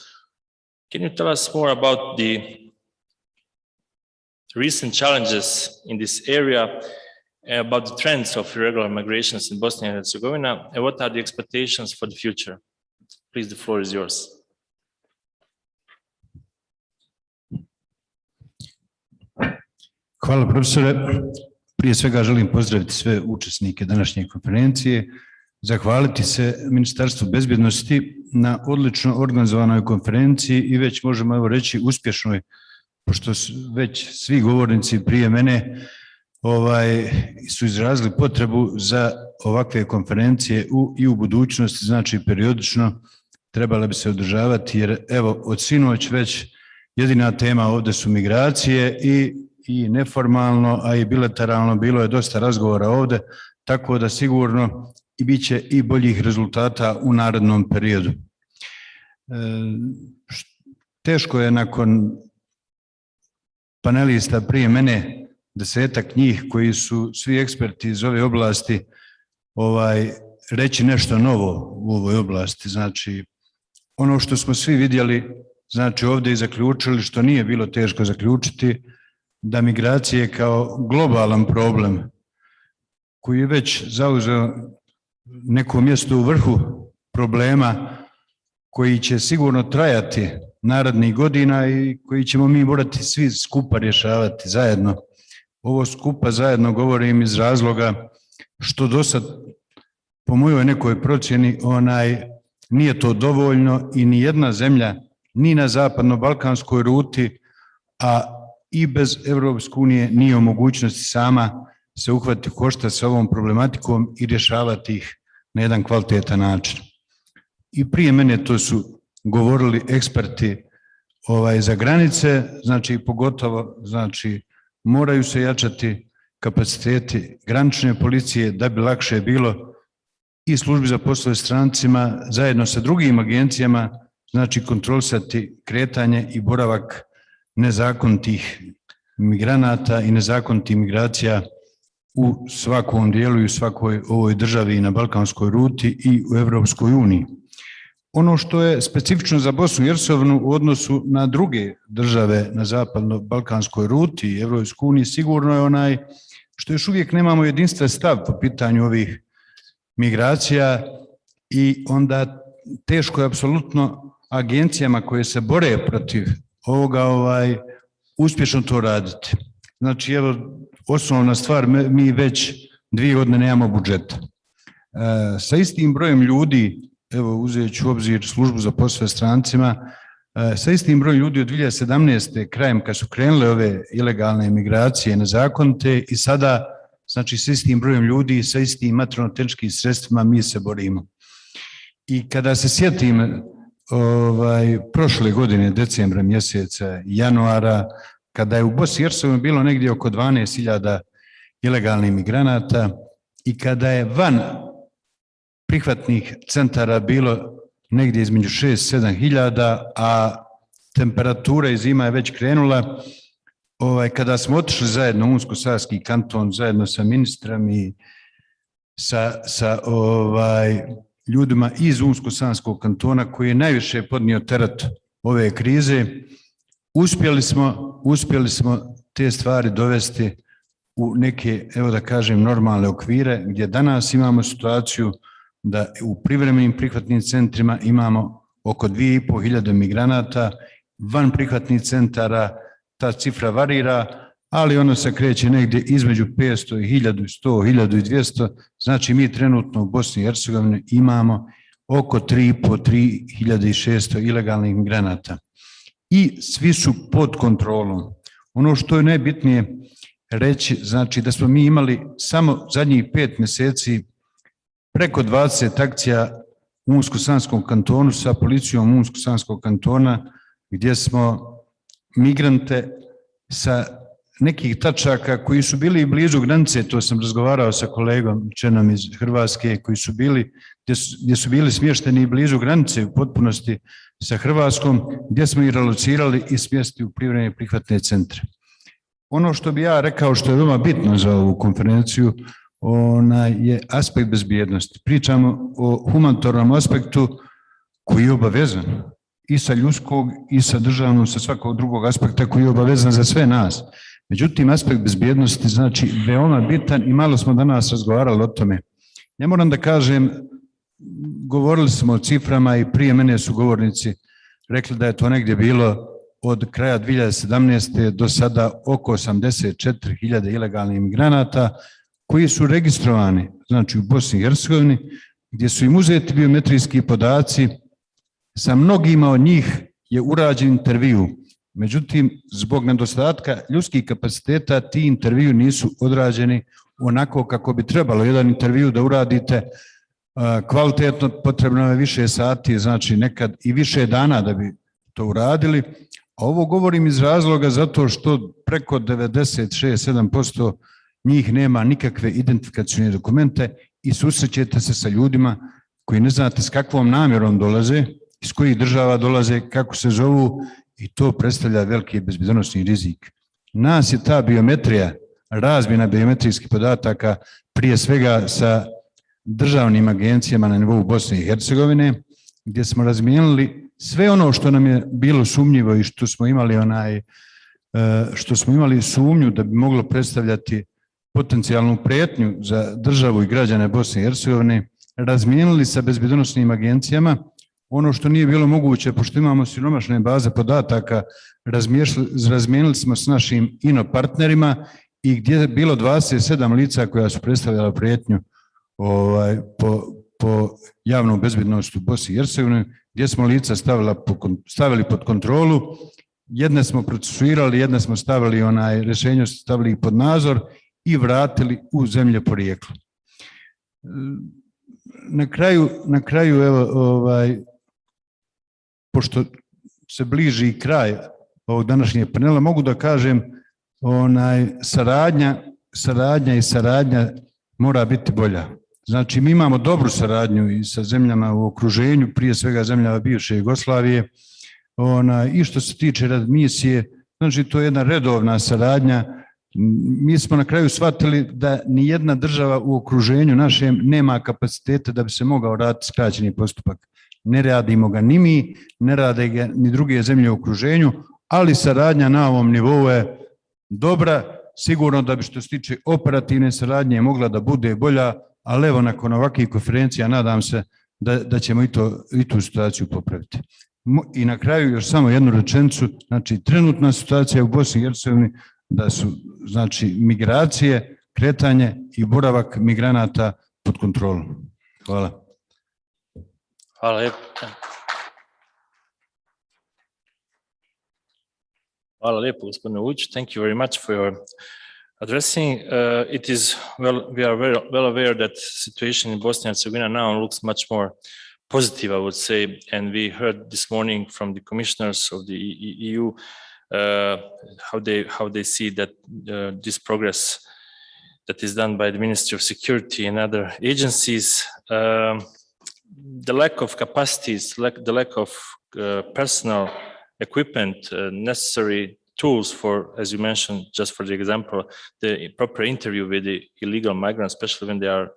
Can you tell us more about the recent challenges in this area, about the trends of irregular migrations in Bosnia and Herzegovina, and what are the expectations for the future? Please, the floor is yours. Hvala profesore. Prije svega želim pozdraviti sve učesnike današnje konferencije, zahvaliti se Ministarstvu bezbjednosti na odlično organizovanoj konferenciji i već možemo evo reći uspješnoj, pošto već svi govornici prije mene su izrazili potrebu za ovakve konferencije i u budućnosti, znači periodično trebale bi se održavati, jer evo od sinoć već jedina tema ovdje su migracije i neformalno, a i bilateralno bilo je dosta razgovora ovdje, tako da sigurno i bit će i boljih rezultata u narednom periodu. Teško je nakon panelista prije mene, 10-ak njih koji su svi eksperti iz ove oblasti, reći nešto novo u ovoj oblasti. Znači, ono što smo svi vidjeli, znači ovdje i zaključili, što nije bilo teško zaključiti, da migracije kao globalan problem koji je već zauzeo neko mjesto u vrhu problema koji će sigurno trajati narednih godina i koji ćemo mi morati svi skupa rješavati zajedno. Ovo skupa zajedno govorim iz razloga što do sad, po mojoj nekoj procjeni, nije to dovoljno i ni jedna zemlja, ni na zapadno-balkanskoj ruti, a i bez Europske unije nije u mogućnosti sama se uhvatiti košta sa ovom problematikom i rješavati ih na jedan kvalitetan način. I prije mene to su govorili eksperti za granice, znači pogotovo moraju se jačati kapaciteti granične policije da bi lakše bilo i službi za poslove strancima zajedno sa drugim agencijama, znači kontrolisati kretanje i boravak nezakonitih migranata i nezakonitih migracija u svakom dijelu i u svakoj ovoj državi na balkanskoj ruti i u Europskoj uniji. Ono što je specifično za Bosnu i Hercegovinu u odnosu na druge države na zapadno-balkanskoj ruti i Europskoj uniji sigurno je što još uvijek nemamo jedinstven stav po pitanju ovih migracija i onda teško je apsolutno agencijama koje se bore protiv ovoga uspješno to raditi. Znači, evo, osnovna stvar, mi već 2 godine nemamo budžeta. Sa istim brojem ljudi, evo uzet ću u obzir službu za poslove strancima, sa istim brojem ljudi od 2017. krajem kad su krenule ove ilegalne migracije nezakonite i sada, znači sa istim brojem ljudi, sa istim materijalno-tehničkim sredstvima mi se borimo. I kada se sjetim prošle godine, decembra mjeseca, januara, kada je u Bosni i Hercegovini bilo negdje oko 12.000 ilegalnih migranata i kada je van prihvatnih centara bilo negdje između 6-7 hiljada, a temperatura i zima je već krenula, kada smo otišli zajedno u Unsko-Sanski kanton, zajedno sa ministrom i sa ljudima iz Unsko-Sanskog kantona koji je najviše podnio teret ove krize, uspjeli smo te stvari dovesti u neke, evo da kažem, normalne okvire, gdje danas imamo situaciju da u privremenim prihvatnim centrima imamo oko 2.500 migranata, van prihvatnih centara ta cifra varira, ali ono se kreće negdje između 500 i 1100, 1200, znači mi trenutno u Bosni i Hercegovini imamo oko 3.500 ilegalnih migranata. I svi su pod kontrolom. Ono što je najbitnije reći, znači da smo mi imali samo zadnjih 5 mjeseci preko 20 akcija u Unsko-Sanskom kantonu sa policijom Unsko-Sanskog kantona, gdje smo migrante sa nekih tačaka koji su bili blizu granice, to sam razgovarao sa kolegom Čenom iz Hrvatske, koji su bili, gdje su bili smješteni blizu granice u potpunosti sa Hrvatskom, gdje smo ih relocirali i smjestili u privremene prihvatne centre. Ono što bi ja rekao što je veoma bitno za ovu konferenciju je aspekt bezbjednosti. Pričamo o humanitarnom aspektu koji je obavezan i sa ljudskog i sa državnog, sa svakog drugog aspekta koji je obavezan za sve nas. Međutim, aspekt bezbjednosti znači veoma bitan i malo smo danas razgovarali o tome. Ja moram da kažem, govorili smo o ciframa i prije mene su govornici rekli da je to negdje bilo od kraja 2017. do sada oko 84.000 ilegalnih migranata koji su registrovani, znači u Bosni i Hercegovini, gdje su im uzeti biometrijski podaci. Sa mnogima od njih je urađen intervju. Međutim, zbog nedostatka ljudskih kapaciteta ti intervju nisu odrađeni onako kako bi trebalo. Jedan intervju da uradite kvalitetno, potrebno je više sati, znači nekad i više dana da bi to uradili. A ovo govorim iz razloga zato što preko 96-97% njih nema nikakve identifikacione dokumente i susrećete se sa ljudima koji ne znate s kakvom namjerom dolaze, iz kojih država dolaze, kako se zovu, i to predstavlja veliki bezbjednosni rizik. Nas je ta biometrija, razmjena biometrijskih podataka, prije svega sa državnim agencijama na nivou Bosne i Hercegovine, gdje smo razmijenili sve ono što nam je bilo sumnjivo i što smo imali sumnju da bi moglo predstavljati potencijalnu prijetnju za državu i građane Bosne i Hercegovine, razmijenili sa bezbjednosnim agencijama. Ono što nije bilo moguće, pošto imamo siromašne baze podataka, razmijenili smo s našim ino partnerima i gdje je bilo 27 lica koja su predstavljala prijetnju po javnu bezbjednost u Bosni i Hercegovini, gdje smo lica stavili pod kontrolu, jedne smo procesuirali, jedne smo stavili rješenje, stavili ih pod nadzor i vratili u zemlje porijekla. Na kraju evo, pošto se bliži kraj ovog današnjeg panela, mogu da kažem saradnja mora biti bolja. Znači, mi imamo dobru saradnju i sa zemljama u okruženju, prije svega zemljama bivše Jugoslavije, i što se tiče readmisije, znači to je jedna redovna saradnja. Mi smo na kraju shvatili da ni jedna država u okruženju našem nema kapacitete da bi se mogao raditi skraćeni postupak. Ne radimo ga ni mi, ne rade ga ni druge zemlje u okruženju, ali saradnja na ovom nivou je dobra, sigurno da bi što se tiče operativne saradnje mogla da bude bolja, ali evo nakon ovakvih konferencija nadam se da ćemo i tu situaciju popraviti. I na kraju još samo jednu rečenicu, znači trenutna situacija u Bosni i Hercegovini da su znači migracije, kretanje i boravak migranata pod kontrolom. Hvala. Hvala lijepo. Hvala lijepo, gospodine Vujić. Thank you very much for your addressing. It is we are very well aware that situation in Bosnia and Herzegovina now looks much more positive, I would say, and we heard this morning from the commissioners of the EU how they see that this progress that is done by the Ministry of Security and other agencies. The lack of capacities, the lack of personal equipment, necessary tools for, as you mentioned, just for the example, the proper interview with the illegal migrants, especially when they are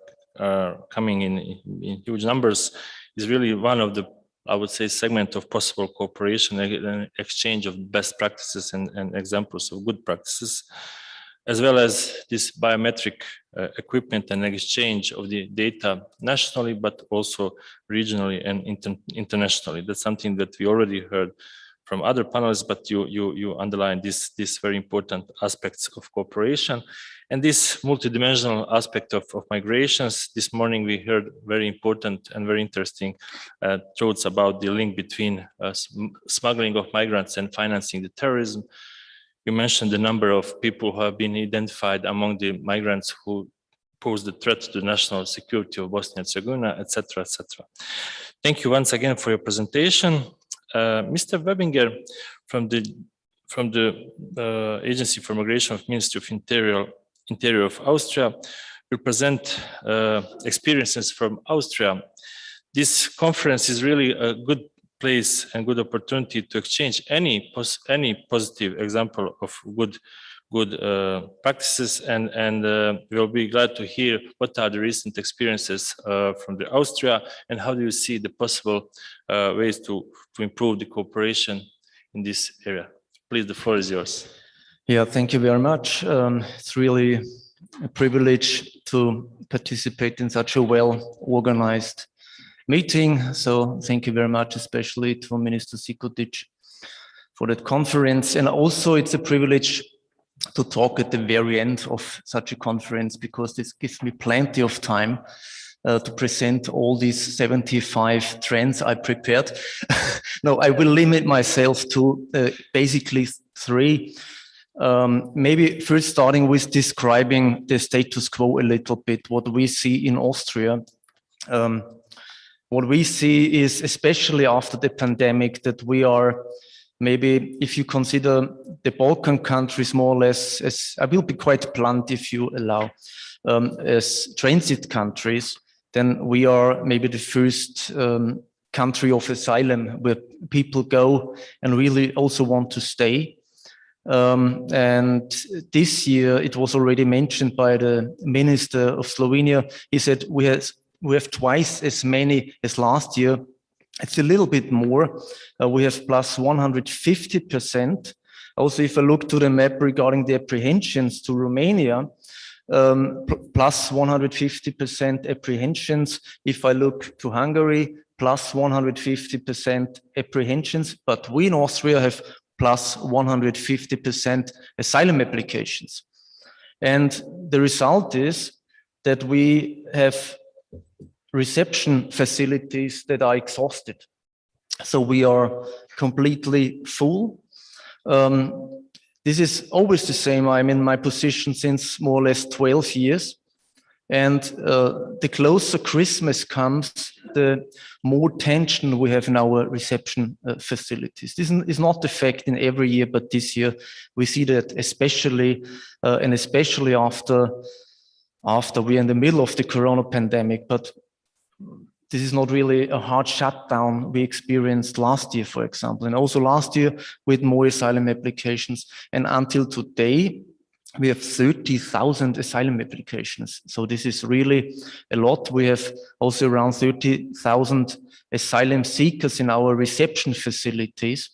coming in huge numbers, is really one of the, I would say, segment of possible cooperation and exchange of best practices and examples of good practices, as well as this biometric equipment and exchange of the data nationally, but also regionally and internationally. That's something that we already heard from other panelists, but you underline these very important aspects of cooperation. And this multidimensional aspect of migrations, this morning we heard very important and very interesting thoughts about the link between smuggling of migrants and financing the terrorism. You mentioned the number of people who have been identified among the migrants who pose the threat to the national security of Bosnia and Herzegovina, etc., etc. Thank you once again for your presentation. Mr. Webinger from the Agency for Migration of Ministry of Interior of Austria will present experiences from Austria. This conference is really a good place and good opportunity to exchange any positive example of good practices, and we'll be glad to hear what are the recent experiences from the Austria, and how do you see the possible ways to improve the cooperation in this area. Please, the floor is yours. Yeah, thank you very much. It's really a privilege to participate in such a well-organized meeting. So thank you very much, especially to Minister Sikotic for that conference. And also it's a privilege to talk at the very end of such a conference, because this gives me plenty of time to present all these 75 trends I prepared. No, I will limit myself to basically 3. Maybe first starting with describing the status quo a little bit, what we see in Austria. What we see is, especially after the pandemic, that we are maybe, if you consider the Balkan countries more or less, as I will be quite blunt if you allow, as transit countries, then we are maybe the first country of asylum where people go and really also want to stay. And this year, it was already mentioned by the Minister of Slovenia. He said we have twice as many as last year. It's a little bit more. We have plus 150%. Also, if I look to the map regarding the apprehensions to Romania, plus 150% apprehensions. If I look to Hungary, plus 150% apprehensions. But we in Austria have plus 150% asylum applications. And the result is that we have reception facilities that are exhausted. So we are completely full. This is always the same. I'm in my position since more or less 12 years. And the closer Christmas comes, the more tension we have in our reception facilities. This is not the fact in every year, but this year we see that especially, and especially after we're in the middle of the corona pandemic. But this is not really a hard shutdown we experienced last year, for example. And also last year with more asylum applications. And until today, we have 30,000 asylum applications. So this is really a lot. We have also around 30,000 asylum seekers in our reception facilities.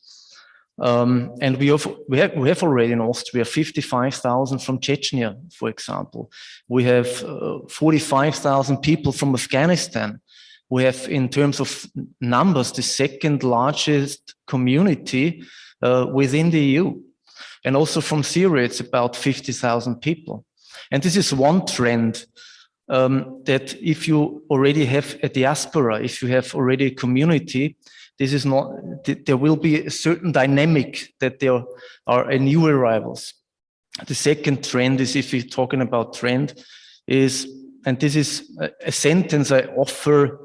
And we have already in Austria 55,000 from Chechnya, for example. We have 45,000 people from Afghanistan. We have, in terms of numbers, the second largest community within the EU. And also from Syria, it's about 50,000 people. And this is one trend that if you already have a diaspora, if you have already a community, this is not, there will be a certain dynamic that there are new arrivals. The second trend is, if you're talking about trend, is, and this is a sentence I offer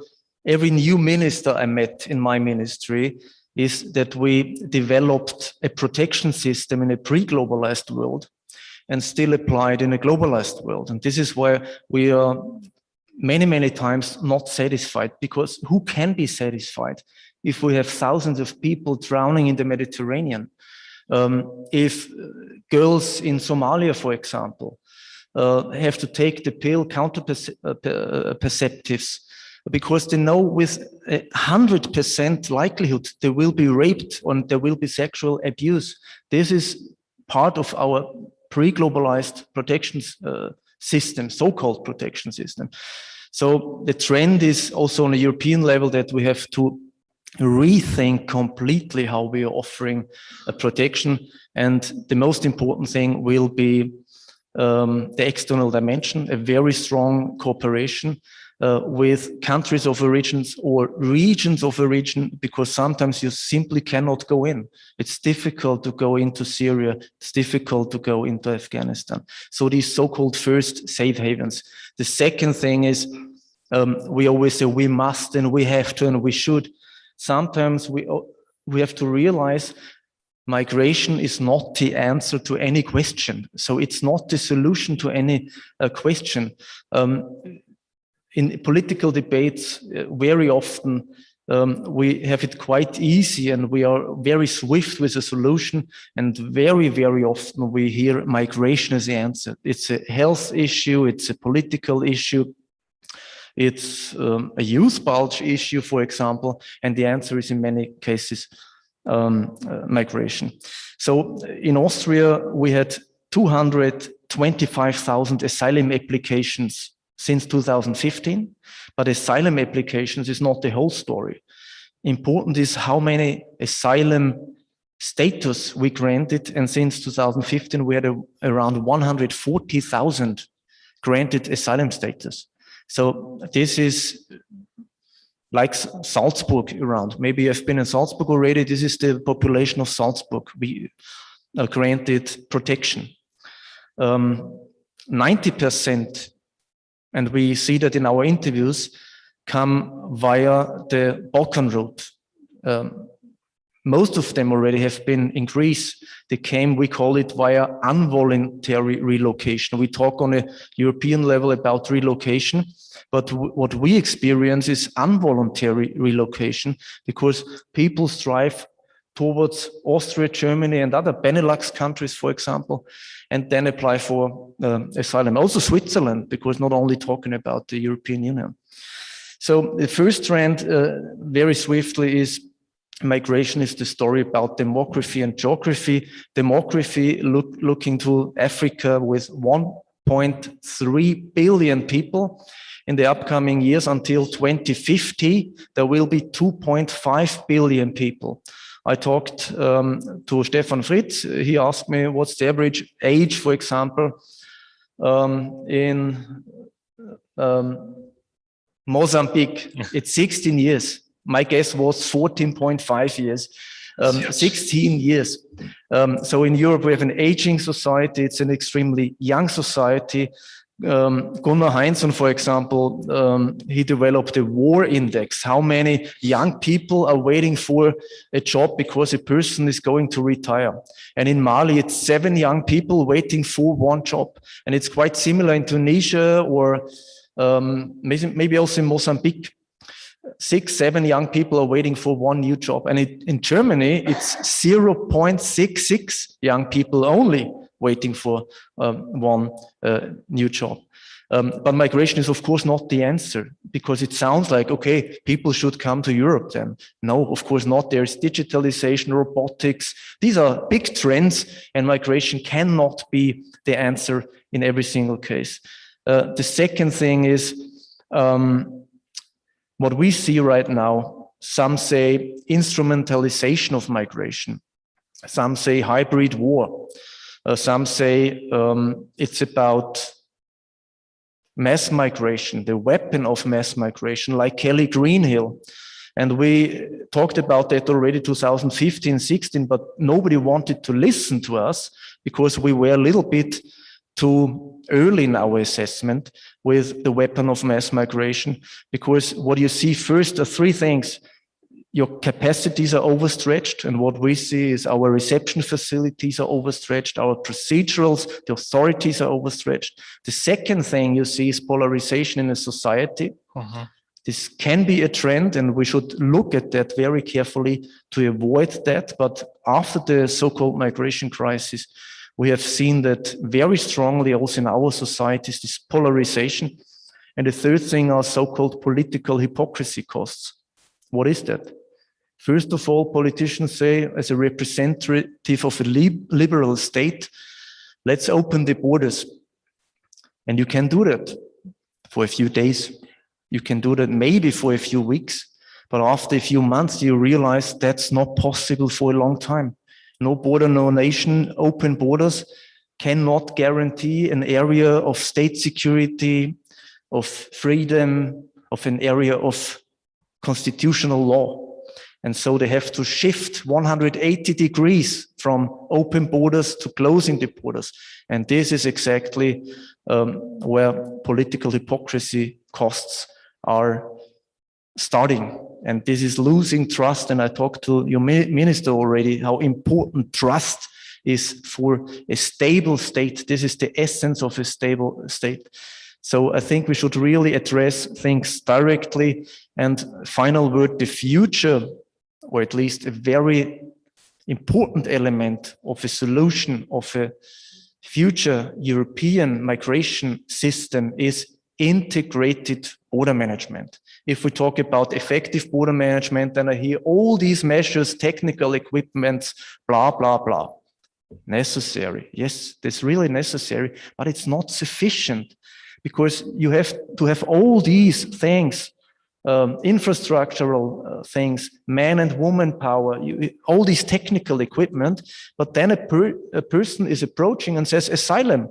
every new minister I met in my ministry, is that we developed a protection system in a pre-globalized world and still applied in a globalized world. And this is where we are many, many times not satisfied, because who can be satisfied if we have thousands of people drowning in the Mediterranean? If girls in Somalia, for example, have to take the pill contraceptives because they know with 100% likelihood they will be raped or there will be sexual abuse. This is part of our pre-globalized protection system, so-called protection system. So the trend is also on a European level that we have to rethink completely how we are offering protection. And the most important thing will be the external dimension, a very strong cooperation with countries of origins or regions of origin, because sometimes you simply cannot go in. It's difficult to go into Syria. It's difficult to go into Afghanistan. So these so-called first safe havens. The second thing is, we always say we must and we have to and we should. Sometimes we have to realize migration is not the answer to any question. So it's not the solution to any question. In political debates, very often we have it quite easy and we are very swift with a solution, and very, very often we hear migration as the answer. It's a health issue, it's a political issue, it's a youth bulge issue, for example, and the answer is in many cases migration. So in Austria, we had 225,000 asylum applications since 2015, but asylum applications is not the whole story. Important is how many asylum status we granted, and since 2015 we had around 140,000 granted asylum status. So this is like Salzburg around. Maybe you've been in Salzburg already. This is the population of Salzburg. We granted protection. 90%, and we see that in our interviews, come via the Balkan route. Most of them already have been in Greece. They came, we call it, via involuntary relocation. We talk on a European level about relocation, but what we experience is involuntary relocation, because people strive towards Austria, Germany, and other Benelux countries, for example, and then apply for asylum. Also Switzerland, because not only talking about the European Union. So the first trend, very swiftly, is migration is the story about demography and geography. Demography, looking to Africa with 1.3 billion people. In the upcoming years until 2050, there will be 2.5 billion people. I talked to Stefan Fritz. He asked me what's the average age, for example, in Mozambique. It's 16 years. My guess was 14.5 years, 16 years. So in Europe, we have an aging society. It's an extremely young society. Gunnar Heinzson, for example, he developed a war index. How many young people are waiting for a job because a person is going to retire? And in Mali, it's 7 young people waiting for one job. And it's quite similar in Tunisia, or maybe also in Mozambique. 6, 7 young people are waiting for one new job. And in Germany, it's 0.66 young people only waiting for one new job. But migration is, of course, not the answer, because it sounds like, okay, people should come to Europe then. No, of course not. There's digitalization, robotics. These are big trends, and migration cannot be the answer in every single case. The second thing is, what we see right now, some say instrumentalization of migration. Some say hybrid war. Some say it's about mass migration, the weapon of mass migration, like Kelly Greenhill. And we talked about that already 2015-16, but nobody wanted to listen to us because we were a little bit too early in our assessment with the weapon of mass migration. Because what you see first are 3 things. Your capacities are overstretched, and what we see is our reception facilities are overstretched, our procedurals, the authorities are overstretched. The second thing you see is polarization in a society. This can be a trend, and we should look at that very carefully to avoid that. But after the so-called migration crisis, we have seen that very strongly also in our societies, this polarization. And the third thing are so-called political hypocrisy costs. What is that? First of all, politicians say, as a representative of a liberal state, let's open the borders. And you can do that for a few days. You can do that maybe for a few weeks. But after a few months, you realize that's not possible for a long time. No border, no nation, open borders cannot guarantee an area of state security, of freedom, of an area of constitutional law. And so they have to shift 180 degrees from open borders to closing the borders. And this is exactly where political hypocrisy costs are starting. And this is losing trust. And I talked to your minister already, how important trust is for a stable state. This is the essence of a stable state. So I think we should really address things directly. And final word, the future, or at least a very important element of a solution of a future European migration system is integrated border management. If we talk about effective border management, then I hear all these measures, technical equipment, blah, blah, blah. Necessary. Yes, that's really necessary, but it's not sufficient because you have to have all these things, infrastructural things, man and woman power, all these technical equipment, but then a person is approaching and says asylum.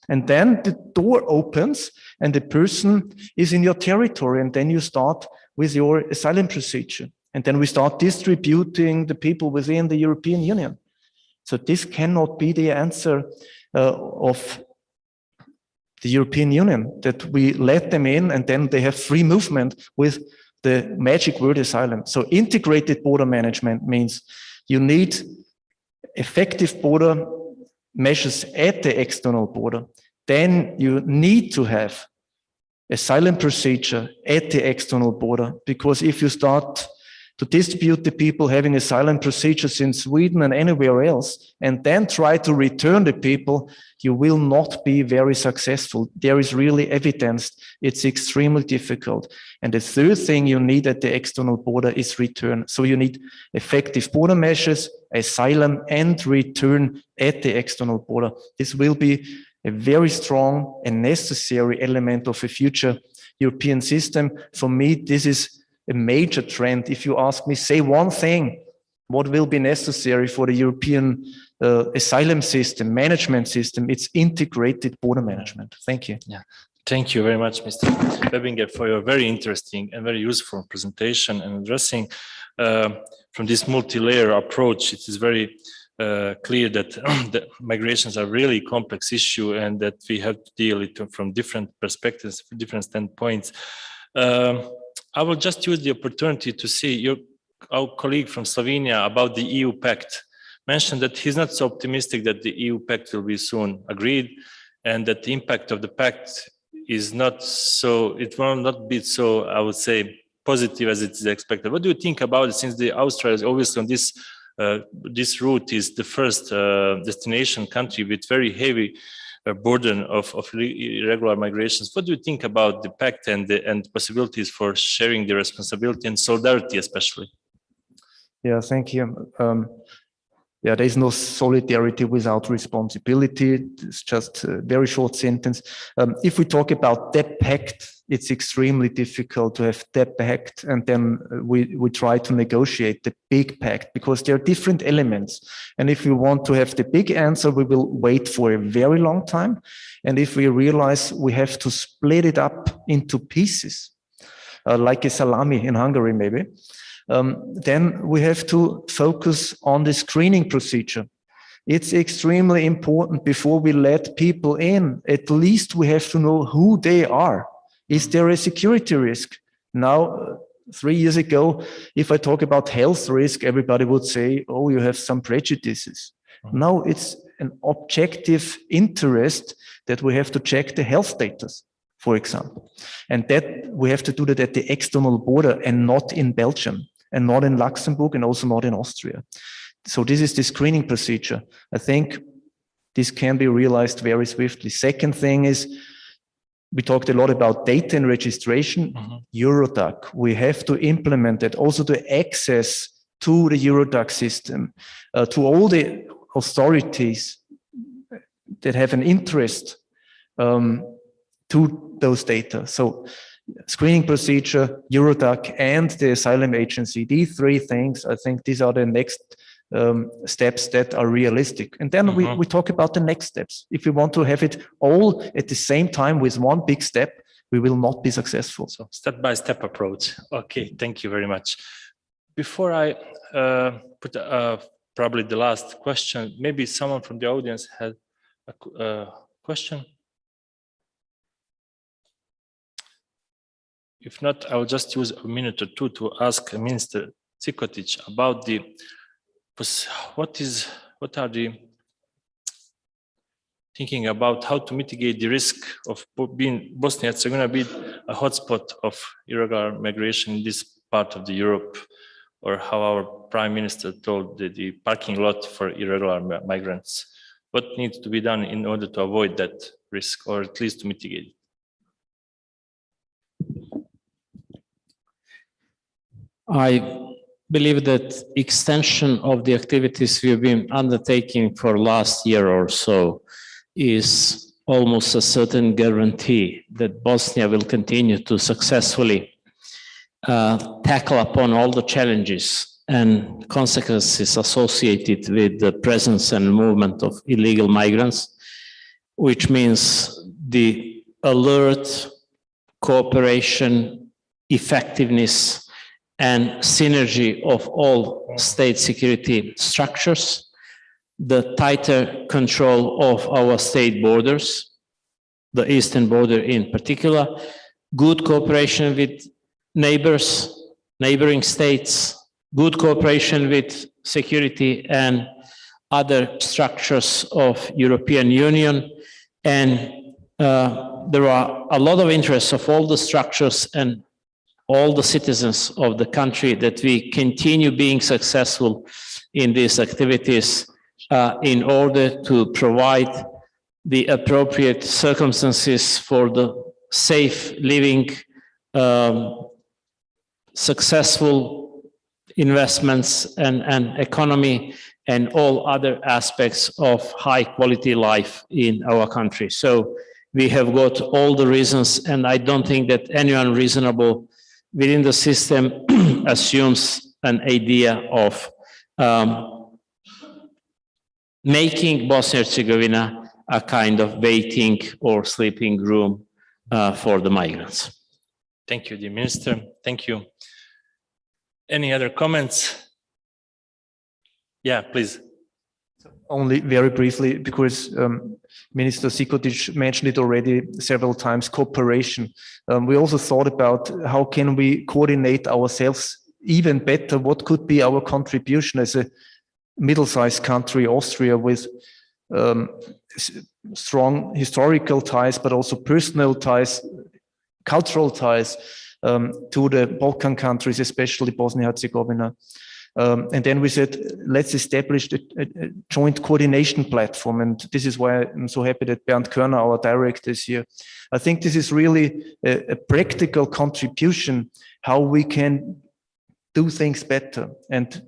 And then the door opens and the person is in your territory, and then you start with your asylum procedure. And then we start distributing the people within the European Union. So this cannot be the answer of the European Union, that we let them in and then they have free movement with the magic word asylum. So integrated border management means you need effective border measures at the external border. Then you need to have asylum procedure at the external border, because if you start to distribute the people having asylum procedures in Sweden and anywhere else, and then try to return the people, you will not be very successful. There is really evidence it's extremely difficult. And the third thing you need at the external border is return. So you need effective border measures, asylum, and return at the external border. This will be a very strong and necessary element of a future European system. For me, this is a major trend. If you ask me, say one thing, what will be necessary for the European asylum system, management system, it's integrated border management. Thank you. Yeah. Thank you very much, Mr. Webinger, for your very interesting and very useful presentation and addressing from this multi-layer approach. It is very clear that the migrations are really complex issue and that we have to deal with it from different perspectives, different standpoints. I will just use the opportunity to see our colleague from Slovenia about the EU pact mentioned that he's not so optimistic that the EU pact will be soon agreed, and that the impact of the pact is not so, it will not be so, I would say, positive as it is expected. What do you think about it, since the Austria is obviously on this route is the first destination country with very heavy burden of irregular migrations? What do you think about the pact and the possibilities for sharing the responsibility and solidarity, especially? Yeah, thank you. Yeah, there is no solidarity without responsibility. It's just a very short sentence. If we talk about that pact, it's extremely difficult to have that pact and then we try to negotiate the big pact because there are different elements. And if we want to have the big answer, we will wait for a very long time. And if we realize we have to split it up into pieces, like a salami in Hungary maybe, then we have to focus on the screening procedure. It's extremely important before we let people in. At least we have to know who they are. Is there a security risk? Now, 3 years ago, if I talk about health risk, everybody would say, oh, you have some prejudices. Now it's an objective interest that we have to check the health status, for example. And that we have to do that at the external border and not in Belgium and not in Luxembourg and also not in Austria. So this is the screening procedure. I think this can be realized very swiftly. Second thing is, we talked a lot about data and registration. Eurodac, we have to implement it. Also the access to the Eurodac system, to all the authorities that have an interest to those data. So screening procedure, Eurodac, and the asylum agency. These three things, I think these are the next steps that are realistic. And then we talk about the next steps. If we want to have it all at the same time with one big step, we will not be successful. So step-by-step approach. Okay, thank you very much. Before I put probably the last question, maybe someone from the audience had a question. If not, I will just use a minute or two to ask Minister Cikotic about what are the thinking about how to mitigate the risk of being Bosnia and Herzegovina be a hotspot of irregular migration in this part of the Europe, or how our Prime Minister told the parking lot for irregular migrants. What needs to be done in order to avoid that risk, or at least to mitigate it? I believe that extension of the activities we've been undertaking for last year or so is almost a certain guarantee that Bosnia will continue to successfully tackle upon all the challenges and consequences associated with the presence and movement of illegal migrants, which means the alert, cooperation, effectiveness, and synergy of all state security structures, the tighter control of our state borders, the eastern border in particular, good cooperation with neighbors, neighboring states, good cooperation with security and other structures of European Union. And there are a lot of interests of all the structures and all the citizens of the country that we continue being successful in these activities in order to provide the appropriate circumstances for the safe living, successful investments and economy and all other aspects of high quality life in our country. So we have got all the reasons, and I don't think that anyone reasonable within the system assumes an idea of making Bosnia and Herzegovina a kind of waiting or sleeping room for the migrants. Thank you, dear Minister. Thank you. Any other comments? Yeah, please. Only very briefly, because Minister Cikotic mentioned it already several times, cooperation. We also thought about how can we coordinate ourselves even better? What could be our contribution as a middle-sized country, Austria, with strong historical ties, but also personal ties, cultural ties to the Balkan countries, especially Bosnia-Herzegovina. And then we said, let's establish a joint coordination platform. And this is why I'm so happy that Bernd Körner, our director, is here. I think this is really a practical contribution, how we can do things better. And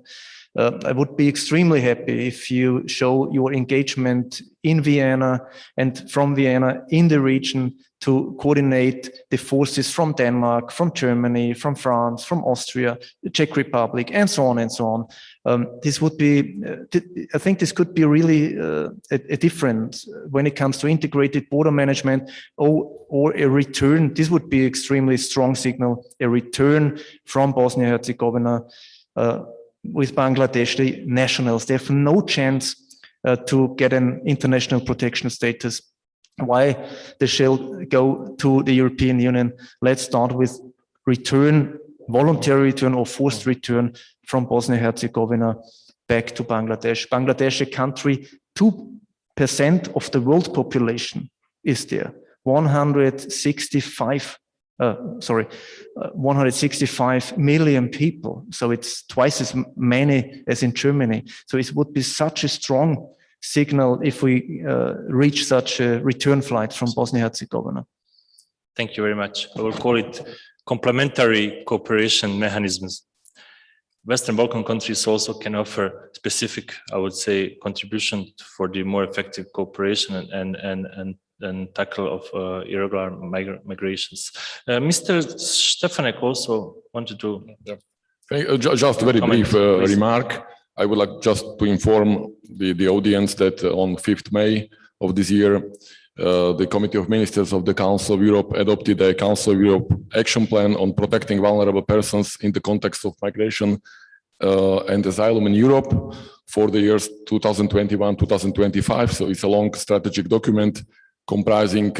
I would be extremely happy if you show your engagement in Vienna and from Vienna in the region to coordinate the forces from Denmark, from Germany, from France, from Austria, the Czech Republic, and so on and so on. This would be, I think this could be really a difference when it comes to integrated border management or a return. This would be extremely strong signal, a return from Bosnia-Herzegovina with Bangladeshi nationals. They have no chance to get an international protection status. Why they shall go to the European Union? Let's start with return, voluntary return or forced return from Bosnia-Herzegovina back to Bangladesh. Bangladesh, a country, 2% of the world population is there. 165 million people. So it's twice as many as in Germany. So it would be such a strong signal if we reach such a return flight from Bosnia-Herzegovina. Thank you very much. I will call it complementary cooperation mechanisms. Western Balkan countries also can offer specific, I would say, contribution for the more effective cooperation and and tackle of irregular migrations. Mr. Stefanek also wanted to. Just a very comment, brief please. remark. I would like just to inform the audience that on 5th May of this year, the Committee of Ministers of the Council of Europe adopted a Council of Europe action plan on protecting vulnerable persons in the context of migration and asylum in Europe for the years 2021-2025. So it's a long strategic document comprising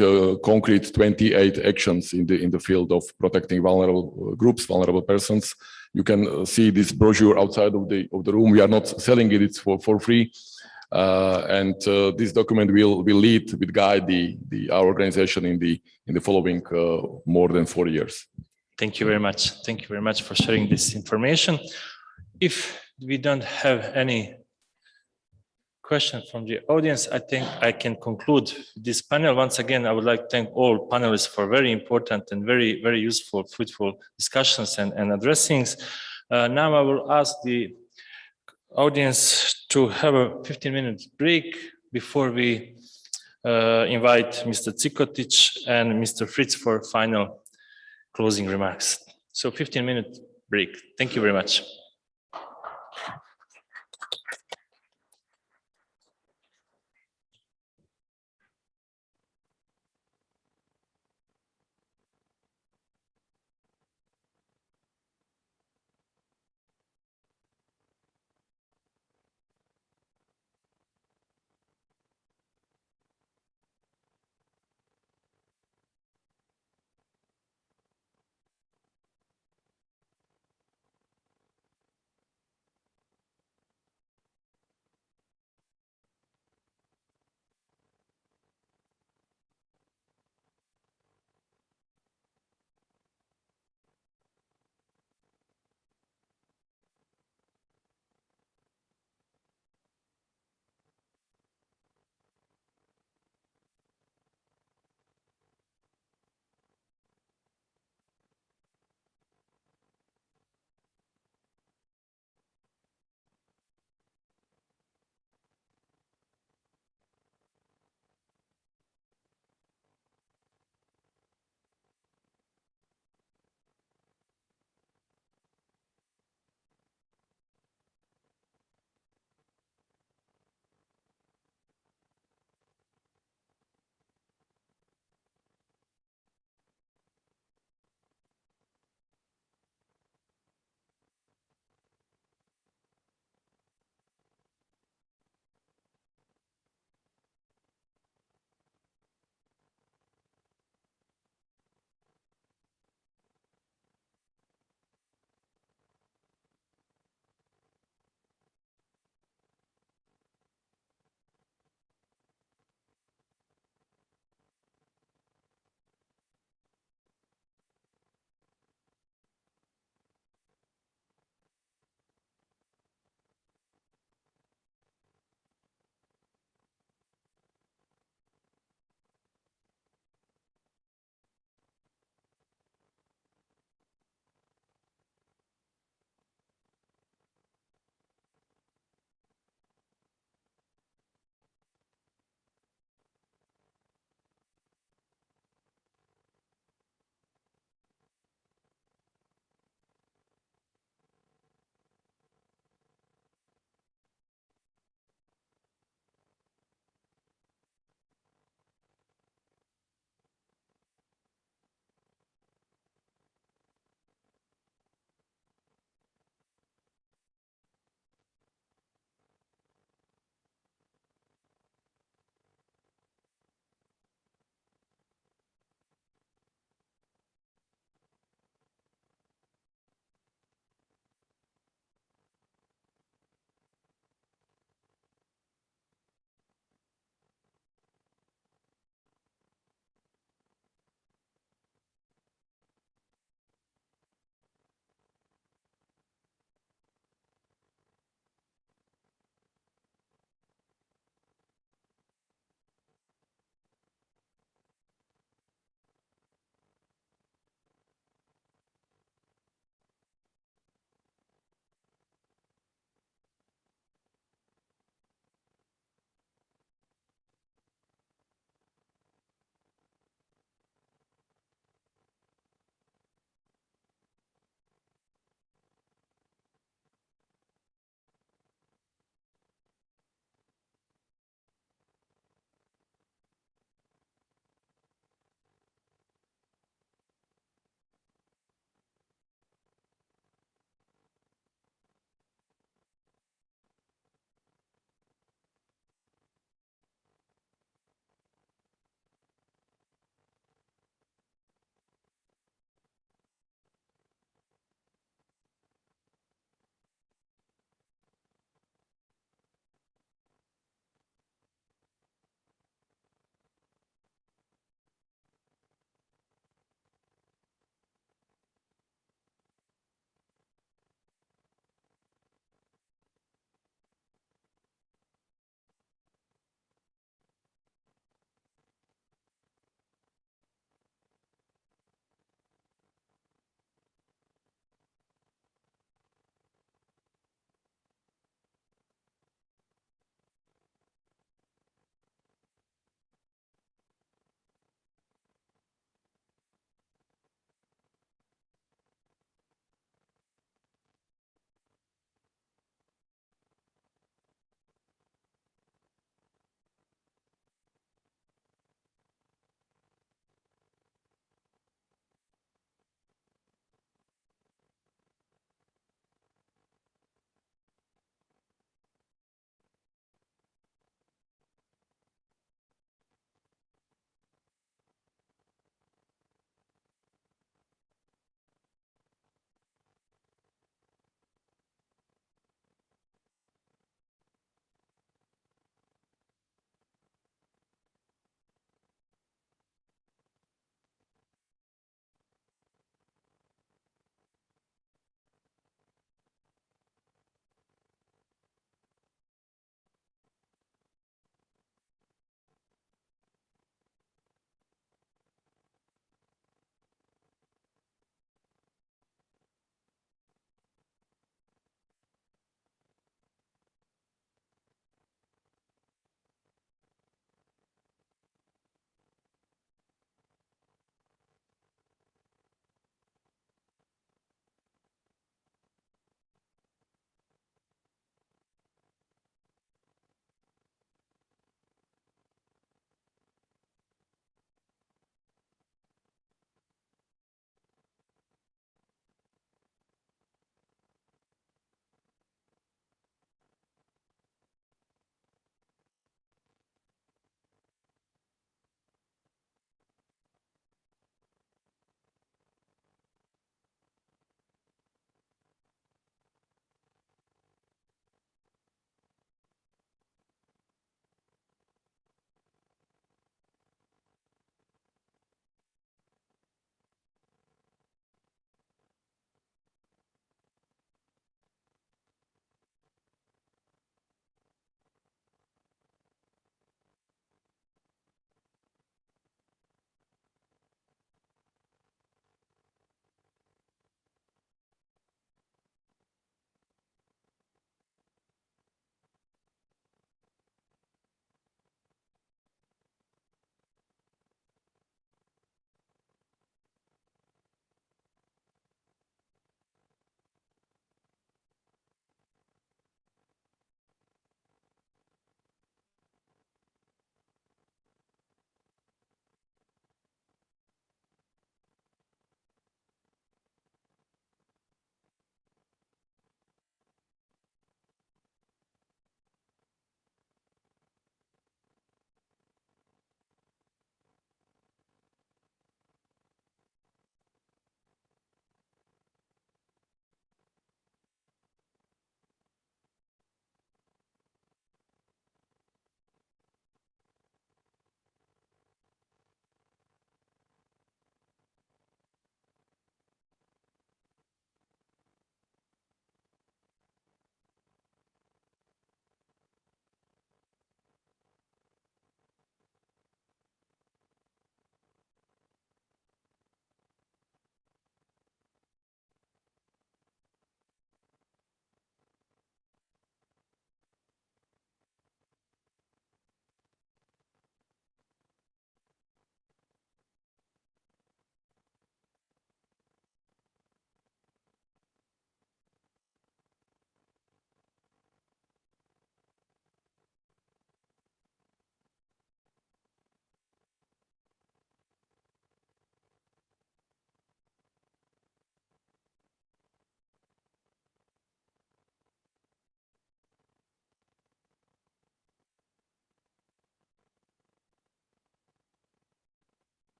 concrete 28 actions in the field of protecting vulnerable groups, vulnerable persons. You can see this brochure outside of the room. We are not selling it; it's for free. This document will guide our organization in the following more than 4 years. Thank you very much. Thank you very much for sharing this information. If we don't have any question from the audience, I think I can conclude this panel. Once again, I would like to thank all panelists for very important and very, very useful, fruitful discussions and addressings. Now I will ask the audience to have a 15-minute break before we invite Mr. Cikotic and Mr. Fritz for final closing remarks. So 15-minute break. Thank you very much.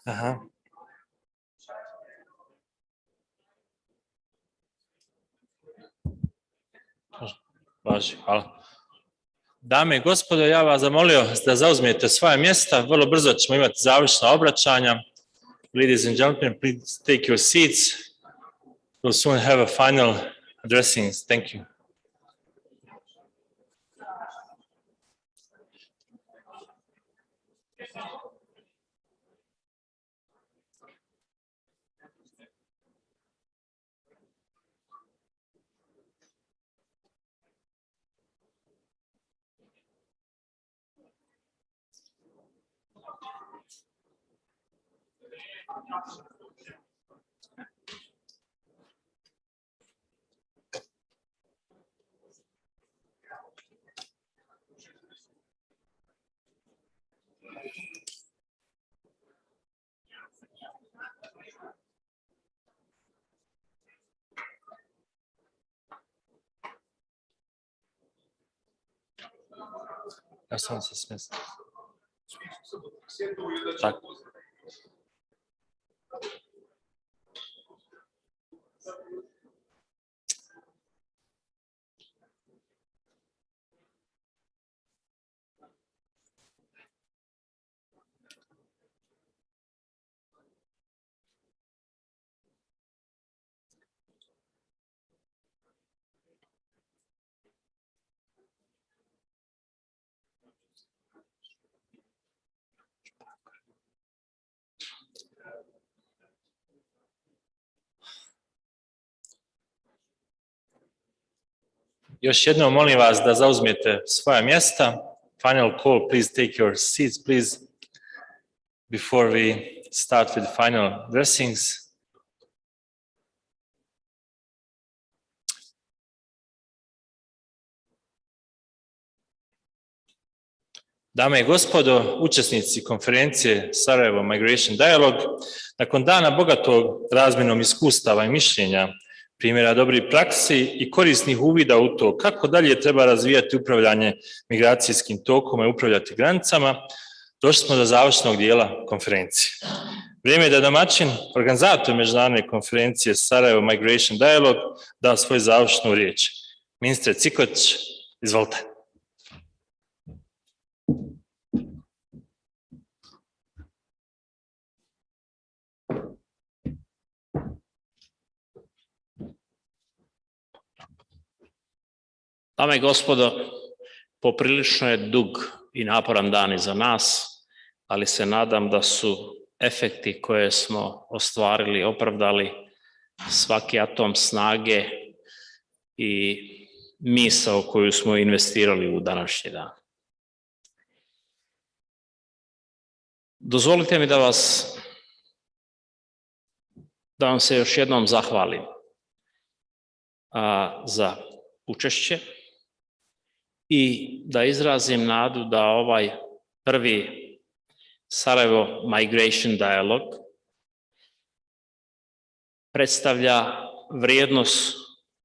Aha. Važi, hvala. Dame i gospodo, ja vas zamolio da zauzmete svoja mjesta. Vrlo brzo ćemo imati završna obraćanja. Ladies and gentlemen, please take your seats. We'll soon have a final addressings. Thank you. Ja sam se smjestio. Tako. Još jednom molim vas da zauzmete svoja mjesta. Final call, please take your seats, please, before we start with the final dressings. Dame i gospodo, učesnici konferencije Sarajevo Migration Dialogue, nakon dana bogatog razmjenom iskustava i mišljenja, primjera dobrih praksi i korisnih uvida u to kako dalje treba razvijati upravljanje migracijskim tokom i upravljati granicama, došli smo do završnog dijela konferencije. Vrijeme je da domaćin, organizator međunarodne konferencije Sarajevo Migration Dialogue, da svoju završnu riječ. Ministre Cikotić, izvolite. Dame i gospodo, poprilično je dug i naporan dan iza nas, ali se nadam da su efekti koje smo ostvarili, opravdali svaki atom snage i misao koju smo investirali u današnji dan. Dozvolite mi da vam se još jednom zahvalim za učešće i da izrazim nadu da ovaj prvi Sarajevo Migration Dialogue predstavlja vrijednost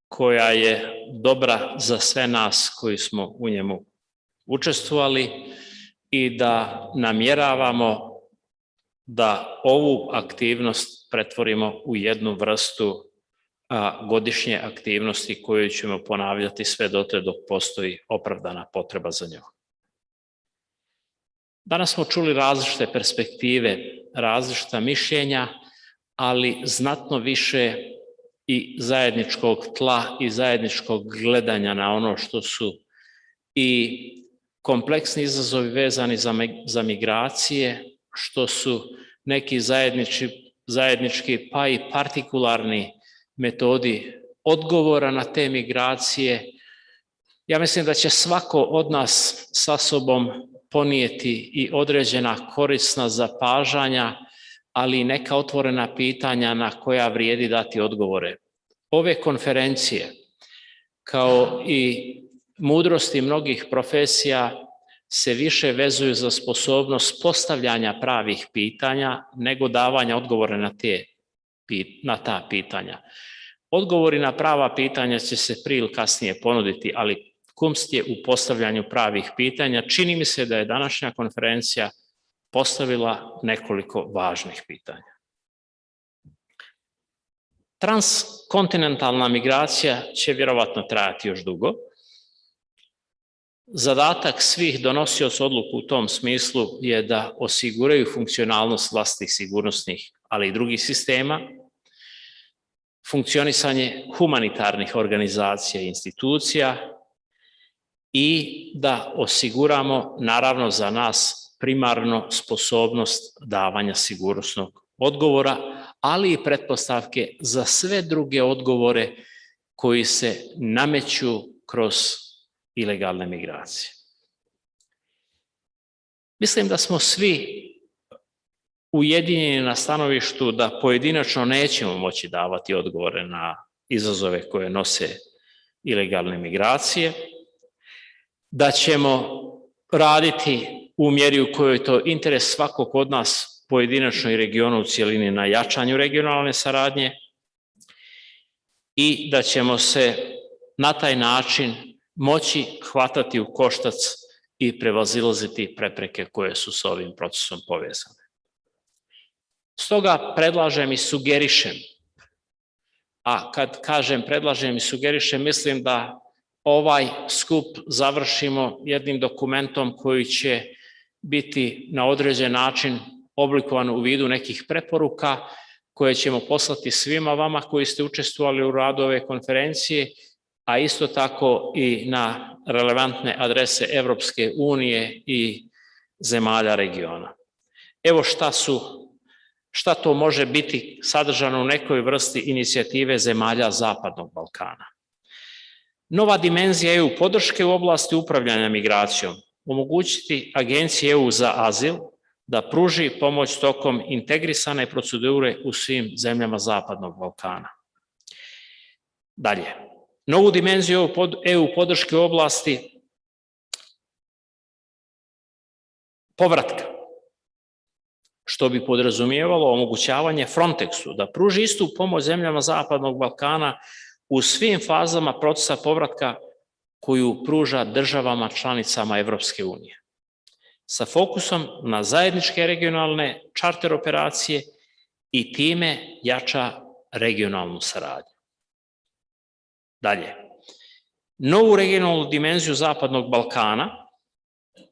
koja je dobra za sve nas koji smo u njemu učestvovali i da namjeravamo da ovu aktivnost pretvorimo u jednu vrstu godišnje aktivnosti koju ćemo ponavljati sve dotle dok postoji opravdana potreba za njom. Danas smo čuli različite perspektive, različita mišljenja, ali znatno više i zajedničkog tla i zajedničkog gledanja na ono što su i kompleksni izazovi vezani za migracije, što su neki zajednički pa i partikularni metodi odgovora na te migracije. Ja mislim da će svako od nas sa sobom ponijeti i određena korisna zapažanja, ali i neka otvorena pitanja na koja vrijedi dati odgovore. Ove konferencije, kao i mudrosti mnogih profesija, se više vezuju za sposobnost postavljanja pravih pitanja nego davanja odgovora na ta pitanja. Odgovori na prava pitanja će se prije ili kasnije ponuditi, ali kunst je u postavljanju pravih pitanja. Čini mi se da je današnja konferencija postavila nekoliko važnih pitanja. Transkontinentalna migracija će vjerovatno trajati još dugo. Zadatak svih donosioca odluku u tom smislu je da osiguraju funkcionalnost vlastitih sigurnosnih, ali i drugih sistema, funkcionisanje humanitarnih organizacija i institucija i da osiguramo, naravno za nas, primarno sposobnost davanja sigurnosnog odgovora, ali i pretpostavke za sve druge odgovore koji se nameću kroz ilegalne migracije. Mislim da smo svi ujedinjeni na stanovištu da pojedinačno nećemo moći davati odgovore na izazove koje nose ilegalne migracije, da ćemo raditi u mjeri u kojoj je to interes svakog od nas pojedinačno i regionu u cjelini na jačanju regionalne saradnje i da ćemo se na taj način moći hvatati u koštac i prevazilaziti prepreke koje su s ovim procesom povezane. Stoga predlažem i sugerišem, a kad kažem predlažem i sugerišem, mislim da ovaj skup završimo jednim dokumentom koji će biti na određen način oblikovan u vidu nekih preporuka koje ćemo poslati svima vama koji ste učestvovali u radu ove konferencije, a isto tako i na relevantne adrese Evropske unije i zemalja regiona. Evo šta to može biti sadržano u nekoj vrsti inicijative zemalja Zapadnog Balkana. Nova dimenzija EU podrške u oblasti upravljanja migracijom, omogućiti Agenciji EU za azil da pruži pomoć tokom integrisane procedure u svim zemljama Zapadnog Balkana. Dalje, novu dimenziju EU podrške u oblasti povratka, što bi podrazumijevalo omogućavanje Frontexu da pruži istu pomoć zemljama Zapadnog Balkana u svim fazama procesa povratka koju pruža državama članicama Evropske unije, sa fokusom na zajedničke regionalne čarter operacije i time jača regionalnu saradnju. Dalje, novu regionalnu dimenziju Zapadnog Balkana,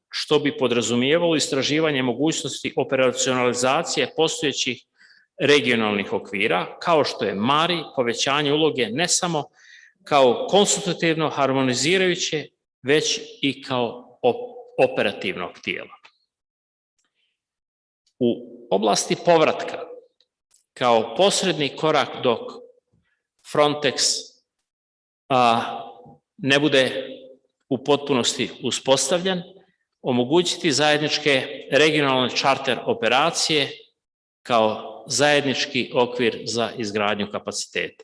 što bi podrazumijevalo istraživanje mogućnosti operacionalizacije postojećih regionalnih okvira, kao što je Mari, povećanje uloge ne samo kao konsultativno harmonizirajuće, već i kao operativnog tijela. U oblasti povratka, kao posredni korak dok Frontex ne bude u potpunosti uspostavljen, omogućiti zajedničke regionalne čarter operacije kao zajednički okvir za izgradnju kapaciteta.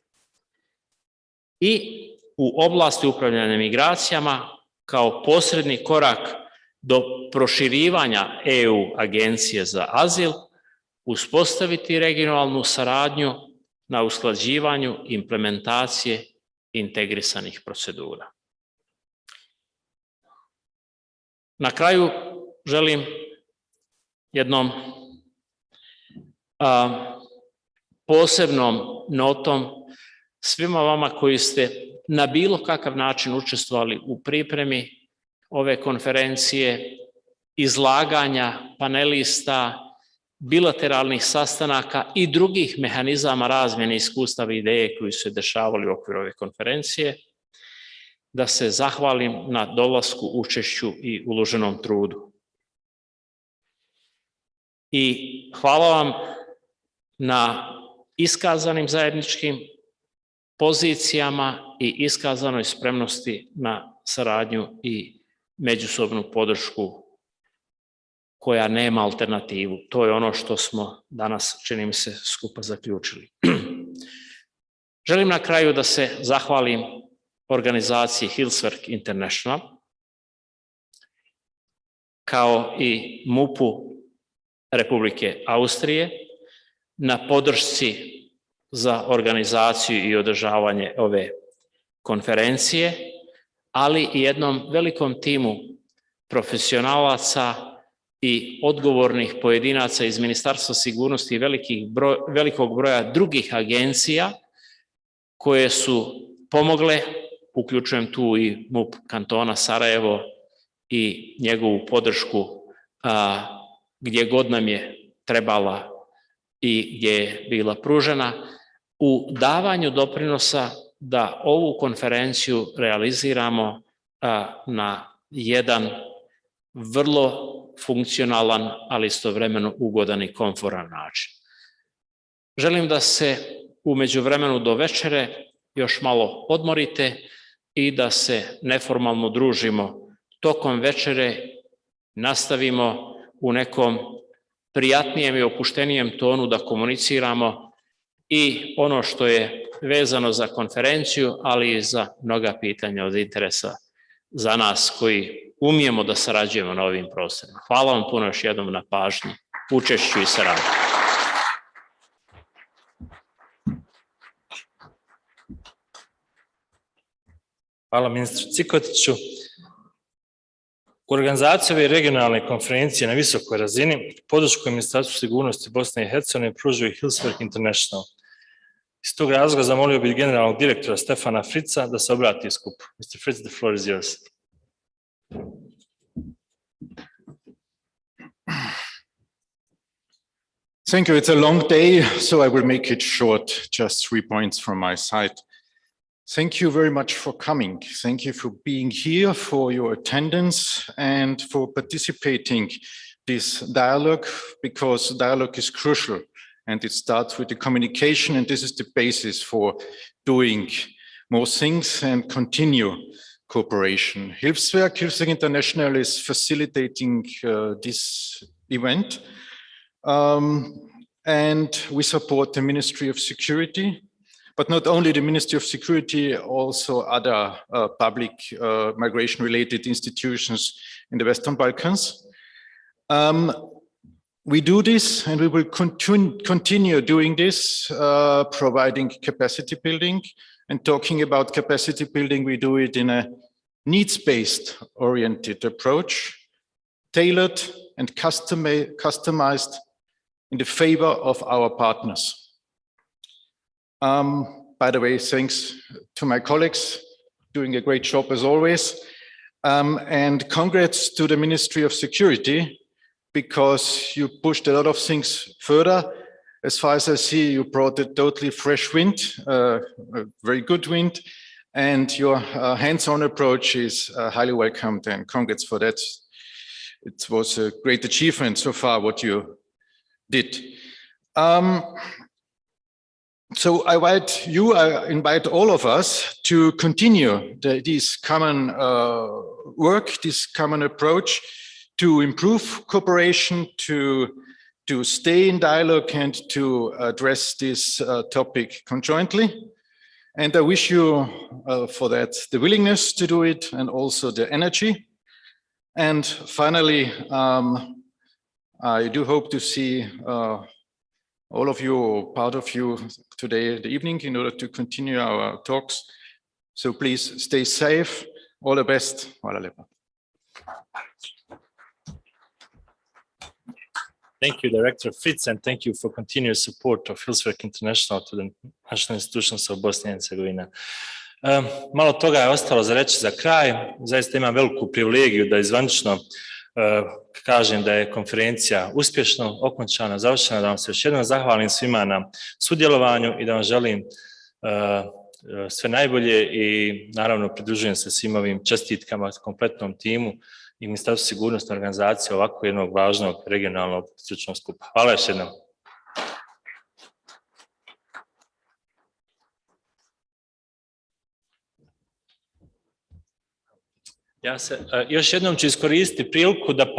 I u oblasti upravljanja migracijama kao posredni korak do proširivanja EU agencije za azil, uspostaviti regionalnu saradnju na usklađivanju implementacije integrisanih procedura. Na kraju želim jednom posebnom notom svima vama koji ste na bilo kakav način učestvovali u pripremi ove konferencije, izlaganja panelista, bilateralnih sastanaka i drugih mehanizama razmjene iskustava i ideje koji su se dešavali u okviru ove konferencije, da se zahvalim na dolasku, učešću i uloženom trudu. I hvala vam na iskazanim zajedničkim pozicijama i iskazanoj spremnosti na saradnju i međusobnu podršku koja nema alternativu. To je ono što smo danas, čini mi se, skupa zaključili. Želim na kraju da se zahvalim organizaciji Hilswerk International, kao i MUP-u Republike Austrije na podršci za organizaciju i održavanje ove konferencije, ali i jednom velikom timu profesionalaca i odgovornih pojedinaca iz Ministarstva sigurnosti i velikog broja drugih agencija koje su pomogle, uključujem tu i MUP kantona Sarajevo i njegovu podršku gdje god nam je trebala i gdje je bila pružena, u davanju doprinosa da ovu konferenciju realiziramo na jedan vrlo funkcionalan, ali istovremeno ugodan i komforan način. Želim da se u međuvremenu do večere još malo odmorite i da se neformalno družimo tokom večere, nastavimo u nekom prijatnijem i opuštenijem tonu da komuniciramo i ono što je vezano za konferenciju, ali i za mnoga pitanja od interesa za nas koji umijemo da sarađujemo na ovim prostorima. Hvala vam puno još jednom na pažnji, učešću i saradnji. Hvala ministru Cikotiću. U organizaciji ove regionalne konferencije na visokoj razini podršku Ministarstvu sigurnosti Bosne i Hercegovine pružuje Hillsberg International. Iz tog razloga zamolio bih generalnog direktora Stefana Fritza da se obrati skupu. Mr. Fritz, the floor is yours. Thank you. It's a long day, so I will make it short. Just 3 points from my side. Thank you very much for coming. Thank you for being here, for your attendance, and for participating this dialogue, because dialogue is crucial, and it starts with the communication, and this is the basis for doing more things and continue cooperation. Hilfswerk International is facilitating this event, and we support the Ministry of Security, but not only the Ministry of Security, also other public migration-related institutions in the Western Balkans. We do this, and we will continue doing this, providing capacity building. And talking about capacity building, we do it in a needs-based oriented approach, tailored and customized in the favor of our partners. By the way, thanks to my colleagues, doing a great job as always. And congrats to the Ministry of Security, because you pushed a lot of things further. As far as I see, you brought a totally fresh wind, a very good wind, and your hands-on approach is highly welcomed, and congrats for that. It was a great achievement so far, what you did. So I invite all of us to continue this common work, this common approach to improve cooperation, to stay in dialogue and to address this topic conjointly. And I wish you for that the willingness to do it and also the energy. And finally, I do hope to see all of you, or part of you, today in the evening in order to continue our talks. So please stay safe. All the best. Hvala lepa. Thank you, Director Fritz, and thank you for continuous support of Hillsberg International to the national institutions of Bosnia and Herzegovina. Malo toga je ostalo za reći za kraj. Zaista imam veliku privilegiju da izvanično kažem da je konferencija uspješno okončana, završena, da vam se još jednom zahvalim svima na sudjelovanju i da vam želim sve najbolje i naravno pridružujem se svim ovim čestitkama kompletnom timu i Ministarstvu sigurnosne organizacije ovako jednog važnog regionalnog stručnog skupa. Hvala još jednom. Još jednom ću iskoristiti priliku da